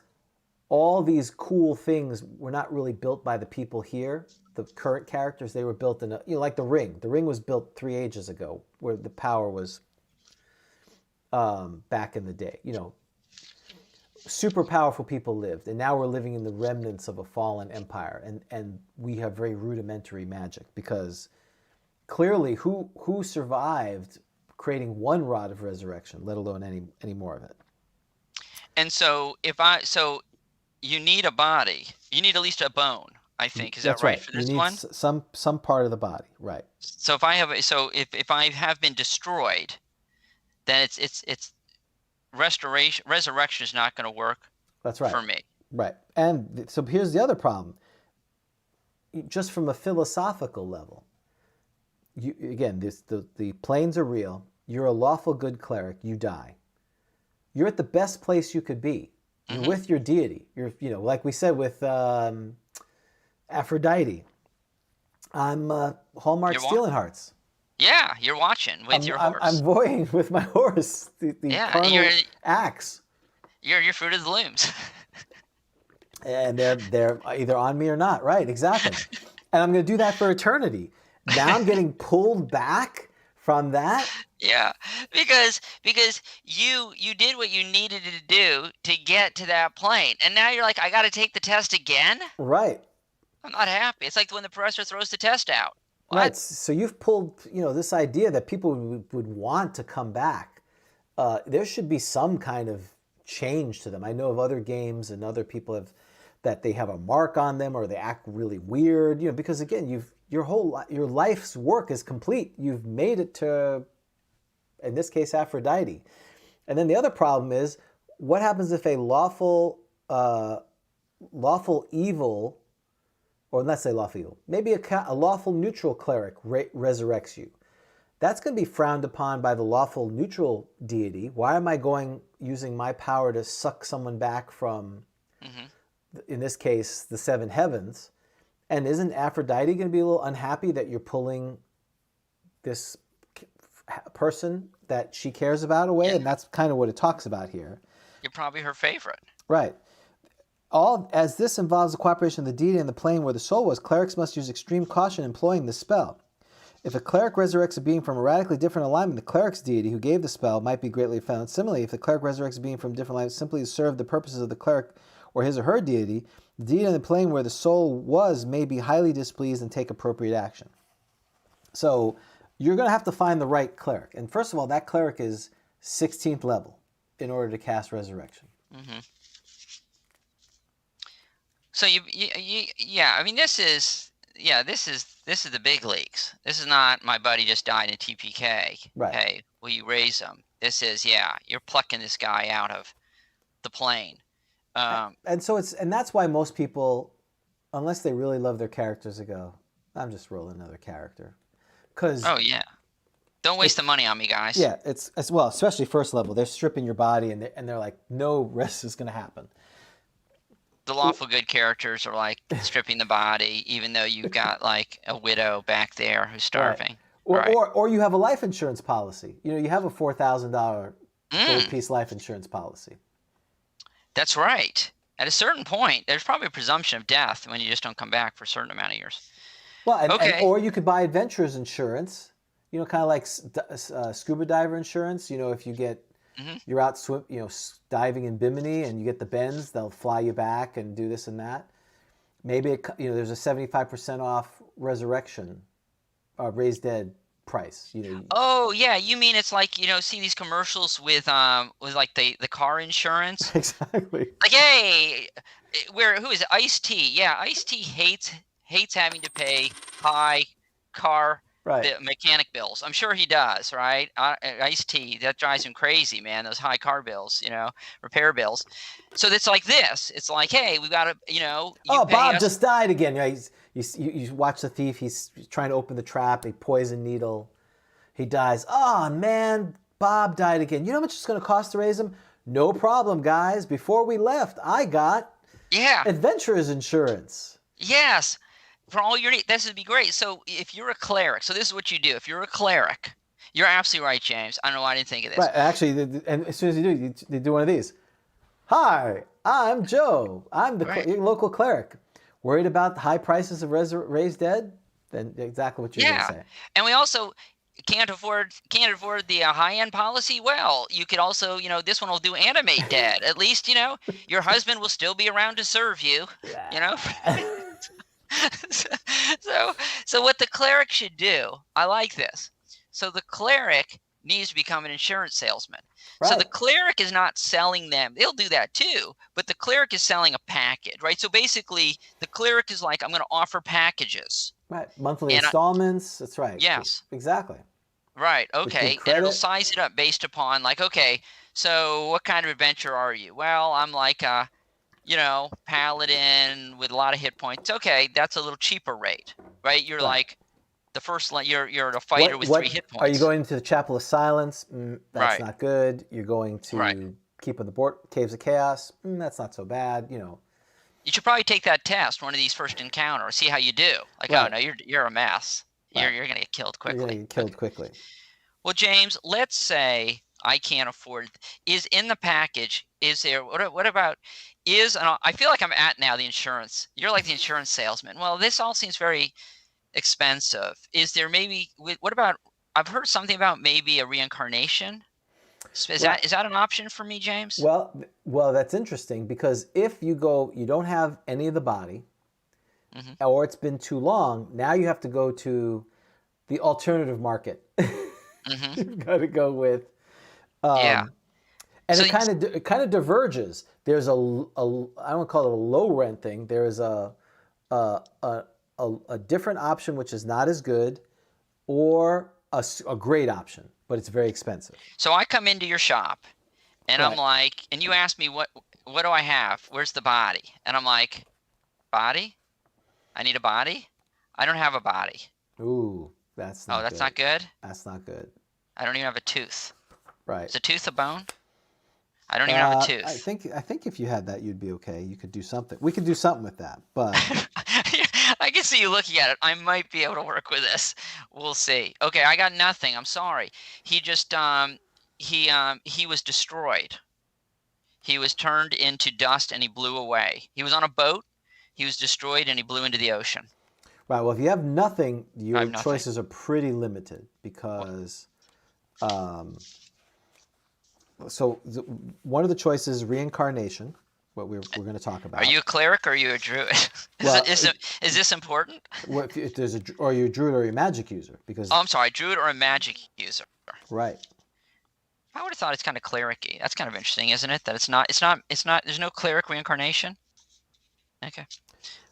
all these cool things were not really built by the people here. The current characters, they were built in like the Ring. The Ring was built 3 ages ago, where the power was back in the day. Super powerful people lived, and now we're living in the remnants of a fallen empire, and we have very rudimentary magic because clearly, who survived creating one Rod of Resurrection, let alone any more of it? And so you need a body. You need at least a bone, I think. Is that right for this you need one? Some part of the body, right? So if I have been destroyed, then it's resurrection is not going to work. That's right for me. Right, and so here's the other problem. Just from a philosophical level, the planes are real. You're a lawful good cleric. You die. You're at the best place you could be. You're with your deity. You're, like we said with Aphrodite. I'm Hallmark stealing hearts. Yeah, you're watching with your horse. I'm voying with my horse. The carnal axe. You're fruit of the looms. And they're either on me or not. Right, exactly. And I'm going to do that for eternity. Now I'm getting pulled back from that. Yeah, because you did what you needed to do to get to that plane, and now you're like, I got to take the test again. Right. I'm not happy. It's like when the professor throws the test out. What? Right. So you've pulled, this idea that people would want to come back. There should be some kind of change to them. I know of other games and other people have that they have a mark on them or they act really weird, because again, your life's work is complete. You've made it to, in this case, Aphrodite. And then the other problem is, what happens if a lawful evil, or let's say lawful evil, maybe a lawful neutral cleric resurrects you? That's going to be frowned upon by the lawful neutral deity. Why am I using my power to suck someone back from, in this case, the seven heavens? And isn't Aphrodite going to be a little unhappy that you're pulling this person that she cares about away? Yeah. And that's kind of what it talks about here. You're probably her favorite. Right. As this involves the cooperation of the deity in the plane where the soul was, clerics must use extreme caution employing the spell. If a cleric resurrects a being from a radically different alignment, the cleric's deity who gave the spell might be greatly offended. Similarly, if the cleric resurrects a being from a different alignment simply to serve the purposes of the cleric or his or her deity, the deity in the plane where the soul was may be highly displeased and take appropriate action. So you're going to have to find the right cleric. And first of all, that cleric is 16th level in order to cast resurrection. Mm-hmm. So I mean, this is the big leagues. This is not my buddy just died in TPK. Right. Hey, will you raise him? This is, you're plucking this guy out of the plane. And that's why most people, unless they really love their characters, they go, I'm just rolling another character. Oh yeah, don't waste the money on me, guys. Yeah, it's well, especially first level. They're stripping your body, and they're like, no rest is going to happen. The lawful good characters are like stripping the body, even though you've got like a widow back there who's starving. Right. Or you have a life insurance policy. You have a $4,000 gold piece life insurance policy. That's right. At a certain point, there's probably a presumption of death when you just don't come back for a certain amount of years. Well, or you could buy adventurer's insurance. Kind of like scuba diver insurance. If you get you're out diving in Bimini and you get the bends, they'll fly you back and do this and that. Maybe there's a 75% off resurrection, raised dead price. Oh yeah, you mean it's like see these commercials with like the car insurance. Exactly. Like, hey, who is it? Ice-T? Yeah, Ice-T hates having to pay high car mechanic bills. I'm sure he does, right? Ice-T, that drives him crazy, man. Those high car bills, repair bills. So it's like this. It's like, hey, we've got to, Bob just died again. You watch The Thief. He's trying to open the trap. A poison needle. He dies. Oh, man, Bob died again. You know how much it's going to cost to raise him? No problem, guys. Before we left, I got adventurer's insurance. Yes. For all your needs. This would be great. So if you're a cleric, so this is what you do. If you're a cleric, you're absolutely right, James. I don't know why I didn't think of this. Right. Actually, and as soon as they do one of these. Hi, I'm Joe. I'm the local cleric. Worried about the high prices of raised dead? Then exactly what you're going to say. And we also can't afford the high-end policy. Well, you could also, this one will do animate dead. At least, your husband will still be around to serve you. So what the cleric should do, I like this. So the cleric needs to become an insurance salesman. Right. So the cleric is not selling them. They'll do that too, but the cleric is selling a package, right? So basically, the cleric is like, I'm going to offer packages. Right, monthly installments. That's right. Yes. Exactly. Right, okay. And it'll size it up based upon like, okay, so what kind of adventure are you? Well, I'm like a paladin with a lot of hit points. Okay, that's a little cheaper rate, right? You're like the first you're a fighter with 3 hit points. Are you going to the Chapel of Silence? That's not good. You're going to Keep of the Caves of Chaos? That's not so bad. You should probably take that test, one of these first encounters, see how you do. Like, oh no, you're a mess. Right. You're gonna get killed quickly. You're gonna get killed quickly. Well, James, let's say I can't afford. Is in the package? Is there? What about? I feel like I'm at now the insurance. You're like the insurance salesman. Well, this all seems very expensive. Is there maybe? What about? I've heard something about maybe a reincarnation. Is that an option for me, James? Well, that's interesting because if you don't have any of the body, or it's been too long. Now you have to go to the alternative market. You've got to go with, And So it kind of diverges. There's I don't call it a low rent thing. There is a different option which is not as good, or a great option, but it's very expensive. So I come into your shop, and I'm Right. like, and you ask me what do I have? Where's the body? And I'm like, body? I need a body? I don't have a body. Ooh, that's not. Oh, that's good. not good. That's not good. I don't even have a tooth. Right. Is a tooth a bone? I don't even have a tooth. I think if you had that, you'd be okay. You could do something. We could do something with that, but I can see you looking at it. I might be able to work with this. We'll see. Okay, I got nothing. I'm sorry. He just he was destroyed. He was turned into dust and he blew away. He was on a boat. He was destroyed and he blew into the ocean. right. Well, if you have nothing, your have nothing. choices are pretty limited because, one of the choices is reincarnation. What we're going to talk about. Are you a cleric or are you a druid? Well, is this important? If there's or you're a druid or you're a magic user, because Oh, I'm sorry, druid or a magic user. right. I would have thought it's kind of cleric-y. That's kind of interesting, isn't it? That it's not. There's no cleric reincarnation. Okay.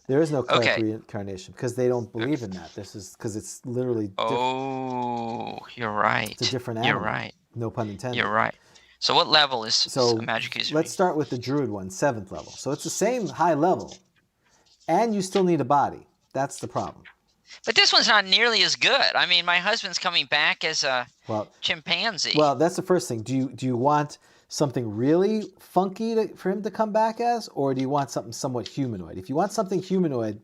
There is no cleric Okay. reincarnation because they don't believe in that. This is because it's literally Oh, you're right. it's a different animal. You're right. No pun intended. You're right. So what level is So a magic user? let's start with the druid one, 7th level. So it's the same high level, and you still need a body. That's the problem. But this one's not nearly as good. I mean, my husband's coming back as a chimpanzee. Well, that's the first thing. Do you want something really funky for him to come back as, or do you want something somewhat humanoid? If you want something humanoid,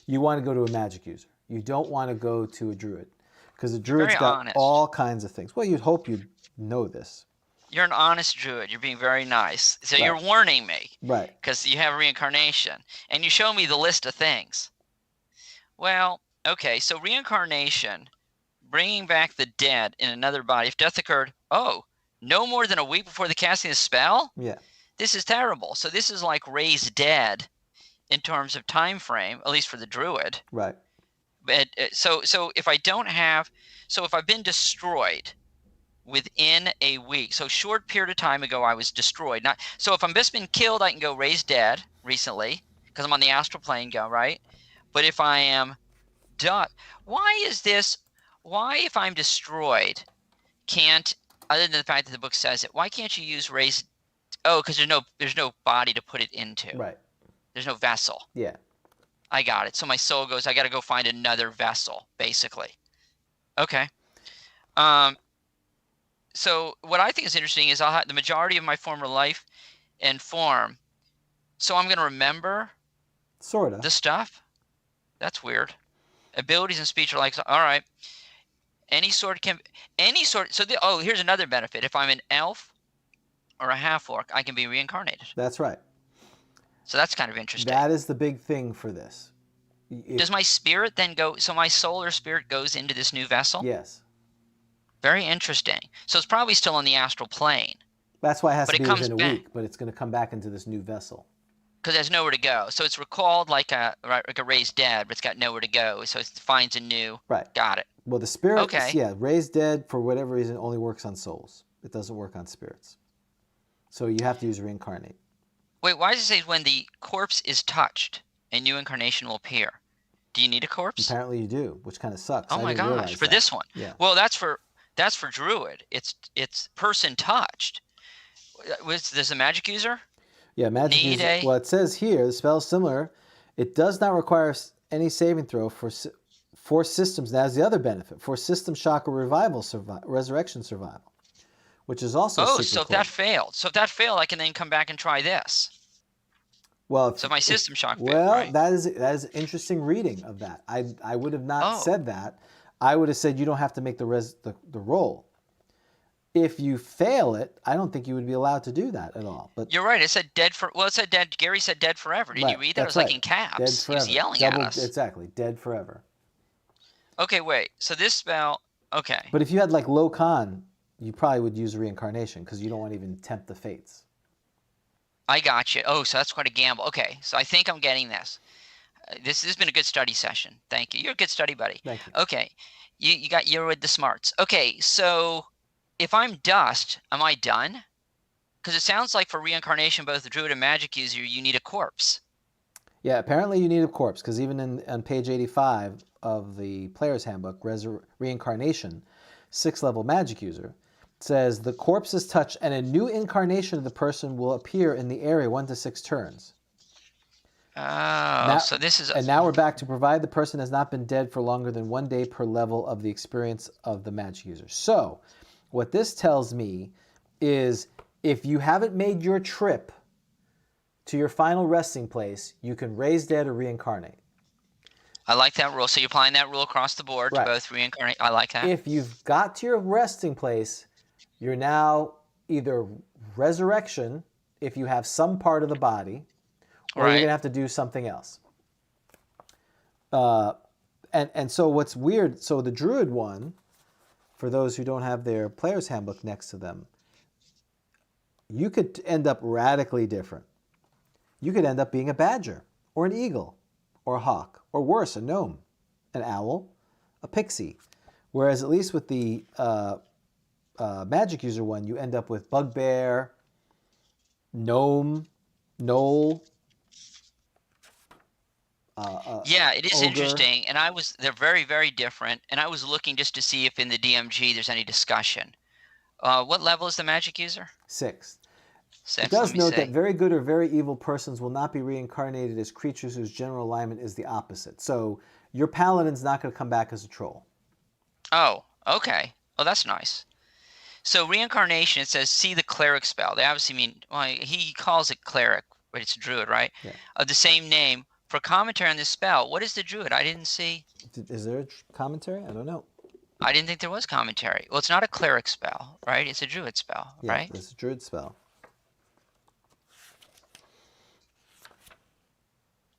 you want to go to a magic user. You don't want to go to a druid, because a druid's Very got honest. all kinds of things. Well, you'd hope you'd know this. You're an honest druid. You're being very nice. So Right. you're warning me. Right. Because you have reincarnation. And you show me the list of things. Well, okay, so reincarnation, bringing back the dead in another body. If death occurred, no more than a week before the casting of the spell? Yeah. This is terrible. So this is like raised dead in terms of time frame, at least for the druid. Right. But so if I don't have, so if I've been destroyed within a week, so short period of time ago I was destroyed. So if I'm just been killed, I can go raised dead recently because I'm on the astral plane, right? But if I am done, why if I'm destroyed, can't, other than the fact that the book says it, why can't you use raised? Oh, because there's no body to put it into. Right. There's no vessel. Yeah. I got it. So my soul goes, I got to go find another vessel, basically. Okay. So what I think is interesting is I'll have the majority of my former life and form. So I'm going to remember Sort of. the stuff. That's weird. Abilities and speech are like, all right. Any sort. So here's another benefit. If I'm an elf or a half-orc, I can be reincarnated. That's right. So that's kind of interesting. That is the big thing for this. Does my spirit then go? So my soul or spirit goes into this new vessel? Yes. Very interesting. So it's probably still on the astral plane. That's why it has But to it be comes within a back. week, but it's going to come back into this new vessel. Because there's nowhere to go. So it's recalled like a raised dead, but it's got nowhere to go. So it finds a new. Right. Got it. Well, the spirit, Okay. raised dead for whatever reason only works on souls. It doesn't work on spirits. So you have to use reincarnate. Wait, why does it say when the corpse is touched, a new incarnation will appear? Do you need a corpse? Apparently you do, which kind of sucks. Oh I my didn't realize gosh, for that. this one. Yeah. Well, that's for druid. It's person touched. There's a magic user? Yeah, magic Need user. Well, it says here, the spell is similar. It does not require any saving throw for systems. That is the other benefit. For system shock or resurrection survival, which is also super so if cool. that failed, I can then come back and try this. Well, So my system shock failed, Well, right? that is interesting reading of that. I would have not Oh. said that. I would have said you don't have to make the roll. If you fail it, I don't think you would be allowed to do that at all. But You're right. It said dead for. Well, it said dead. Gary said dead forever. Did right, you read that? It that's was like right. in caps. Dead He was forever. yelling at us. Exactly, dead forever. Okay, wait. So this spell. Okay. But if you had like low con, you probably would use reincarnation because you don't want to even tempt the fates. I got you. Oh, so that's quite a gamble. Okay, so I think I'm getting this. This has been a good study session. Thank you. You're a good study buddy. Thank you. Okay, you're with the smarts. Okay, so if I'm dust, am I done? Because it sounds like for reincarnation, both the druid and magic user, you need a corpse. Yeah, apparently you need a corpse, because even on page 85 of the Player's Handbook, Reincarnation, 6th level magic user, says the corpse is touched and a new incarnation of the person will appear in the area 1 to 6 turns. Oh, so this is... And now we're back to provide the person has not been dead for longer than 1 day per level of the experience of the magic user. So, what this tells me is if you haven't made your trip to your final resting place, you can raise dead or reincarnate. I like that rule. So you're applying that rule across the board to both reincarnate. I like that. If you've got to your resting place, you're now either resurrection, if you have some part of the body, or you're going to have to do something else. And so what's weird, so the Druid one, for those who don't have their Player's Handbook next to them, you could end up radically different. You could end up being a badger, or an eagle, or a hawk, or worse, a gnome, an owl, a pixie. Whereas at least with the magic user one, you end up with bugbear, gnome, gnoll. Yeah, it is ogre. interesting, and they're very, very different. And I was looking just to see if in the DMG there's any discussion. What level is the magic user? 6th. Six, It does let me note see. that very good or very evil persons will not be reincarnated as creatures whose general alignment is the opposite. So your paladin's not going to come back as a troll. Oh, okay. Oh, that's nice. So reincarnation, it says, see the cleric spell. They obviously mean, well, he calls it cleric, but it's a druid, right? Yeah. Of the same name. For commentary on this spell, what is the druid? I didn't see. Is there a commentary? I don't know. I didn't think there was commentary. Well, it's not a cleric spell, right? It's a druid spell, Yeah, right? it's a druid spell.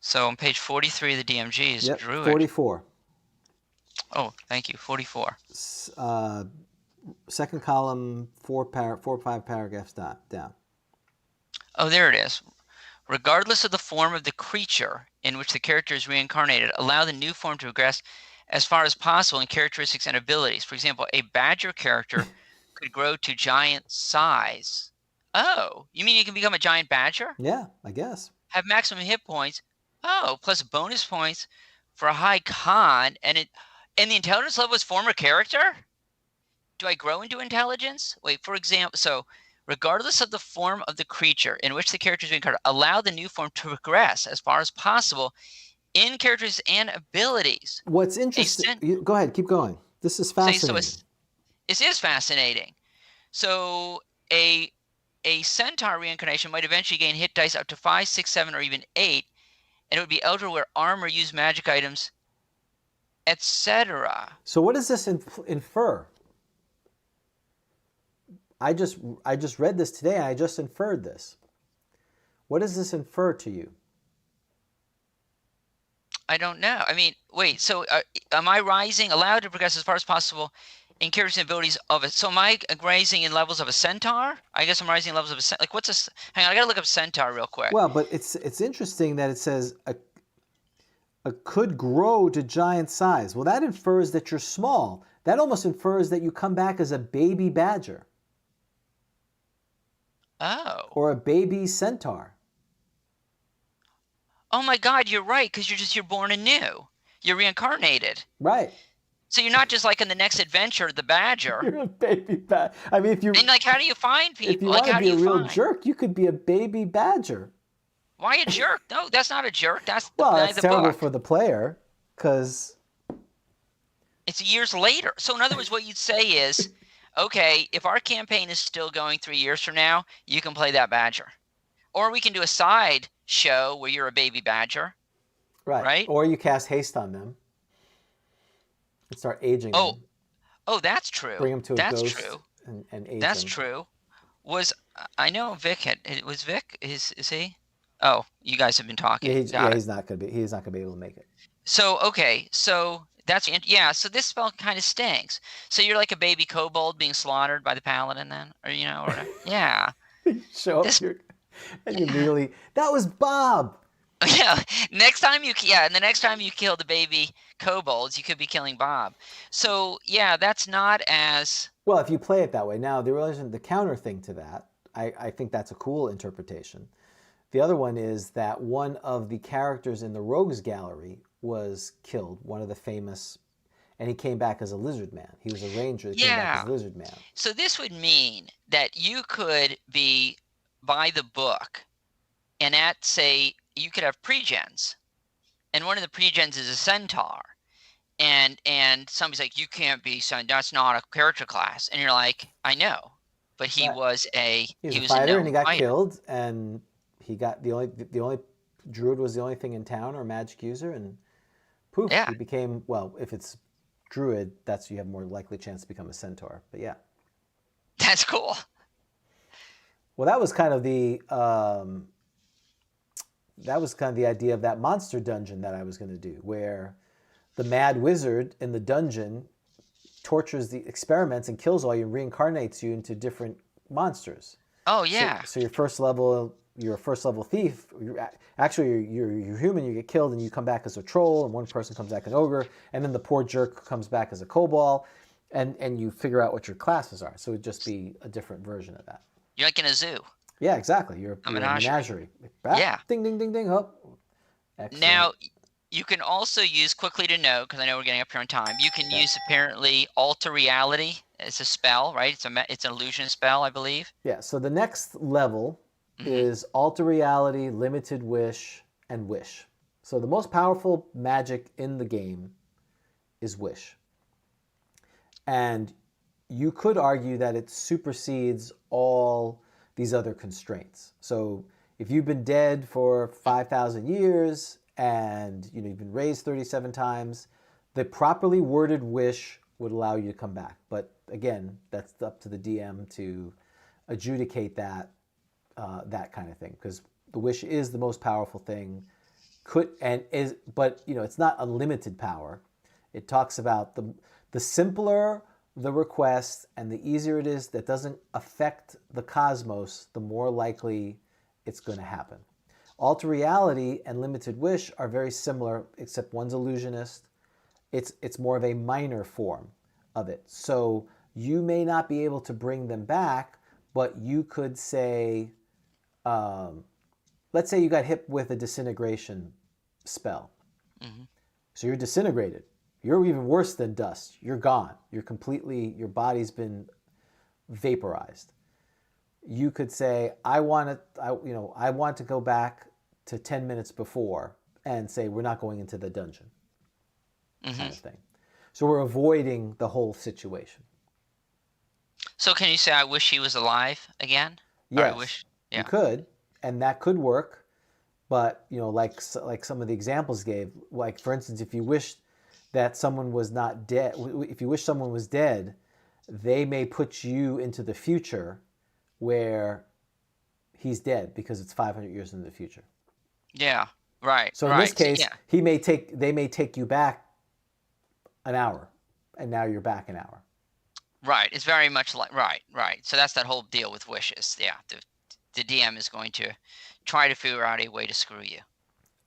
So on page 43 of the DMG is druid. 44. Oh, thank you. 44. Second column, 4 or 5 paragraphs down. Oh, there it is. Regardless of the form of the creature in which the character is reincarnated, allow the new form to progress as far as possible in characteristics and abilities. For example, a badger character could grow to giant size. Oh, you mean you can become a giant badger? Yeah, I guess. Have maximum hit points. Oh, plus bonus points for a high con. And the intelligence level is former character? Do I grow into intelligence? Wait, for example, so regardless of the form of the creature in which the character is reincarnated, allow the new form to progress as far as possible in characters and abilities. What's interesting... Go ahead, keep going. This is fascinating. This is fascinating. So a centaur reincarnation might eventually gain hit dice up to 5, 6, 7, or even 8, and it would be eligible to wear armor, use magic items, etc. So what does this infer? I just read this today and I just inferred this. What does this infer to you? I don't know. I mean, wait, so am I allowed to progress as far as possible in characters and abilities of it? So am I rising in levels of a centaur? I guess I'm rising in levels of a centaur. Like, hang on, I gotta look up centaur real quick. Well, but it's interesting that it says a could grow to giant size. Well, that infers that you're small. That almost infers that you come back as a baby badger. Oh. Or a baby centaur. Oh my God, you're right, because you're born anew. You're reincarnated. Right. So you're not just like in the next adventure, the badger. You're a baby badger. I mean, if you... And like, how do you find people? If you like, want to be a real jerk, you could be a baby badger. Why a jerk? No, that's not a jerk. That's that's the terrible book. for the player, because... It's years later. So in other words, what you'd say is, okay, if our campaign is still going 3 years from now, you can play that badger. Or we can do a side show where you're a baby badger. Right? Or you cast haste on them and start aging them. Oh, that's true. Bring them to a ghost true. And age That's them. True. I know Vic was Vic? Is he? Oh, you guys have been talking. Yeah, he's not gonna be able to make it. So okay, so that's so this spell kind of stinks. So you're like a baby kobold being slaughtered by the paladin then, or yeah. Show up here, and you immediately that was Bob. Yeah. And the next time you kill the baby kobolds, you could be killing Bob. So yeah, that's not as well if you play it that way. Now the counter thing to that, I think that's a cool interpretation. The other one is that one of the characters in the Rogues Gallery was killed, one of the famous, and he came back as a lizard man. He was a ranger that came back as a lizard man. So this would mean that you could be by the book, and at, say, you could have pregens, and one of the pregens is a centaur, and somebody's like, you can't be centaur, that's not a character class, and you're like, I know, but he was a fighter, and he got killed, and he got the only druid was the only thing in town, or magic user, and poof, he became, well, if it's druid, that's, you have more likely chance to become a centaur. But yeah, that's cool. Well, that was kind of the idea of that monster dungeon that I was going to do, where the mad wizard in the dungeon tortures the experiments and kills all you and reincarnates you into different monsters. Oh yeah. So you're a first level thief. You're human. You get killed, and you come back as a troll, and one person comes back as an ogre, and then the poor jerk comes back as a kobold, and you figure out what your classes are. So it'd just be a different version of that. You're like in a zoo. Yeah, exactly. You're a menagerie. Yeah. Ding, ding, ding, ding. Oh. Excellent. Now, you can also use, quickly to note, because I know we're getting up here on time, you can use apparently alter reality. It's a spell, right? It's an illusion spell, I believe. Yeah, so the next level is alter reality, limited wish, and wish. So the most powerful magic in the game is wish. And you could argue that it supersedes all these other constraints. So if you've been dead for 5,000 years and you've been raised 37 times, the properly worded wish would allow you to come back. But again, that's up to the DM to adjudicate that kind of thing, because the wish is the most powerful thing. But it's not unlimited power. It talks about the simpler the request and the easier it is that doesn't affect the cosmos, the more likely it's going to happen. Alter reality and limited wish are very similar, except one's illusionist. It's more of a minor form of it. So you may not be able to bring them back, but you could say, let's say you got hit with a disintegration spell. Mm-hmm. So you're disintegrated. You're even worse than dust. You're gone. Your body's been vaporized. You could say, I want to go back to 10 minutes before, and say, we're not going into the dungeon, kind of thing. So we're avoiding the whole situation. So can you say, I wish he was alive again? Yes, you could, and that could work. But, like some of the examples gave, like, for instance, if you wish that someone was not dead, if you wish someone was dead, they may put you into the future where he's dead because it's 500 years into the future. Yeah, right. So in this case, they may take you back an hour, and now you're back an hour. Right. It's very much like, right. So that's that whole deal with wishes. Yeah. The DM is going to try to figure out a way to screw you.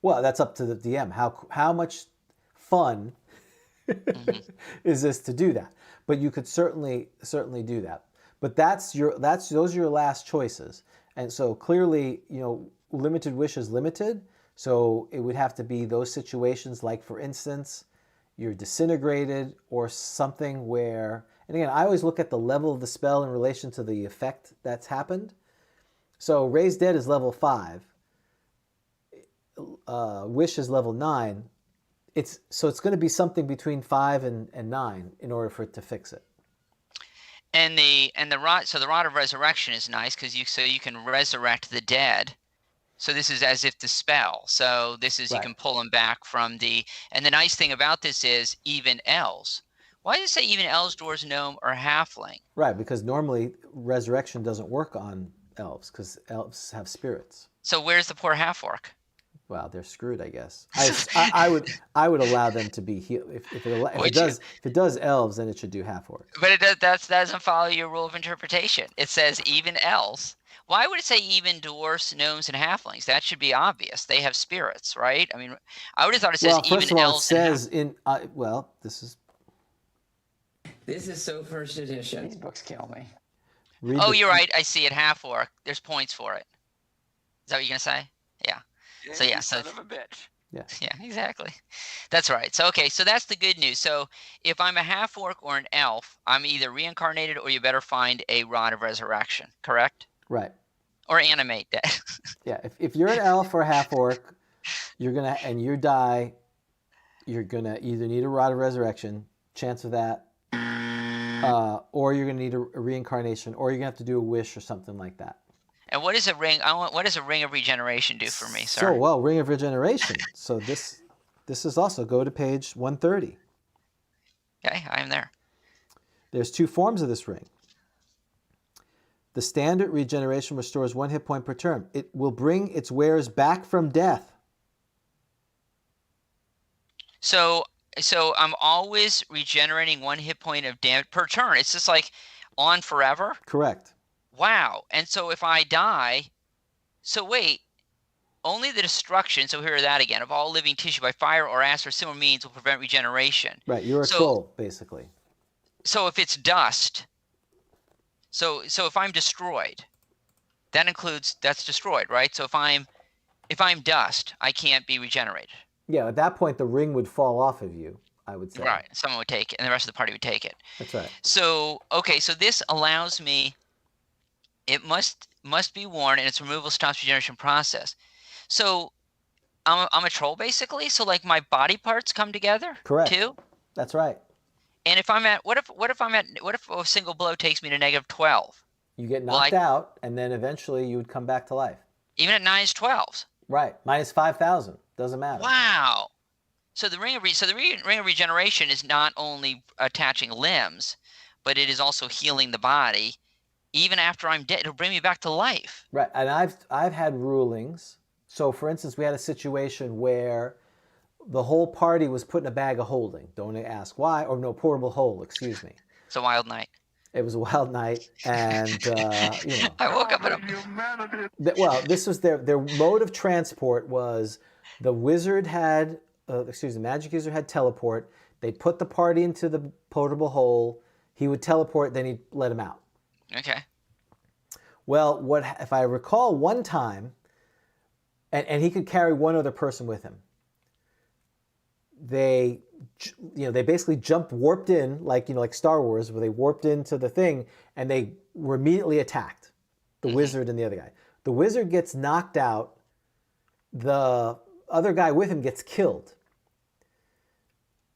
Well, that's up to the DM. How much fun is this to do that? But you could certainly do that. But those are your last choices. And so clearly, limited wish is limited. So it would have to be those situations, like, for instance, you're disintegrated or something where, and again, I always look at the level of the spell in relation to the effect that's happened. So Raise Dead is level 5. Wish is level 9. It's going to be something between 5 and 9 in order for it to fix it. And the rod of resurrection is nice because you can resurrect the dead. So this is as if the spell. So this is, right, you can pull them back from and the nice thing about this is even elves. Why does it say even elves, dwarves, gnome, or halfling? Right, because normally resurrection doesn't work on elves because elves have spirits. So where's the poor half-orc? Well, they're screwed, I guess. I would allow them to be healed. If it does elves, then it should do half-orc. But that doesn't follow your rule of interpretation. It says even elves. Why would it say even dwarfs, gnomes, and halflings? That should be obvious. They have spirits, right? I mean, I would have thought it says even elves. First of all, it says this is This is so first edition. These books kill me. Oh, you're right. I see it. Half orc. There's points for it. Is that what you're gonna say? Yeah. So yeah. So Son of a bitch. Yeah. yeah, exactly. That's right. So okay. So that's the good news. So if I'm a half orc or an elf, I'm either reincarnated or you better find a rod of resurrection. Correct? Right. Or animate that. Yeah. If you're an elf or a half orc, and you die, you're gonna either need a rod of resurrection, chance of that, or you're gonna need a reincarnation, or you're gonna have to do a wish or something like that. And what is a ring? What does a ring of regeneration do for me, sir? So well, ring of regeneration. So this is also, go to page 130. Okay, I'm there. There's 2 forms of this ring. The standard regeneration restores 1 hit point per turn. It will bring its wearers back from death. So I'm always regenerating 1 hit point of damage per turn. It's just like on forever. Correct. Wow. And so if I die, so wait, only the destruction, so here that again, of all living tissue by fire or acid or similar means will prevent regeneration. Right. You're a soul, basically. So if it's dust, so if I'm destroyed, that's destroyed, right? So if I'm dust, I can't be regenerated. Yeah. At that point, the ring would fall off of you, I would say. Right. Someone would take it, and the rest of the party would take it. That's right. So okay, so this allows me. It must be worn, and its removal stops regeneration process. So I'm a troll basically. So like my body parts come together. Correct. Too. That's right. And if if a single blow takes me to -12? You get knocked out, and then eventually you would come back to life. Even at -12s. Right. Minus 5,000. Doesn't matter. Wow. So the ring of regeneration is not only attaching limbs, but it is also healing the body. Even after I'm dead, it'll bring me back to life. Right. And I've had rulings. So for instance, we had a situation where the whole party was put in a bag of holding. Don't ask why. Or no, portable hole, excuse me. It's a wild night. It was a wild night, and I woke up well, this was their mode of transport was the wizard had, the magic user had teleport. They'd put the party into the portable hole. He would teleport, then he'd let him out. Okay. Well, if I recall one time, and he could carry one other person with him. They basically warped in, like Star Wars, where they warped into the thing, and they were immediately attacked. The wizard and the other guy. The wizard gets knocked out. The other guy with him gets killed.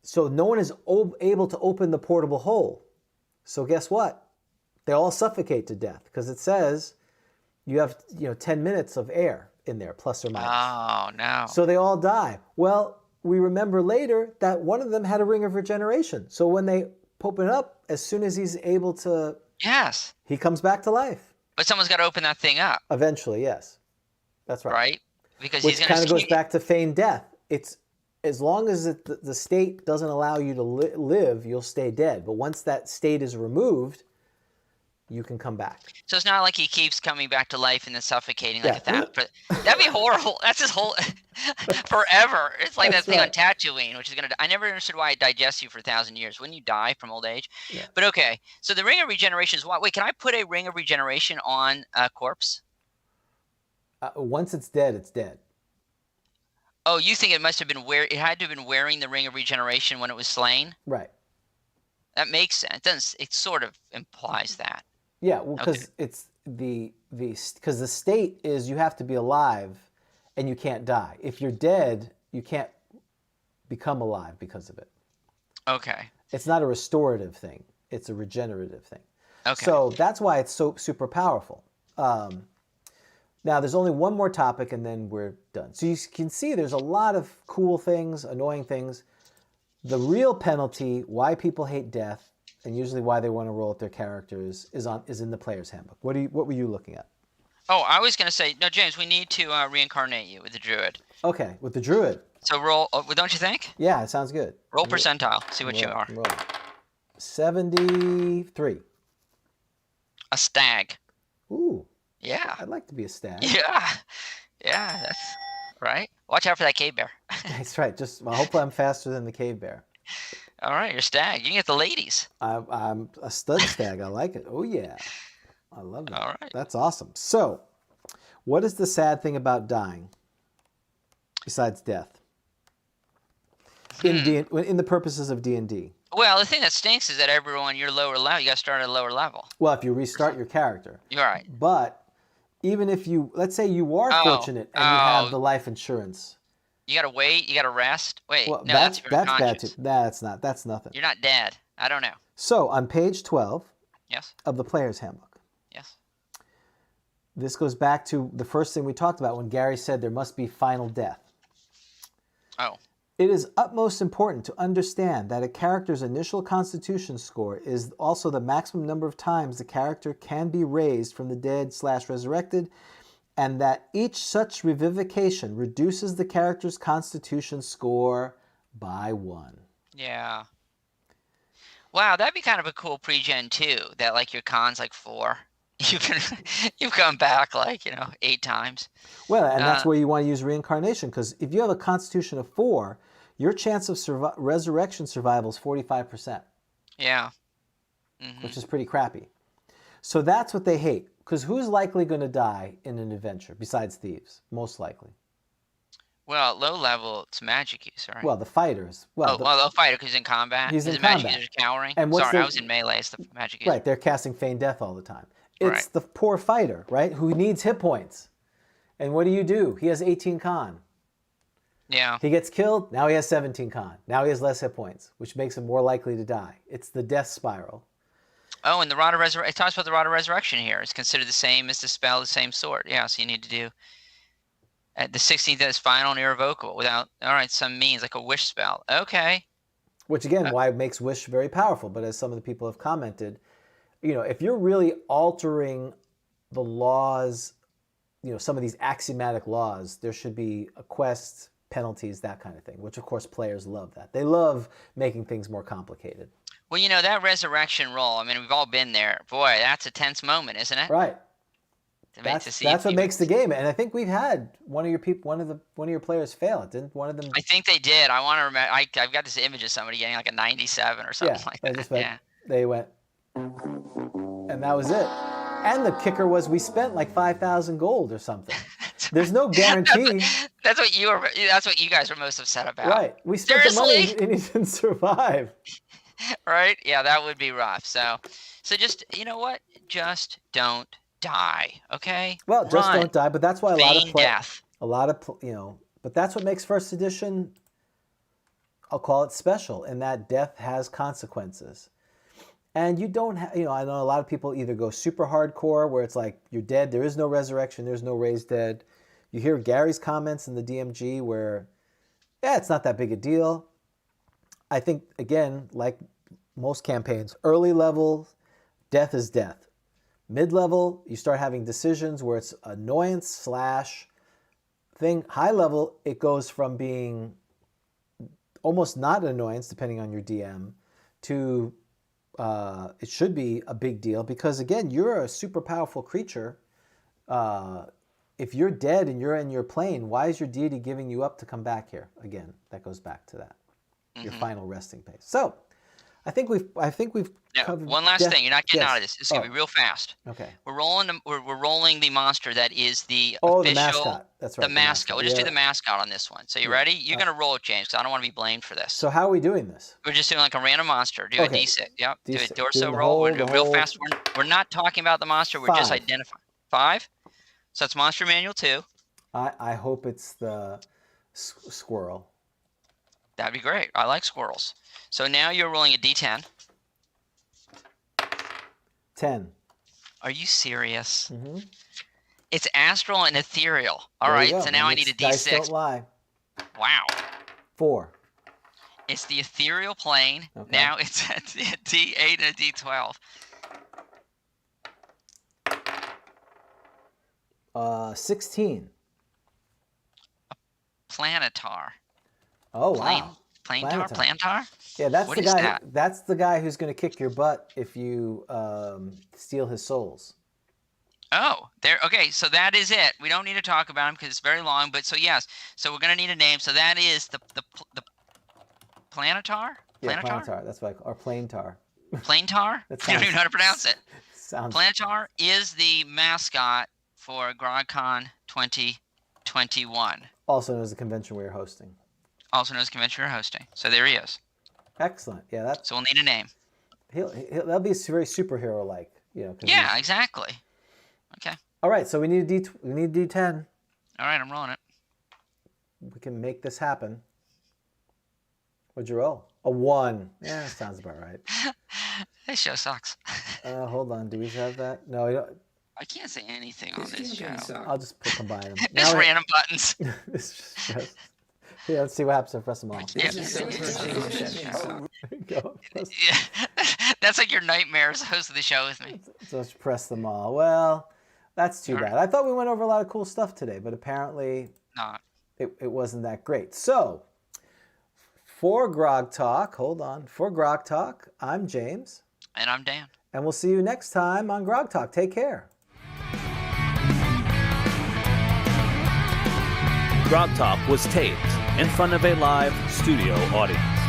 So no one is able to open the portable hole. So guess what? They all suffocate to death, because it says you have 10 minutes of air in there, plus or minus. Oh, no. So they all die. Well, we remember later that one of them had a ring of regeneration. So when they open it up, as soon as he's able to... Yes. He comes back to life. But someone's got to open that thing up. Eventually, yes. That's right. Right? Because Which he's going to... kind of goes back to feigned death. It's as long as the state doesn't allow you to live, you'll stay dead. But once that state is removed, you can come back. So it's not like he keeps coming back to life and then suffocating like that. But that'd be horrible. That's his whole forever. It's like that thing on Tatooine, which is gonna. I never understood why it digests you for 1,000 years. Wouldn't you die from old age? Yeah. But okay. So the ring of regeneration is what? Wait, can I put a ring of regeneration on a corpse? Once it's dead, it's dead. Oh, you think it must have been it had to have been wearing the ring of regeneration when it was slain? Right. That makes sense. It sort of implies that. Yeah, well, because it's because the state is you have to be alive, and you can't die. If you're dead, you can't become alive because of it. Okay. It's not a restorative thing; it's a regenerative thing. Okay. So that's why it's so super powerful. Now, there's only one more topic, and then we're done. So you can see there's a lot of cool things, annoying things. The real penalty, why people hate death, and usually why they want to roll up their characters, is in the player's handbook. What were you looking at? Oh, I was going to say, no, James, we need to reincarnate you with the druid. Okay, with the druid. So roll, don't you think? Yeah, it sounds good. Roll percentile, see what you are. Roll. 73. A stag. Ooh. Yeah. I'd like to be a stag. Yeah. Yeah, that's right. Watch out for that cave bear. That's right. Hopefully I'm faster than the cave bear. All right, you're stag. You can get the ladies. I'm a stud stag. I like it. Oh, yeah. I love that. All right. That's awesome. So, what is the sad thing about dying besides death? In the purposes of D&D. Well, the thing that stinks is that everyone, you're lower level. You got to start at a lower level. Well, if you restart your character. You're right. But even if you, let's say you are fortunate and you have the life insurance. You got to wait. You got to rest. Wait, Well, no, that's bad too. That's nothing. You're not dead. I don't know. So on page 12 Yes. of the Player's Handbook. Yes. This goes back to the first thing we talked about when Gary said there must be final death. Oh. It is utmost important to understand that a character's initial constitution score is also the maximum number of times the character can be raised from the dead/resurrected, and that each such revivification reduces the character's constitution score by 1. Yeah. Wow, that'd be kind of a cool pre-gen too. That like your con's like 4. You've come back like 8 times. Well, and that's where you want to use reincarnation, because if you have a constitution of 4, your chance of resurrection survival is 45%. Yeah. Which is pretty crappy. So that's what they hate. Because who's likely going to die in an adventure besides thieves? Most likely. Well, at low level, it's magic use, right? Well, the fighters. Well, the fighter because he's in combat. He's in magic combat. User cowering. And Sorry, I was in melee. It's the magic user. Right, they're casting Feign Death all the time. It's Right. the poor fighter, right, who needs hit points. And what do? He has 18 con. Yeah. He gets killed, now he has 17 con. Now he has less hit points, which makes him more likely to die. It's the death spiral. Oh, and the Rod of Resurrection. It talks about the Rod of Resurrection here. It's considered the same as the spell, the same sort. Yeah, so you need to do. The 16th is final and irrevocable without, some means, like a wish spell. Okay. Which, again, why it makes Wish very powerful. But as some of the people have commented, if you're really altering the laws, some of these axiomatic laws, there should be a quest, penalties, that kind of thing, which, of course, players love that. They love making things more complicated. Well, that resurrection roll, I mean, we've all been there. Boy, that's a tense moment, isn't it? Right. That's what makes the game. And I think we've had one of your players fail it. Didn't one of them? I think they did. I want to remember. I've got this image of somebody getting like a 97 or something like that. They went, and that was it. And the kicker was we spent like 5,000 gold or something. There's no guarantee. That's what you guys were most upset about. Right. We spent the money and he didn't survive. Right? Yeah, that would be rough. So just just don't die, okay? Well, just don't die, but that's why a lot of but that's what makes first edition, I'll call it special, in that death has consequences. And you don't have, I know a lot of people either go super hardcore where it's like you're dead, there is no resurrection, there's no raised dead. You hear Gary's comments in the DMG where, it's not that big a deal. I think, again, like most campaigns, early level, death is death. Mid-level, you start having decisions where it's annoyance / thing. High level, it goes from being almost not an annoyance, depending on your DM, to it should be a big deal because, again, you're a super powerful creature. If you're dead and you're in your plane, why is your deity giving you up to come back here? Again, that goes back to that, your final resting place. So, I think we've covered. One last thing, you're not getting out of this. It's gonna be real fast. Okay. We're rolling the monster that is the official. The mascot. That's right. The mascot. We'll just do the mascot on this one. So you ready? You're gonna roll it, James, because I don't want to be blamed for this. So how are we doing this? We're just doing like a random monster. Do a D6. Yep. Do a torso the roll. We're whole- real fast. We're not talking about the monster. We're just identifying. 5. So it's Monster Manual 2. I hope it's the squirrel. That'd be great. I like squirrels. So now you're rolling a D10. 10. Are you serious? Mm-hmm. It's astral and ethereal. All right, so now I need a Dice D6. don't lie. Wow. 4. It's the ethereal plane. Okay. Now it's a D8 and a D12. 16. Planetar. Oh, wow. Planetar? Yeah, that's What the is guy. that? That's the guy who's going to kick your butt if you steal his souls. Oh, there. Okay, so that is it. We don't need to talk about him because it's very long. But so yes, so we're gonna need a name. So that is the Planetar. Yeah, Planetar. That's what I call, or Planetar. Planetar. You don't even know how to pronounce it. Sounds. Plantar is the mascot for GrogCon 2021. Also known as the convention we are hosting. Also known as convention we're hosting. So there he is. Excellent. Yeah, that's. So we'll need a name. That'll be very superhero-like, you know. Yeah, exactly. Okay. All right, so we need a D10. All right, I'm rolling it. We can make this happen. What'd you roll? A 1. Yeah, that sounds about right. This show sucks. Hold on. Do we have that? No, we don't. I can't say anything on this show. I'll just combine them. It's random buttons. Yeah, let's see what happens if I press them all. Yeah. There you go. Yeah. That's like your nightmare as host of the show with me. So let's press them all. Well, that's too bad. I thought we went over a lot of cool stuff today, but apparently Not. it wasn't that great. So, for Grogtalk, for Grogtalk, I'm James. And I'm Dan. And we'll see you next time on Grogtalk. Take care. Grogtalk was taped in front of a live studio audience.